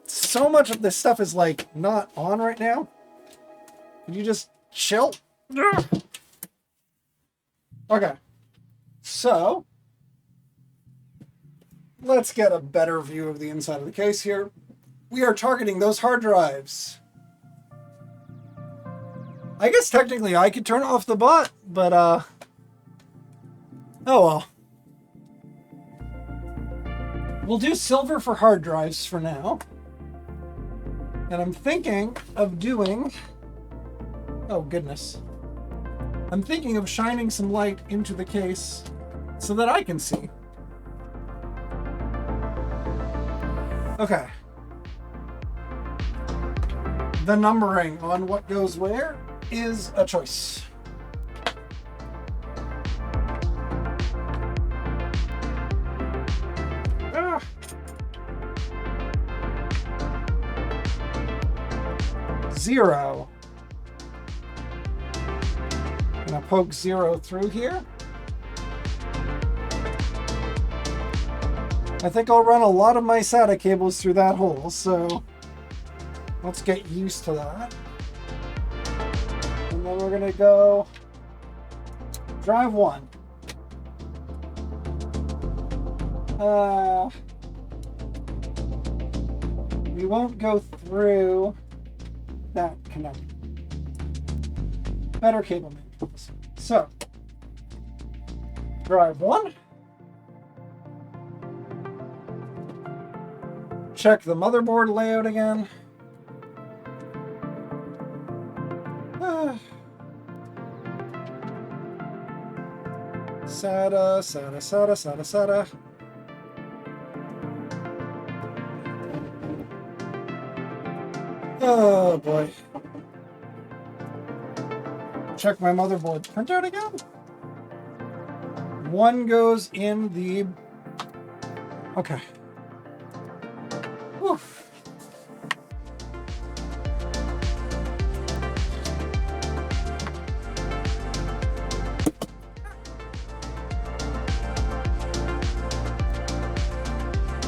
so much of this stuff is, like, not on right now. Can you just chill? Okay. So, let's get a better view of the inside of the case here. We are targeting those hard drives. I guess technically I could turn off the bot, but, oh well. We'll do silver for hard drives for now. And I'm thinking of doing... Oh, goodness. I'm thinking of shining some light into the case so that I can see. Okay. The numbering on what goes where is a choice. 0. Gonna poke 0 through here. I think I'll run a lot of my SATA cables through that hole, so let's get used to that. And then we're gonna go drive 1. We won't go through that connector. Better cable management. So, drive 1. Check the motherboard layout again. SATA, SATA, SATA, SATA, SATA. Oh boy. Check my motherboard printout again. 1 goes in the... Okay. Whew.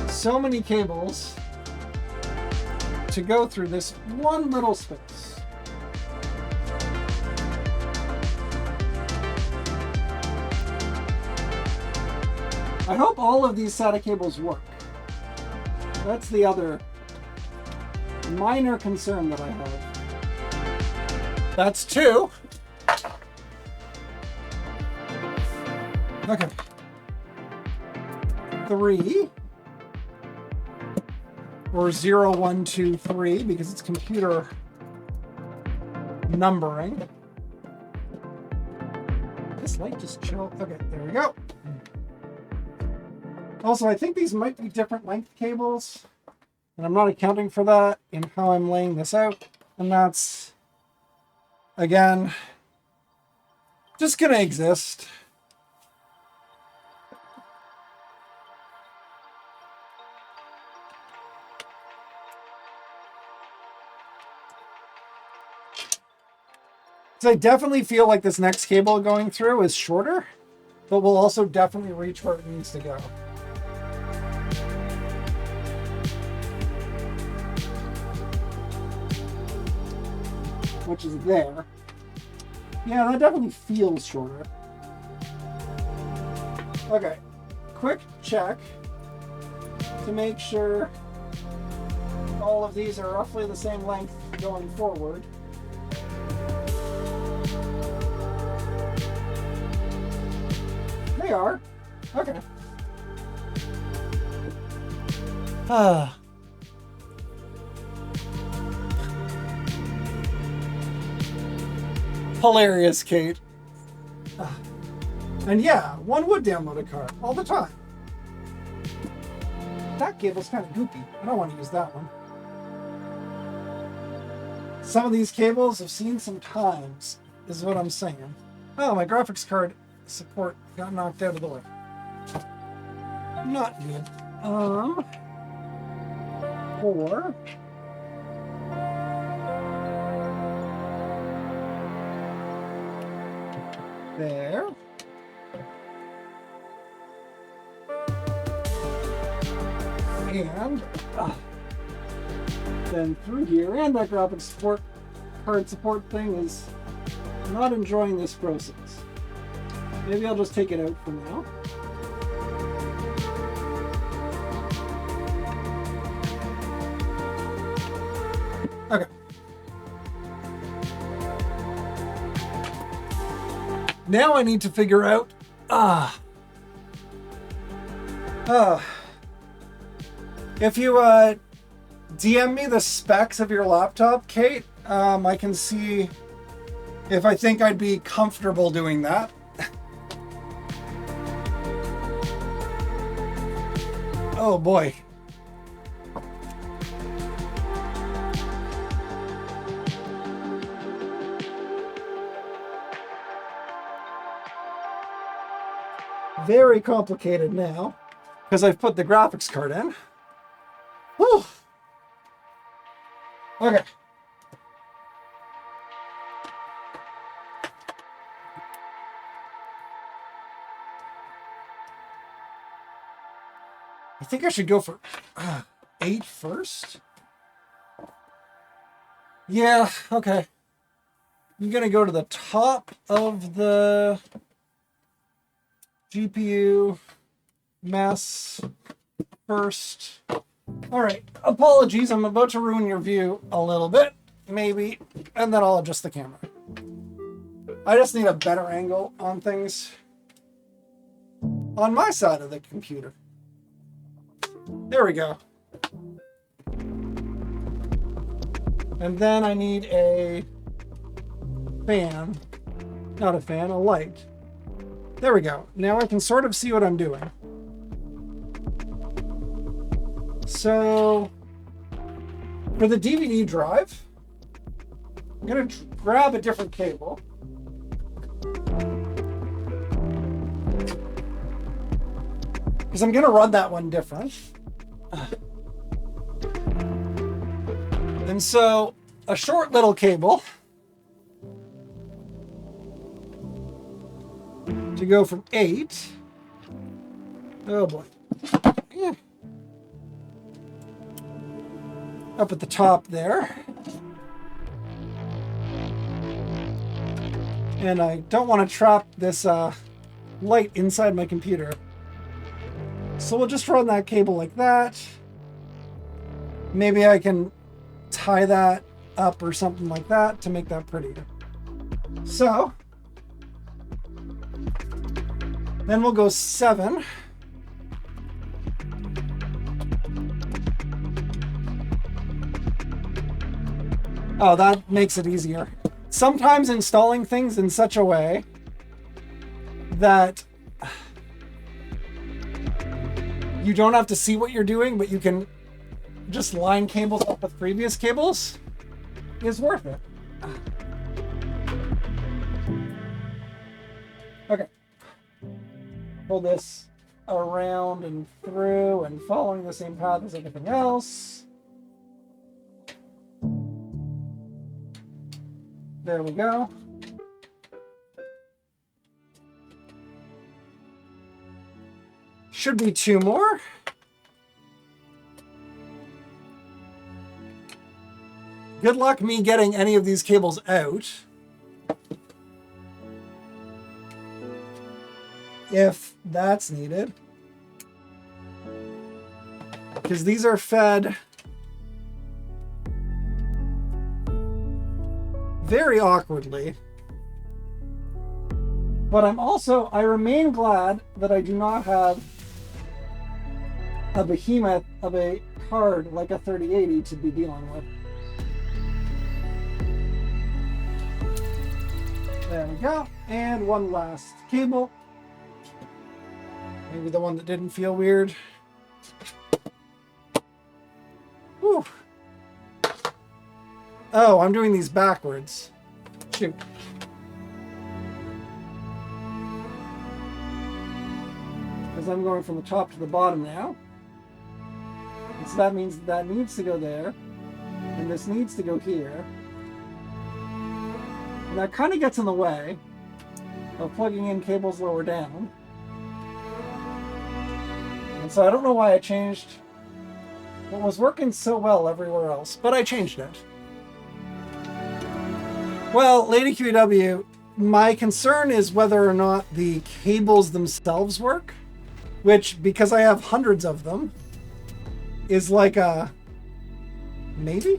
So many cables to go through this one little space. I hope all of these SATA cables work. That's the other minor concern that I have. That's 2. Okay. 3. Or 0, 1, 2, 3, because it's computer numbering. This light just chilled. Okay, there we go. Also, I think these might be different length cables, and I'm not accounting for that in how I'm laying this out. And that's, again, just gonna exist. So I definitely feel like this next cable going through is shorter, but will also definitely reach where it needs to go. Which is there. Yeah, that definitely feels shorter. Okay, quick check to make sure all of these are roughly the same length going forward. They are. Okay. Hilarious, Kate. And yeah, one would download a card all the time. That cable's kind of goopy. I don't want to use that one. Some of these cables have seen some times, is what I'm saying. Oh, my graphics card support got knocked out of the way. Not good. 4. There. And then through here, and that graphics card support thing is not enjoying this process. Maybe I'll just take it out for now. Okay. Now I need to figure out, if you DM me the specs of your laptop, Kate, I can see if I think I'd be comfortable doing that. Oh boy. Very complicated now, because I've put the graphics card in. Whew. Okay. I think I should go for 8 first. Yeah, okay. I'm going to go to the top of the GPU mass first. All right, apologies. I'm about to ruin your view a little bit, maybe, and then I'll adjust the camera. I just need a better angle on things on my side of the computer. There we go. And then I need a fan, not a fan, a light. There we go. Now I can sort of see what I'm doing. So for the DVD drive, I'm going to grab a different cable. Because I'm going to run that one different. And so a short little cable to go from 8. Oh boy. Yeah. Up at the top there. And I don't want to trap this light inside my computer. So we'll just run that cable like that. Maybe I can tie that up or something like that to make that prettier. So then we'll go 7. Oh, that makes it easier. Sometimes installing things in such a way that you don't have to see what you're doing, but you can just line cables up with previous cables is worth it. Okay. Pull this around and through and following the same path as everything else. There we go. Should be 2 more. Good luck me getting any of these cables out. If that's needed. Because these are fed very awkwardly. But I remain glad that I do not have a behemoth of a card like a 3080 to be dealing with. There we go. And one last cable. Maybe the one that didn't feel weird. Whew. Oh, I'm doing these backwards. Shoot. Because I'm going from the top to the bottom now. And so that means that needs to go there. And this needs to go here. And that kind of gets in the way of plugging in cables lower down. And so I don't know why I changed what was working so well everywhere else, but I changed it. Well, Lady QEW, my concern is whether or not the cables themselves work, which, because I have hundreds of them, is like a maybe?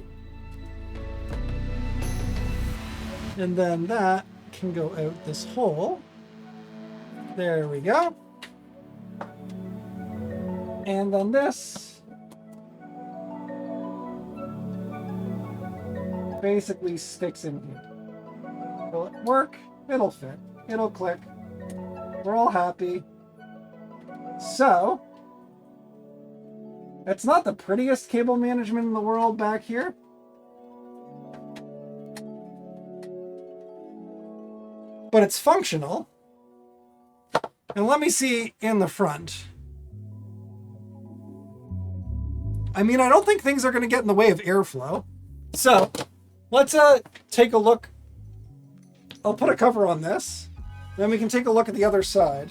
And then that can go out this hole. There we go. And then this basically sticks in here. Will it work? It'll fit. It'll click. We're all happy. So, it's not the prettiest cable management in the world back here. But it's functional. And let me see in the front. I mean, I don't think things are going to get in the way of airflow. So, let's take a look. I'll put a cover on this. Then we can take a look at the other side.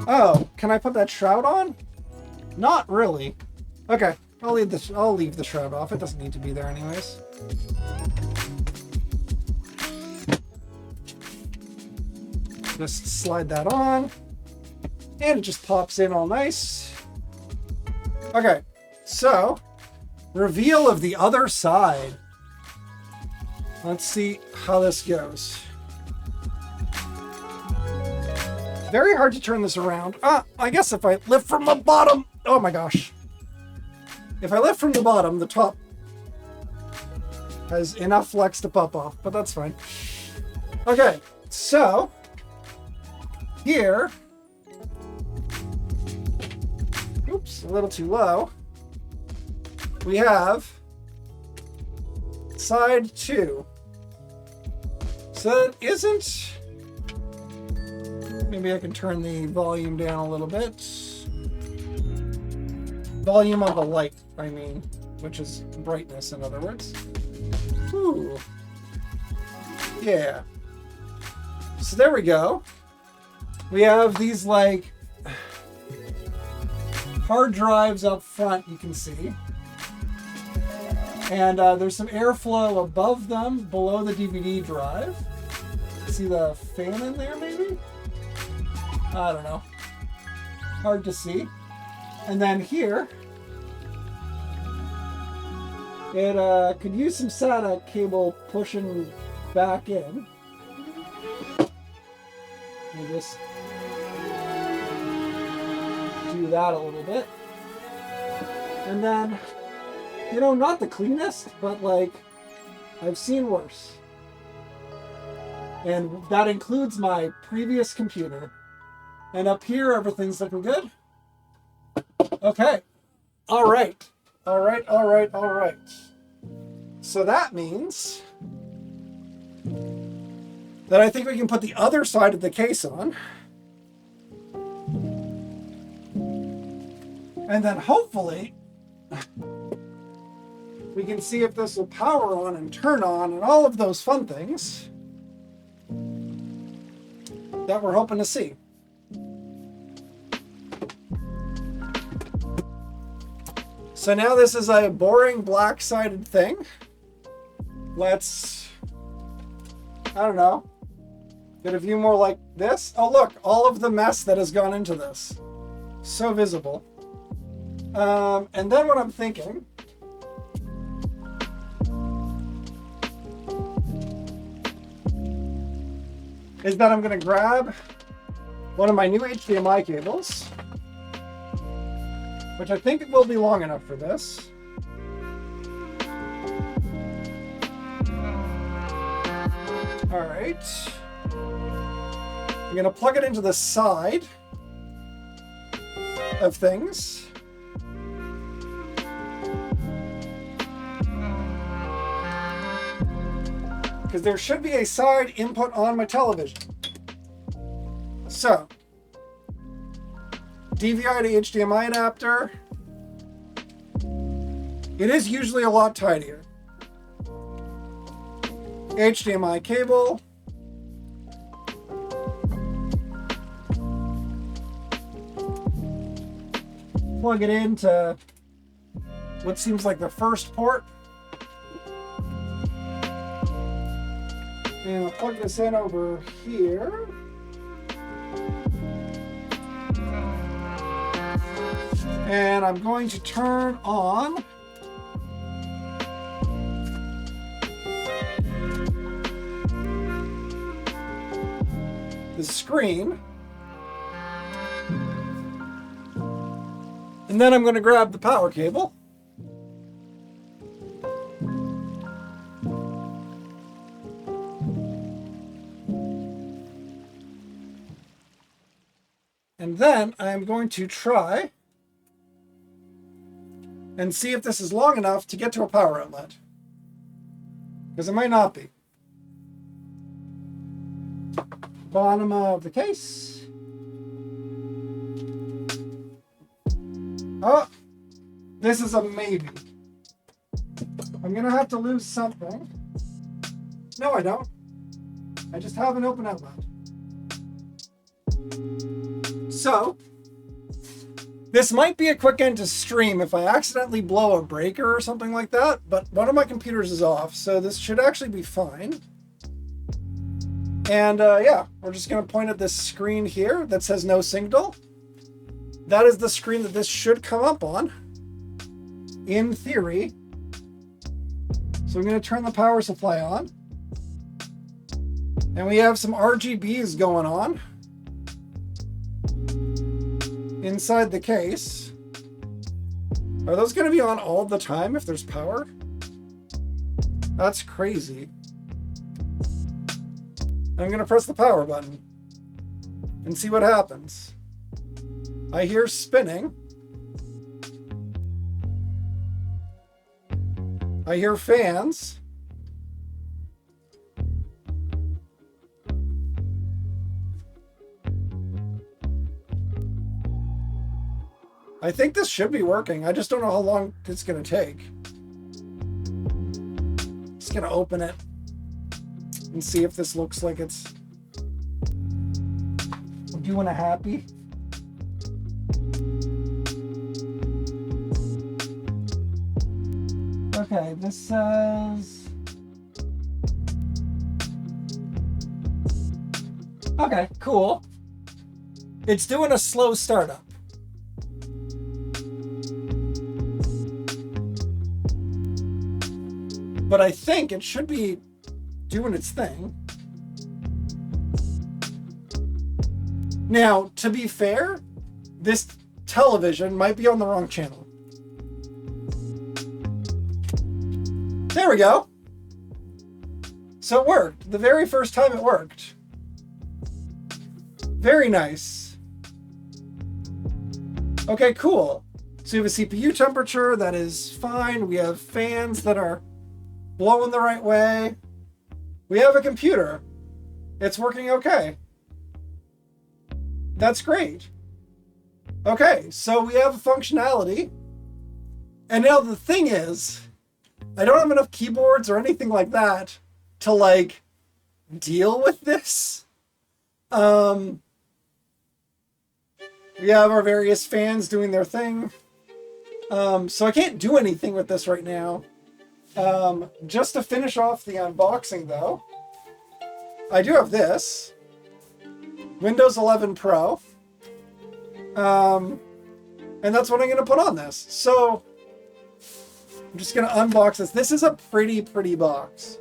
Oh, can I put that shroud on? Not really. Okay, I'll leave the shroud off. It doesn't need to be there anyways. Just slide that on. And it just pops in all nice. Okay, so reveal of the other side. Let's see how this goes. Very hard to turn this around. I guess if I lift from the bottom. Oh my gosh. If I lift from the bottom, the top has enough flex to pop off, but that's fine. Okay, so here, oops, a little too low. We have side 2. So that isn't, maybe I can turn the volume down a little bit. Volume of the light, I mean, which is brightness in other words. Ooh. Yeah. So there we go. We have these like hard drives up front, you can see. And there's some airflow above them, below the DVD drive. See the fan in there, maybe? I don't know. Hard to see. And then here, it could use some SATA cable pushing back in. We'll just do that a little bit. And then, you know, not the cleanest, but like, I've seen worse. And that includes my previous computer. And up here, everything's looking good. Okay. All right. All right, all right, all right. So that means that I think we can put the other side of the case on. And then hopefully we can see if this will power on and turn on and all of those fun things that we're hoping to see. So now this is a boring black-sided thing. Let's, I don't know, get a view more like this. Oh look, all of the mess that has gone into this. So visible. And then what I'm thinking is that I'm going to grab one of my new HDMI cables, which I think will be long enough for this. All right. I'm going to plug it into the side of things. Because there should be a side input on my television. So, DVI to HDMI adapter. It is usually a lot tidier. HDMI cable. Plug it into what seems like the first port. And I'll plug this in over here. And I'm going to turn on the screen. And then I'm going to grab the power cable. And then I'm going to try and see if this is long enough to get to a power outlet. Because it might not be. Bottom of the case. Oh, this is a maybe. I'm gonna have to lose something. No, I don't. I just have an open outlet. So, this might be a quick end to stream if I accidentally blow a breaker or something like that, but one of my computers is off, so this should actually be fine. And yeah, we're just going to point at this screen here that says no signal. That is the screen that this should come up on, in theory. So I'm going to turn the power supply on. And we have some RGBs going on inside the case. Are those going to be on all the time if there's power? That's crazy. I'm going to press the power button and see what happens. I hear spinning. I hear fans. I think this should be working. I just don't know how long it's going to take. Just going to open it and see if this looks like it's doing a happy. Okay, this says... Okay, cool. It's doing a slow startup. But I think it should be doing its thing. Now, to be fair, this television might be on the wrong channel. There we go. So it worked. The very first time it worked. Very nice. Okay, cool. So we have a CPU temperature that is fine. We have fans that are blowing the right way. We have a computer. It's working okay. That's great. Okay, so we have a functionality. And now the thing is, I don't have enough keyboards or anything like that to like deal with this. We have our various fans doing their thing. So I can't do anything with this right now. Just to finish off the unboxing though, I do have this Windows 11 Pro. And that's what I'm going to put on this. So I'm just going to unbox this. This is a pretty box.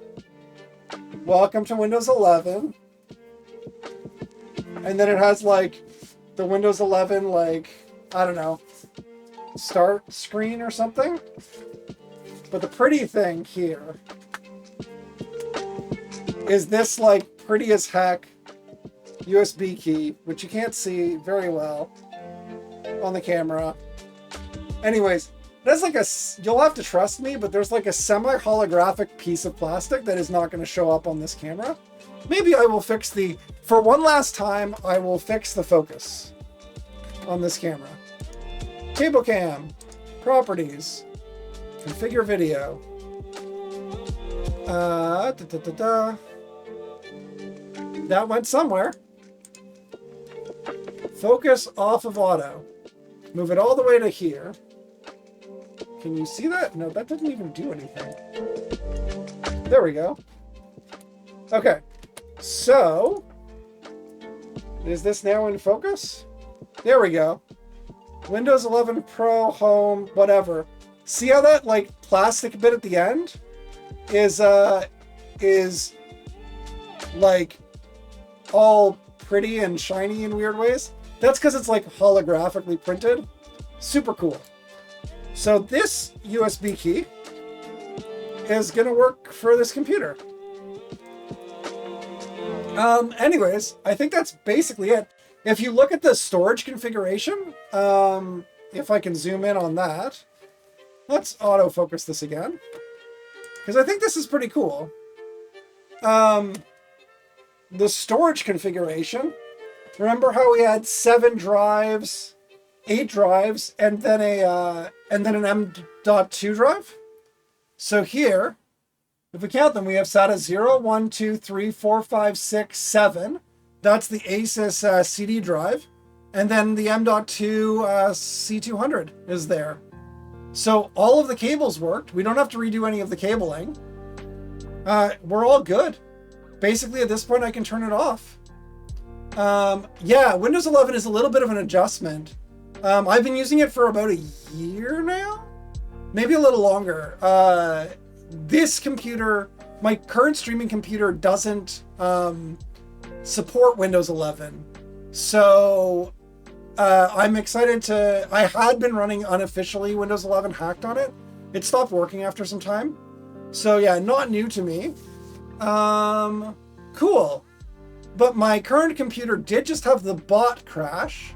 Welcome to Windows 11. And then it has like the Windows 11, like, I don't know, start screen or something. But the pretty thing here is this like pretty as heck USB key, which you can't see very well on the camera. Anyways, there's like a, you'll have to trust me, but there's like a semi-holographic piece of plastic that is not going to show up on this camera. Maybe I will fix the, for one last time, I will fix the focus on this camera. Table cam, properties, configure video. That went somewhere. Focus off of auto. Move it all the way to here. Can you see that? No, that didn't even do anything. There we go. Okay. So, is this now in focus? There we go. Windows 11 Pro, Home, whatever. See how that like plastic bit at the end is like all pretty and shiny in weird ways? That's because it's like holographically printed. Super cool. So this USB key is going to work for this computer. Anyways, I think that's basically it. If you look at the storage configuration, if I can zoom in on that, let's autofocus this again, because I think this is pretty cool. The storage configuration, remember how we had 7 drives, 8 drives, and then an M.2 drive? So here, if we count them, we have SATA 0, 1, 2, 3, 4, 5, 6, 7. That's the Asus CD drive. And then the M.2 C200 is there. So all of the cables worked. We don't have to redo any of the cabling. We're all good. Basically, at this point, I can turn it off. Yeah, Windows 11 is a little bit of an adjustment. I've been using it for about a year now, maybe a little longer. This computer, my current streaming computer, doesn't support Windows 11. So I'm excited to, I had been running unofficially Windows 11 hacked on it. It stopped working after some time. So yeah, not new to me. Cool. But my current computer did just have the bot crash,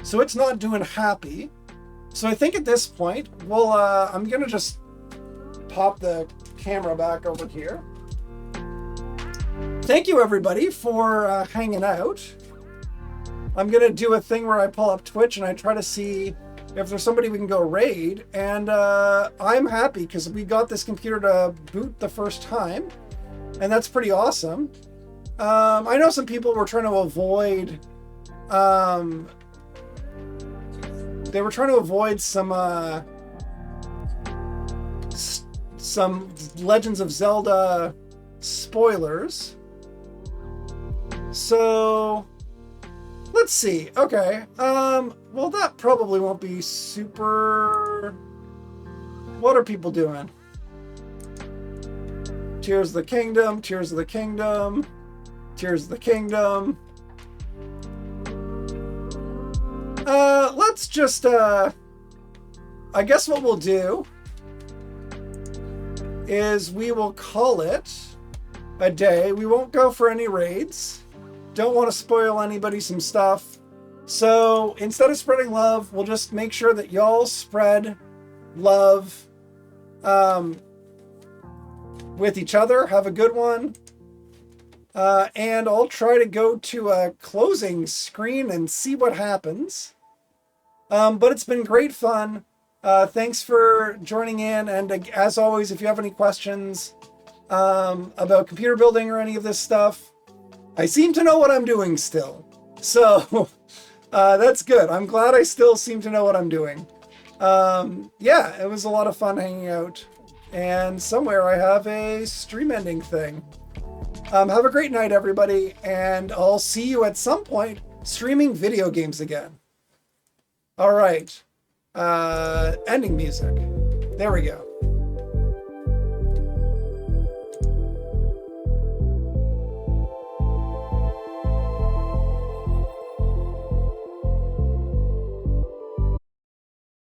so it's not doing happy. So I think at this point, well, I'm gonna just pop the camera back over here. Thank you everybody for hanging out. I'm gonna do a thing where I pull up Twitch and I try to see if there's somebody we can go raid, and I'm happy because we got this computer to boot the first time, and that's pretty awesome. I know some people were trying to avoid, they were trying to avoid some Legends of Zelda spoilers. So let's see. Okay. Well, that probably won't be super. What are people doing? Tears of the Kingdom, Tears of the Kingdom, Tears of the Kingdom. Let's just, I guess what we'll do is we will call it a day. We won't go for any raids. Don't want to spoil anybody some stuff. So instead of spreading love, we'll just make sure that y'all spread love with each other. Have a good one. And I'll try to go to a closing screen and see what happens. But it's been great fun. Thanks for joining in. And as always, if you have any questions about computer building or any of this stuff, I seem to know what I'm doing still. So that's good. I'm glad I still seem to know what I'm doing. Yeah, it was a lot of fun hanging out. And somewhere I have a stream ending thing. Have a great night, everybody. And I'll see you at some point streaming video games again. All right. Ending music. There we go.